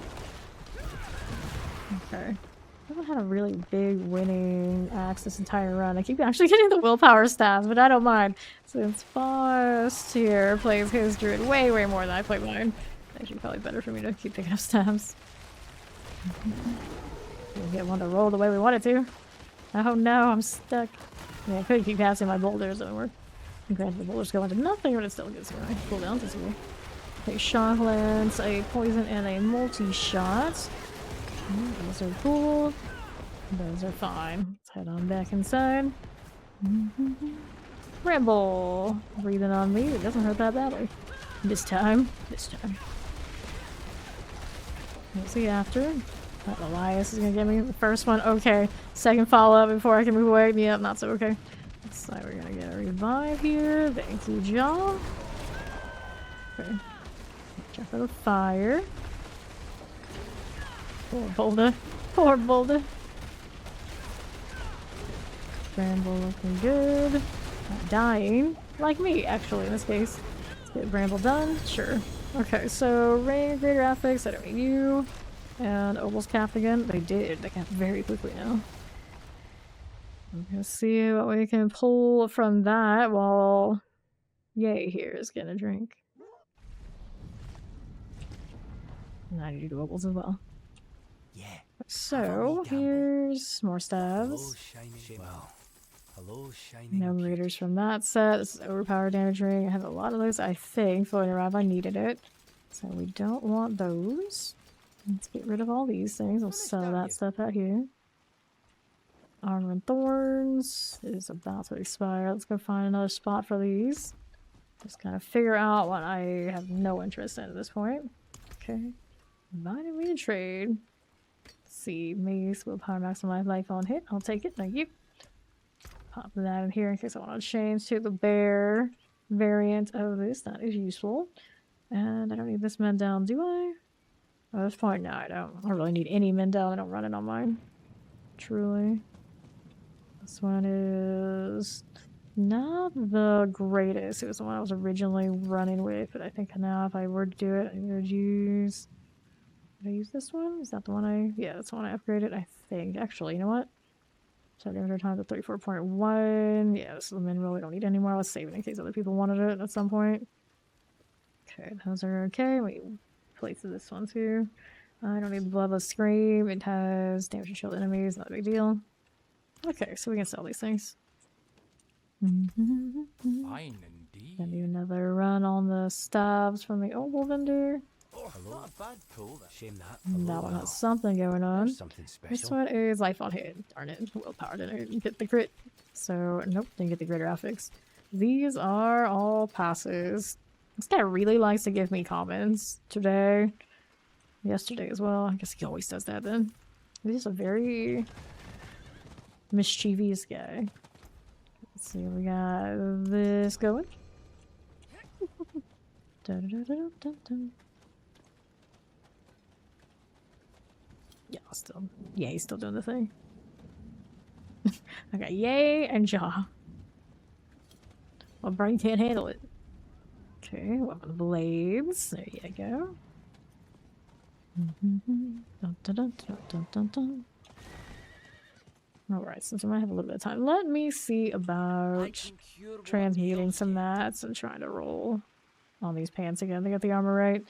Okay. I haven't had a really big winning axe this entire run. I keep actually getting the willpower stats, but I don't mind. Since Boss here plays his Druid way, way more than I play mine. Actually, probably better for me to keep picking up stabs. We'll get one to roll the way we want it to. Oh no, I'm stuck. Yeah, I could keep passing my boulders, that would work. Granted, the boulders go into nothing, but it still gives me my cooldowns as well. Okay, Shocklands, a poison, and a multi-shot. Those are cool. Those are fine. Let's head on back inside. Rebel! Breathing on me. It doesn't hurt that badly. This time. This time. Let's see after. That Elias is gonna get me. The first one, okay. Second follow-up before I can move away. Yeah, not so okay. Looks like we're gonna get a revive here. Thank you, Jaw. Okay. Check for the fire. Poor Bolda. Poor Bolda. Bramble looking good. Not dying. Like me, actually, in this case. Let's get Bramble done. Sure. Okay, so rain, greater affix, I don't need you. And Opal's capped again. They did. They capped very quickly now. I'm gonna see what we can pull from that while Yay here is gonna drink. And I need to do Opals as well. Yeah. So, Here's more stabs. Hello, shiny. Well, hello, shiny. No raiders from that set. This is overpowered damage ring. I have a lot of those, I think, floating around if I needed it. So we don't want those. Let's get rid of all these things. I'll sell that stuff out here. Armor and Thorns is about to expire. Let's go find another spot for these. Just kind of figure out what I have no interest in at this point. Okay. Invited me to trade. Let's see. Mace, willpower, maximum life on hit. I'll take it. Thank you. Pop that in here in case I want to change to the bear variant of this. That is useful. And I don't need this men down, do I? At this point, no, I don't. I don't really need any men down. I don't run it on mine. Truly. This one is not the greatest. It was the one I was originally running with, but I think now if I were to do it, I would use... Did I use this one? Is that the one I... Yeah, that's the one I upgraded, I think. Actually, you know what? So damage times at 34.1. Yeah, this is the minimal. We don't need anymore. Let's save it in case other people wanted it at some point. Okay, those are okay. We place this one too. I don't need the Bloodless Scream. It has damage to shield enemies. Not a big deal. Okay, so we can sell these things. Fine indeed. Gonna do another run on the stabs from the oval vendor. Oh, not a bad pull. Shame that. That one has something going on. There's something special. This one is life on hit. Darn it. Willpower didn't get the crit. So, nope, didn't get the greater affix. These are all passes. This guy really likes to give me comments today. Yesterday as well. I guess he always does that then. He's a very mischievous guy. Let's see, we got this going. Yeah, he's still doing the thing. I got yay and jaw. My brain can't handle it. Okay, weapon blades. There you go. Alright, since I might have a little bit of time, let me see about transmuting some mats and trying to roll on these pants again to get the armor right.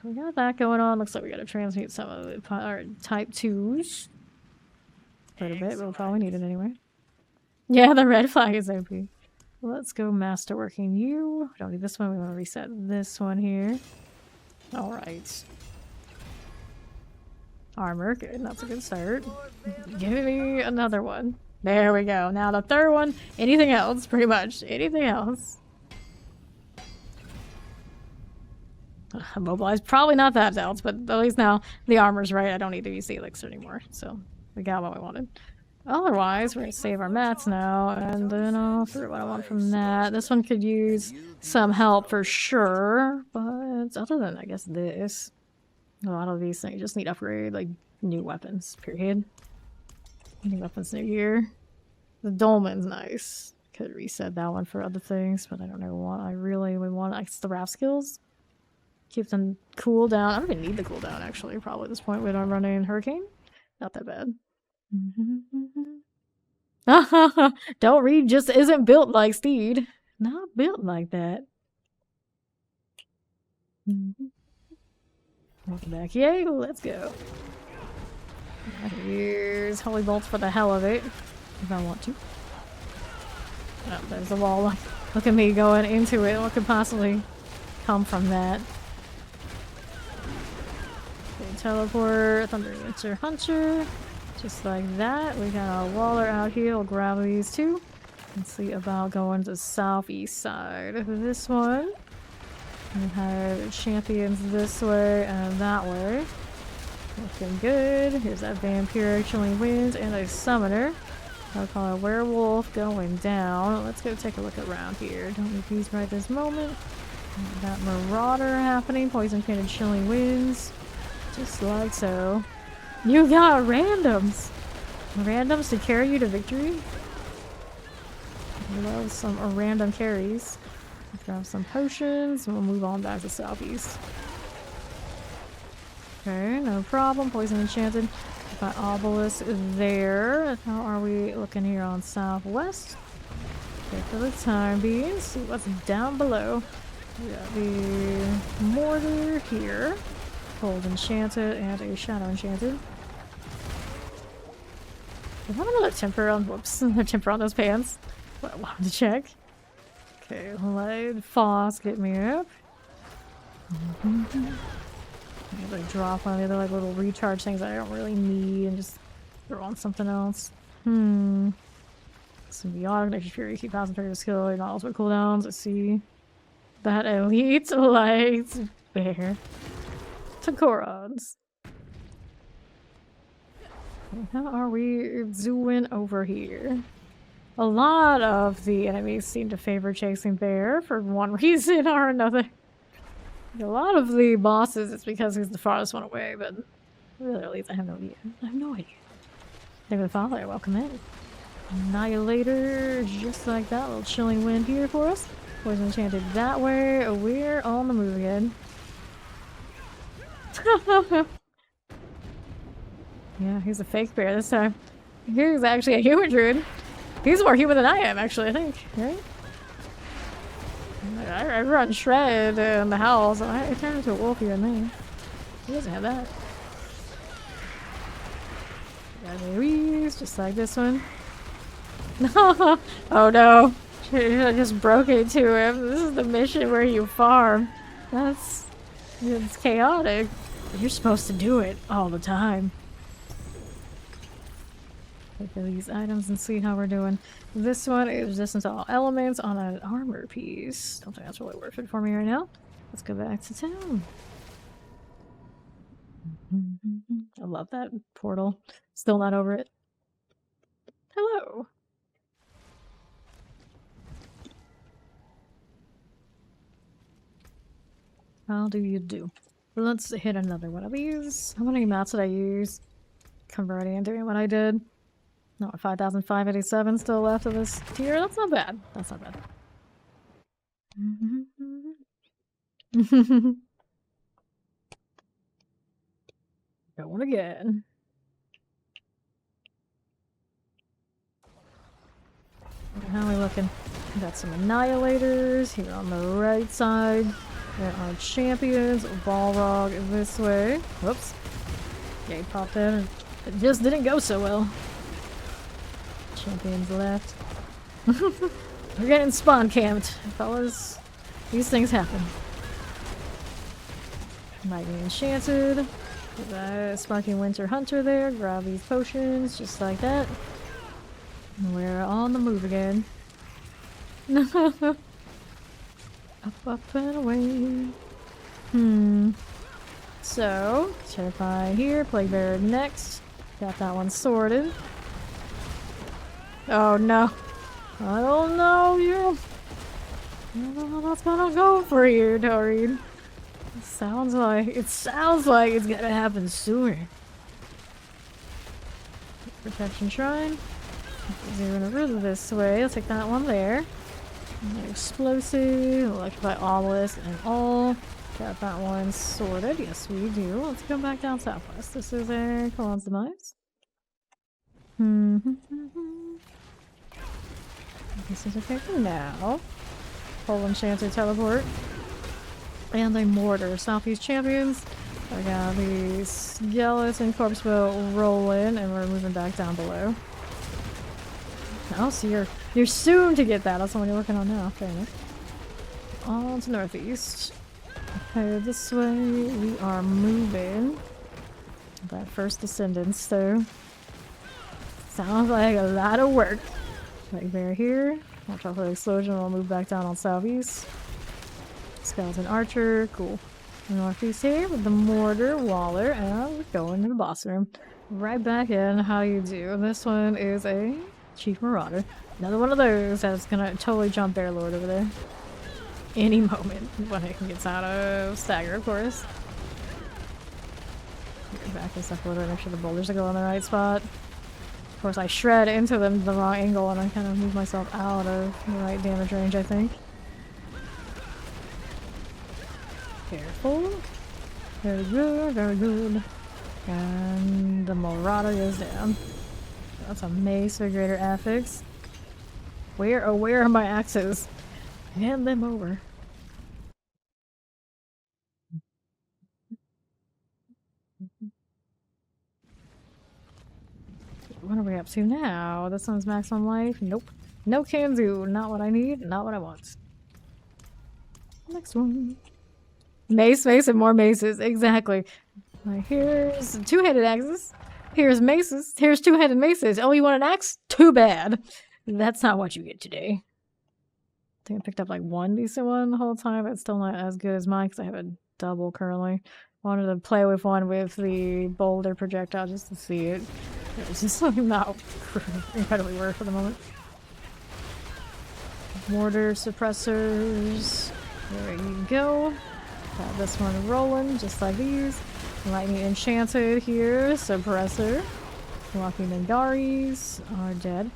So we got that going on. Looks like we gotta transmute some of the type 2s. Quite a bit, but we'll probably need it anyway. Yeah, the red flag is OP. Let's go masterworking you. We don't need this one. We want to reset this one here. Alright. Armor, good. That's a good start. Give me another one. There we go. Now the third one. Anything else, pretty much. Anything else. Mobilize. Probably not that else, but at least now the armor's right. I don't need to use the elixir anymore. So we got what we wanted. Otherwise, we're going to save our mats now, and then I'll figure what I want from that. This one could use some help for sure, but other than, I guess, this, a lot of these things just need upgrade, like new weapons, period. New weapons new year. The dolmen's nice. Could reset that one for other things, but I don't know what I really would want. I guess the raft skills. Keep them cool down. I don't even need the cooldown, actually, probably at this point when I'm running Hurricane. Not that bad. Don't read, just isn't built like Steed. Not built like that. Welcome back. Yay, let's go. Use Holy Bolts for the hell of it, if I want to. Oh, there's a wall. Look at me going into it. What could possibly come from that? Okay, teleport, Thunderwinter Hunter. Just like that. We got a Waller out here. We'll grab these two. And see about going to the southeast side of this one. We have champions this way and that way. Looking good. Here's that vampire, chilling winds, and a summoner. I'll call a werewolf going down. Let's go take a look around here. Don't need these right this moment. Got marauder happening. Poison painted chilling winds. Just like so. You got randoms! Randoms to carry you to victory? I love some random carries. Grab some potions, and we'll move on back to southeast. Okay, no problem. Poison enchanted. Got obelisk there. How are we looking here on southwest? Okay, for the time being, see what's down below. We got the mortar here. Cold enchanted and a shadow enchanted. Do I have another temper on whoops? A temper on those pants? What I wanted to check. Okay, let Foss get me up. I'm gonna drop one of the other like little recharge things that I don't really need and just throw on something else. Symbiotic, Nature's Fury, keep passing through your skill, not ultimate cooldowns. Let's see. That elite light bear. Takorons. How are we doing over here? A lot of the enemies seem to favor chasing bear for one reason or another. A lot of the bosses, it's because he's the farthest one away, but really, I have no idea. I have no idea. Thank you for the follow. Welcome in. Annihilator, just like that. Little chilling wind here for us. Poison enchanted that way. We're on the move again. Yeah, he's a fake bear this time. He's actually a human druid. He's more human than I am, actually, I think, right? I run shred in the house. I turn into a wolf here and there. He doesn't have that. Got AoEs, just like this one. Oh no. I just broke into him. This is the mission where you farm. It's chaotic. You're supposed to do it all the time. Look at these items and see how we're doing. This one is resistant to all elements on an armor piece. Don't think that's really worth it for me right now. Let's go back to town. I love that portal. Still not over it. Hello. How do you do? Let's hit another one of these. How many mats did I use? Converting and doing what I did. No, 5,587 still left of this tier. That's not bad. That's not bad. Going again. How are we looking? We got some annihilators here on the right side. There are champions. Balrog this way. Whoops. Yeah, he popped in. It just didn't go so well. Champions left. We're getting spawn camped, fellas. These things happen. Might be enchanted. Sparking Winter Hunter there. Grab these potions, just like that. We're on the move again. Up, up, and away. So, Terrify here. Plague Bearer next. Got that one sorted. Oh no. I don't know you. I don't know what's gonna go for you, Druid. It sounds like it's gonna happen sooner. Protection Shrine. Zero to root this way. I'll take that one there. Explosive, Electrify Obelisk, and all. Got that one sorted. Yes, we do. Let's go back down southwest. This is a Colon's Demise. This is okay for now. Full Enchanted Teleport. And a Mortar. Southeast Champions. I got the Skeleton Corpse Boat rolling, and we're moving back down below. Oh, so you're soon to get that. That's the one you're working on now. Fair enough. On to northeast. Okay, this way we are moving. That first Descendants, though. Sounds like a lot of work. Right there here. Watch out for the explosion. We'll move back down on southeast. Skeleton Archer. Cool. Northeast here with the Mortar Waller. And we're going to the boss room. Right back in. How you do? This one is a Chief Marauder. Another one of those that's gonna totally jump Bear Lord over there. Any moment when it gets out of stagger, of course. Back this up a little bit, make sure the boulders go in the right spot. Of course, I shred into them the wrong angle and I kind of move myself out of the right damage range, I think. Careful. Very good, very good. And the Marauder goes down. That's a Mace for greater affix. Where are my axes? Hand them over. What are we up to now? This one's maximum life? Nope. No can do. Not what I need, not what I want. Next one. Mace, mace, and more maces. Exactly. Right, here's two-handed axes. Here's maces. Here's two-handed maces. Oh, you want an axe? Too bad. That's not what you get today. I think I picked up like one decent one the whole time. It's still not as good as mine because I have a double currently. Wanted to play with one with the boulder projectile just to see it. It's just like not incredibly worth for the moment. Mortar suppressors. There you go. Got this one rolling just like these. Lightning Enchanted here. Suppressor. Walking Nendaris are dead.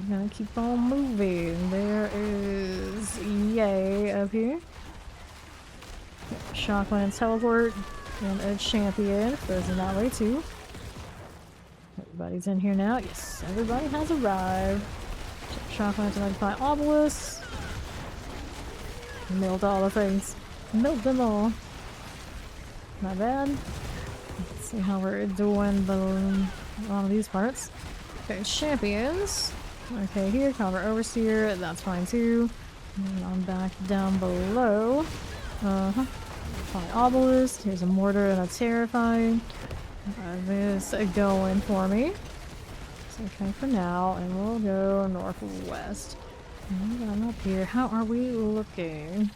We're gonna keep on moving. There is Yay up here. Shockland Teleport and a champion. Goes in that way too. Everybody's in here now. Yes, everybody has arrived. Shock lantern, identify obelisk. Milled all the things. Milled them all. Not bad. Let's see how we're doing on these parts. Okay, champions. Okay, here, Combat Overseer. That's fine too. And on back down below. Fine, obelisk. Here's a mortar and a terrifying. This going for me. It's okay for now, and we'll go northwest. And I'm up here. How are we looking?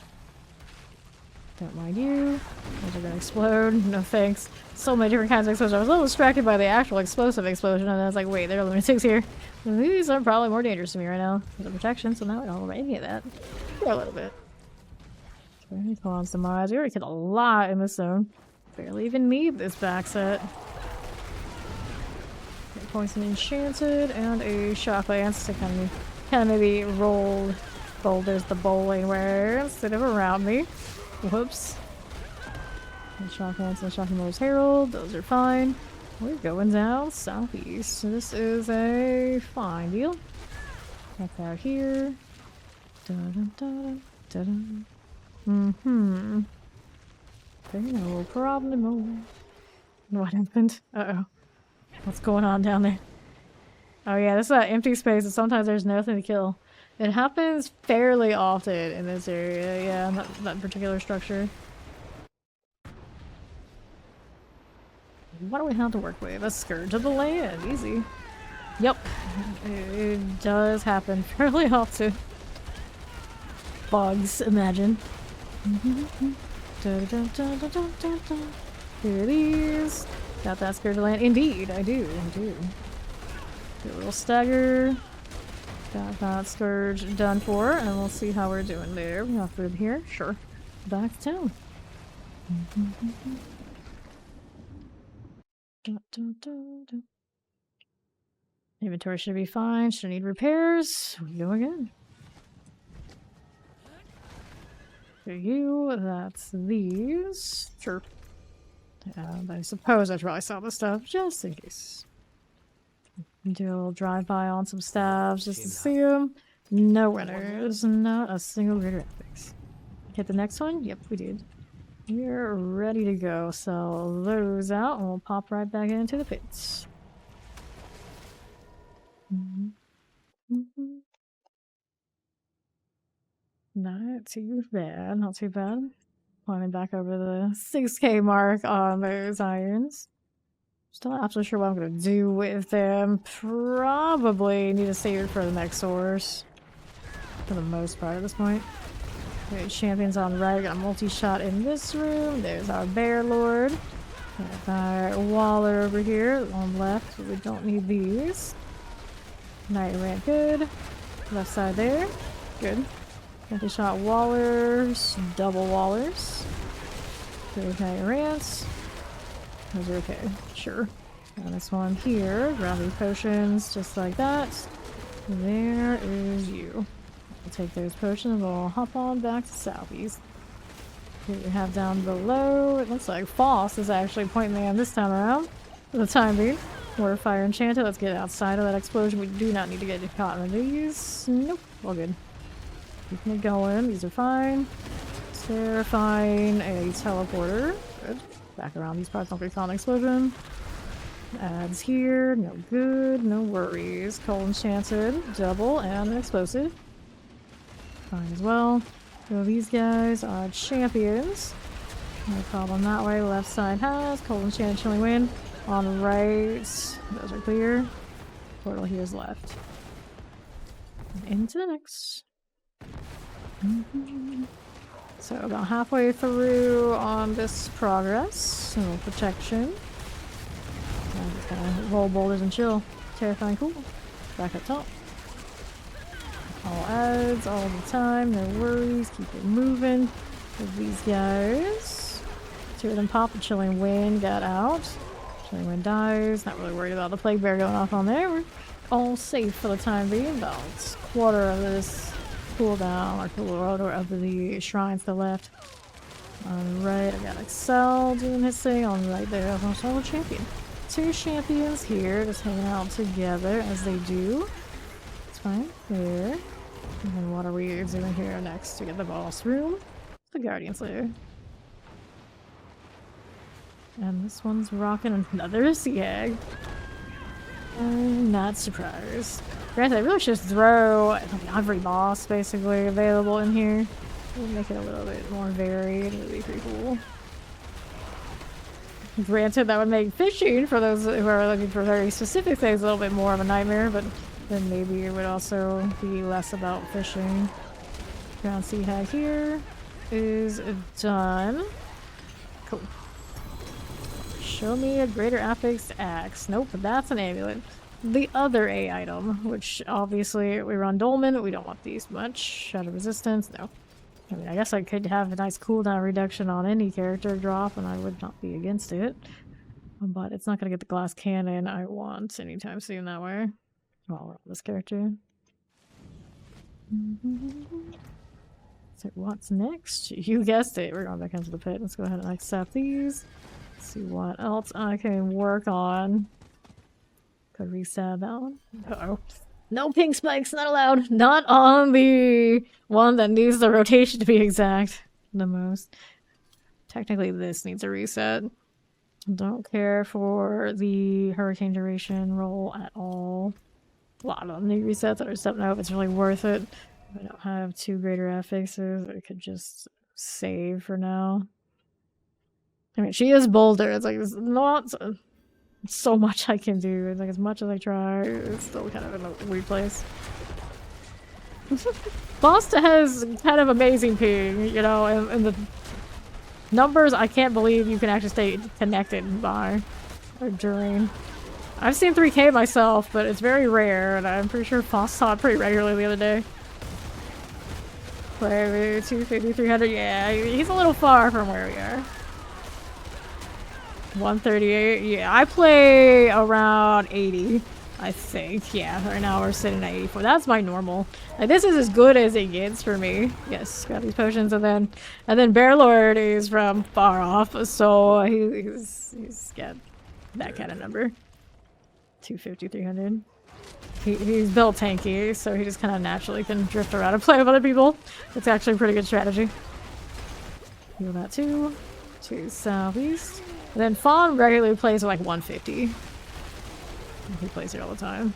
Don't mind you. Those are gonna explode. No thanks. So many different kinds of explosions. I was a little distracted by the actual explosive explosion, and I was like, wait, there are lunatics here. These are probably more dangerous to me right now. There's a protection, so now I don't know about any of that. For a little bit. Pawns demise. We already killed a lot in this zone. Barely even need this back set. Poison enchanted and a shock lance to kind of maybe roll boulders the bowling way instead of around me. Whoops. And shock lance and shocking Lord's Herald. Those are fine. We're going down southeast. So this is a fine deal. Check out here. Okay, no problem. What happened? Uh-oh. What's going on down there? Oh yeah, this is that empty space and sometimes there's nothing to kill. It happens fairly often in this area, yeah, that particular structure. What do we have to work with? A Scourge of the Land, easy. Yep, it does happen fairly often. Bugs, imagine. Here it is. Got that Scourge of the Land. Indeed, I do. Do a little stagger. Got that Scourge done for, and we'll see how we're doing there. We have food here. Sure. Back to town. Inventory should be fine. Should need repairs. We go again. For you, that's these. Sure. And I suppose I should probably sell this stuff just in case. Do a little drive-by on some staffs just to see them. No winners. Not a single greater epics. Hit the next one? Yep, we did. We're ready to go. Sell those out and we'll pop right back into the pits. Not too bad. Not too bad. Climbing back over the 6k mark on those irons. Still not absolutely sure what I'm gonna do with them. Probably need to save it for the next source. For the most part at this point. Okay, champions on right. Got a multi-shot in this room. There's our Bear Lord. Got our Waller over here on left. We don't need these. Knight ran good. Left side there. Good. Multi-shot Wallers. Double Wallers. Good Knight Rants. Those are okay. Sure. And this one here. Gravity potions. Just like that. There is you. We'll take those potions. We'll hop on back to southeast. Here we have down below. It looks like Foss is actually pointing me on this time around. For the time being. We're fire enchanted. Let's get outside of that explosion. We do not need to get caught in these. Nope. All good. Keeping it going. These are fine. Terrifying. A teleporter. Good. Back around these parts. Don't get caught in an explosion. Adds here. No good. No worries. Cold enchanted. Double. And an explosive. Fine as well. So these guys are champions. No problem that way. Left side has cold enchanted chilling wind. On the right, those are clear. Portal here is left. And into the next. So about halfway through on this progress. A little protection. I'm just gonna roll boulders and chill. Terrifying cool. Back up top. All adds all the time, no worries. Keep it moving. With these guys. Two of them pop. The chilling wind got out. Chilling wind dies. Not really worried about the plague bear going off on there. We're all safe for the time being. About a quarter of this cooldown, or quarter of the shrines to the left. On the right, I got Excel doing his thing. On the right there, I'm also a champion. two champions here, just hanging out together as they do. It's fine. There. And then what are we doing here next to get the boss room? The Guardian Slayer. And this one's rocking another Sieg. I'm not surprised. Granted, I really should just throw every boss basically available in here. We'll make it a little bit more varied. It would be pretty cool. Granted, that would make fishing, for those who are looking for very specific things, a little bit more of a nightmare, but then maybe it would also be less about fishing. Ground Sea Hag here is done. Cool. Show me a Greater Affix Axe. Nope, that's an amulet. The other A item, which obviously we run Dolmen, we don't want these much. Shadow Resistance, no. I mean, I guess I could have a nice cooldown reduction on any character drop, and I would not be against it. But it's not going to get the glass cannon I want anytime soon that way. While we're on this character. So what's next? You guessed it. We're going back into the pit. Let's go ahead and accept these. See what else I can work on. Could reset that one. Uh-oh. No pink spikes, not allowed. Not on the one that needs the rotation to be exact the most. Technically this needs a reset. Don't care for the hurricane duration roll at all. A lot of them need resets. I just don't know if it's really worth it. I don't have two greater affixes. I could just save for now. I mean, she is bolder. It's like, there's not so much I can do. It's like, as much as I try, it's still kind of in a weird place. Bosta has kind of amazing ping, you know, and the numbers I can't believe you can actually stay connected by or during. I've seen 3K myself, but it's very rare, and I'm pretty sure Foss saw it pretty regularly the other day. Play 250, 300, yeah, he's a little far from where we are. 138, yeah, I play around 80, I think. Yeah, right now we're sitting at 84. That's my normal. Like, this is as good as it gets for me. Yes, grab these potions, and then Bearlord is from far off, so he's got that kind of number. 250, 300. He's built tanky, so he just kind of naturally can drift around and play with other people. It's actually a pretty good strategy. Heal that too. To southeast. And then Fawn regularly plays at like 150. He plays here all the time.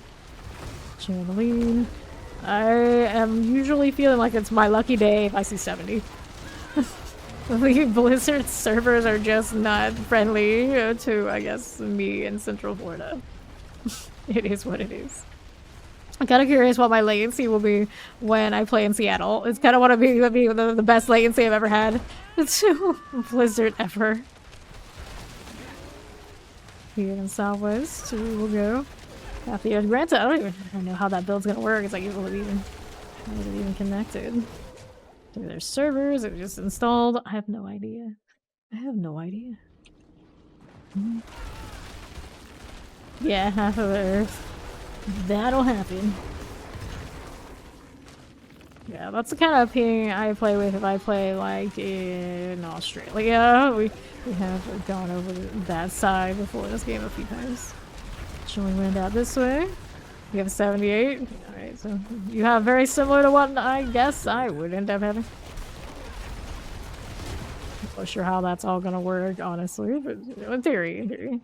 Channeling. I am usually feeling like it's my lucky day if I see 70. The Blizzard servers are just not friendly to, I guess, me in Central Florida. It is what it is. I'm kind of curious what my latency will be when I play in Seattle. It's kind of want to be the best latency I've ever had to Blizzard ever. Here in Southwest, we will go. After granted, I don't know how that build's gonna work. It's like, is it even connected? Maybe there's servers, it was just installed. I have no idea. I have no idea. Yeah, half of the Earth. That'll happen. Yeah, that's the kind of ping I play with if I play like in Australia. We have gone over that side before this game a few times. Showing wind out this way. You have 78. Alright, so you have very similar to what I guess I would end up having. I'm not sure how that's all gonna work, honestly, but in theory.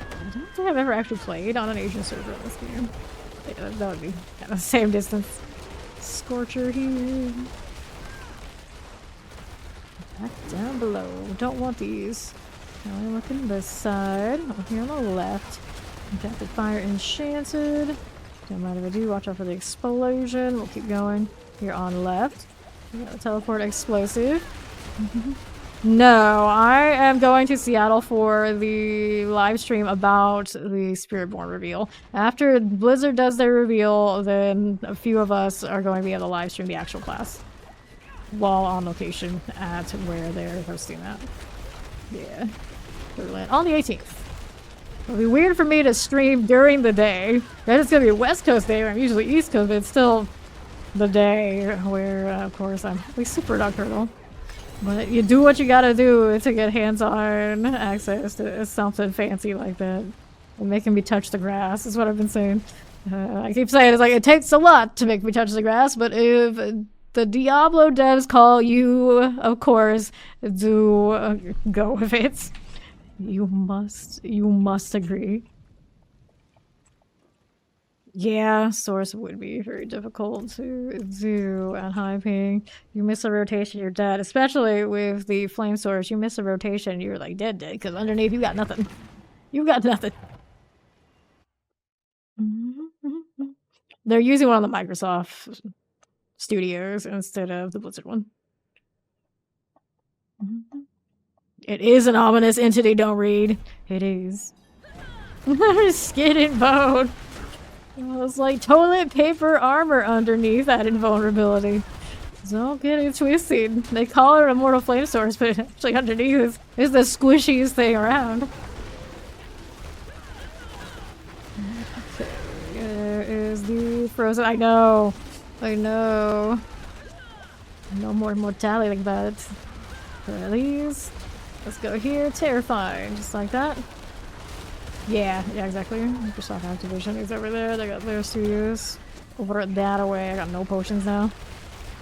I don't think I've ever actually played on an Asian server in this game. Yeah, that would be kind of the same distance. Scorcher here. Back down below. Don't want these. Now we're looking this side. Over here on the left. Rapid fire enchanted. Don't mind if I do. Watch out for the explosion. We'll keep going. Here on left. We got a teleport explosive. No, I am going to Seattle for the live stream about the Spiritborn reveal. After Blizzard does their reveal, then a few of us are going to be able to live stream the actual class while on location at where they're hosting that. Yeah. Berlin. On the 18th. It'll be weird for me to stream during the day. It's going to be a West Coast day, I'm usually East Coast, but it's still the day where, of course, I'm at least super dog turtle. But you do what you gotta do to get hands-on access to something fancy like that. And making me touch the grass is what I've been saying. I keep saying it's like, it takes a lot to make me touch the grass, but if the Diablo devs call you, of course, do go with it. You must agree. Yeah, source would be very difficult to do at high ping. You miss a rotation, you're dead. Especially with the flame source, you miss a rotation, you're like dead, because underneath you got nothing. You got nothing. They're using one of the Microsoft Studios instead of the Blizzard one. It is an ominous entity, don't read. It is. Skin and bone. It's like toilet paper armor underneath that invulnerability. Don't get it twisted. They call it a mortal flame source, but actually underneath is the squishiest thing around. Okay, there is the frozen. I know. No more mortality like that. Please. Let's go here. Terrifying. Just like that. Yeah, exactly. Microsoft Activision is over there. They got their studios over that away. I got no potions now.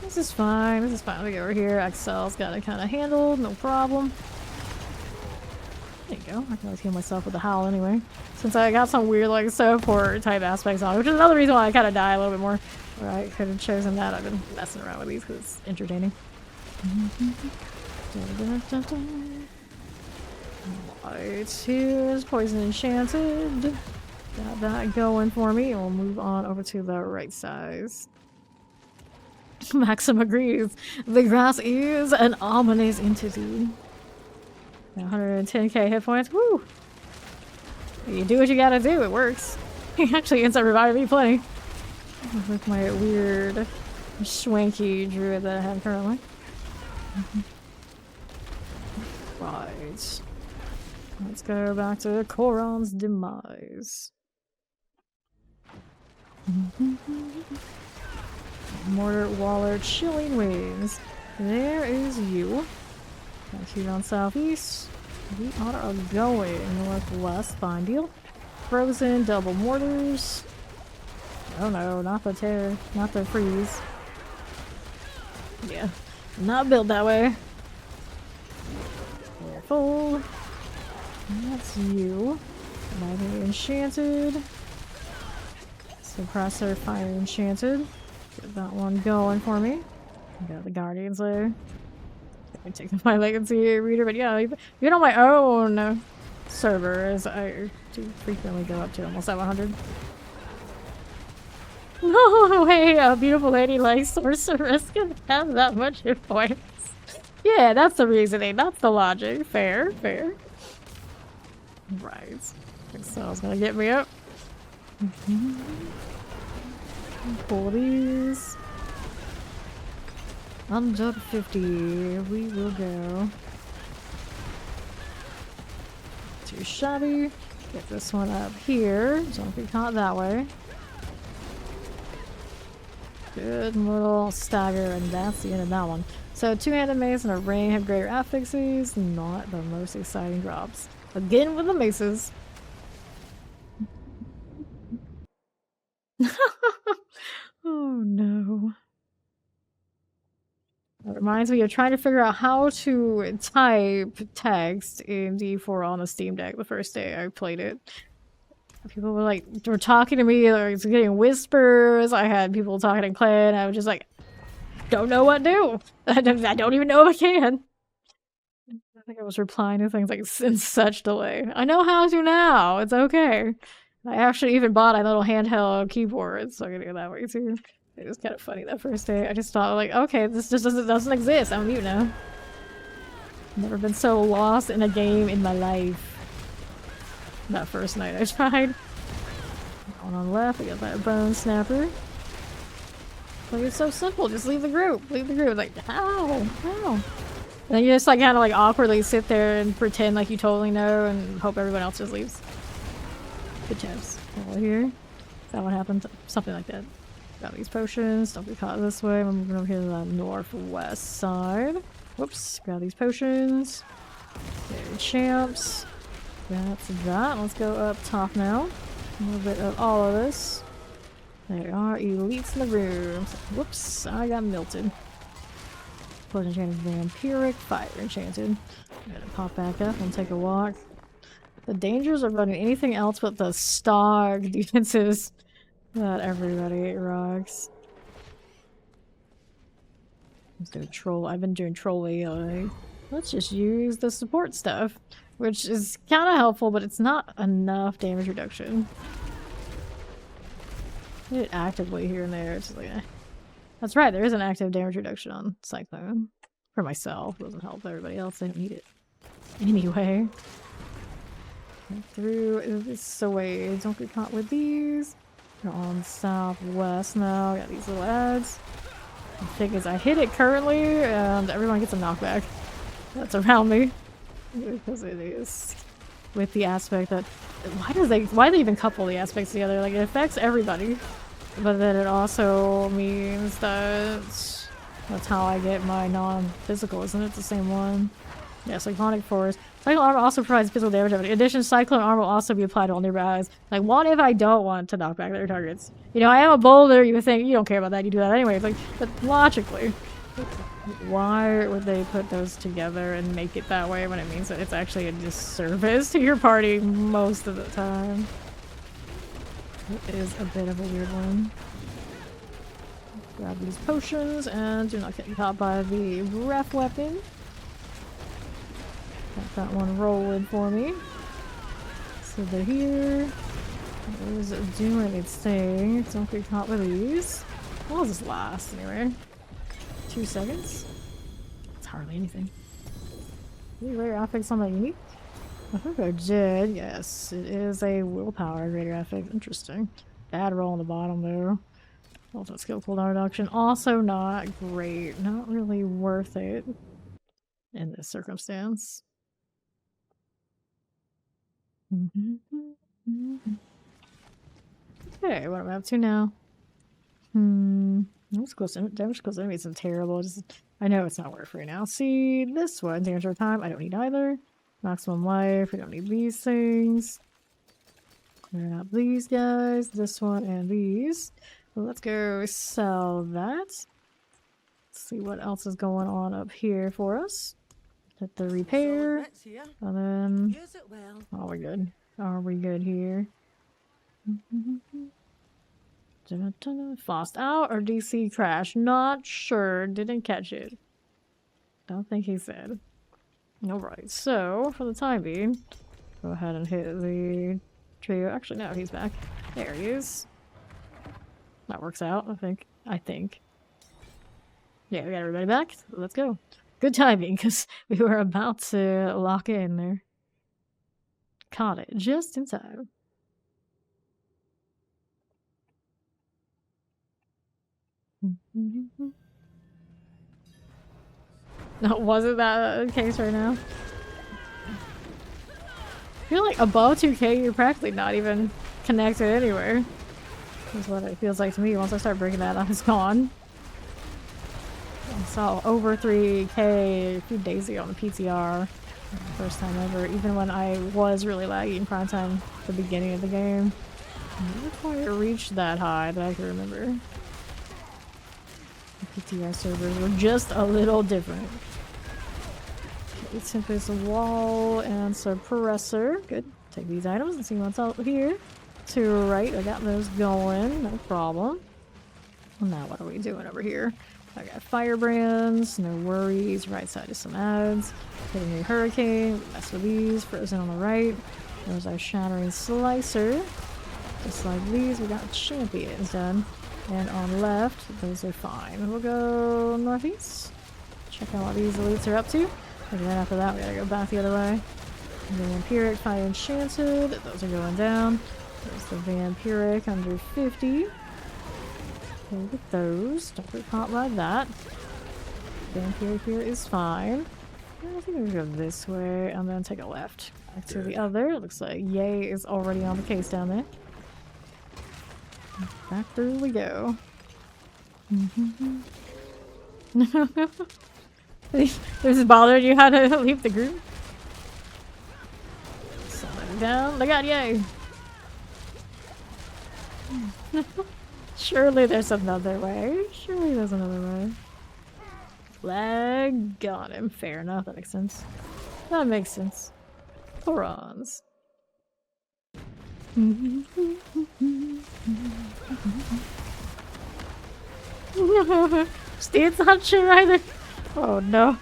This is fine. This is fine. We go over here. Excel's got it kind of handled. No problem. There you go. I can always heal myself with the howl anyway. Since I got some weird like support type aspects on it, which is another reason why I kind of die a little bit more. Where I could have chosen that. I've been messing around with these because it's entertaining. Right, here's Poison Enchanted. Got that going for me. And we'll move on over to the right size. Maxim agrees. The grass is an ominous entity. 110k hit points. Woo! You do what you gotta do. It works. He actually ends up reviving me plenty. With my weird, swanky druid that I have currently. Right. Let's go back to Koron's demise. Mortar Waller Chilling Wings. There is you. Back here on southeast. We are going northwest. Fine deal. Frozen double mortars. Oh no, not the tear. Not the freeze. Yeah. Not built that way. Careful. That's you. Lightning Enchanted. Suppressor Fire Enchanted. Get that one going for me. Got the Guardians there. I take my legacy reader, but yeah, even on my own servers, I do frequently go up to almost 700. No way, a beautiful lady like sorceress can have that much hit points. Yeah, that's the reasoning. That's the logic. Fair, fair. Right. Excel's gonna get me up. Pull these. Under 50. We will go. Too shabby. Get this one up here. Don't be caught that way. Good little stagger, and that's the end of that one. So, two-handed mace and a ring have greater affixes. Not the most exciting drops. Again with the maces. Oh no. That reminds me of trying to figure out how to type text in D4 on the Steam Deck the first day I played it. People were talking to me, like getting whispers. I had people talking in clan. I was just like, don't know what to do. I don't even know if I can. I think I was replying to things like in such delay. I know how to now. It's okay. I actually even bought a little handheld keyboard, so I can do it that way too. It was kind of funny that first day. I just thought like, okay, this just doesn't exist. I'm mute now. Never been so lost in a game in my life. That first night I tried. One on the left, I got that bone snapper. Like, it's so simple, just leave the group. Leave the group. Like, how? How? And then you just like kind of like awkwardly sit there and pretend like you totally know and hope everyone else just leaves. Good times. Over here. Is that what happened? Something like that. Got these potions. Don't be caught this way. I'm moving over here to the northwest side. Whoops, grab these potions. There, champs. That's that. Let's go up top now. A little bit of all of this. There are elites in the room. Whoops, I got melted. Plus enchanted vampiric, fire enchanted. I'm gonna pop back up and take a walk. The dangers of running anything else but the stog defenses that everybody rocks. Let's do troll. I've been doing trolling. Like, let's just use the support stuff, which is kind of helpful, but it's not enough damage reduction. I did it actively here and there. It's just like, eh. That's right. There is an active damage reduction on Cyclone for myself. It doesn't help everybody else. They don't need it anyway. Through this way. Don't get caught with these. We're on southwest now. Got these little ads. The thing is, I hit it currently, and everyone gets a knockback that's around me because it is with the aspect that why do they even couple the aspects together? Like, it affects everybody, but then it also means that that's how I get my non-physical, isn't it? The same one. Yeah, Cyclonic Force. Cyclone Armor also provides physical damage. In addition, Cyclone Armor will also be applied to all nearby allies. Like, what if I don't want to knock back their targets? You know, I am a boulder. You would think, you don't care about that. You do that anyway. It's like, but logically, why would they put those together and make it that way when it means that it's actually a disservice to your party most of the time? It is a bit of a weird one. Grab these potions and do not get caught by the breath weapon. Got that one rolling for me. So they're here. It is doing its thing. Don't get caught with these. How long does this last anyway? 2 seconds? It's hardly anything. Any rare affix on that unique? I think I did. Yes, it is a willpower greater affix. Interesting. Bad roll on the bottom though. Also skill cooldown reduction. Also not great. Not really worth it in this circumstance. Okay, what am I up to now? Damage close enemy isn't terrible. I know it's not worth right now. See, this one, damage over time, I don't need either. Maximum life, we don't need these things. Clear out these guys, this one, and these. So let's go sell that. Let's see what else is going on up here for us. Hit the repair, and then oh, we're good. Are we good here? Fast out or DC crash? Not sure. Didn't catch it. Don't think he said. Alright, so for the time being, go ahead and hit the trio. Actually, no, he's back. There he is. That works out, I think. Yeah, we got everybody back. So let's go. Good timing, because we were about to lock in there. Caught it just in time. No, wasn't that the case right now? I feel like above 2k, you're practically not even connected anywhere. That's what it feels like to me. Once I start breaking that up, it's gone. I saw over 3k a few days ago on the PTR. First time ever, even when I was really laggy in prime time at the beginning of the game. I never quite reached that high that I can remember. The PTR servers were just a little different. Okay, Tempest wall and suppressor. Good. Take these items and see what's out here. To the right, I got those going, no problem. Well, now what are we doing over here? I got firebrands, no worries. Right side is some ads. Hitting a hurricane, mess with these. Frozen on the right. There's our shattering slicer. Just like these, we got champions done. And on left, those are fine. We'll go northeast. Check out what these elites are up to. And then after that, we gotta go back the other way. Vampiric, fire enchanted. Those are going down. There's the vampiric under 50. Look at those. Don't get caught by that. Vampiric here is fine. I think we're gonna go this way and then take a left. Back to the other. It looks like Yay is already on the case down there. Back through we go. This is bothering you how to leave the group? Slide it down. Look out, yay! Surely there's another way. Surely there's another way. Flag. Got him. Fair enough. That makes sense. That makes sense. Prawns. Steve's not sure either. Oh no.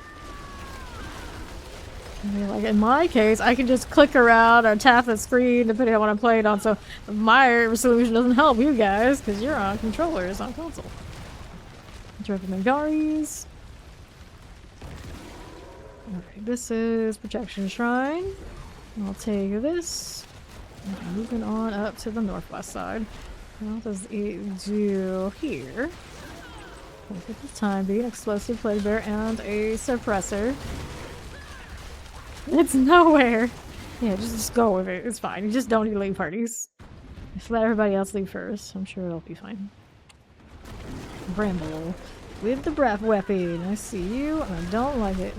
I mean, like in my case, I can just click around or tap the screen depending on what I'm playing on, so my solution doesn't help you guys because you're on controllers on console. Driven Mengaris. Alright, this is Projection Shrine. I'll take this. Moving on up to the northwest side. What does it do here? At this time, being explosive plague bear and a suppressor. It's nowhere. Yeah, just go with it. It's fine. You just don't need to leave parties. Just let everybody else leave first. I'm sure it'll be fine. Bramble with the breath weapon. I see you, and I don't like it.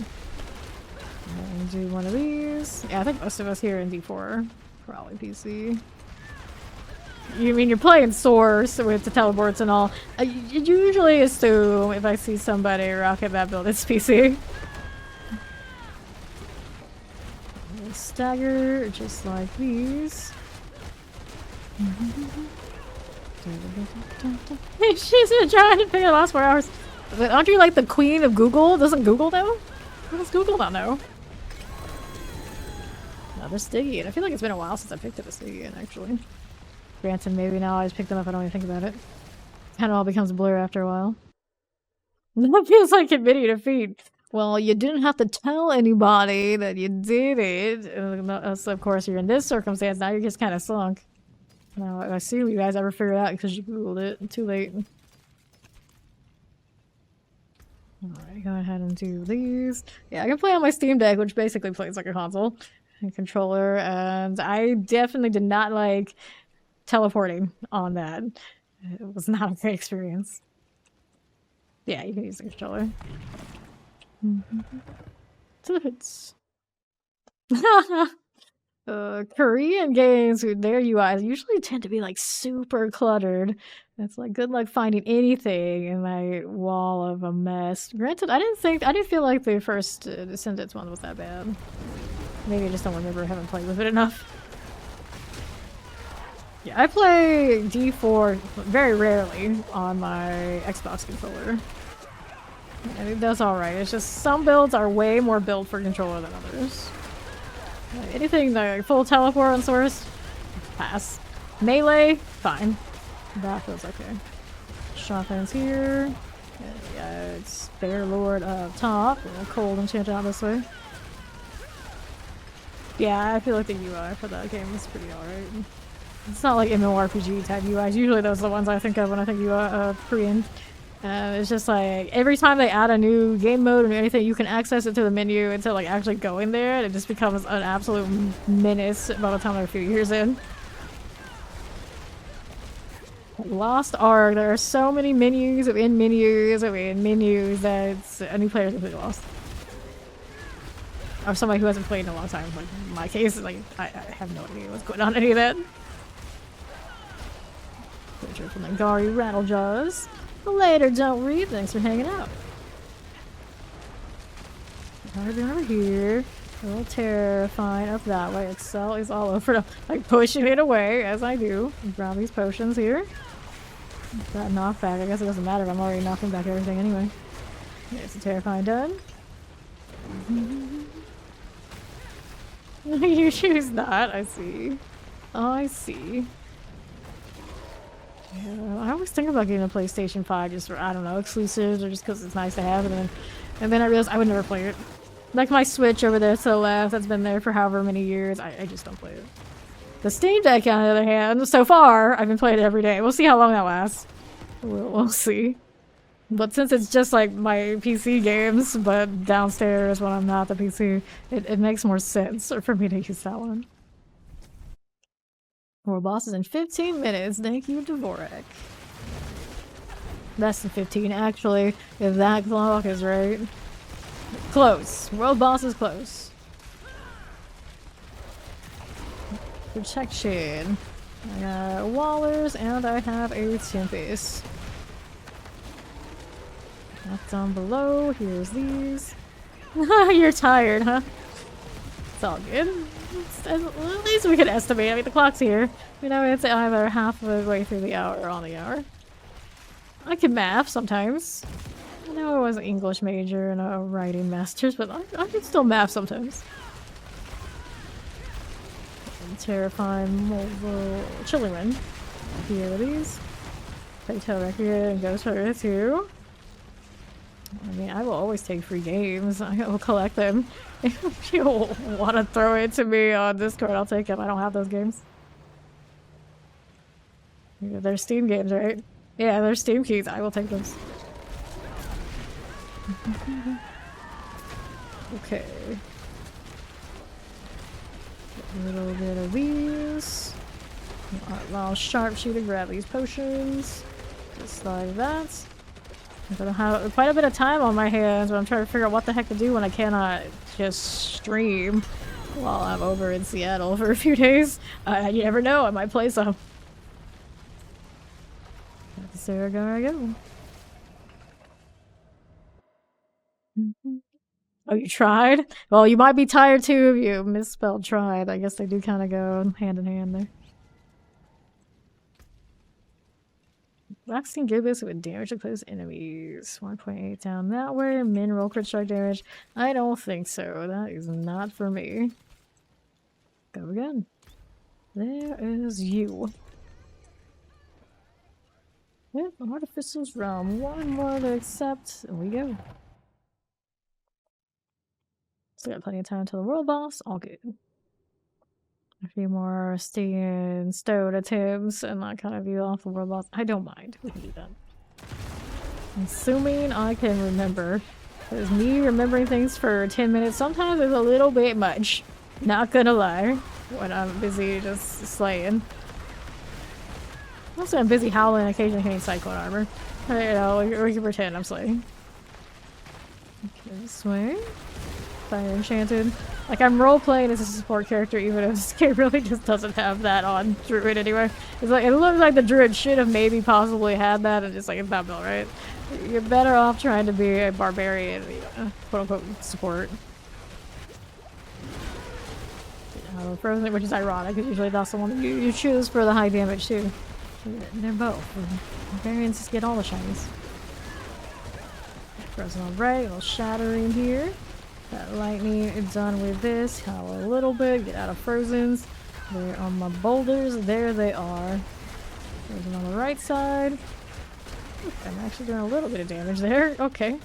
I'm gonna do one of these. Yeah, I think most of us here in D4 probably PC. You mean you're playing Source with the teleports and all? I usually assume if I see somebody rocket that build, it's PC. Stagger just like these. She's been trying to pay the last 4 hours. But aren't you like the queen of Google? Doesn't Google know? What does Google not know? Another Stygian. I feel like it's been a while since I picked up a Stygian, actually. Granted, maybe now I just picked them up, I don't even think about it. Kind of all becomes a blur after a while. That feels like admitting defeat. Well, you didn't have to tell anybody that you did it. Unless, of course, you're in this circumstance. Now you're just kind of sunk. Now, I assume you guys ever figured it out because you Googled it. Too late. Alright, go ahead and do these. Yeah, I can play on my Steam Deck, which basically plays like a console. A controller, and I definitely did not like teleporting on that. It was not a great experience. Yeah, you can use the controller. Tidbits. Korean games with their UIs usually tend to be like super cluttered. It's like good luck finding anything in my wall of a mess. Granted, I didn't feel like the first Descendants one was that bad. Maybe I just don't remember, I haven't played with it enough. Yeah, I play D4 very rarely on my Xbox controller. I think that's alright. It's just some builds are way more built for controller than others. Anything like full teleport on Source, pass. Melee, fine. That feels okay. Shotguns here. Yeah, it's Bear Lord up top. A little cold enchanted out this way. Yeah, I feel like the UI for that game is pretty alright. It's not like MMORPG type UIs. Usually those are the ones I think of when I think UI Korean. It's just like every time they add a new game mode or anything, you can access it through the menu until like actually going there, and it just becomes an absolute menace by the time they're a few years in. Lost Ark, there are so many menus within menus within menus that a new player is completely lost. Or somebody who hasn't played in a long time, like in my case, like I have no idea what's going on in any of that. From Nangari Rattlejaws. Later, don't read. Thanks for hanging out. Over here. A little terrifying up that way. Excel is all over them. Like pushing it away as I do. Grab these potions here. That knockback. I guess it doesn't matter if I'm already knocking back everything anyway. There's the terrifying done. You choose that. I see. I see. Yeah, I always think about getting a PlayStation 5 just for, I don't know, exclusives or just because it's nice to have, and then I realized I would never play it. Like my Switch over there to the left, that's been there for however many years, I just don't play it. The Steam Deck, on the other hand, so far, I've been playing it every day. We'll see how long that lasts. We'll see. But since it's just like my PC games, but downstairs when I'm not the PC, it makes more sense for me to use that one. More bosses in 15 minutes. Thank you, Dvorak. Less than 15, actually, if that clock is right. Close. World boss is close. Protection. I got Wallers and I have a Tempest. Up down below, here's these. You're tired, huh? It's all good. At least we can estimate. I mean, the clock's here. We know it's either half of the way through the hour or on the hour. I can math sometimes. I know I was an English major and a writing master's, but I can still math sometimes. Terrifying mobile chilling wind. Here are these. Plateau Record and Ghost Hunter too. I mean, I will always take free games. I will collect them. If you want to throw it to me on Discord, I'll take them. I don't have those games. Yeah, they're Steam games, right? Yeah, they're Steam keys. I will take those. Okay. A little bit of these. I'll sharpshooter, grab these potions. Just like that. I'm gonna have quite a bit of time on my hands, but I'm trying to figure out what the heck to do when I cannot just stream while I'm over in Seattle for a few days. You never know, I might play some. There we go. Oh, you tried? Well, you might be tired too if you misspelled tried. I guess they do kind of go hand in hand there. Vaccine give this with damage to close enemies. 1.8 down that way. Mineral crit strike damage. I don't think so. That is not for me. Go again. There is you. Yep, Artificial's Realm. One more to accept, and we go. Still got plenty of time until the world boss. All good. A few more stay in stone attempts and that kind of view off the world boss. I don't mind. We can do that. Assuming I can remember. Because me remembering things for 10 minutes sometimes is a little bit much. Not gonna lie. When I'm busy just slaying. Also, I'm busy howling and occasionally hitting cyclone armor. You know, we can pretend I'm slaying. Okay, this way. Fire Enchanted. Like, I'm role-playing as a support character even if this game really just doesn't have that on Druid anyway. It's like, it looks like the Druid should have maybe possibly had that and just like, it's not built right. You're better off trying to be a barbarian, quote-unquote, support. Frozen, which is ironic, because usually that's the one you choose for the high damage too. They're both. Barbarians just get all the shinies. Frozen on right, a little shattering here. That lightning is done with this. Howl a little bit, get out of Frozens. There are my boulders. There they are. Frozen on the right side. I'm actually doing a little bit of damage there. Okay.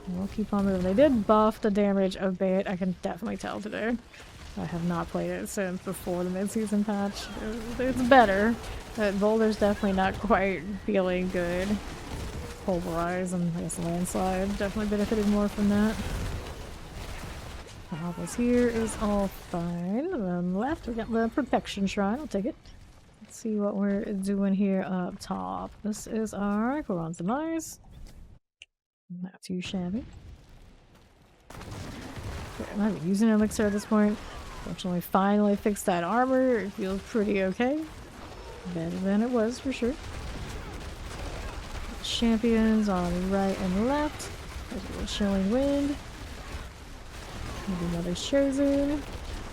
We'll keep on moving. They did buff the damage a bit. I can definitely tell today. I have not played it since before the mid-season patch. It's better. But Boulder's definitely not quite feeling good. Pulverize and I guess Landslide definitely benefited more from that. All this here is all fine. Then left, we got the Perfection Shrine. I'll take it. Let's see what we're doing here up top. This is our Quran's Demise. Not too shabby. Okay, I'm not even using Elixir at this point. Fortunately, finally fixed that armor. It feels pretty okay. Better than it was for sure. Champions on the right and left. There's a little Chilling Wind. Maybe another Chosen.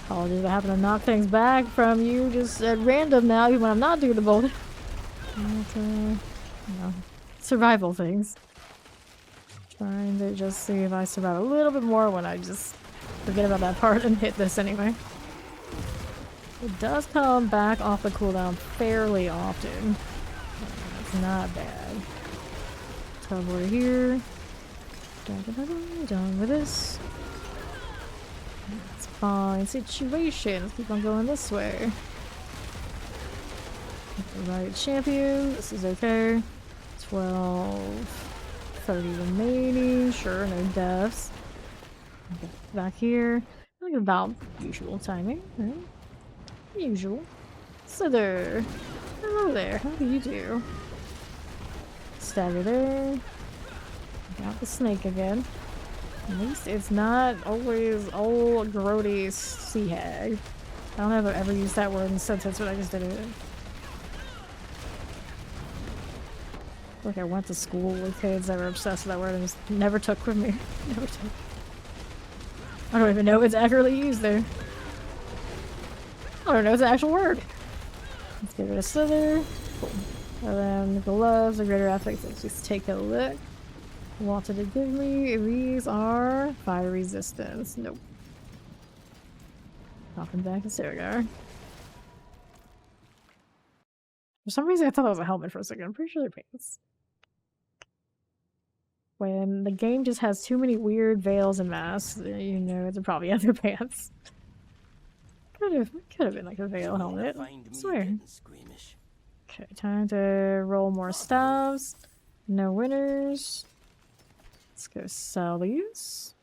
Apologies, I happen to knock things back from you just at random now, even when I'm not doing the boulder. But, you know, survival things. Trying to just see if I survive a little bit more when I just forget about that part and hit this anyway. It does come back off the cooldown fairly often. That's not bad. Tumbler here. Done with this. It's fine situation. Let's keep on going this way. Right champion. This is okay. 12. 30 remaining. Sure, no deaths. Okay, back here. I think about usual timing, right? Usual. So there. Hello there. How do you do? Stagger there. Got the snake again. At least it's not always old grody sea hag. I don't know if I've ever used that word in a sentence, but I just did it. Like I went to school with kids that were obsessed with that word and just never took with me. Never took. I don't even know if it's accurately used there. I don't know if it's an actual word. Let's get rid of Slither. Cool. And then the gloves, the greater affects. Let's just take a look. Wanted to give me. These are fire resistance. Nope. Popping back to Saragar. For some reason, I thought that was a helmet for a second. I'm pretty sure they're pants. When the game just has too many weird veils and masks, you know it's probably other pants. Could have been like a veil helmet. I swear. Okay, time to roll more stabs. No winners. Let's go sell these.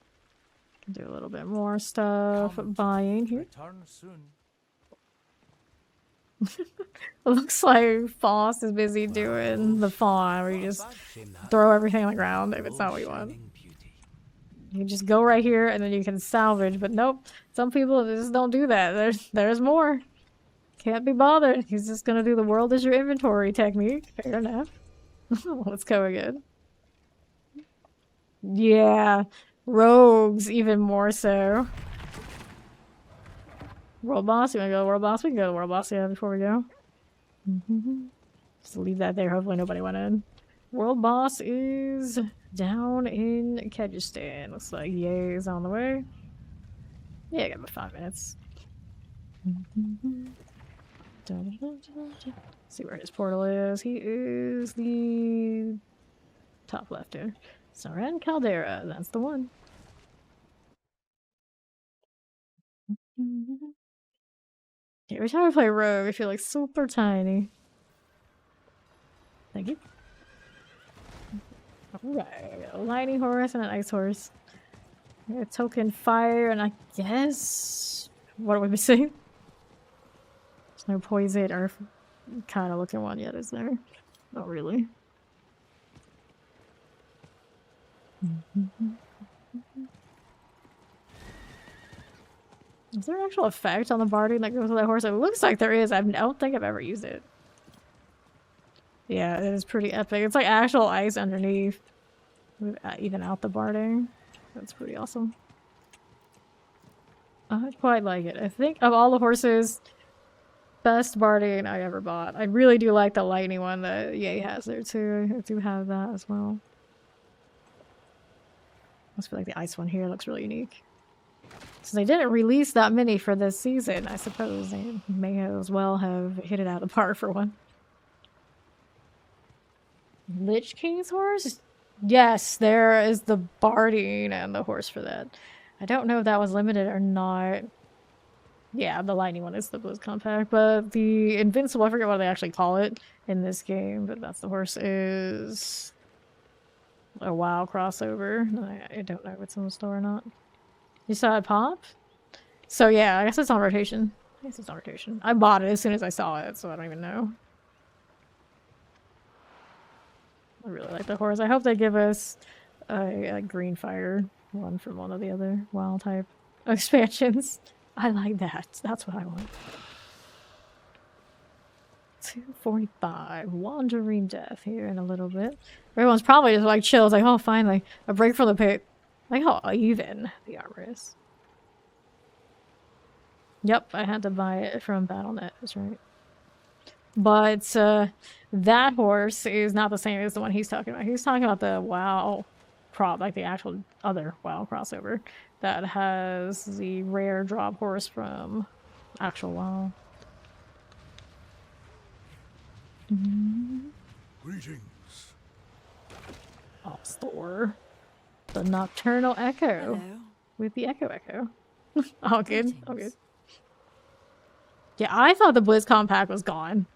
Do a little bit more stuff. Buying here. Return soon. It looks like Foss is busy doing the fawn where you just throw everything on the ground if it's not what you want. You just go right here and then you can salvage, but nope. Some people just don't do that. There's more. Can't be bothered. He's just gonna do the world is your inventory technique. Fair enough. Let's go again. Yeah. Rogues even more so. World boss, you wanna go to world boss? We can go to world boss, yeah, before we go. Just leave that there, hopefully nobody went in. World boss is down in Kyrgyzstan. Looks like Yay is on the way. Yeah, I got about 5 minutes. See where his portal is. He is the top left here. Saran Caldera, that's the one. Every time I play Rogue, I feel like super tiny. Thank you. Alright, a lightning horse and an ice horse. A token fire, and I guess... What are we missing? There's no poison or kind of looking one yet, is there? Not really. Is there an actual effect on the barding that goes with that horse? It looks like there is. I don't think I've ever used it. Yeah, it is pretty epic. It's like actual ice underneath. Even out the barding. That's pretty awesome. I quite like it. I think of all the horses, best barding I ever bought. I really do like the lightning one that Yay has there too. I do have that as well. I just feel like the ice one here looks really unique. Since they didn't release that many for this season, I suppose they may as well have hit it out of the park for one. Lich King's horse? Yes, there is the barding and the horse for that. I don't know if that was limited or not. Yeah, the lightning one is the Blizz Compact, but the Invincible, I forget what they actually call it in this game, but that's the horse is a WoW crossover. I don't know if it's in the store or not. You saw it pop? So yeah, I guess it's on rotation. I guess it's on rotation. I bought it as soon as I saw it, so I don't even know. I really like the horse. I hope they give us a green fire one from one of the other wild type expansions. I like that. That's what I want. 245. Wandering Death here in a little bit. Everyone's probably just like chill. It's like, oh, finally. A break from the pit. Like how even the armor is. Yep, I had to buy it from Battle.net. That's right. But that horse is not the same as the one he's talking about. He's talking about the WoW like the actual other WoW crossover that has the rare drop horse from actual WoW. Greetings. Oh, store. The Nocturnal Echo. Hello. With the Echo. All good. All good. Yeah, I thought the Blizz Compact was gone.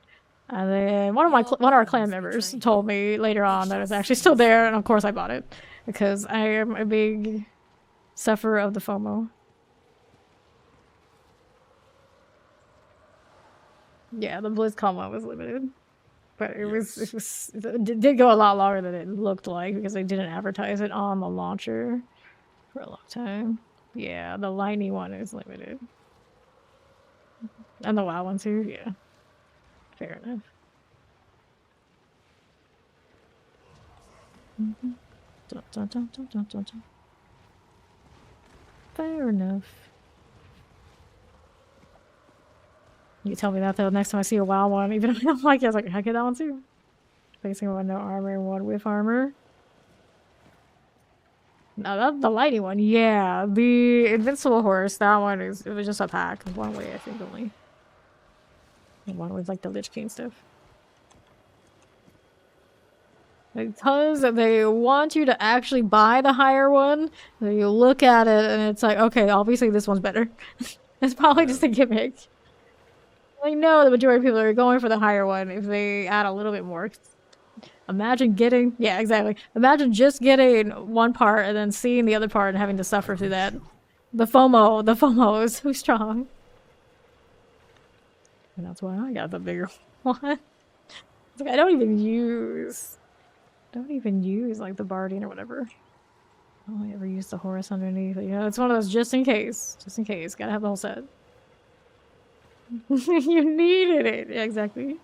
And then one of our clan members told me later on that it's actually still there, and of course I bought it. Because I am a big sufferer of the FOMO. Yeah, the BlizzCon one was limited. But it did go a lot longer than it looked like because they didn't advertise it on the launcher. for a long time. Yeah, the lightning one is limited. And the wild one too, yeah. Fair enough. Dun, dun, dun, dun, dun, dun, dun. Fair enough. You tell me that though next time I see a wild one, even if I don't like it, I was like, I get that one too. Facing one no armor and one with armor. No, that's the lighting one. Yeah, the invincible horse. That one is. It was just a pack. One way, I think only. And one with like the Lich King stuff. Because they want you to actually buy the higher one. So you look at it and it's like, okay, obviously this one's better. It's probably just a gimmick. I know the majority of people are going for the higher one if they add a little bit more. Imagine getting, yeah, exactly. Imagine just getting one part and then seeing the other part and having to suffer through that. The FOMO is so strong. And that's why I got the bigger one. It's like, I don't even use like the Bardine or whatever. I only ever use the Horus underneath. You know, it's one of those just in case. Just in case. Gotta have the whole set. You needed it. Yeah, exactly.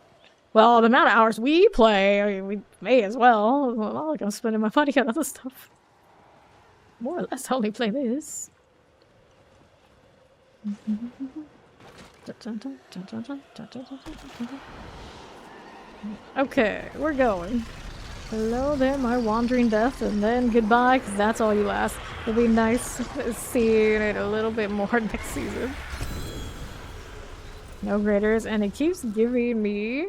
Well, the amount of hours we play, I mean, we may as well. Well, not like I'm spending my money on other stuff. More or less only play this. Okay, we're going. Hello there, my wandering death, and then goodbye, because that's all you last. It'll be nice seeing it a little bit more next season. No graders, and it keeps giving me...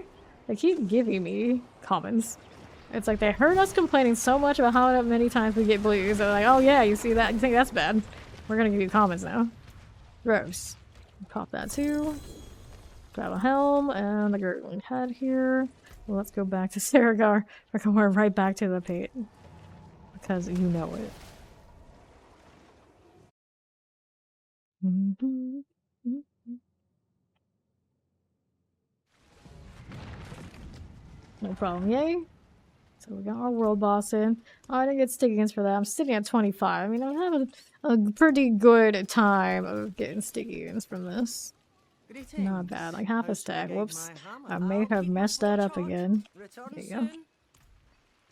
They keep giving me commons. It's like they heard us complaining so much about how many times we get blues. They're like, oh yeah, you see that? You think that's bad? We're gonna give you commons now. Gross. Pop that too. Grab a helm and the gurgling head here. Well, let's go back to Saragar. We're going right back to the pit. Because you know it. No problem, yay. So we got our world boss in. Oh, I didn't get stickings for that. I'm sitting at 25. I mean, I'm having a pretty good time of getting stickings from this. Not bad. Like half a stack. Whoops. I may have messed that up again. There you go.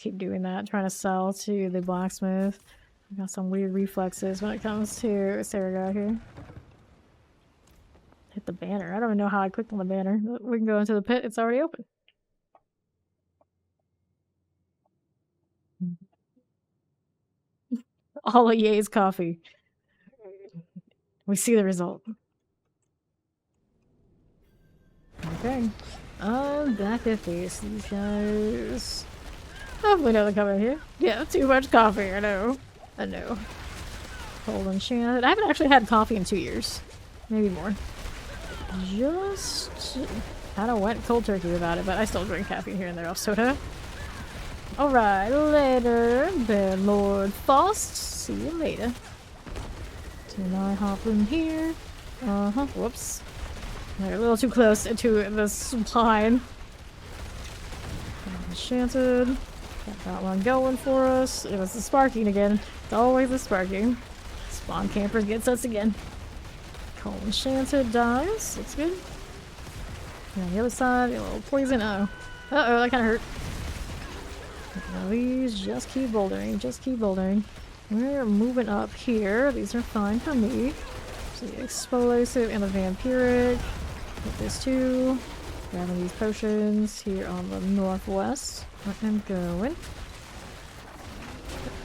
Keep doing that. Trying to sell to the blacksmith. I got some weird reflexes when it comes to Saragar here. Hit the banner. I don't even know how I clicked on the banner. We can go into the pit. It's already open. All of Ye's coffee. We see the result. Okay. I'm back at face. These guys... Hopefully know they're coming here. Yeah, too much coffee, I know. I know. Cold enchanted. I haven't actually had coffee in 2 years. Maybe more. Just... kind of went cold turkey about it, but I still drink caffeine here and there off soda. Alright, later, Bear Lord Faust. See you later. Can I hop in here? Whoops. They're a little too close to the spine. Enchanted. Got that one going for us. It was the sparking again. It's always the sparking. Spawn camper gets us again. Cold enchanted dies. Looks good. And on the other side, a little poison. Uh-oh. Uh-oh, that kind of hurt. Now these just keep bouldering, just keep bouldering. We're moving up here. These are fine for me. So the explosive and the vampiric. Get this too. Grabbing these potions here on the northwest. I'm going.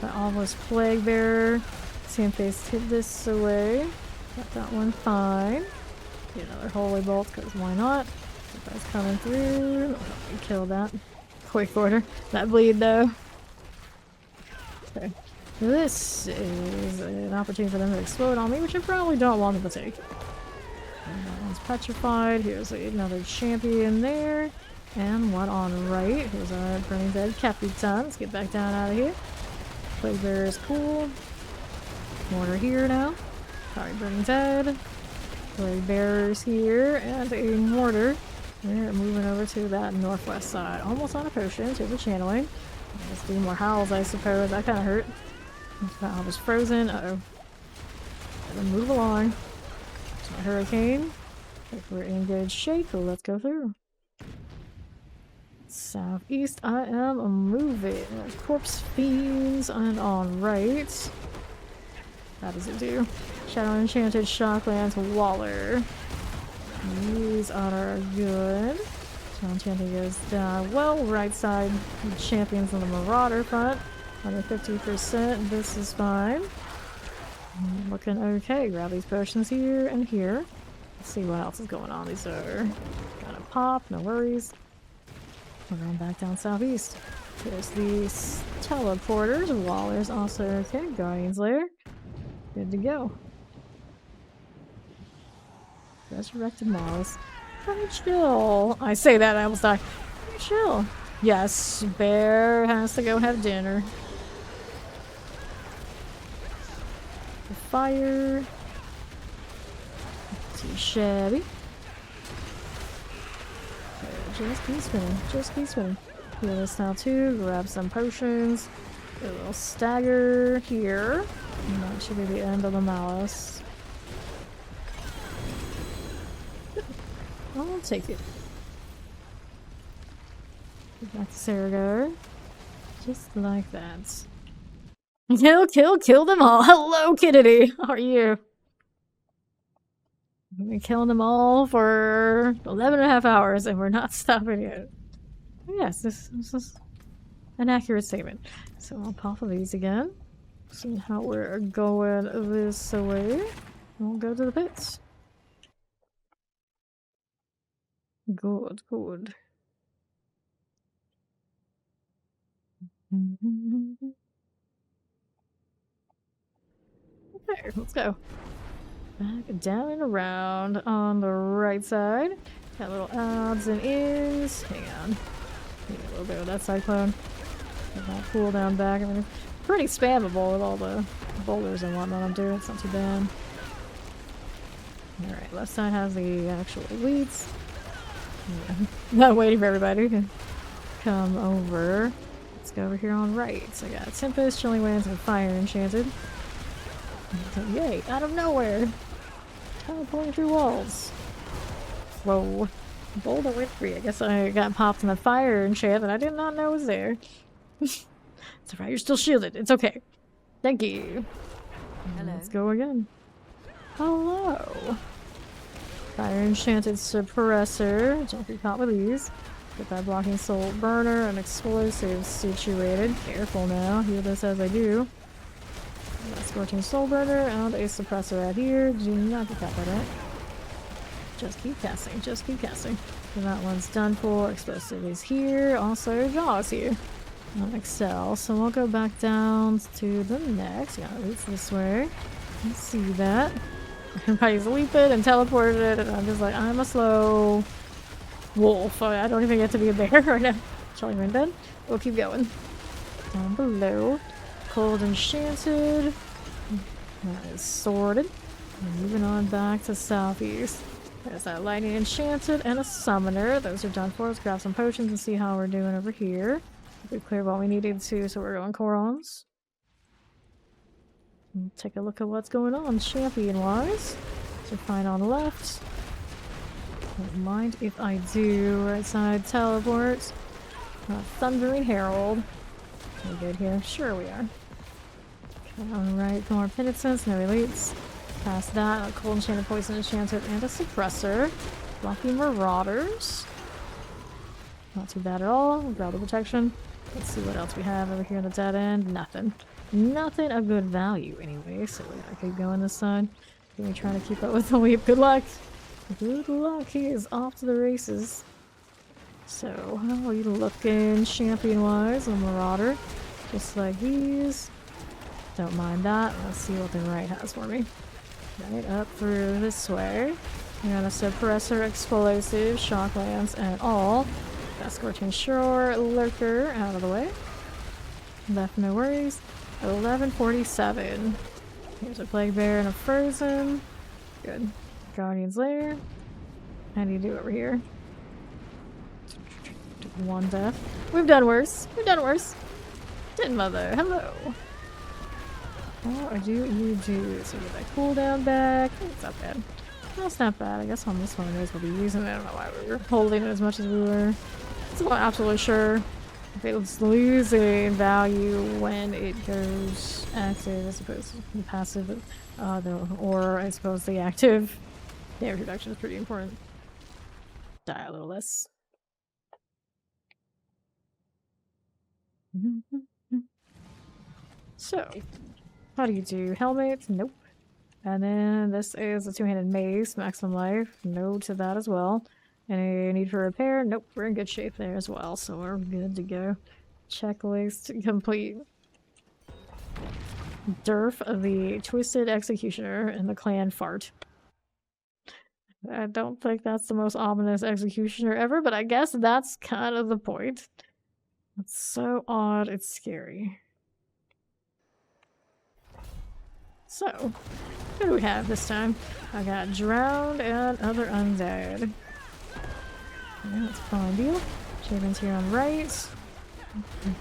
Got the Obelisk Plague Bearer. Sandface hid this away. Got that one fine. Get another Holy Bolt, because why not? That guy's coming through. Oh, kill that. Quick order. That bleed though. Okay. This is an opportunity for them to explode on me, which I probably don't want them to take. And that one's petrified. Here's another champion there. And one on right. Here's our Burning Dead Capitan. Let's get back down out of here. Plague Bearer is cool. Mortar here now. Sorry, Burning Dead. Plague Bearers here. And a mortar. We're moving over to that northwest side. Almost on a potion to the channeling. Just do more howls, I suppose. That kind of hurt. I was frozen. Uh-oh. Gotta move along. It's a hurricane. If we're in good shape, so let's go through. Southeast, I am moving. Corpse Fiends and on right. How does it do? Shadow Enchanted, Shocklands, Waller. These are good. Shadow Enchanted goes down. Well, right side, Champions on the Marauder front. Under 50%. This is fine. Looking okay. Grab these potions here and here. Let's see what else is going on. These are gonna pop, no worries. We're going back down southeast. There's these teleporters. Waller's also okay. Guardian's Lair. Good to go. Resurrected Malice. Very chill. I say that, I almost died. Very chill. Yes, Bear has to go have dinner. The fire. Too shabby. Just keep spinning. Just keep spinning. Heal this now too. Grab some potions. A little stagger here. And that should be the end of the Malice. I'll take it. Get back to Saragar. Just like that. Kill them all. Hello, Kennedy. How are you? We've been killing them all for 11.5 hours and we're not stopping yet. Yes, this is an accurate statement. So I'll pop of these again. See how we're going this way. We'll go to the pits. Good, good. Okay, let's go. Back down and around on the right side. Got little outs and ins. Hang on. Need a little bit of that cyclone. Get that cooldown back. I mean, it's pretty spammable with all the boulders and whatnot I'm doing. It's not too bad. Alright, left side has the actual elites. Yeah. Not waiting for everybody to come over. Let's go over here on right. So I got Tempest, Chilling Winds, and Fire Enchanted. Yay, out of nowhere! Teleporting through walls. Whoa. BoldaWindfre. I guess I got popped in the fire enchant that I did not know was there. It's alright, you're still shielded. It's okay. Thank you. Hello. Let's go again. Hello. Fire Enchanted Suppressor. Don't be caught with these. Get that blocking soul burner and explosive situated. Careful now. Heal this as I do. Scorching Soul Burner and a suppressor out here. Do not get caught by that. Just keep casting. Just keep casting. So that one's done for. Explosive is here. Also, Jaw's here. On Excel. So we'll go back down to the next. Yeah, it's this way. Let's see that. Everybody's leaping and teleported, and I'm just like, I'm a slow wolf. I don't even get to be a bear right now. Chilling Wind then. We'll keep going. Down below. Cold Enchanted. That is sorted. Moving on back to southeast. There's that Lightning Enchanted and a Summoner. Those are done for. Let's grab some potions and see how we're doing over here. We cleared what we needed to, so we're going Korons. Take a look at what's going on champion-wise. So fine on the left. Don't mind if I do. Right side teleport. Thundering Herald. We good here? Sure we are. Alright, more penitence, no elites. Past that, a cold enchanted, poison enchanted, and a suppressor. Blocking marauders. Not too bad at all. Grab the protection. Let's see what else we have over here in the dead end. Nothing. Nothing of good value anyway, so we gotta keep going this side. We're trying to keep up with the leap. Good luck! Good luck, he is off to the races. So, how are you looking champion-wise on Marauder? Just like these. Don't mind that. Let's see what the right has for me. Right up through this way. We got a suppressor, explosive, shocklands, and all. Got Scorching Shore, Lurker out of the way. Left, no worries. 11:47. Here's a Plague Bear and a Frozen. Good. Guardian's Lair. How do you do over here? One death. We've done worse. We've done worse. Dead Mother. Hello. How do you do? So you get that cooldown back. It's not bad. That's not bad. I guess on this one we'll be using it. I don't know why we were holding it as much as we were. I'm not absolutely sure if it's losing value when it goes active as opposed to the passive, or I suppose the active. Damage reduction is pretty important. Die a little less. So, how do you do? Helmet? Nope. And then this is a two-handed mace, maximum life. No to that as well. Any need for repair? Nope, we're in good shape there as well, so we're good to go. Checklist complete. Durf, the Twisted Executioner, and the Clan Fart. I don't think that's the most ominous executioner ever, but I guess that's kind of the point. It's so odd, it's scary. So, what do we have this time? I got Drowned and Other Undead. Yeah, that's a fine deal. Champions here on the right.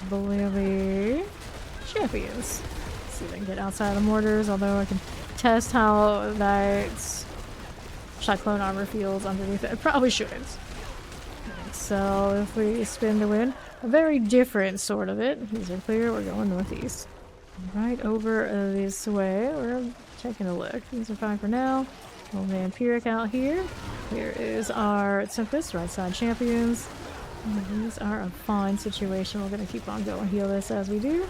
Bully champions. Let's see if I can get outside of mortars, although I can test how that Cyclone armor feels underneath it. I probably shouldn't. So if we spin to win, a very different sort of it. These are clear, we're going northeast. Right over this way, we're taking a look. These are fine for now. Old Vampiric out here. Here is our Tempest, right side champions. And these are a fine situation. We're gonna keep on going. Heal this as we do.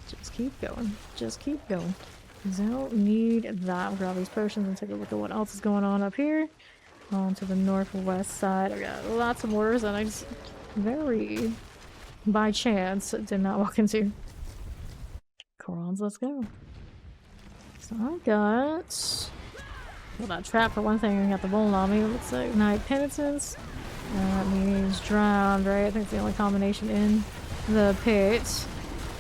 Just keep going. Just keep going. Don't need that. We'll grab these potions and take a look at what else is going on up here. On to the northwest side. I got lots of mortars and I just very by chance did not walk into. Corons, let's go. So I got well, that trap for one thing. I got the bowl on me. It looks like Night Penitence. That means Drowned, right? I think it's the only combination in the pit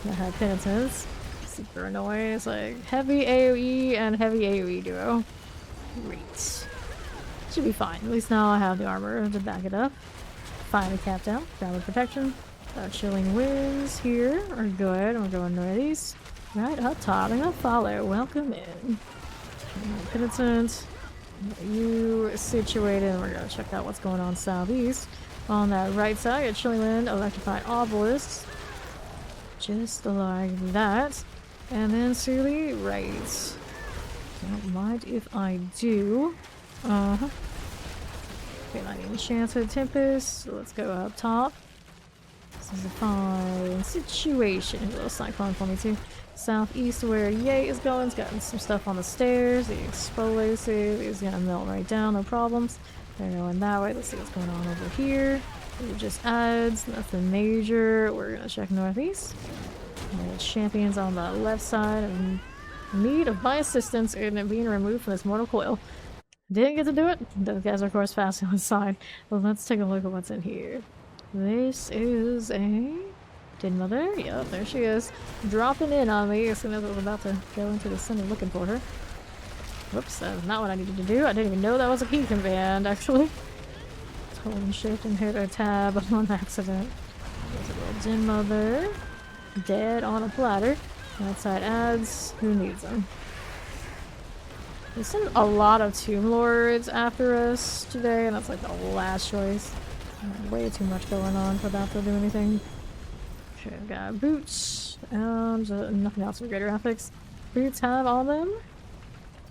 that had Penitence. Super annoying. It's like heavy AoE and heavy AoE duo. Great. Should be fine. At least now I have the armor to back it up. Finally capped out. Grounded protection. Chilling winds here are good. We're going northeast. Right up top. I'm gonna follow. Welcome in. Penitent. You situated. And we're gonna check out what's going on southeast. On that right side, a chilling wind, electrified obelisk. Just like that. And then to the right. Don't mind if I do. Okay, I need Enchanted Tempest. So let's go up top. This is a fine situation. A little cyclone for me too. Southeast where Yay is going. It's got some stuff on the stairs. The explosive is gonna melt right down, no problems. They're going that way. Let's see what's going on over here. It just adds nothing major. We're gonna check northeast. Champions on the left side in need of my assistance in being removed from this mortal coil. Didn't get to do it. Those guys are of course fast inside. Well, let's take a look at what's in here. This is a Din Mother. Yep, there she is. Dropping in on me as soon as I was about to go into the center looking for her. Whoops, that's not what I needed to do. I didn't even know that was a key command, actually. Holding shift and hit a tab on accident. There's a little Din Mother. Dead on a platter. Outside ads. Who needs them? There's a lot of Tomb Lords after us today, and that's like the last choice. Way too much going on for that to do anything. Okay, I've got boots, and nothing else with greater graphics. Boots have on them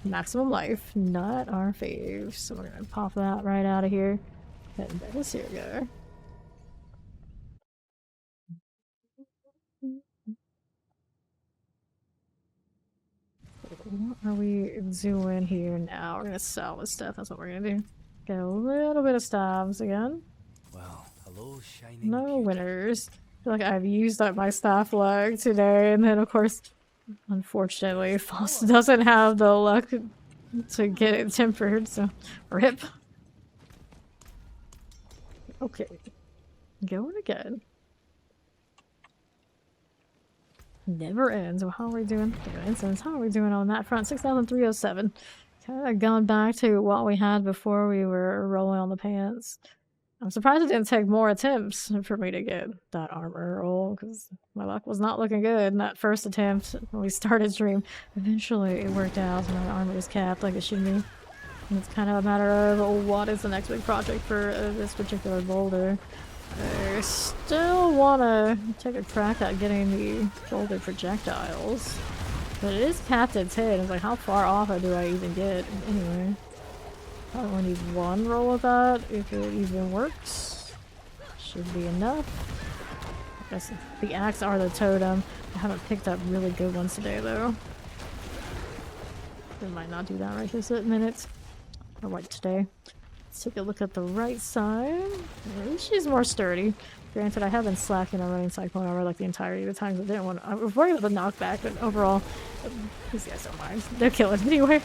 maximum life, not our fave. So we're gonna pop that right out of here. And let's here go. What are we doing here now? We're gonna sell this stuff. That's what we're gonna do. Get a little bit of stabs again. Well, hello, shining. No winners. I feel like I've used up my staff luck today, and then of course, unfortunately, Foss doesn't have the luck to get it tempered, so rip. Okay. Going again. Never ends. Well, how are we doing? Instance, how are we doing on that front? 6,307. Kind of gone back to what we had before we were rolling on the pants. I'm surprised it didn't take more attempts for me to get that armor roll, because my luck was not looking good in that first attempt when we started stream. Eventually it worked out, so my armor was capped like it should be. And it's kind of a matter of, oh, what is the next big project for this particular boulder? I still want to take a crack at getting the boulder projectiles. But it is capped at 10. It's like, how far off do I even get? Anyway. I only need one roll of that, if it even works. Should be enough. I guess the axe are the totem. I haven't picked up really good ones today, though. I might not do that right this minute. Or what today. Let's take a look at the right side. She's more sturdy. Granted, I have been slacking on running Cyclone over like the entirety of the times I didn't want to. I was worried about the knockback, but overall, these guys don't mind. They're killing anyway.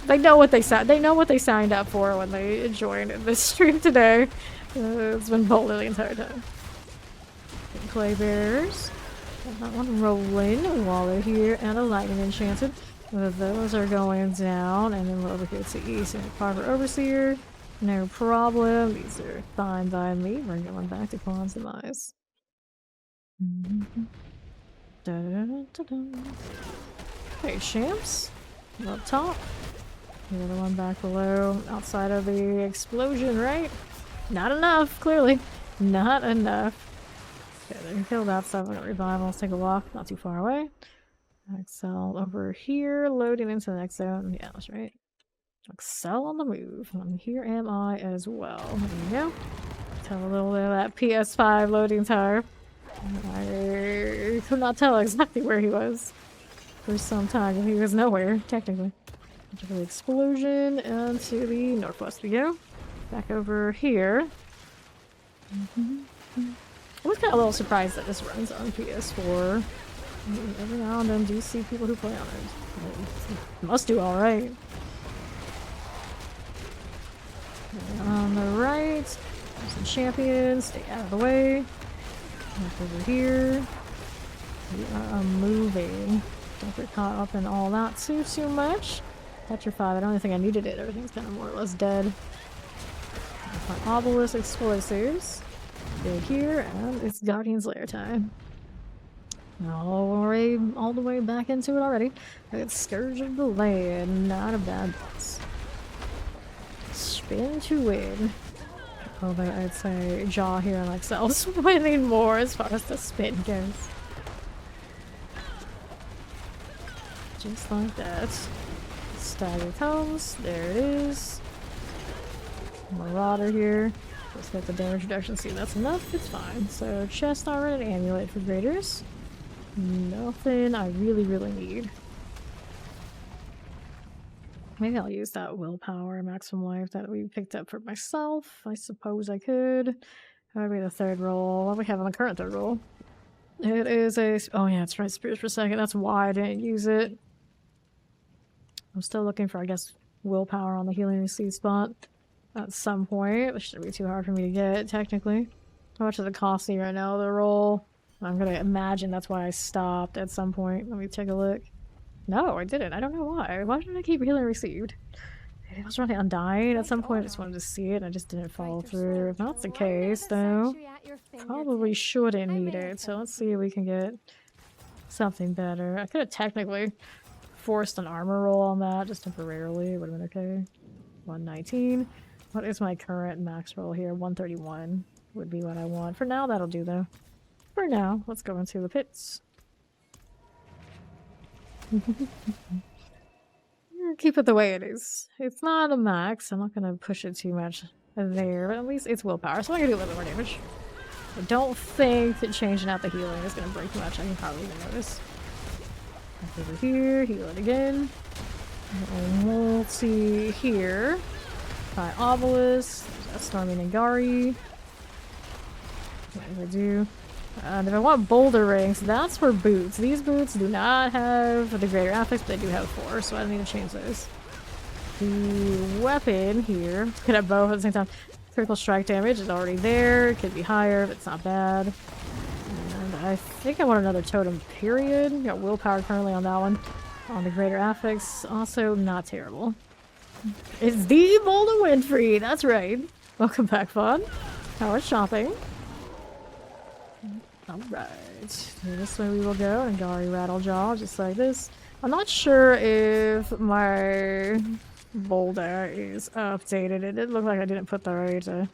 They know what they signed up for when they joined this stream today. It's been Boulder the entire time. Clay bears. Got that one rolling. A Waller here and a lightning enchanted. Those are going down, and then we're over here to east and Carver Overseer. No problem. These are fine by me. We're going back to Quan's demise. Okay, Shamps. Up top. The other one back below, outside of the explosion, right? Not enough, clearly. Not enough. Okay, they can kill that stuff. We're gonna revive. Let's take a walk. Not too far away. Excel over here, loading into the next zone. Yeah, that's right. Excel on the move. And here am I as well. There you go. Tell a little bit of that PS5 loading time. I could not tell exactly where he was for some time. He was nowhere, technically. Into the explosion, and to the northwest we go. Back over here. I was kind of a little surprised that this runs on PS4. Every now and then do see people who play on it. Must do alright. On the right, there's some champions. Stay out of the way. Back over here. We are moving. Don't get caught up in all that too much. Petrified. I don't even think I needed it. Everything's kind of more or less dead. My obelisk explosives. Go here, and it's Guardian's Lair time. All the way back into it already. It's Scourge of the Land. Not a bad boss. Spin to win. Although I'd say Jaw here and Excel's winning more as far as the spin goes. Just like that. Stagger comes. There it is. Marauder here. Let's get the damage reduction. See, that's enough. It's fine. So, chest armor and amulet for graders. Nothing I really need. Maybe I'll use that willpower maximum life that we picked up for myself. I suppose I could. That would be the third roll. What do we have on the current third roll? It is a... Oh yeah, that's right. Spirits per second. That's why I didn't use it. I'm still looking for, I guess, willpower on the healing receipt spot at some point. It shouldn't be too hard for me to get, technically. How much does it cost me right now, the roll? I'm gonna imagine that's why I stopped at some point. Let me take a look. No, I didn't. I don't know why. Why did I keep healing received? Maybe I was running Undying at some point. I just wanted to see it. I just didn't follow through. If that's the case, though, probably shouldn't need it. So let's see if we can get something better. I could have technically forced an armor roll on that just temporarily. It would have been okay. 119. What is my current max roll here? 131 would be what I want. For now, that'll do, though. For now, let's go into the pits. Keep it the way it is. It's not a max. I'm not going to push it too much there, but at least it's willpower, so I'm going to do a little bit more damage. I don't think that changing out the healing is going to break much. I can probably even notice. Back over here, heal it again. Multi here. By Obelisk. There's a Stormy Nagari. What do I do? If I want boulder rings, that's for boots. These boots do not have the greater affix, but they do have 4, so I don't need to change those. The weapon here, could have both at the same time. Critical strike damage is already there. It could be higher, but it's not bad. And I think I want another totem, period. Got willpower currently on that one. On the greater affix, also not terrible. It's the BoldaWindfre, that's right. Welcome back, Fawn. How is shopping? Alright. This way we will go, and Gari Rattlejaw, just like this. I'm not sure if my Bolda is updated. It did look like I didn't put the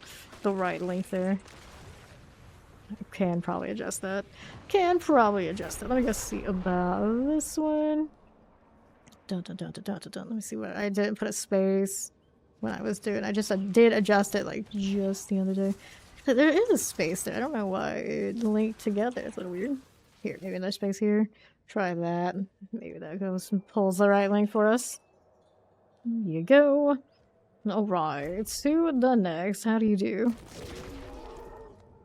right link there. I can probably adjust that. Can probably adjust it. Let me just see about this one. Let me see what I didn't put a space when I was doing. I did adjust it like just the other day. There is a space there. I don't know why it linked together. It's a little weird. Here, maybe another space here. Try that. Maybe that goes and pulls the right link for us. Here you go. Alright, to the next. How do you do?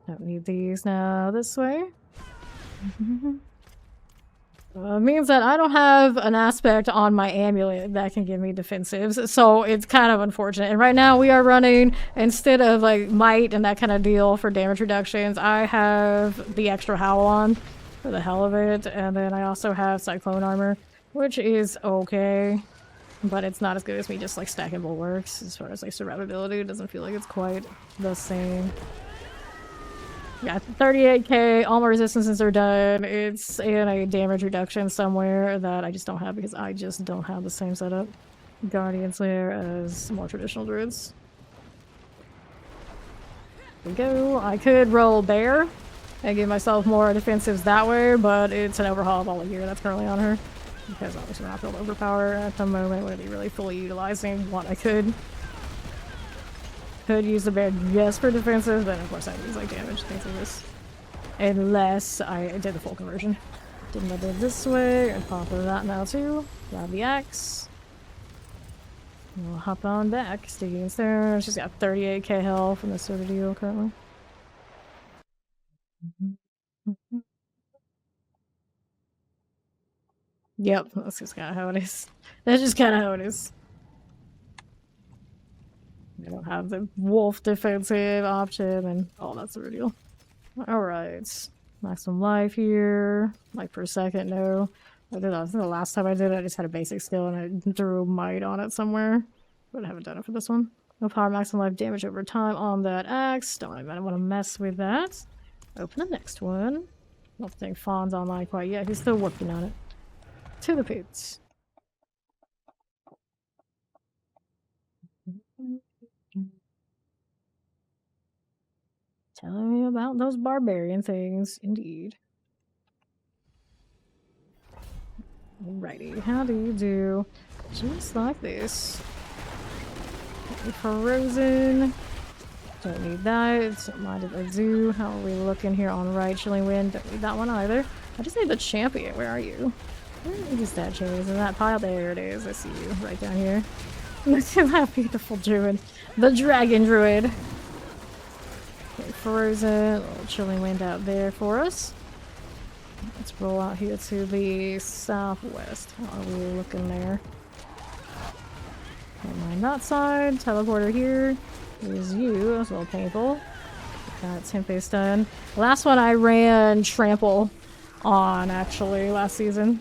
Don't need these now. This way. Means that I don't have an aspect on my amulet that can give me defensives, so it's kind of unfortunate. And right now we are running, instead of like might and that kind of deal for damage reductions, I have the extra howl on for the hell of it, and then I also have cyclone armor, which is okay, but it's not as good as me just like stacking bulwarks. As far as like survivability, it doesn't feel like it's quite the same. Yeah, 38k, all my resistances are done. It's in a damage reduction somewhere that I just don't have because I just don't have the same setup. Guardians there as more traditional druids. There we go. I could roll bear and give myself more defensives that way, but it's an overhaul of all the gear that's currently on her. Because obviously we're not built overpower at the moment. We're really fully utilizing what I could. Could use the bear just for defensive, then of course I use like damage, things like this. Unless I did the full conversion. Didn't I do it this way, and pop that now too. Grab the axe. And we'll hop on back. Sticky's there. She's got 38k health from this sort of deal currently. Yep, that's just kind of how it is. That's just kind of how it is. I don't have the wolf defensive option and all that sort of deal. Alright. Maximum life here. Life per second, no. I think the last time I did it, I just had a basic skill and I threw might on it somewhere. But I haven't done it for this one. No power, maximum life damage over time on that axe. Don't even want to mess with that. Open the next one. I don't think Fawn's online quite yet. He's still working on it. To the pits. Telling me about those barbarian things, indeed. Alrighty, how do you do? Just like this. Frozen. Don't need that. Don't mind if I do. How are we looking here on right? Chilling Wind. Don't need that one either. I just need the champion. Where are you? Where is that champion? Is in that pile? There it is. I see you right down here. Look at that beautiful druid. The dragon druid. Okay, frozen. Little chilling wind out there for us. Let's roll out here to the southwest. How are we looking there? Don't mind that side. Teleporter here. Here's you. That's a little painful. That Tempest done. Last one I ran Trample on, actually, last season.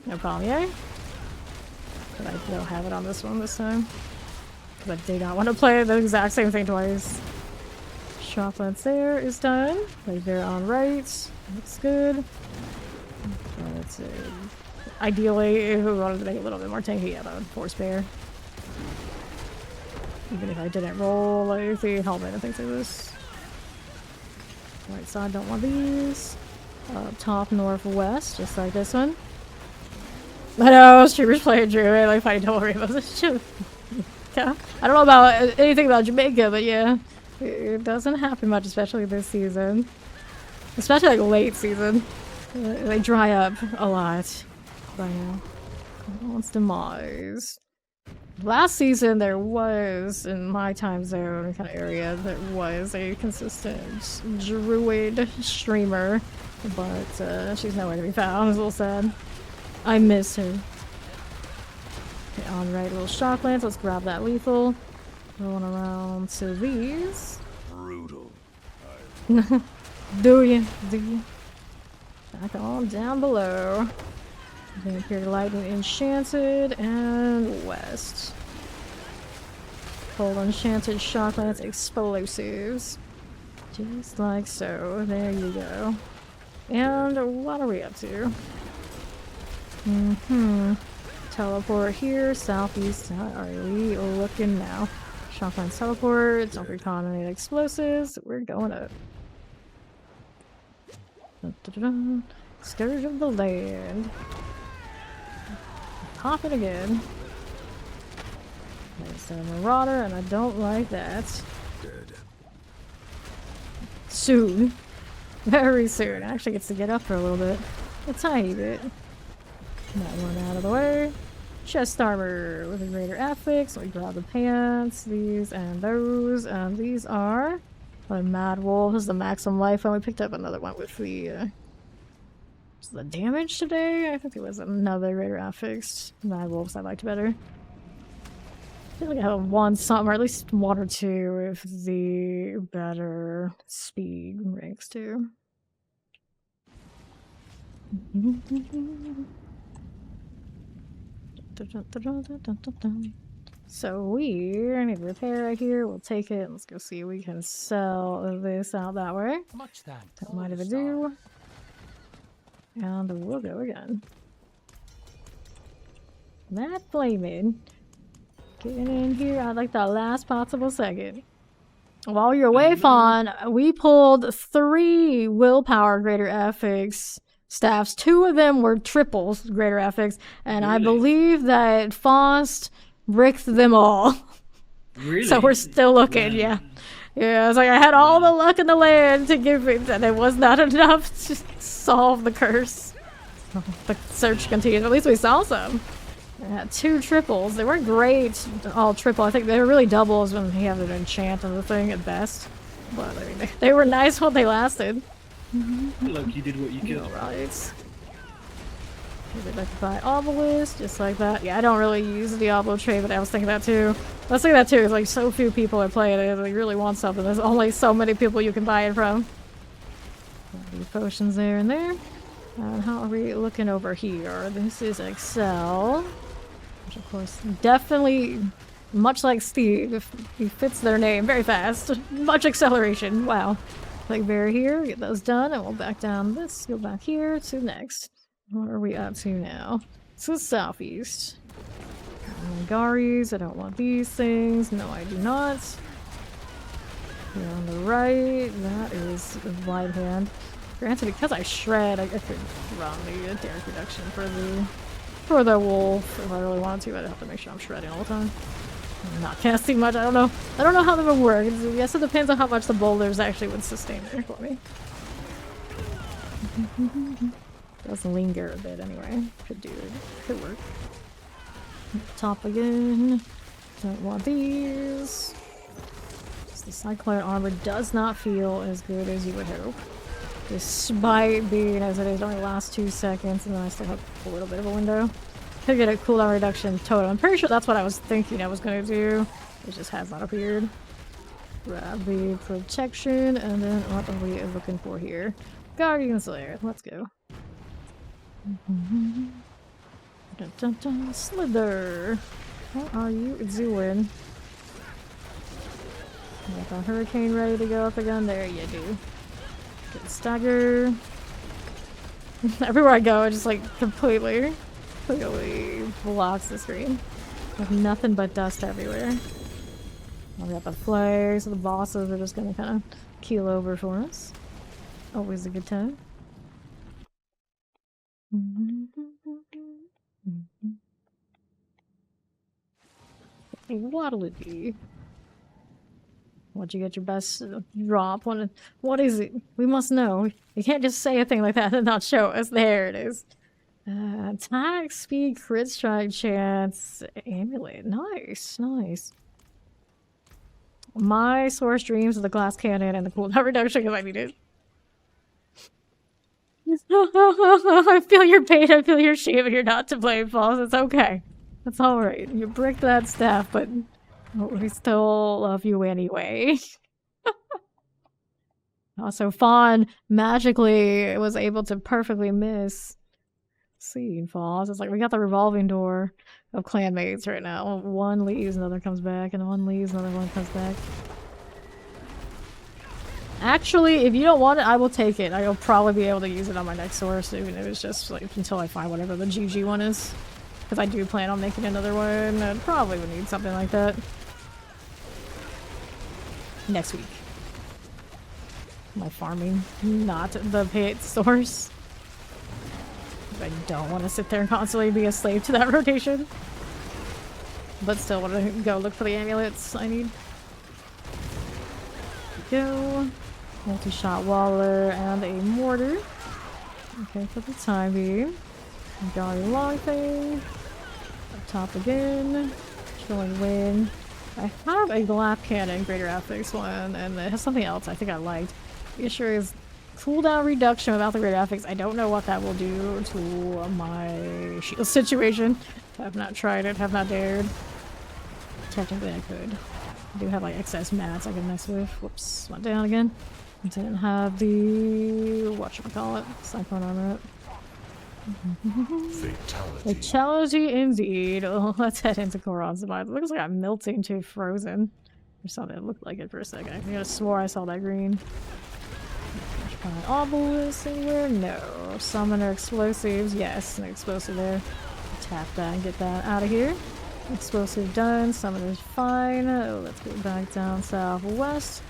No problem, yay. But I don't have it on this one this time. Because I did not want to play the exact same thing twice. Shoplands there is done. Right there on right. Looks good. Let's see. Ideally, if we wanted to make it a little bit more tanky, yeah, that would force bear. Even if I didn't roll like the helmet and things like this. Right side, don't want these. Up top northwest, just like this one. I know, streamers playing Druid, like fighting don't worry about this shit. Yeah. I don't know about anything about Jamaica, but yeah. It doesn't happen much, especially this season. Especially like late season. They dry up a lot. By now. What's demise? Last season there was, in my time zone kind of area, there was a consistent druid streamer. But she's nowhere to be found. It's a little sad. I miss her. Okay, on right, little shocklands. Let's grab that lethal. Rolling around to these. Brutal. Do you? Back on down below. Vampire Lightning Enchanted and West. Cold Enchanted Shocklands Explosives. Just like so. There you go. And what are we up to? Teleport here, southeast. How are we looking now? Shotgun teleport, don't recontaminate explosives. We're going up. Scourge of the land. Pop it again. There's a marauder, and I don't like that. Soon. Very soon. Actually gets to get up for a little bit. A tiny bit. That one out of the way. Chest armor with a greater affix. We grab the pants, these and those. These are Mad Wolf. This is the maximum life one. We picked up another one with the damage today. I think it was another greater affix. Mad Wolves I liked better. I feel like I have one something, or at least one or two with the better speed ranks too. So we need to repair right here. We'll take it. Let's go see if we can sell this out that way. Much thanks. That might have a do. And we'll go again. That flaming. Getting in here. I'd like that last possible second. While you're away, Fawn, we pulled 3 willpower greater affix staffs. 2 of them were triples greater affix, and Really? I believe that Faust bricked them all. Really? So we're still looking, yeah. Yeah, it's like I had all the luck in the land to give it, and it was not enough to solve the curse. The search continues. At least we saw some. Yeah, 2 triples. They weren't great, all triple. I think they were really doubles when you have an enchant on the thing at best. But I mean, they were nice while they lasted. Look, you did what you could. Alright. Maybe I could buy Obelisk, just like that. Yeah, I don't really use the Diablo trade, but I was thinking that too. I was thinking that too, it's like so few people are playing it, they really want something. There's only so many people you can buy it from. The potions there and there. And how are we looking over here? This is Excel. Which of course, definitely, much like Steve, he fits their name very fast. Much acceleration, wow. Click bear here, get those done, and we'll back down this, go back here to next. What are we up to now? This is southeast. Garis, I don't want these things. No, I do not. Here on the right, that is Light Hand. Granted, because I shred, I could run the damage reduction for the wolf if I really wanted to, but I'd have to make sure I'm shredding all the time. I'm not casting much, I don't know. I don't know how that would work. I guess it depends on how much the boulders actually would sustain there for me. Does linger a bit anyway. Could do it. Could work. Top again. Don't want these. The Cyclone armor does not feel as good as you would hope. Despite being as it is only lasts 2 seconds, and then I still have a little bit of a window. Could get a cooldown reduction total. I'm pretty sure that's what I was thinking I was going to do. It just has not appeared. Grab the protection, and then what are we looking for here? Guardian Slayer. Let's go. Dun, dun, dun. Slither. What are you doing? Got the hurricane ready to go up again. There you do. Get stagger. Everywhere I go, it just like completely blocks the screen. With nothing but dust everywhere. We got the flares, so the bosses are just gonna kind of keel over for us. Always a good time. What'll it be? What'd you get your best drop? What is it? We must know. You can't just say a thing like that and not show us. There it is. Attack, speed, crit strike, chance, amulet. Nice, nice. My source dreams of the glass cannon and the cooldown reduction because I need it. I feel your pain, I feel your shame, and you're not to blame, Falls. It's okay. It's alright. You bricked that staff, but we still love you anyway. Also, Fawn magically was able to perfectly miss Seed Falls. It's like we got the revolving door of clanmates right now. One leaves, another comes back, and one leaves, another one comes back. Actually, if you don't want it, I will take it. I'll probably be able to use it on my next source, even if it's just like until I find whatever the GG one is. Because I do plan on making another one. I probably would need something like that next week. My farming, not the paid source. I don't want to sit there and constantly be a slave to that rotation. But still want to go look for the amulets I need. Go. Multi-shot waller and a mortar. Okay, for the time being. Jolly long thing. Up top again. Chilling wind. I have a glap cannon, greater affix one, and it has something else I think I liked. It sure is cooldown reduction without the greater affix. I don't know what that will do to my shield situation. Have not tried it, have not dared. Technically I could. I do have like excess mats I can mess with. Whoops, went down again. Didn't have the whatchamacallit, cyclone armor up. Fatality. Fatality indeed. Oh, let's head into Koran's demise. It looks like I'm melting to frozen. Or something. It looked like it for a second. I could have swore I saw that green. Obelisk anywhere? No. Summoner explosives. Yes, an explosive there. Tap that and get that out of here. Explosive done. Summoner's fine. Oh, let's go back down southwest.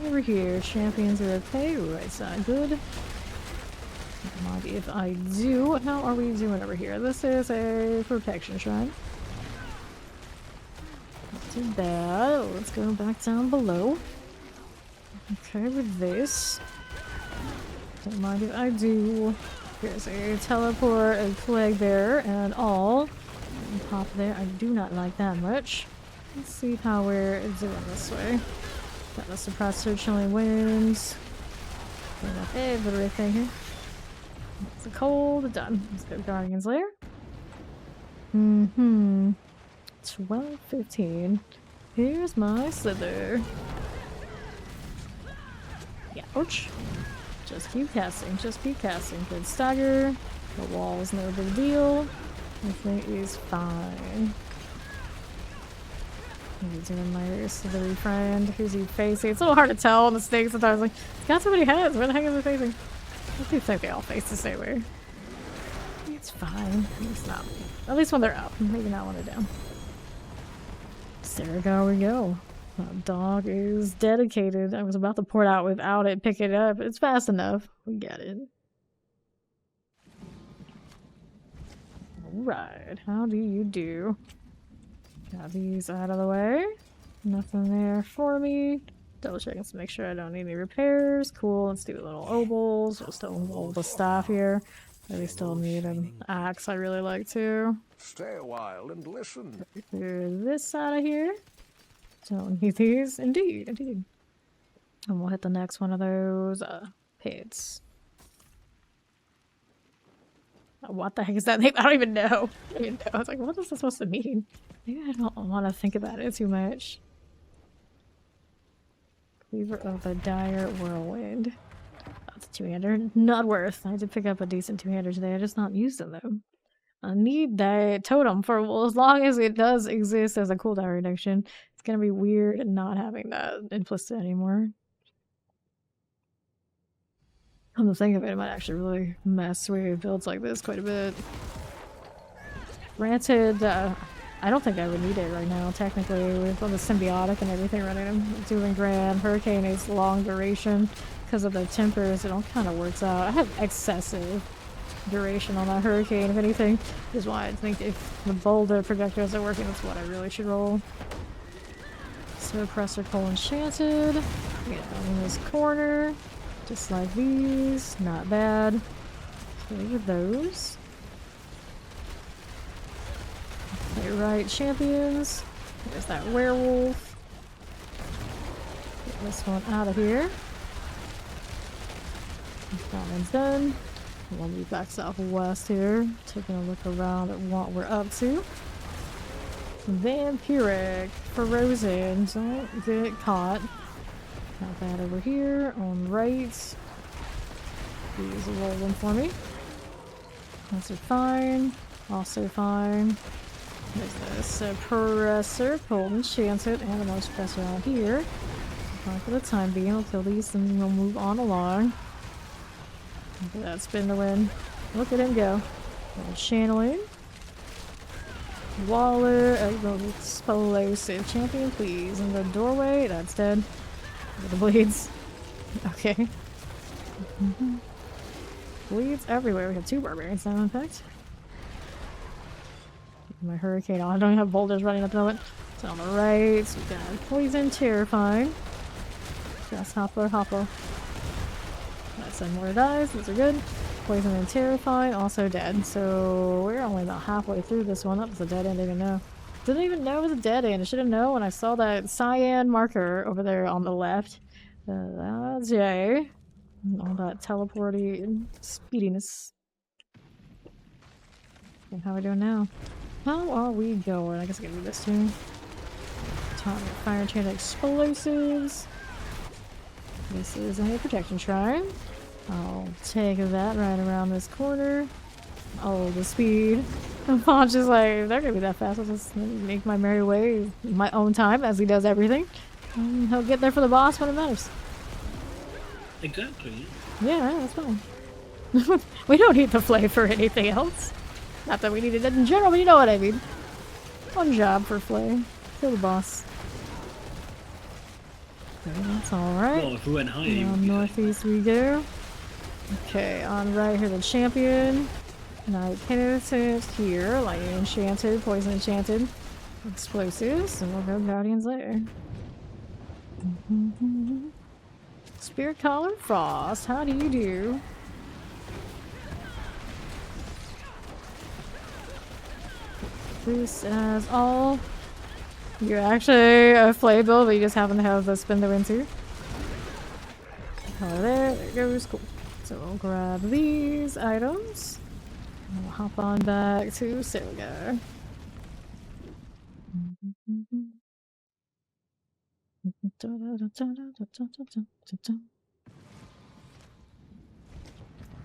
Over here. Champions are okay. Right side good. Mind if I do. How are we doing over here? This is a protection shrine. Not too bad. Let's go back down below. Okay, with this. Don't mind if I do. Here's a teleport, a plague bearer, and all. And pop there. I do not like that much. Let's see how we're doing this way. Got the suppressor, chilling winds. Bring up everything here. It's a cold. Done. Let's go Guardian's Lair. 12:15. Here's my slither. Yeah, ouch. Just keep casting. Just keep casting. Good stagger. The wall's no big deal. Everything is fine. He's doing my slithery friend. Who's he facing? It's a little hard to tell on the snake sometimes. Like, he's got so many heads. Where the heck is he facing? I do think they all face the same way. It's fine. It's not. At least when they're up. Maybe not when they're down. There we go. That dog is dedicated. I was about to pour it out without it. Pick it up. It's fast enough. We get it. Alright. How do you do? Got these out of the way. Nothing there for me. Double checking to make sure I don't need any repairs. Cool. Let's do little obols. We'll still hold the staff here. Really still need an axe I really like too. Stay a while and listen. Clear this out of here. Don't need these. Indeed, indeed. And we'll hit the next one of those pits. What the heck is that name? I don't even know. I don't even know. I was like, what is this supposed to mean? Maybe I don't want to think about it too much. Cleaver of the Dire Whirlwind. That's a two-hander. Not worth. I did pick up a decent two-hander today. I just not using them. I need that totem for, well, as long as it does exist as a cooldown reduction. It's gonna be weird not having that implicit anymore. Come to think of it, it might actually really mess with builds like this quite a bit. Granted, I don't think I would need it right now, technically, with all the symbiotic and everything running. I'm doing grand. Hurricane is long duration. Because of the tempers, it all kind of works out. I have excessive duration on that hurricane, if anything. Is why I think if the boulder projectiles are working, that's what I really should roll. Suppressor Coal Enchanted. Yeah, in this corner. Just like these. Not bad. So look at those. Okay, right, champions. There's that werewolf. Get this one out of here. That one's done. We'll be back southwest here. Taking a look around at what we're up to. Vampiric. Frozen. Don't get caught. Got that over here. On right. These are rolling for me. Those are fine. Also fine. There's the suppressor. Pulled Enchanted. And the most suppressor on here. Fine for the time being. We'll kill these and we'll move on along. Look at that spin to win. Look at him go. Channeling. Waller, explosive champion, please. In the doorway, that's dead. The bleeds. Okay. Bleeds everywhere. We have 2 barbarians now, in fact. My hurricane on. I don't even have boulders running at the moment. So on the right, so we got poison, terrifying. Grasshopper, hopper. That's more dies. Those are good. Poison and terrifying, also dead. So we're only about halfway through this one. That was a dead end, I didn't know. Didn't even know it was a dead end. I should have known when I saw that cyan marker over there on the left. That's Jay. All that teleporting speediness. And how are we doing now? How are we going? I guess I can do this too. Atomic fire chain explosives. This is a protection shrine. I'll take that right around this corner. Oh, the speed. And Fawn's just like, they're gonna be that fast. I'll just make my merry way in my own time, as he does everything. And he'll get there for the boss when it matters. Exactly. Yeah, that's fine. We don't need to play for anything else. Not that we needed it in general, but you know what I mean. One job for Flay. Kill the boss. Okay, that's alright. Well, if we went higher, On northeast we go. Okay, on right here the champion. Night Penitent here. Lightning Enchanted, Poison Enchanted. Explosives, and we'll go Guardians later. Spirit Collar Frost, how do you do? This as all. You're actually a Flay build, but you just happen to have the spin the wind too. Oh, there it goes. Cool. So we'll grab these items. And we'll hop on back to Silga.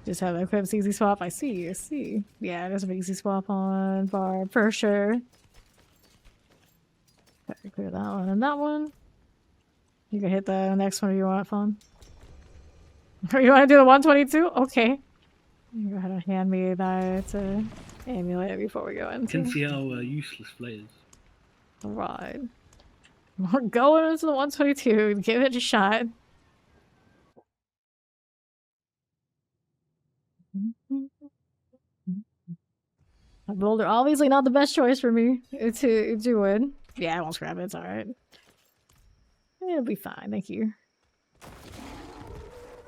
Just have that equip easy swap. I see, I see. Yeah, there's a big easy swap on Barb for sure. Okay, clear that one and that one. You can hit the next one if you want, Fawn. You want to do the 122? Okay. You go ahead and hand me that amulet before we go in. Can see how useless Flay is. Right. We're going into the 122. Give it a shot. A boulder, obviously not the best choice for me to do it. Yeah, I won't scrap it. It's alright. It'll be fine. Thank you.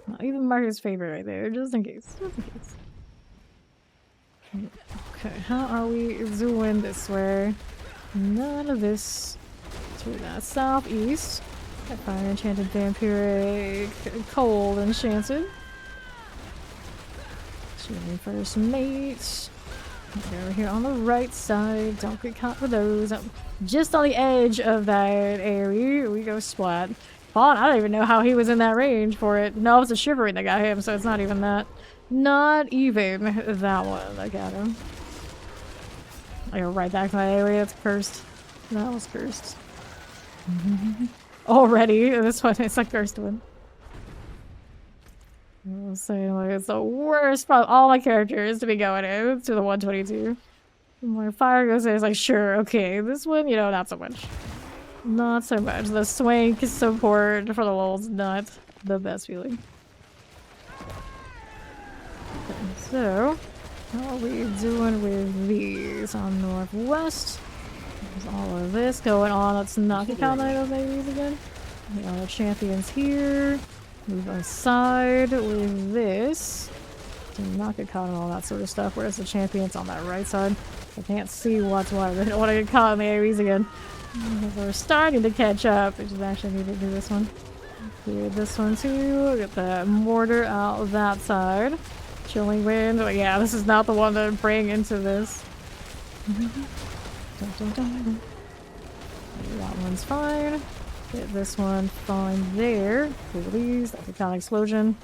I'll even mark his favorite right there, just in case. Just in case. Okay, how are we doing this way? None of this. To the southeast. Got Fire Enchanted, Vampiric, Cold Enchanted. Shooting first mate. Over here on the right side. Don't get caught with those. Just on the edge of that area, we go splat. Fawn, I don't even know how he was in that range for it. No, it's a shivering that got him, so it's not even that. Not even that one that got him. I go right back to that area. It's cursed. That was cursed. Already, this one is a cursed one. I was saying, like, it's the worst from all my characters to be going in to the 122. When fire goes in, it's like, sure, okay, this one, you know, not so much. Not so much. The swank support for the lul's not the best feeling. Okay, so, how are we doing with these on northwest? There's all of this going on. Let's knock out those babies again. We got our champions here. Move aside with this. Do not get caught in all that sort of stuff. Where's the champions on that right side? I can't see what's what. I don't want to get caught in the AoEs again. We're starting to catch up. We just actually need to do this one. Do this one too. Get the mortar out that side. Chilling wind. But yeah, this is not the one to bring into this. That one's fine. Get this one fine there. Please, like a con explosion.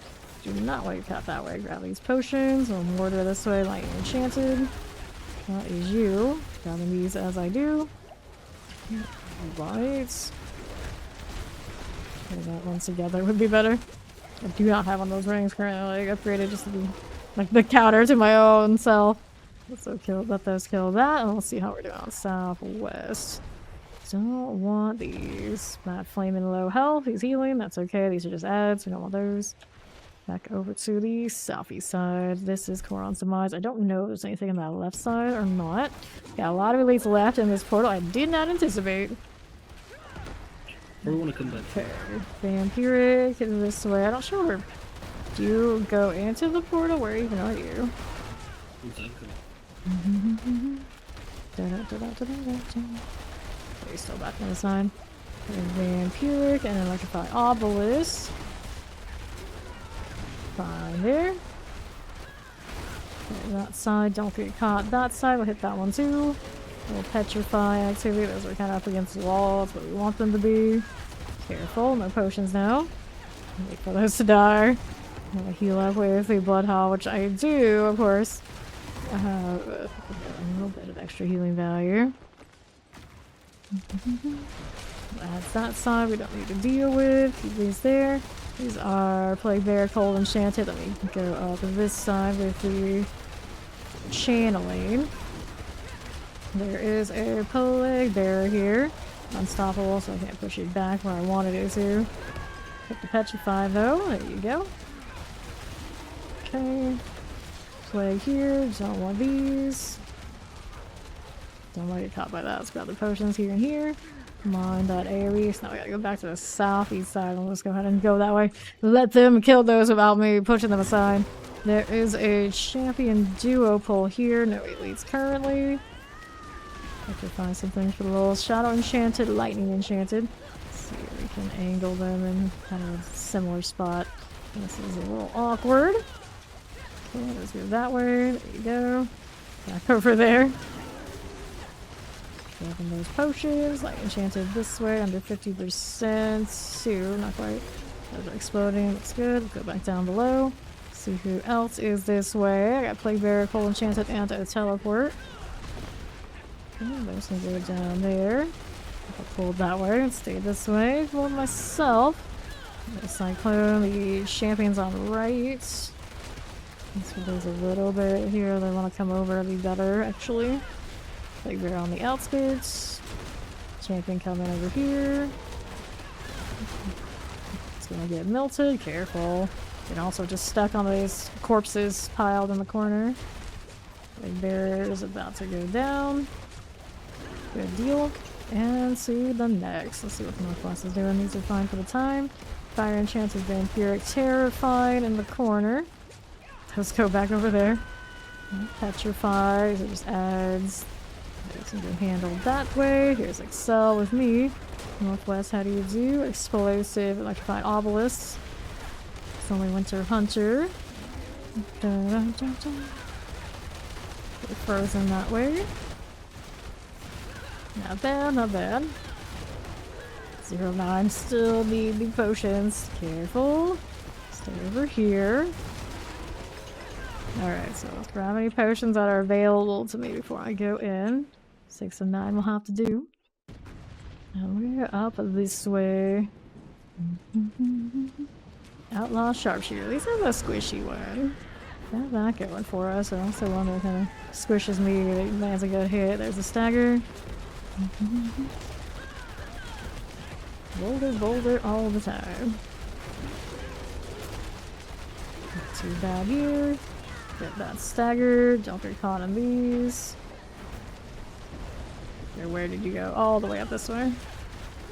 Do not want to cut that way. Grab these potions. We'll mortar this way, lightning enchanted. That is you. Grabbing these as I do. Right. Put that one together would be better. I do not have one of those rings currently, like, upgraded just to be like the counter to my own self. So let those kill that, and we'll see how we're doing on southwest. Don't want these. Not flaming low health, he's healing, that's okay. These are just ads, we don't want those. Back over to the southeast side. This is Koron's demise. I don't know if there's anything on that left side or not. Got a lot of elites left in this portal I did not anticipate. Probably want to come back. Okay, vampiric this way. I'm not sure. Do you go into the portal? Where even are you? Exactly. Okay, still back on the side. Vampiric and electrify obelisk. Fine there. Okay, that side, don't get caught. That side, we'll hit that one too. Little petrify activity. Those are kind of up against the wall. That's what we want them to be. Careful, no potions now. Wait for those to die. I'm gonna heal up with the blood hall, which I do, of course. A little bit of extra healing value. That's that side we don't need to deal with. Keep these there. These are Plague Bear, Cold Enchanted. Let me go up this side with the channeling. There is a Plague Bear here. Unstoppable, so I can't push it back where I wanted it to. Hit the Petrify though. There you go. Okay. Plague here. Don't want these. Don't want to get caught by that. Let's grab the potions here and here. Come on, that AoE. So now we gotta go back to the southeast side. I'll just go ahead and go that way. Let them kill those without me pushing them aside. There is a champion duo pull here. No elites currently. Have to find some things for the little Shadow Enchanted, Lightning Enchanted. Let's see if we can angle them in kind of a similar spot. This is a little awkward. Okay, let's go that way. There you go. Back over there. Grabbing those potions. Light Enchanted this way, under 50%. Two, not quite. Those are exploding. Looks good. Let's go back down below. See who else is this way. I got Plague Bear, Cold Enchanted, and a teleport. I'm just gonna go down there. I'll pull that way and stay this way for myself. The Cyclone, the champions on the right. So there's a little bit here. They want to come over and be better, actually. Like we're on the outskirts. Champion coming over here. It's gonna get melted. Careful. And also just stuck on these corpses piled in the corner. Big Bear is about to go down. Good deal. And see the next. Let's see what the Northwest is doing. These are fine for the time. Fire Enchanted Vampiric Terrified in the corner. Let's go back over there. Petrify. These are just adds. These can be handled that way. Here's Excel with me. Northwest, how do you do? Explosive Electrified Obelisk. It's only Winter Hunter. Dun, dun, dun, dun. Frozen that way. Not bad, not bad. 09, still need the potions. Careful. Stay over here. Alright, so let's grab any potions that are available to me before I go in. 6 and 9 will have to do. And we're up this way. Outlaw Sharpshooter. These are the squishy one. Got that going for us. I also one that kind of squishes me. It lands a good hit. There's a stagger. Boulder, boulder all the time. Not too bad here. Get that staggered. Don't get caught on these. Here, where did you go? All the way up this way.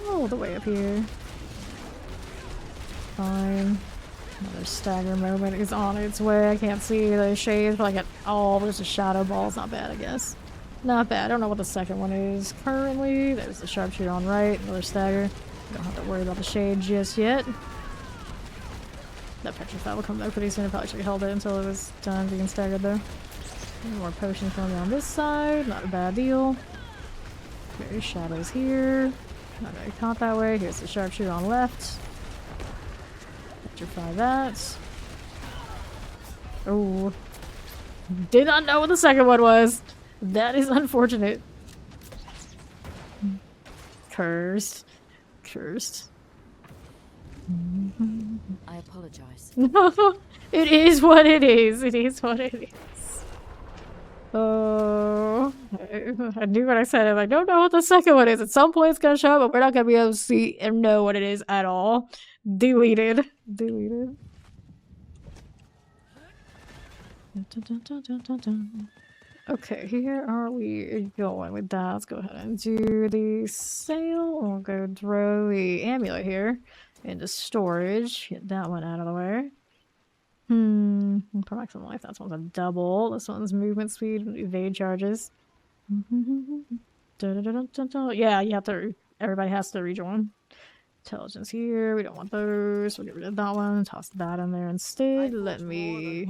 All the way up here. Fine. Another stagger moment is on its way. I can't see the shades, but I get there's a shadow ball. It's not bad, I guess. Not bad. I don't know what the second one is currently. There's the sharpshooter on right. Another stagger. Don't have to worry about the shade just yet. That petrified will come back pretty soon. I probably should have held it until it was done being staggered though. More potions coming on this side. Not a bad deal. Okay, shadows here. Not very caught that way. Here's the sharpshooter on left. Petrify that. Oh. Did not know what the second one was. That is unfortunate. Cursed. Cursed. I apologize. No, it is what it is. It is what it is. Oh, I knew what I said. I don't know what the second one is. At some point it's gonna show up, but we're not gonna be able to see and know what it is at all. Deleted. Deleted. Okay, here are we going with that. Let's go ahead and do the sale. We'll go throw the amulet into storage. Get that one out of the way. Maximum life. That one's a double. This one's movement speed, evade charges. Yeah, you have to. Everybody has to rejoin. Intelligence here. We don't want those. We'll get rid of that one. Toss that in there instead. Let me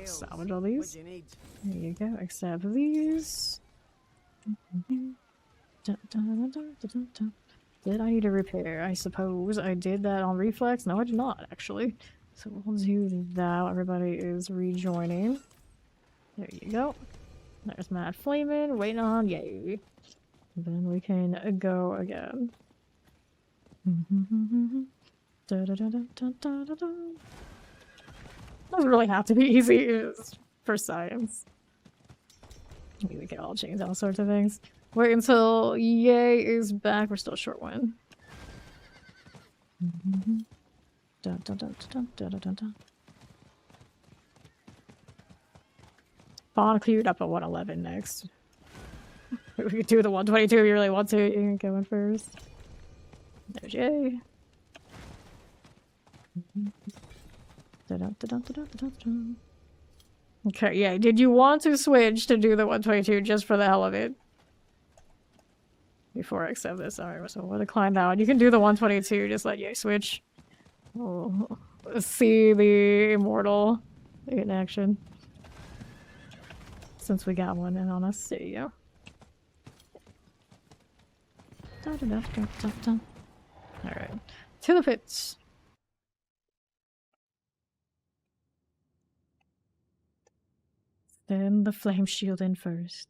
salvage all these. There you go. Except these. Did I need a repair? I suppose I did that on reflex. No, I did not actually. So we'll do that. Everybody is rejoining. There you go. There's Matt Flamin' waiting on yay. Then we can go again. Doesn't really have to be easy. It's for science. Maybe we can all change all sorts of things. Wait until yay is back. We're still short one. Bond cleared up at 111 next. We could do the 122 if you really want to. You can go in first. There's yay. Okay, yeah. Did you want to switch to do the 122 just for the hell of it? Before I accept this. Alright, so we'll decline that one. You can do the 122, just let yay switch. Oh, see the immortal in action. Since we got one in on us. There you go. Alright. To the pits. Then the flame shield in first.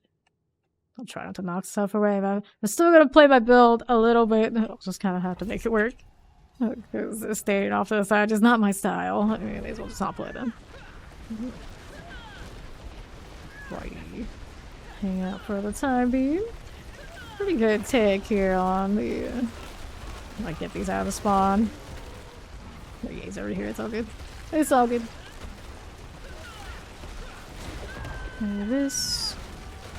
I'll try not to knock stuff away, but I'm still gonna play my build a little bit. I'll just kind of have to make it work. Because staying off to the side is not my style. I mean, I may as well just not play them. Righty. Hang out for the time being. Pretty good take here on the... Might get these out of the spawn. Oh, yeah, he's already here. It's all good. It's all good. And this.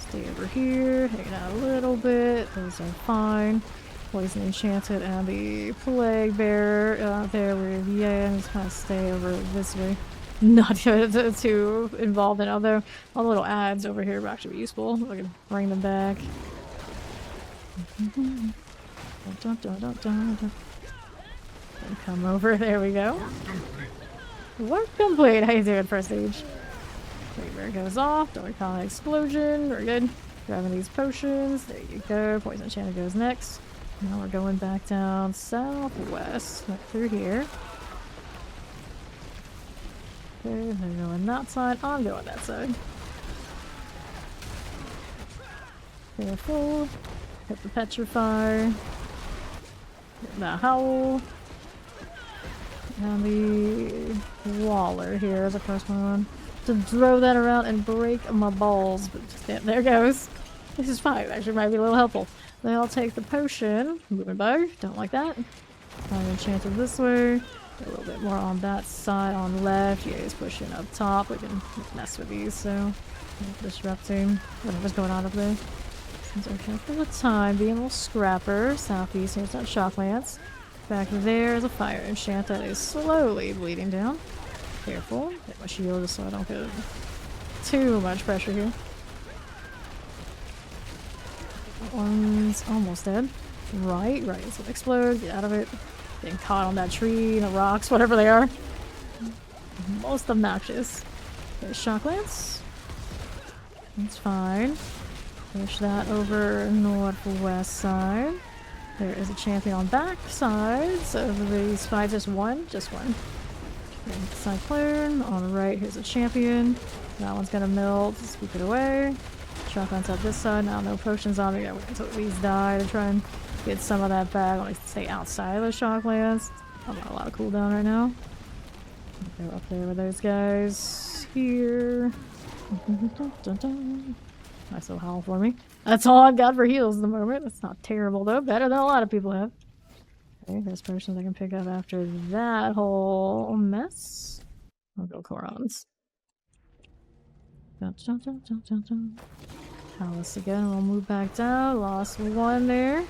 Stay over here. Hang out a little bit. Those are fine. Poison Enchanted and the Plague Bearer there with Yan. Just kind of stay over this way. Not too involved in other. All the little ads over here would actually be useful. I can bring them back. And come over. There we go. Work complete. How you doing, first stage? Plague Bearer goes off. Don't recall an explosion. We're good. Grabbing these potions. There you go. Poison Enchanted goes next. Now we're going back down southwest, up through here. Okay, they're going that side. I'm going that side. Careful. Hit the petrify. Hit the howl. And the waller here is the first one. To throw that around and break my balls. But yeah, there goes. This is fine. Actually, might be a little helpful. Then I'll take the potion. Moving bow. Don't like that. I'm enchanted this way. A little bit more on that side. On left. Yeah, he's pushing up top. We can mess with these, so disrupting whatever's going on up there. Seems okay for the time being. We'll scrapper. Southeast. Here's that shock lance. Back there is a fire enchant that is slowly bleeding down. Careful. Hit my shield just so I don't get too much pressure here. That one's almost dead. Right, it's gonna explode. Get out of it. Getting caught on that tree, the rocks, whatever they are. Most obnoxious. There's shock lance. That's fine. Push that over northwest side. There is a champion on back sides of the spy. Just one. Cyclone on the right. Here's a champion. That one's gonna melt. Scoop it away. Shotgun's up this side. Now no potions on me. I wait until these die to try and get some of that back. I want to stay outside of the shock lance. I'm not a lot of cooldown right now. Go up there with those guys. Here. Nice little howl for me. That's all I've got for heals at the moment. It's not terrible though. Better than a lot of people have. Okay, there's potions I can pick up after that whole mess. I'll go Korans. Palace again. We'll move back down. Lost one there.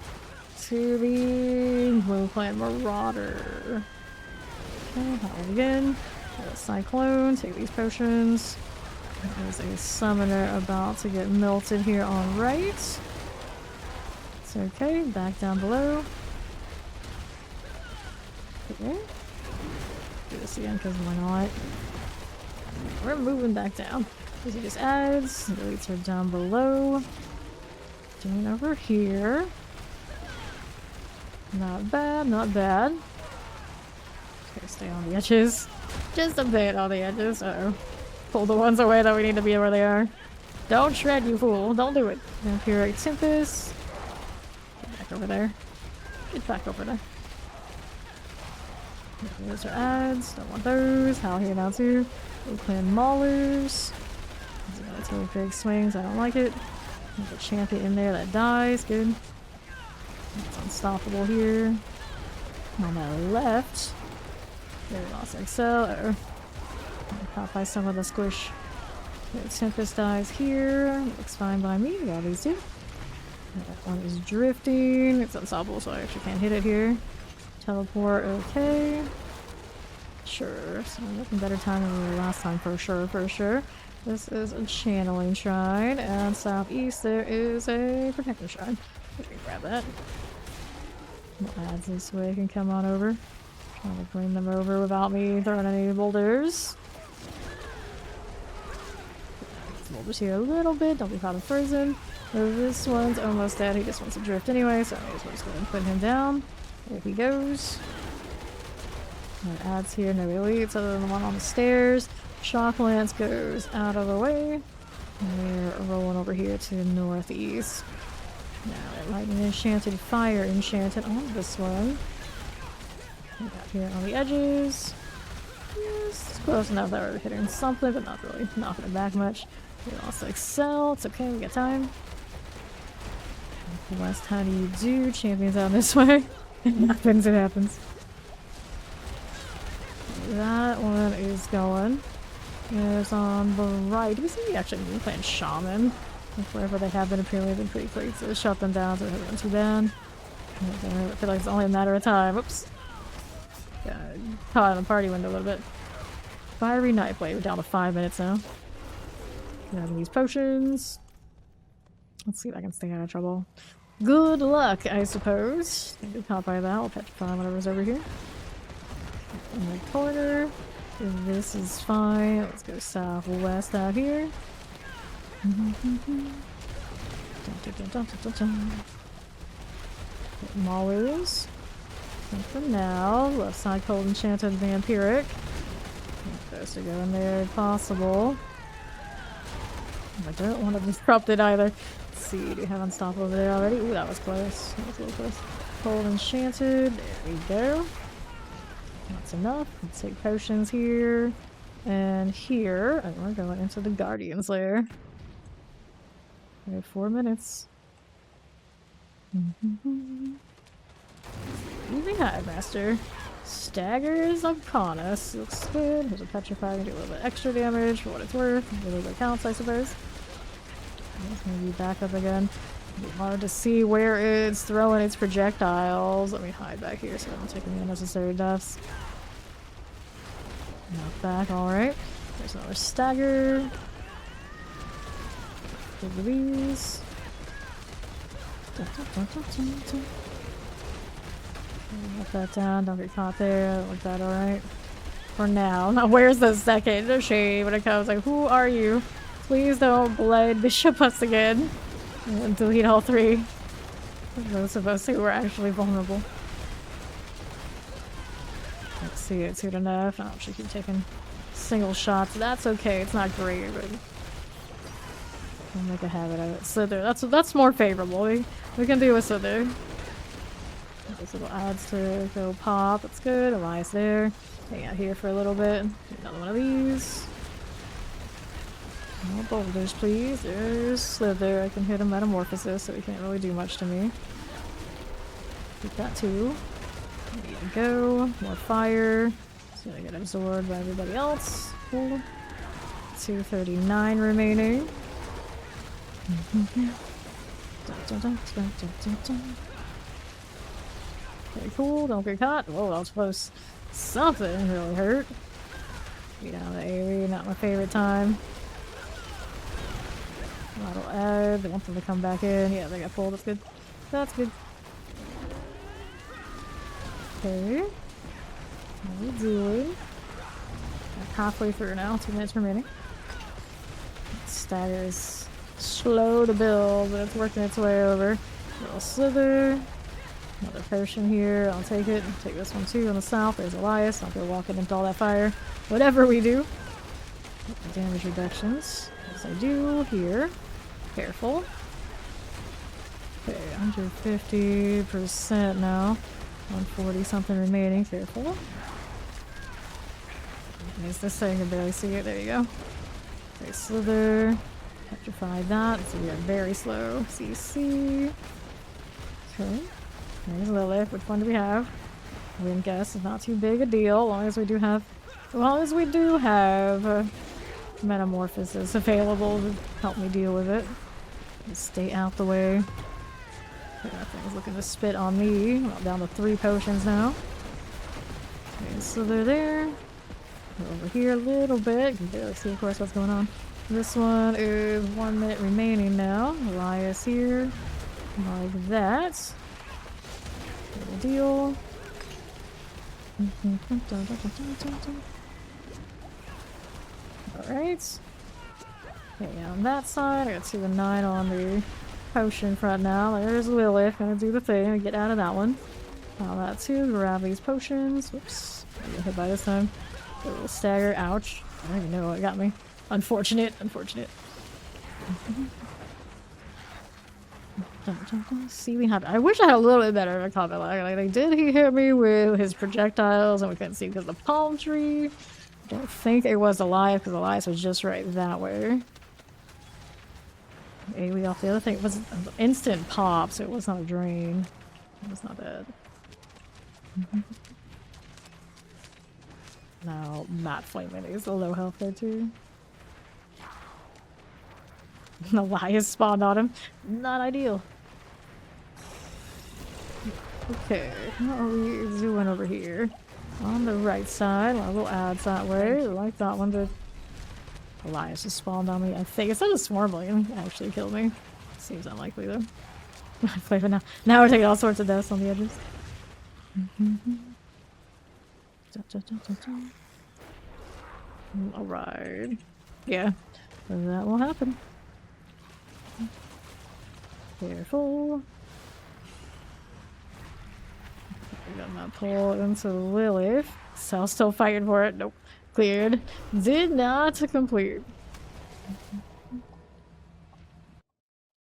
To the Blue Clan Marauder. Okay, howl again. Got a Cyclone. Take these potions. There's a summoner about to get melted here on right. It's okay. Back down below. Okay. Do this again because why not? We're moving back down. Because he just adds. The elites are down below. Doing over here. Not bad, not bad. Okay, stay on the edges. Just a bit on the edges. Uh-oh. Pull the ones away that we need to be where they are. Don't shred, you fool. Don't do it. Vampiric Tempest. Get back over there. Get back over there. Those are ads. Don't want those. Howl here now too. Blue Clan Maulers. These are big swings. I don't like it. There's a champion in there that dies. Good. It's unstoppable here. On the left. There we lost Excel. Uh-oh. Caught by some of the squish. The Tempest dies here. Looks fine by me. Got these two. That one is drifting. It's unstoppable, so I actually can't hit it here. Teleport, okay. Sure. So looking better time than we were last time for sure, for sure. This is a channeling shrine, and southeast there is a protector shrine. Let me grab that. We'll add this way, can come on over. Trying to bring them over without me throwing any boulders. Boulders here a little bit, don't be caught in frozen. This one's almost dead, he just wants to drift anyway, so I just go ahead and put him down. There he goes. No ads here, no elites other than the one on the stairs. Shock Lance goes out of the way. And we're rolling over here to the northeast. Now, lightning enchanted, fire enchanted on this one. We got here on the edges. Yes, it's close enough that we're hitting something, but not really knocking it back much. We also excel. It's okay, we got time. West, how do you do? Champions out this way. It happens, it happens. That one is going. There's on the right. Do we see actually playing Shaman? Wherever they have been, apparently been pretty quick to shut them down, so it hasn't been too bad. I feel like it's only a matter of time. Oops. Got caught in the party window a little bit. Fiery Nightblade. We're down to 5 minutes now. Grabbing these potions. Let's see if I can stay out of trouble. Good luck, I suppose. Don't get caught by that. I'll petrify whatever's over here. In the corner. This is fine. Let's go southwest out here. Maulers. And for now, left side cold enchanted vampiric. Supposed to go in there if possible. I don't want to disrupt it either. Let's see, do you have unstoppable over there already? Ooh, that was close. That was a little close. Cold enchanted. There we go. That's enough. Let's take potions here and here. And we're going into the Guardian's lair. We have 4 minutes. Evening Hive Master. Staggers upon us. Looks good. There's a petrify. Do a little bit extra damage for what it's worth. A little bit counts, I suppose. It's gonna be back up again. It'll be hard to see where it's throwing its projectiles. Let me hide back here so I don't take any unnecessary deaths. Knock back, alright. There's another stagger. Give these. Let that down, don't get caught there. Like that, alright. For now. Now, where's the second shade when it comes? Like, who are you? Please don't blade bishop us again. And delete all 3. Those of us who were actually vulnerable. Let's see, it's good enough. I should keep taking single shots. That's okay. It's not great, but we'll make a habit of it. Slither. That's more favorable. We can do a slither. These little ads to go pop. That's good. Elias there. Hang out here for a little bit. Another one of these. More boulders, please. There's Slither. I can hit a Metamorphosis, so he can't really do much to me. Keep that too. Ready to go. More fire. So I get absorbed by everybody else. Cool. 239 remaining. Okay, cool. Don't get caught. Whoa, that was close. Something really hurt. Get out of the AoE. Not my favorite time. That'll add. They want them to come back in. Yeah, they got pulled. That's good. That's good. Okay. How we doing? Like halfway through now. 2 minutes remaining. Stagger is slow to build, but it's working its way over. Little Slither. Another potion here. I'll take it. Take this one too on the south. There's Elias. I'll go walking into all that fire. Whatever we do. Damage reductions. As I do here. Careful. Okay, 150% now. 140 something remaining. Careful. There's this thing. I can barely see it. There you go. Okay, Slither. Petrified that. So we are very slow. CC. Okay. There's Lilith. Which one do we have? Wind guess is not too big a deal. As long as we do have Metamorphosis available to help me deal with it. Just stay out the way. Okay, that thing's looking to spit on me. Well, down to 3 potions now. Okay, so they're there. Over here a little bit. You can barely see, of course, what's going on. This one is 1 minute remaining now. Elias here. Like that. Good deal. Alright. Okay, on that side, I got 2 and 9 on the potion front now. There's Lilith. Gonna do the thing. Get out of that one. Now that too. Grab these potions. Whoops. I get hit by this time. A little stagger. Ouch. I don't even know what got me. Unfortunate. Unfortunate. See, we had. I wish I had a little bit better of a combat lag. Like, he hit me with his projectiles, and we couldn't see because of the palm tree. I don't think it was Elias, because Elias was just right that way. AoE off the other thing. It was an instant pop, so it was not a drain. It was not bad. Now, Matt Flaming is a low health there too. Elias spawned on him. Not ideal. Okay, what are we doing over here? On the right side, a little ads that way. I like that one. The Elias just spawned on me. I think it's not a Swarmling actually killed me. Seems unlikely though. Flavor now. Now we're taking all sorts of deaths on the edges. Alright. Yeah, that will happen. Careful. We got that pull into Lilith. Sal's still fighting for it. Nope. Cleared. Did not complete.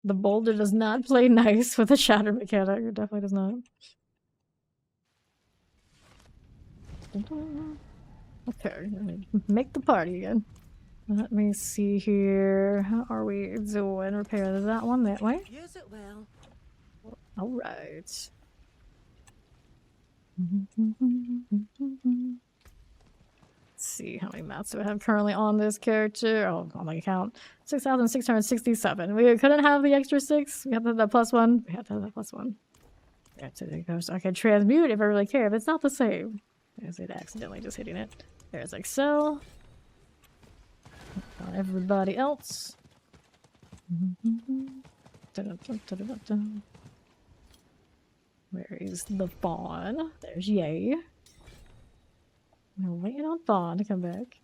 The boulder does not play nice with the shatter mechanic. It definitely does not. Okay, make the party again. Let me see here. How are we doing? Repair that one that way. Use it well. Alright. Let's see how many mats do I have currently on this character. Oh, on my account. 6,667. We couldn't have the extra 6. We have to have that +1. We have to have that +1. Yeah, so there goes. I can transmute if I really care, but it's not the same. There's it accidentally just hitting it. There's Excel. On everybody else. Where is the Fawn? There's Yay. We're waiting on Fawn to come back.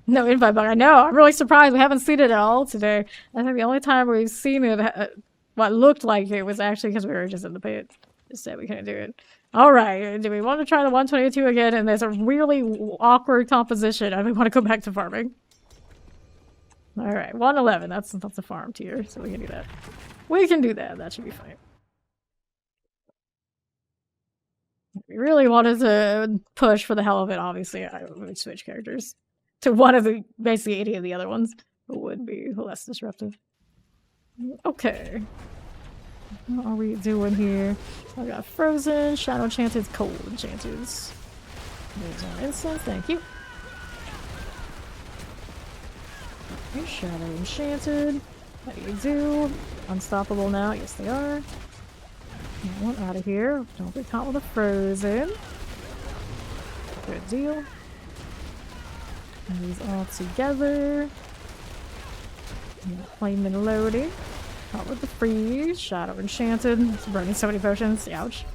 No invite bug. I know. I'm really surprised we haven't seen it at all today. I think the only time we've seen it, what looked like it, was actually because we were just in the pit. Just said we couldn't do it. Alright, do we want to try the 122 again? And there's a really awkward composition. I want to go back to farming. Alright, 111. That's a farm tier, so we can do that. We can do that. That should be fine. If we really wanted to push for the hell of it, obviously I would switch characters to one of the basically any of the other ones. It would be less disruptive. Okay. What are we doing here? I got frozen, shadow enchanted, cold enchanted. There's our incense, thank you. Okay, shadow enchanted. How do you do? Unstoppable now, yes they are. Get one out of here. Don't get caught with a frozen. Good deal. And these all together. Flame and loading. Caught with the freeze. Shadow enchanted. It's burning so many potions. Ouch.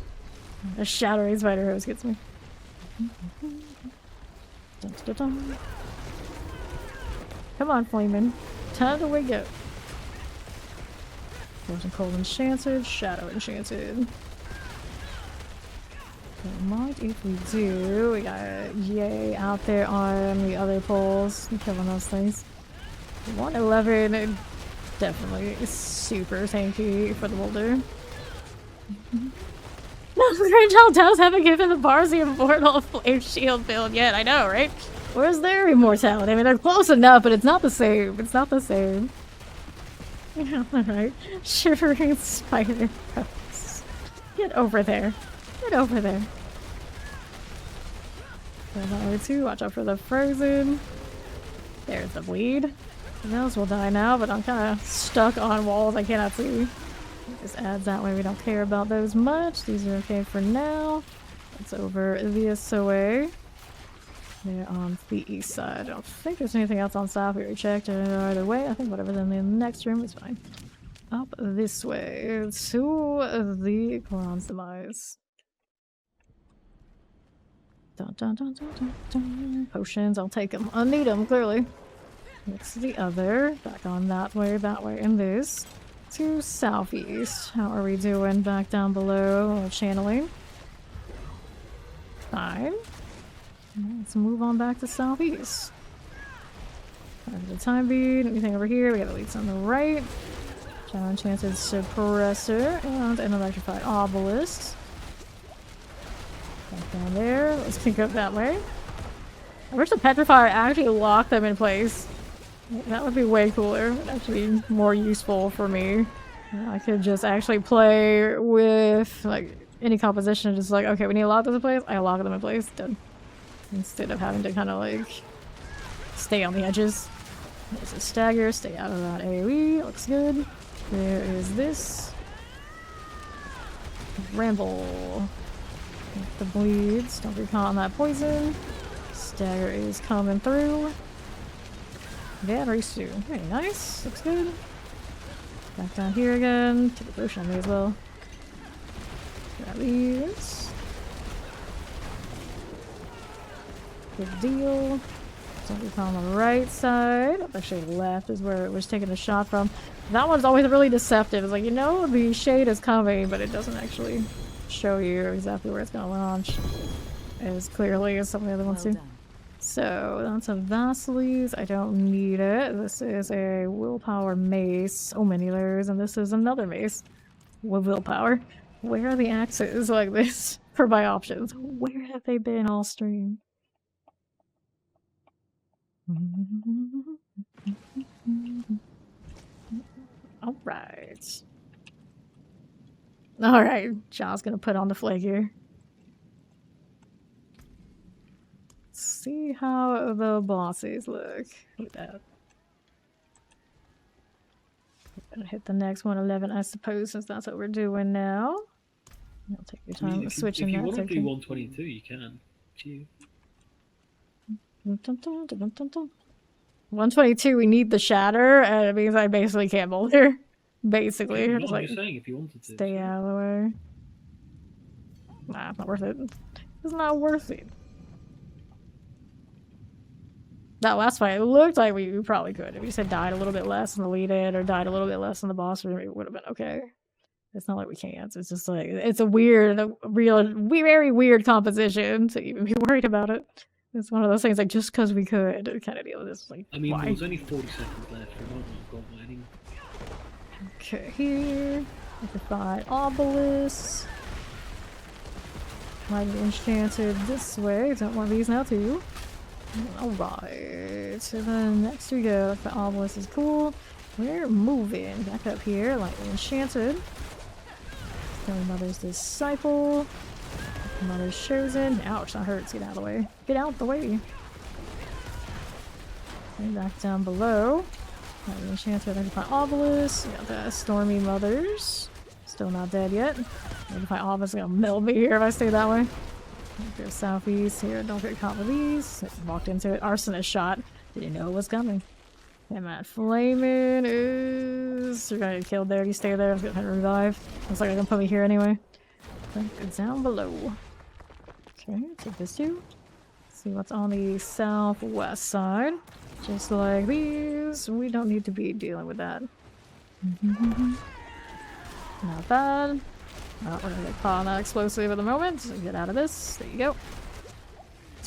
A shadowy spider hose gets me. Dun, dun, dun. Come on, Flamin'. Time to wake up. Frozen cold enchanted, shadow enchanted. Don't mind if we do. We got Yay out there on the other poles. I'm killing those things. 111 definitely is super tanky for the boulder. No, Grandchild does haven't given the Barzy Immortal Flame Shield build yet. I know, right? Where's their immortality? I mean, they're close enough, but it's not the same. It's not the same. Yeah, alright. Shivering spider pose. Get over there. Get over there. Number 2, watch out for the frozen. There's the bleed. Those will die now, but I'm kind of stuck on walls I cannot see. Just adds that way, we don't care about those much. These are okay for now. It's over this way. They're on the east side. I don't think there's anything else on south. We already checked either way. I think whatever's in the next room is fine. Up this way to the Koran's demise. Dun, dun, dun, dun, dun, dun. Potions, I'll take them. I need them, clearly. Next to the other. Back on that way, and this. To southeast. How are we doing back down below? Channeling. Fine. Let's move on back to southeast. The time being, anything over here? We got elites on the right. Shadow enchanted suppressor and an electrified obelisk. Back down there. Let's kick up that way. I wish the petrifier actually locked them in place. That would be way cooler. It would actually be more useful for me. I could just actually play with like any composition. Just like, okay, we need to lock this in place. I lock them in place. Done. Instead of having to kind of like stay on the edges. There's a stagger, stay out of that AoE, looks good. There is this. Ramble. The bleeds, don't get caught on that poison. Stagger is coming through. Battery stew. Very nice, looks good. Back down here again. Take a potion on me as well. Grab these. Good deal. Something on the right side. Actually, left is where it was taking a shot from. That one's always really deceptive. It's like, you know, the shade is coming, but it doesn't actually show you exactly where it's going to launch as clearly as some of the other ones do. So, that's a Vasilis. I don't need it. This is a willpower mace. So many layers, and this is another mace with willpower. Where are the axes like this for my options? Where have they been all stream? Alright. Alright, John's gonna put on the flag here. Let's see how the bosses look with that. Gonna hit the next 111, I suppose, since that's what we're doing now. I'll take your time with switching that. If you want to do 122, you can. 122, we need the shatter, and it means I basically can't boulder. Basically. No, Just I'm like, just saying if you wanted to. stay out of the way. Nah, it's not worth it. It's not worth it. That last fight, it looked like we probably could. If we just had died a little bit less in the lead-in, or died a little bit less in the boss room, it would have been okay. It's not like we can't. It's just like, it's a weird, very weird composition to even be worried about it. It's one of those things like just because we could kind of deal with this. Like, I mean, why? there was only 40 seconds left. We might not have got mining. Okay, here. I can find obelisks. Might be enchanted this way. Don't want these now too. Alright, so then next we go. The obelisk is cool. We're moving back up here, lightly enchanted. Holy Mother's Disciple. Mother's Chosen. Ouch, that hurts. Get out of the way. Get out the way. And back down below. Lightly enchanted. I can find obelisk. We got the Stormy Mothers. Still not dead yet. Maybe if my obelisk is gonna melt me here if I stay that way. Go southeast here. Don't get caught with these. Walked into it. Arsonist shot. Didn't know it was coming. And that flaming is... You're gonna get killed there. You stay there. I'm gonna revive. Looks like I can put me here anyway. It's down below. Okay, take this too. See what's on the southwest side. Just like these. We don't need to be dealing with that. Not bad. Oh, we're gonna get caught on that explosive at the moment. So get out of this. There you go.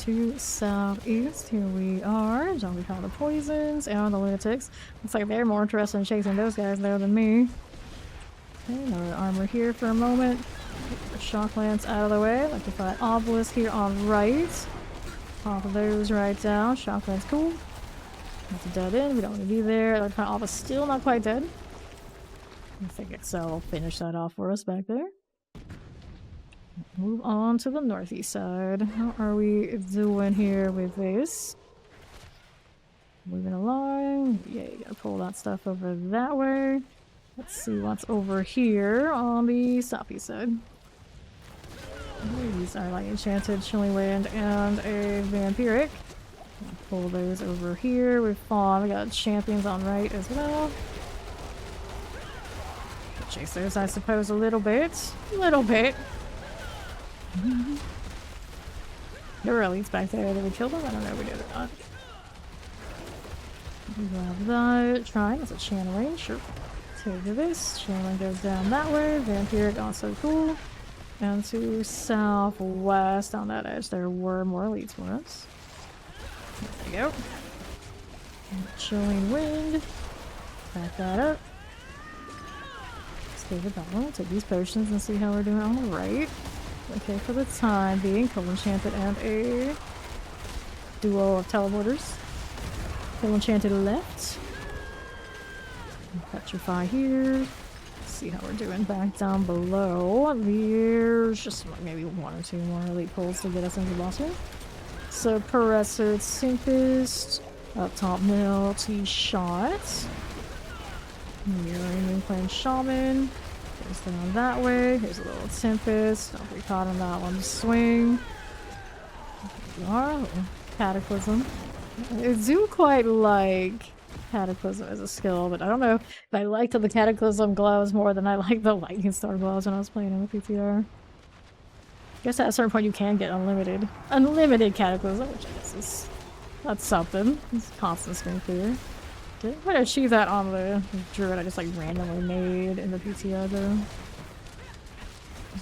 To southeast. Here we are. Zombie call the poisons and the lunatics. Looks like they're more interested in chasing those guys there than me. Okay, another armor here for a moment. Get the shock lance out of the way. Like to find obelisk here on right. Pop those right down. Shock lance cool. That's a dead end. We don't want to be there. Like to find obelisk still not quite dead. I think Excel will finish that off for us back there. Move on to the northeast side. How are we doing here with this? Moving along. Yeah, you gotta pull that stuff over that way. Let's see what's over here on the southeast side. These are like enchanted, chilling wind, and a vampiric. Pull those over here. We've fallen. We got champions on right as well. Chase those, I suppose, a little bit. A little bit. There were elites back there. Did we kill them? I don't know if we did or not. Grab that. Try. That's a channeling. Sure. Take this. Channeling goes down that way. Vampiric also cool. And to southwest on that edge, there were more elites for us. There you go. Chilling wind. Back that up. Stay with that one. We'll take these potions and see how we're doing on the right. Okay, for the time being, Cold Enchanted and a duo of teleporters. Cold Enchanted left. Petrify here. See how we're doing back down below. There's just maybe one or two more elite pulls to get us into the boss room. So Paresser, Syncist, up top middle, T-Shot. Mirroring playing Shaman. Goes down that way. Here's a little Tempest. Don't be caught on that one. Swing. There you are. Cataclysm. I do quite like Cataclysm as a skill, but I don't know if I liked the Cataclysm gloves more than I liked the Lightning Storm gloves when I was playing in the PTR. I guess at a certain point you can get unlimited Cataclysm, which I guess is that's something. It's constant screen clear. Did I achieve that on the Druid I just like randomly made in the PTR though?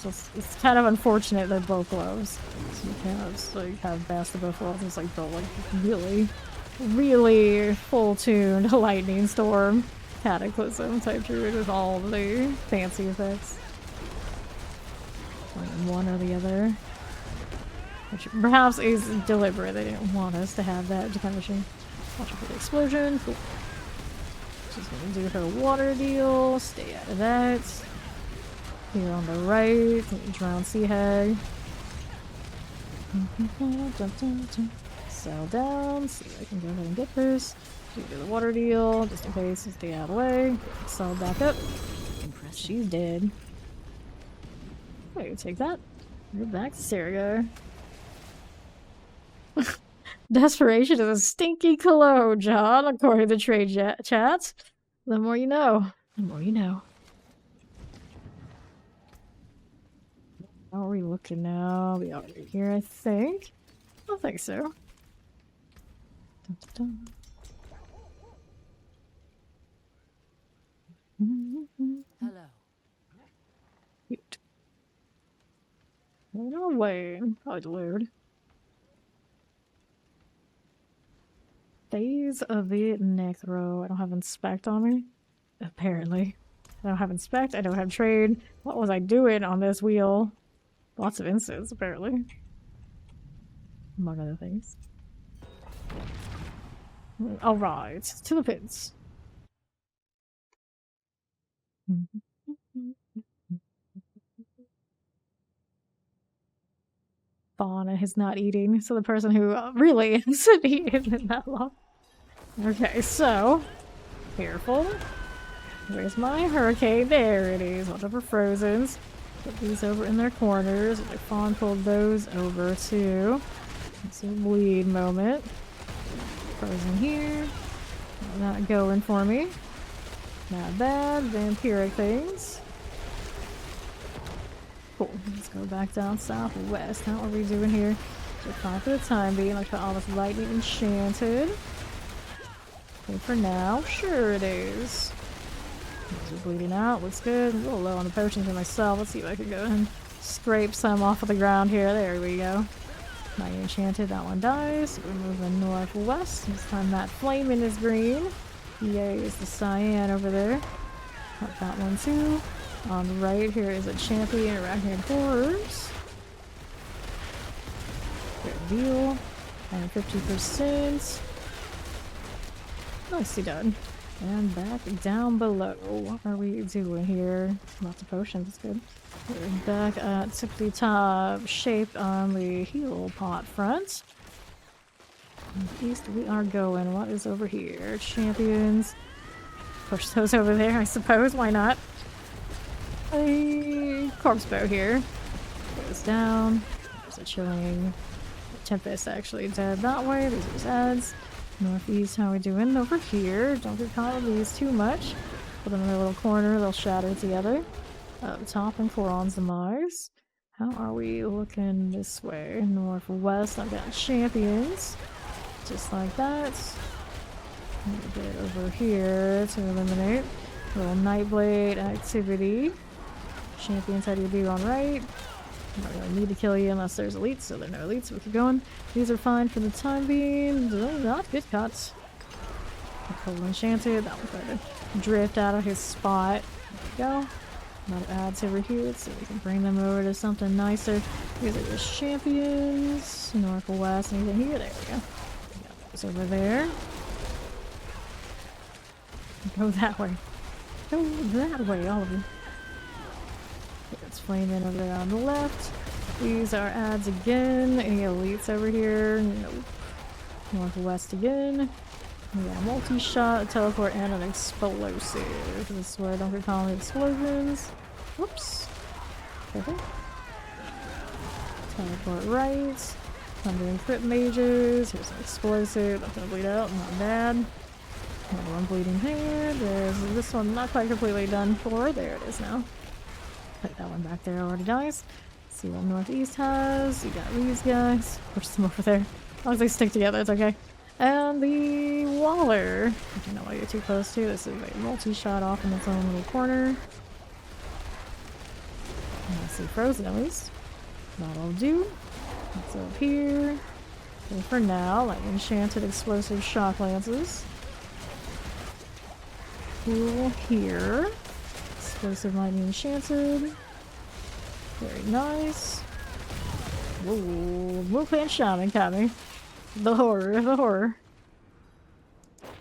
It's kind of unfortunate that both gloves. So you can't just, like have best of both worlds. It's like built like really full tuned Lightning Storm Cataclysm type Druid with all the fancy effects. Like one or the other. Which perhaps is deliberate. They didn't want us to have that kind of thing. Watch out for the explosion. Cool. She's gonna do her water deal. Stay out of that. Here on the right, drown sea hag. Sail down. See if I can go ahead and get this. Do the water deal, just in case. Stay out of the way. Sail back up. Impressive. She's dead. Wait, take that. We're back to Serigar. Desperation is a stinky cologne, John, according to trade chats. The more you know. The more you know. How are we looking now? We are right here, I think. I don't think so. Dun, dun, dun. Hello. Cute. No way. Probably delude. Phase of the Necro. I don't have Inspect on me. Apparently. I don't have Inspect, I don't have Trade. What was I doing on this wheel? Lots of instants, apparently. Among other things. Alright, to the pits. Fauna is not eating, so the person who really isn't eating in that long. Okay, so careful. Where's my hurricane? There it is. Watch out for frozens. Put these over in their corners. My fawn pulled those over too. It's a bleed moment. Frozen here. Not going for me. Not bad. Vampiric things. Cool. Let's go back down southwest. How are we doing here? So fine for the time being. Like all this lightning enchanted. Okay, for now. Sure it is. These are bleeding out. Looks good. I'm a little low on the potions for myself. Let's see if I can go and scrape some off of the ground here. There we go. Lightning enchanted. That one dies. We're moving northwest. This time that flaming is green. Yay is the cyan over there. Got that one too. On the right here is a champion arachnid horrors. Good deal. And 50%. Nicely done. And back down below. What are we doing here? Lots of potions. It's good. We're back at the top shape on the heal pot front. East we are going. What is over here? Champions. Push those over there, I suppose. Why not? A corpse bow here. Goes down. There's a chilling tempest actually dead that way. These are his ads. Northeast, how are we doing over here? Don't get caught with these too much. Put them in their little corner, they'll shatter together. Up top and Coron's demise. How are we looking this way? Northwest, I've got champions. Just like that. A little bit over here to eliminate. A little Nightblade activity. Champions, how do you do on right? I'm not gonna need to kill you unless there's elites, so there are no elites, so we keep going. These are fine for the time being. Not good cuts. Cold enchanted, that one's going to drift out of his spot. There we go. A lot of ads over here, so we can bring them over to something nicer. These are just champions. Northwest, anything here? There we go. Got those over there. Go that way. Go that way, all of you. It's flaming over there on the left. These are ads again. Any elites over here? Nope. Northwest again. We got a multi-shot, a teleport, and an explosive. This is where I don't recall the explosions. Whoops. Okay. Teleport right. Thunder and crit mages. Here's an explosive. That's gonna bleed out. Not bad. Another one bleeding here. There's this one not quite completely done for. There it is now. Put that one back there, already dies. See what Northeast has. You got these guys. Push them over there. As long as they stick together, it's okay. And the Waller. I don't know why you're too close to. This is a multi-shot off in its own little corner. I see frozen at least. That'll do. It's up here. Okay, for now, like enchanted explosive shock lances. Cool here. Explosive lightning enchanted. Very nice. Whoa, Wolfman Shaman caught me. The horror, the horror.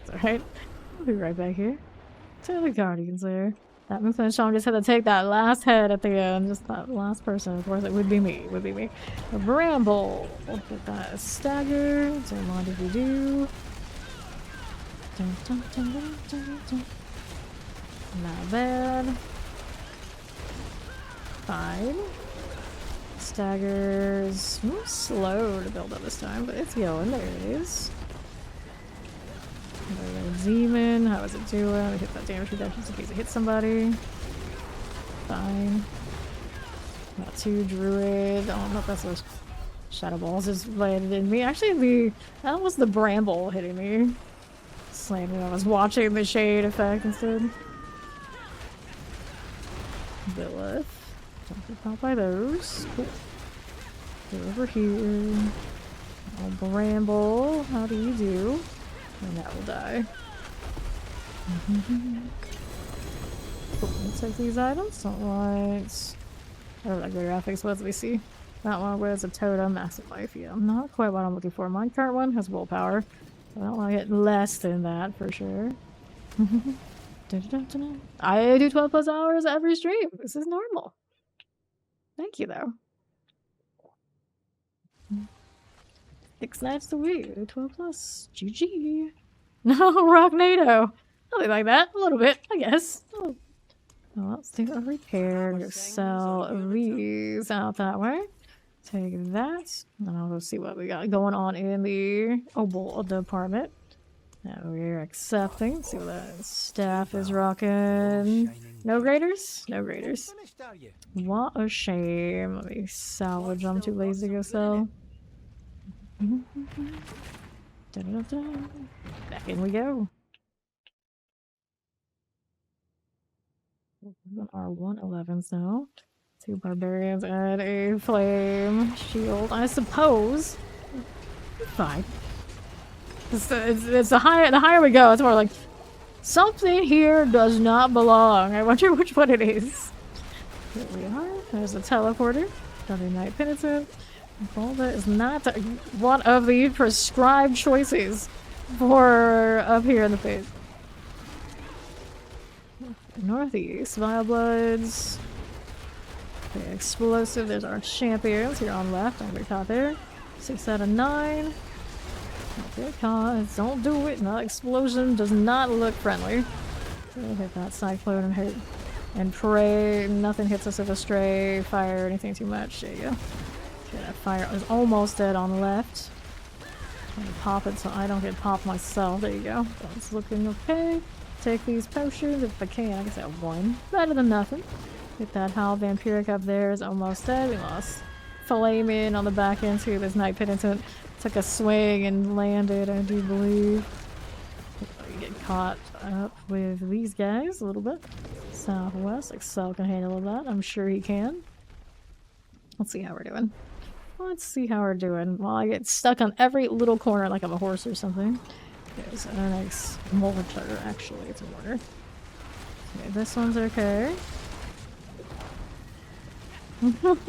It's alright. I'll be right back here. To the Guardians there. That Wolfman Shaman just had to take that last head at the end. Just that last person. Of course, it would be me. It would be me. A Bramble. We'll put that as stagger. Don't mind if we do. Dun, dun, dun, dun, dun, dun. Not bad. Fine. Staggers. Slow to build up this time, but it's going. There it is. Demon. How is it doing? I hit that damage reduction in case it hits somebody. Fine. Got two Druid. Oh no, that's those Shadow Balls just landed in me. Actually, that was the Bramble hitting me. Slamming. I was watching the shade effect instead. Billith. Don't get caught by those. Cool. Go over here. Oh, Bramble. How do you do? And that will die. Cool. Let's take these items. Don't want... Oh, that greater graphics. What do we see? That one was a totem, massive life. Yeah, not quite what I'm looking for. My current one has willpower. I don't want to get less than that for sure. I do 12 plus hours every stream. This is normal. Thank you, though. 6 nights a week, 12 plus. GG. No, Rock NATO. Something like that. A little bit, I guess. Oh. Well, let's do a repair. Go sell these out that way. Take that. And I'll go see what we got going on in the Obol department. Now we're accepting. See what that staff is rocking. No graders? No graders. Finished, are you? What a shame. Let me salvage. I'm too lazy to go sell. Back in we go. Our 111s now. 2 barbarians and a flame shield. I suppose. Fine. It's the higher we go, it's more like something here does not belong. I wonder which one it is. Here we are. There's a teleporter. Another Knight Penitent. Bolda is not one of the prescribed choices for up here in the face. Northeast, Vile Bloods. Okay, explosive, there's our champions here on left. I'm top there. 6 out of 9. Okay, cause don't do it. That explosion does not look friendly. We'll hit that cyclone and hit and pray nothing hits us with a stray fire or anything too much. There you go. Okay, that fire is almost dead on the left. I'm gonna pop it so I don't get popped myself. There you go. That's looking okay. Take these potions if I can. I guess I have 1. Better than nothing. Get that Howl Vampiric up there is almost dead. We lost Flamin on the back end too. This Knight Penitent took a swing and landed, I do believe. We get caught up with these guys a little bit. Southwest. Excel can handle that. I'm sure he can. Let's see how we're doing. Let's see how we're doing. While I get stuck on every little corner like I'm a horse or something. There's a nice mortar, actually. It's a mortar. Okay, this one's okay. Very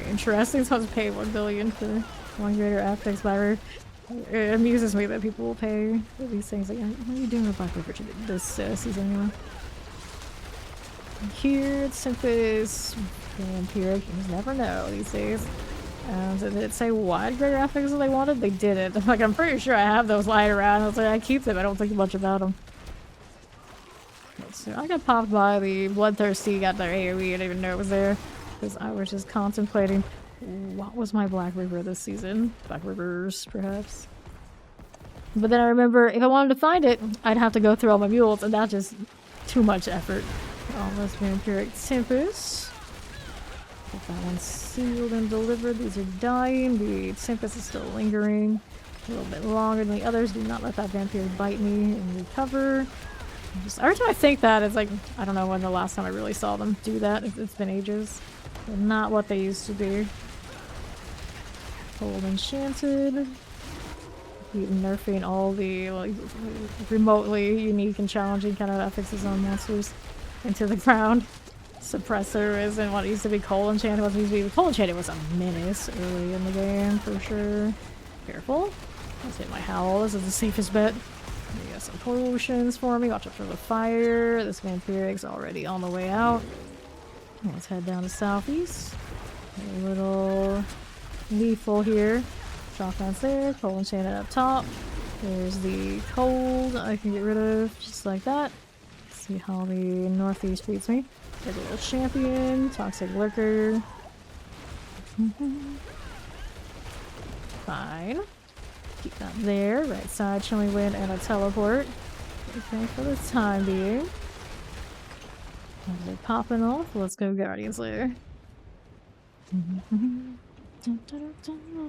interesting. Someone's pay 1 billion for 1 greater affix by. It amuses me that people will pay for these things. Like, what are you doing with Black River this season anyway? Here it's Symphy's Vampiric. You just never know these days. Did it say what greater affix they wanted? They didn't. Like, I'm pretty sure I have those lying around. I was like, I keep them. I don't think much about them. So I got popped by the Bloodthirsty, got their AoE, I didn't even know it was there. Because I was just contemplating what was my Black River this season. Black Rivers, perhaps. But then I remember if I wanted to find it, I'd have to go through all my mules, and that's just too much effort. Almost Vampiric Tempest. Get that one sealed and delivered. These are dying. The Tempest is still lingering a little bit longer than the others. Do not let that vampire bite me and recover. Every time I think that, it's like, I don't know when the last time I really saw them do that. It's been ages. They're not what they used to be. Cold Enchanted. Keep nerfing all the like remotely unique and challenging kind of affixes on monsters into the ground. Suppressor isn't what it used to be. Cold Enchanted wasn't used to be. Cold Enchanted was a menace early in the game for sure. Careful. Let's hit my howl. This is the safest bet. You got some potions for me. Watch out for the fire. This vampiric's already on the way out. Let's head down to southeast. A little lethal here. Shotgun's there. Cold Enchanted up top. There's the cold I can get rid of just like that. See how the northeast treats me. There's a little champion. Toxic Lurker. Fine. Keep that there. Right side, chilling wind, and a teleport. Okay, for the time being. They're popping off. Let's go Guardians later.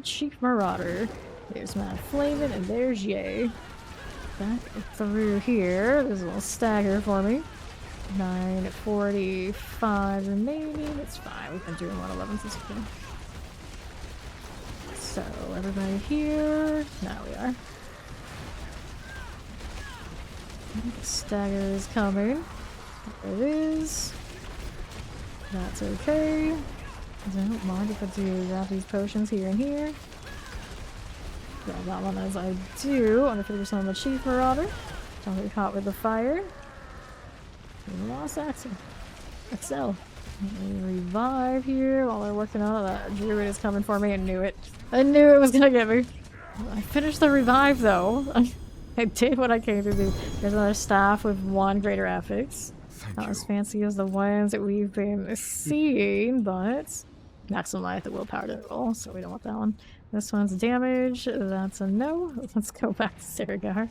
Chief Marauder. There's Mad Flamin', and there's Yay. Back through here. There's a little stagger for me. 9:45 remaining. It's fine. We've been doing 111 since okay. So, everybody here. Now we are. The stagger is coming. There it is. That's okay. I don't mind if I do grab these potions here and here. Grab that one as I do. Under 50% on the Chief Marauder. Don't get caught with the fire. We lost Axel. Excel. Revive here while they're working on it. That Druid is coming for me. I knew it. I knew it was gonna get me. I finished the revive though. I did what I came to do. There's another staff with 1 greater affix. Not as fancy as the ones that we've been seeing, but maximize the willpower to roll, so we don't want that one. This one's damage. That's a no. Let's go back to Saragar.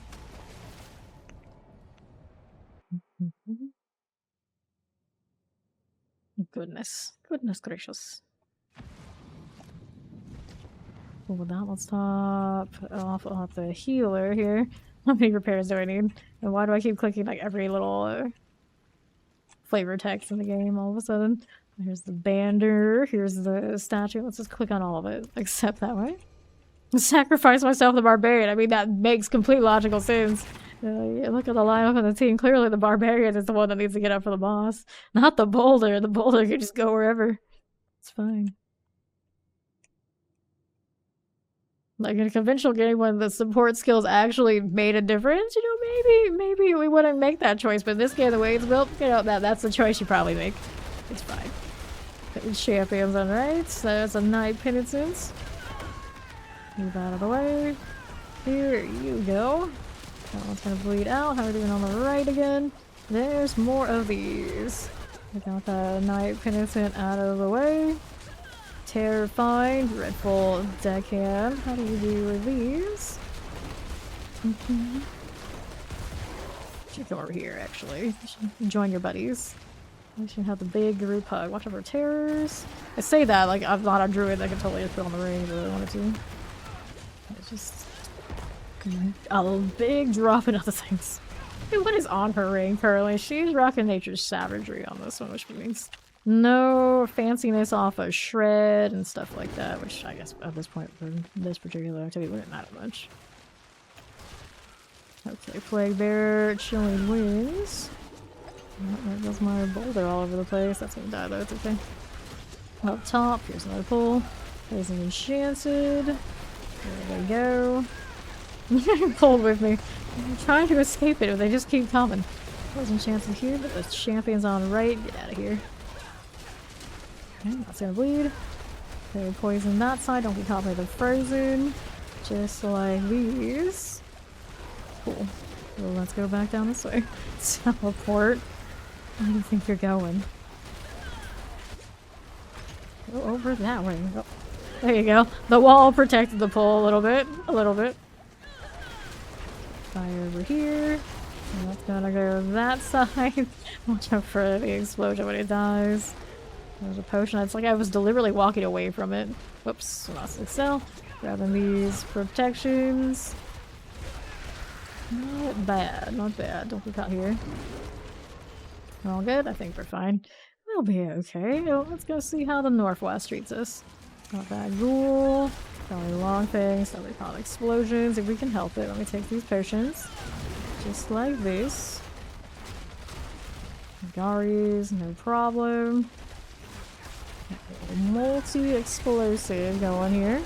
Goodness gracious. Well, that let's top off the healer here. How many repairs do I need? And why do I keep clicking like every little flavor text in the game all of a sudden? Here's the bander, here's the statue. Let's just click on all of it, except that way. Sacrifice myself the barbarian. I mean, that makes complete logical sense. Yeah, look at the lineup of the team. Clearly the barbarian is the one that needs to get up for the boss. Not the boulder. The boulder can just go wherever. It's fine. Like in a conventional game when the support skills actually made a difference, you know, maybe we wouldn't make that choice. But in this game, the way it's built, you know, that's the choice you probably make. It's fine. Champions on right. So that's a Knight Penitence. Move out of the way. Here you go. That one's gonna bleed out. How are we doing on the right again? There's more of these. We got the Knight Penitent out of the way. Terrifying. Dreadful Deckhand. How do you do with these? Should come over here, actually. Join your buddies. We should have the big group hug. Watch out for terrors. I say that like I'm not a druid. I can totally just put on the ring if I really wanted to. It's just a big drop in other things. Hey, what is on her ring currently? She's rocking nature's savagery on this one, which means no fanciness off a shred and stuff like that, which I guess at this point for this particular activity wouldn't matter much. Okay, Plague Bear, Chilling Winds. Oh, there goes my boulder all over the place. That's gonna die though, it's okay. Up top, here's another pull. Blazing Enchanted. There they go. Pulled with me. I'm trying to escape it, but they just keep coming. Blazing Enchanted here, but the champion's on right. Get out of here. Okay, that's gonna bleed. Okay, poison that side. Don't be caught by the frozen. Just like these. Cool. Well, let's go back down this way. Teleport. Where do you think you're going? Go over that way. Oh, there you go. The wall protected the pull a little bit. A little bit. Fire over here. And that's gonna go that side. Watch out for the explosion when it dies. There's a potion. It's like I was deliberately walking away from it. Whoops. Lost Excel. Grabbing these protections. Not bad. Not bad. Don't be caught here. We're all good? I think we're fine. We'll be okay. Well, let's go see how the Northwest treats us. Got that ghoul. Got any long things. Got any called explosions. If we can help it, let me take these potions. Just like this. Garis, no problem. Multi-explosive going here.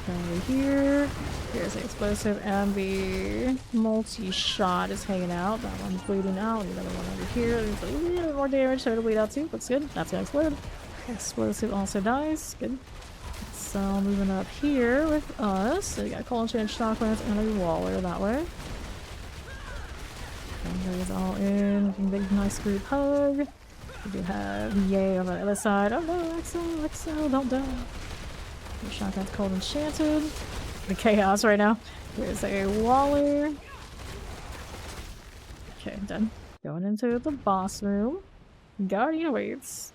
Over here. Here's the explosive, and the multi-shot is hanging out. That one's bleeding out. Another one over here. There's a little bit more damage, so it'll bleed out too. Looks good. That's gonna explode. Explosive also dies. Good. So moving up here with us. So we got Cold Change, Shocklance, and a Waller that way. And those all in. Big nice group hug. We do have Yay on the other side. Oh no, Excel, don't die. Shotgun's Cold Enchanted. The chaos right now. There's a Waller. Okay, done. Going into the boss room. Guardian awaits.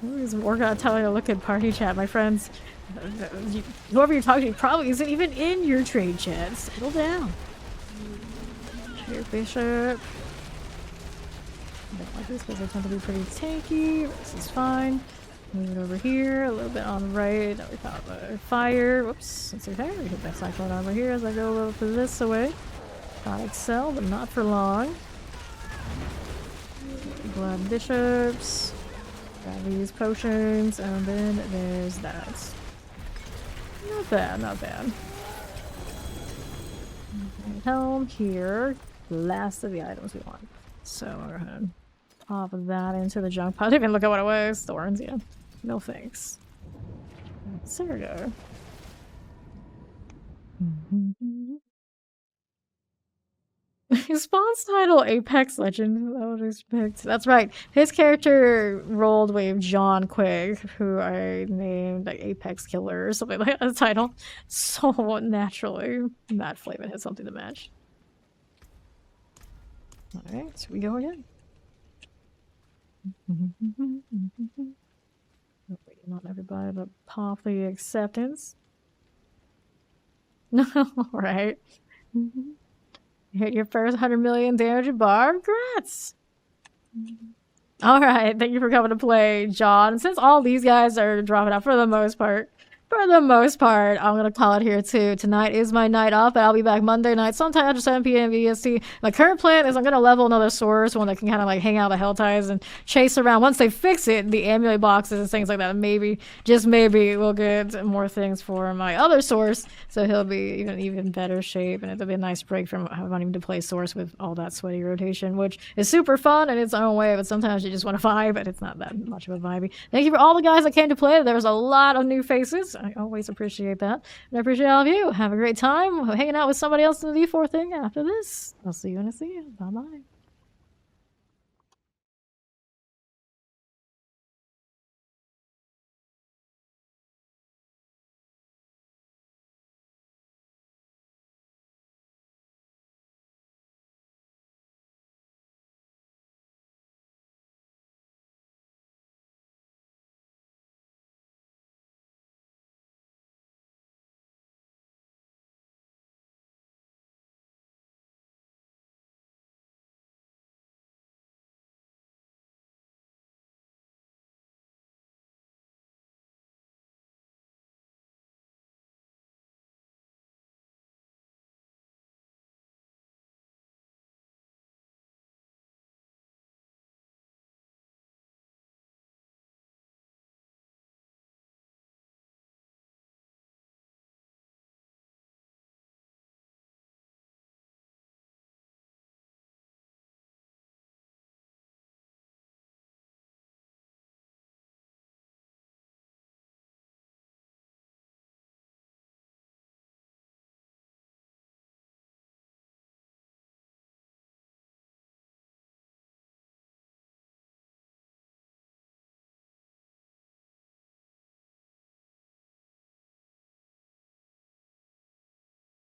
Who's working on telling a look at party chat, my friends. Whoever you're talking to probably isn't even in your trade chat. Settle down. Here, Bishop. I don't like this because they tend to be pretty tanky. This is fine. Move it over here, a little bit on the right. Now we got the fire. Whoops, it's okay. We hit that cyclone over here as I go a little bit this away. Got excel, but not for long. Blood bishops. Got these potions, and then there's that. Not bad, not bad. Helm here. Last of the items we want. So we're gonna pop that into the junk pile. I didn't even look at what it was. Thorns, yeah. No thanks. So there we go. His spawn's title, Apex Legend. I would expect. That's right. His character rolled with John Quigg, who I named like Apex Killer or something like that. The title. So naturally, Matt Flavin had something to match. Alright, so we go again. Waiting on everybody to pop the acceptance. Alright. You hit your first 100 million damage bar. Congrats! Alright, thank you for coming to play, John. Since all these guys are dropping out for the most part, I'm gonna call it here too. Tonight is my night off, but I'll be back Monday night, sometime after 7 p.m. EST. My current plan is I'm gonna level another source, one that can kind of like hang out the hell ties and chase around. Once they fix it, the amulet boxes and things like that, maybe, just maybe, we'll get more things for my other source, so he'll be even better shape, and it'll be a nice break from having to play source with all that sweaty rotation, which is super fun in its own way, but sometimes you just want to vibe, but it's not that much of a vibey. Thank you for all the guys that came to play. There was a lot of new faces. I always appreciate that. And I appreciate all of you. Have a great time hanging out with somebody else in the D4 thing after this. I'll see you in a scene. Bye-bye.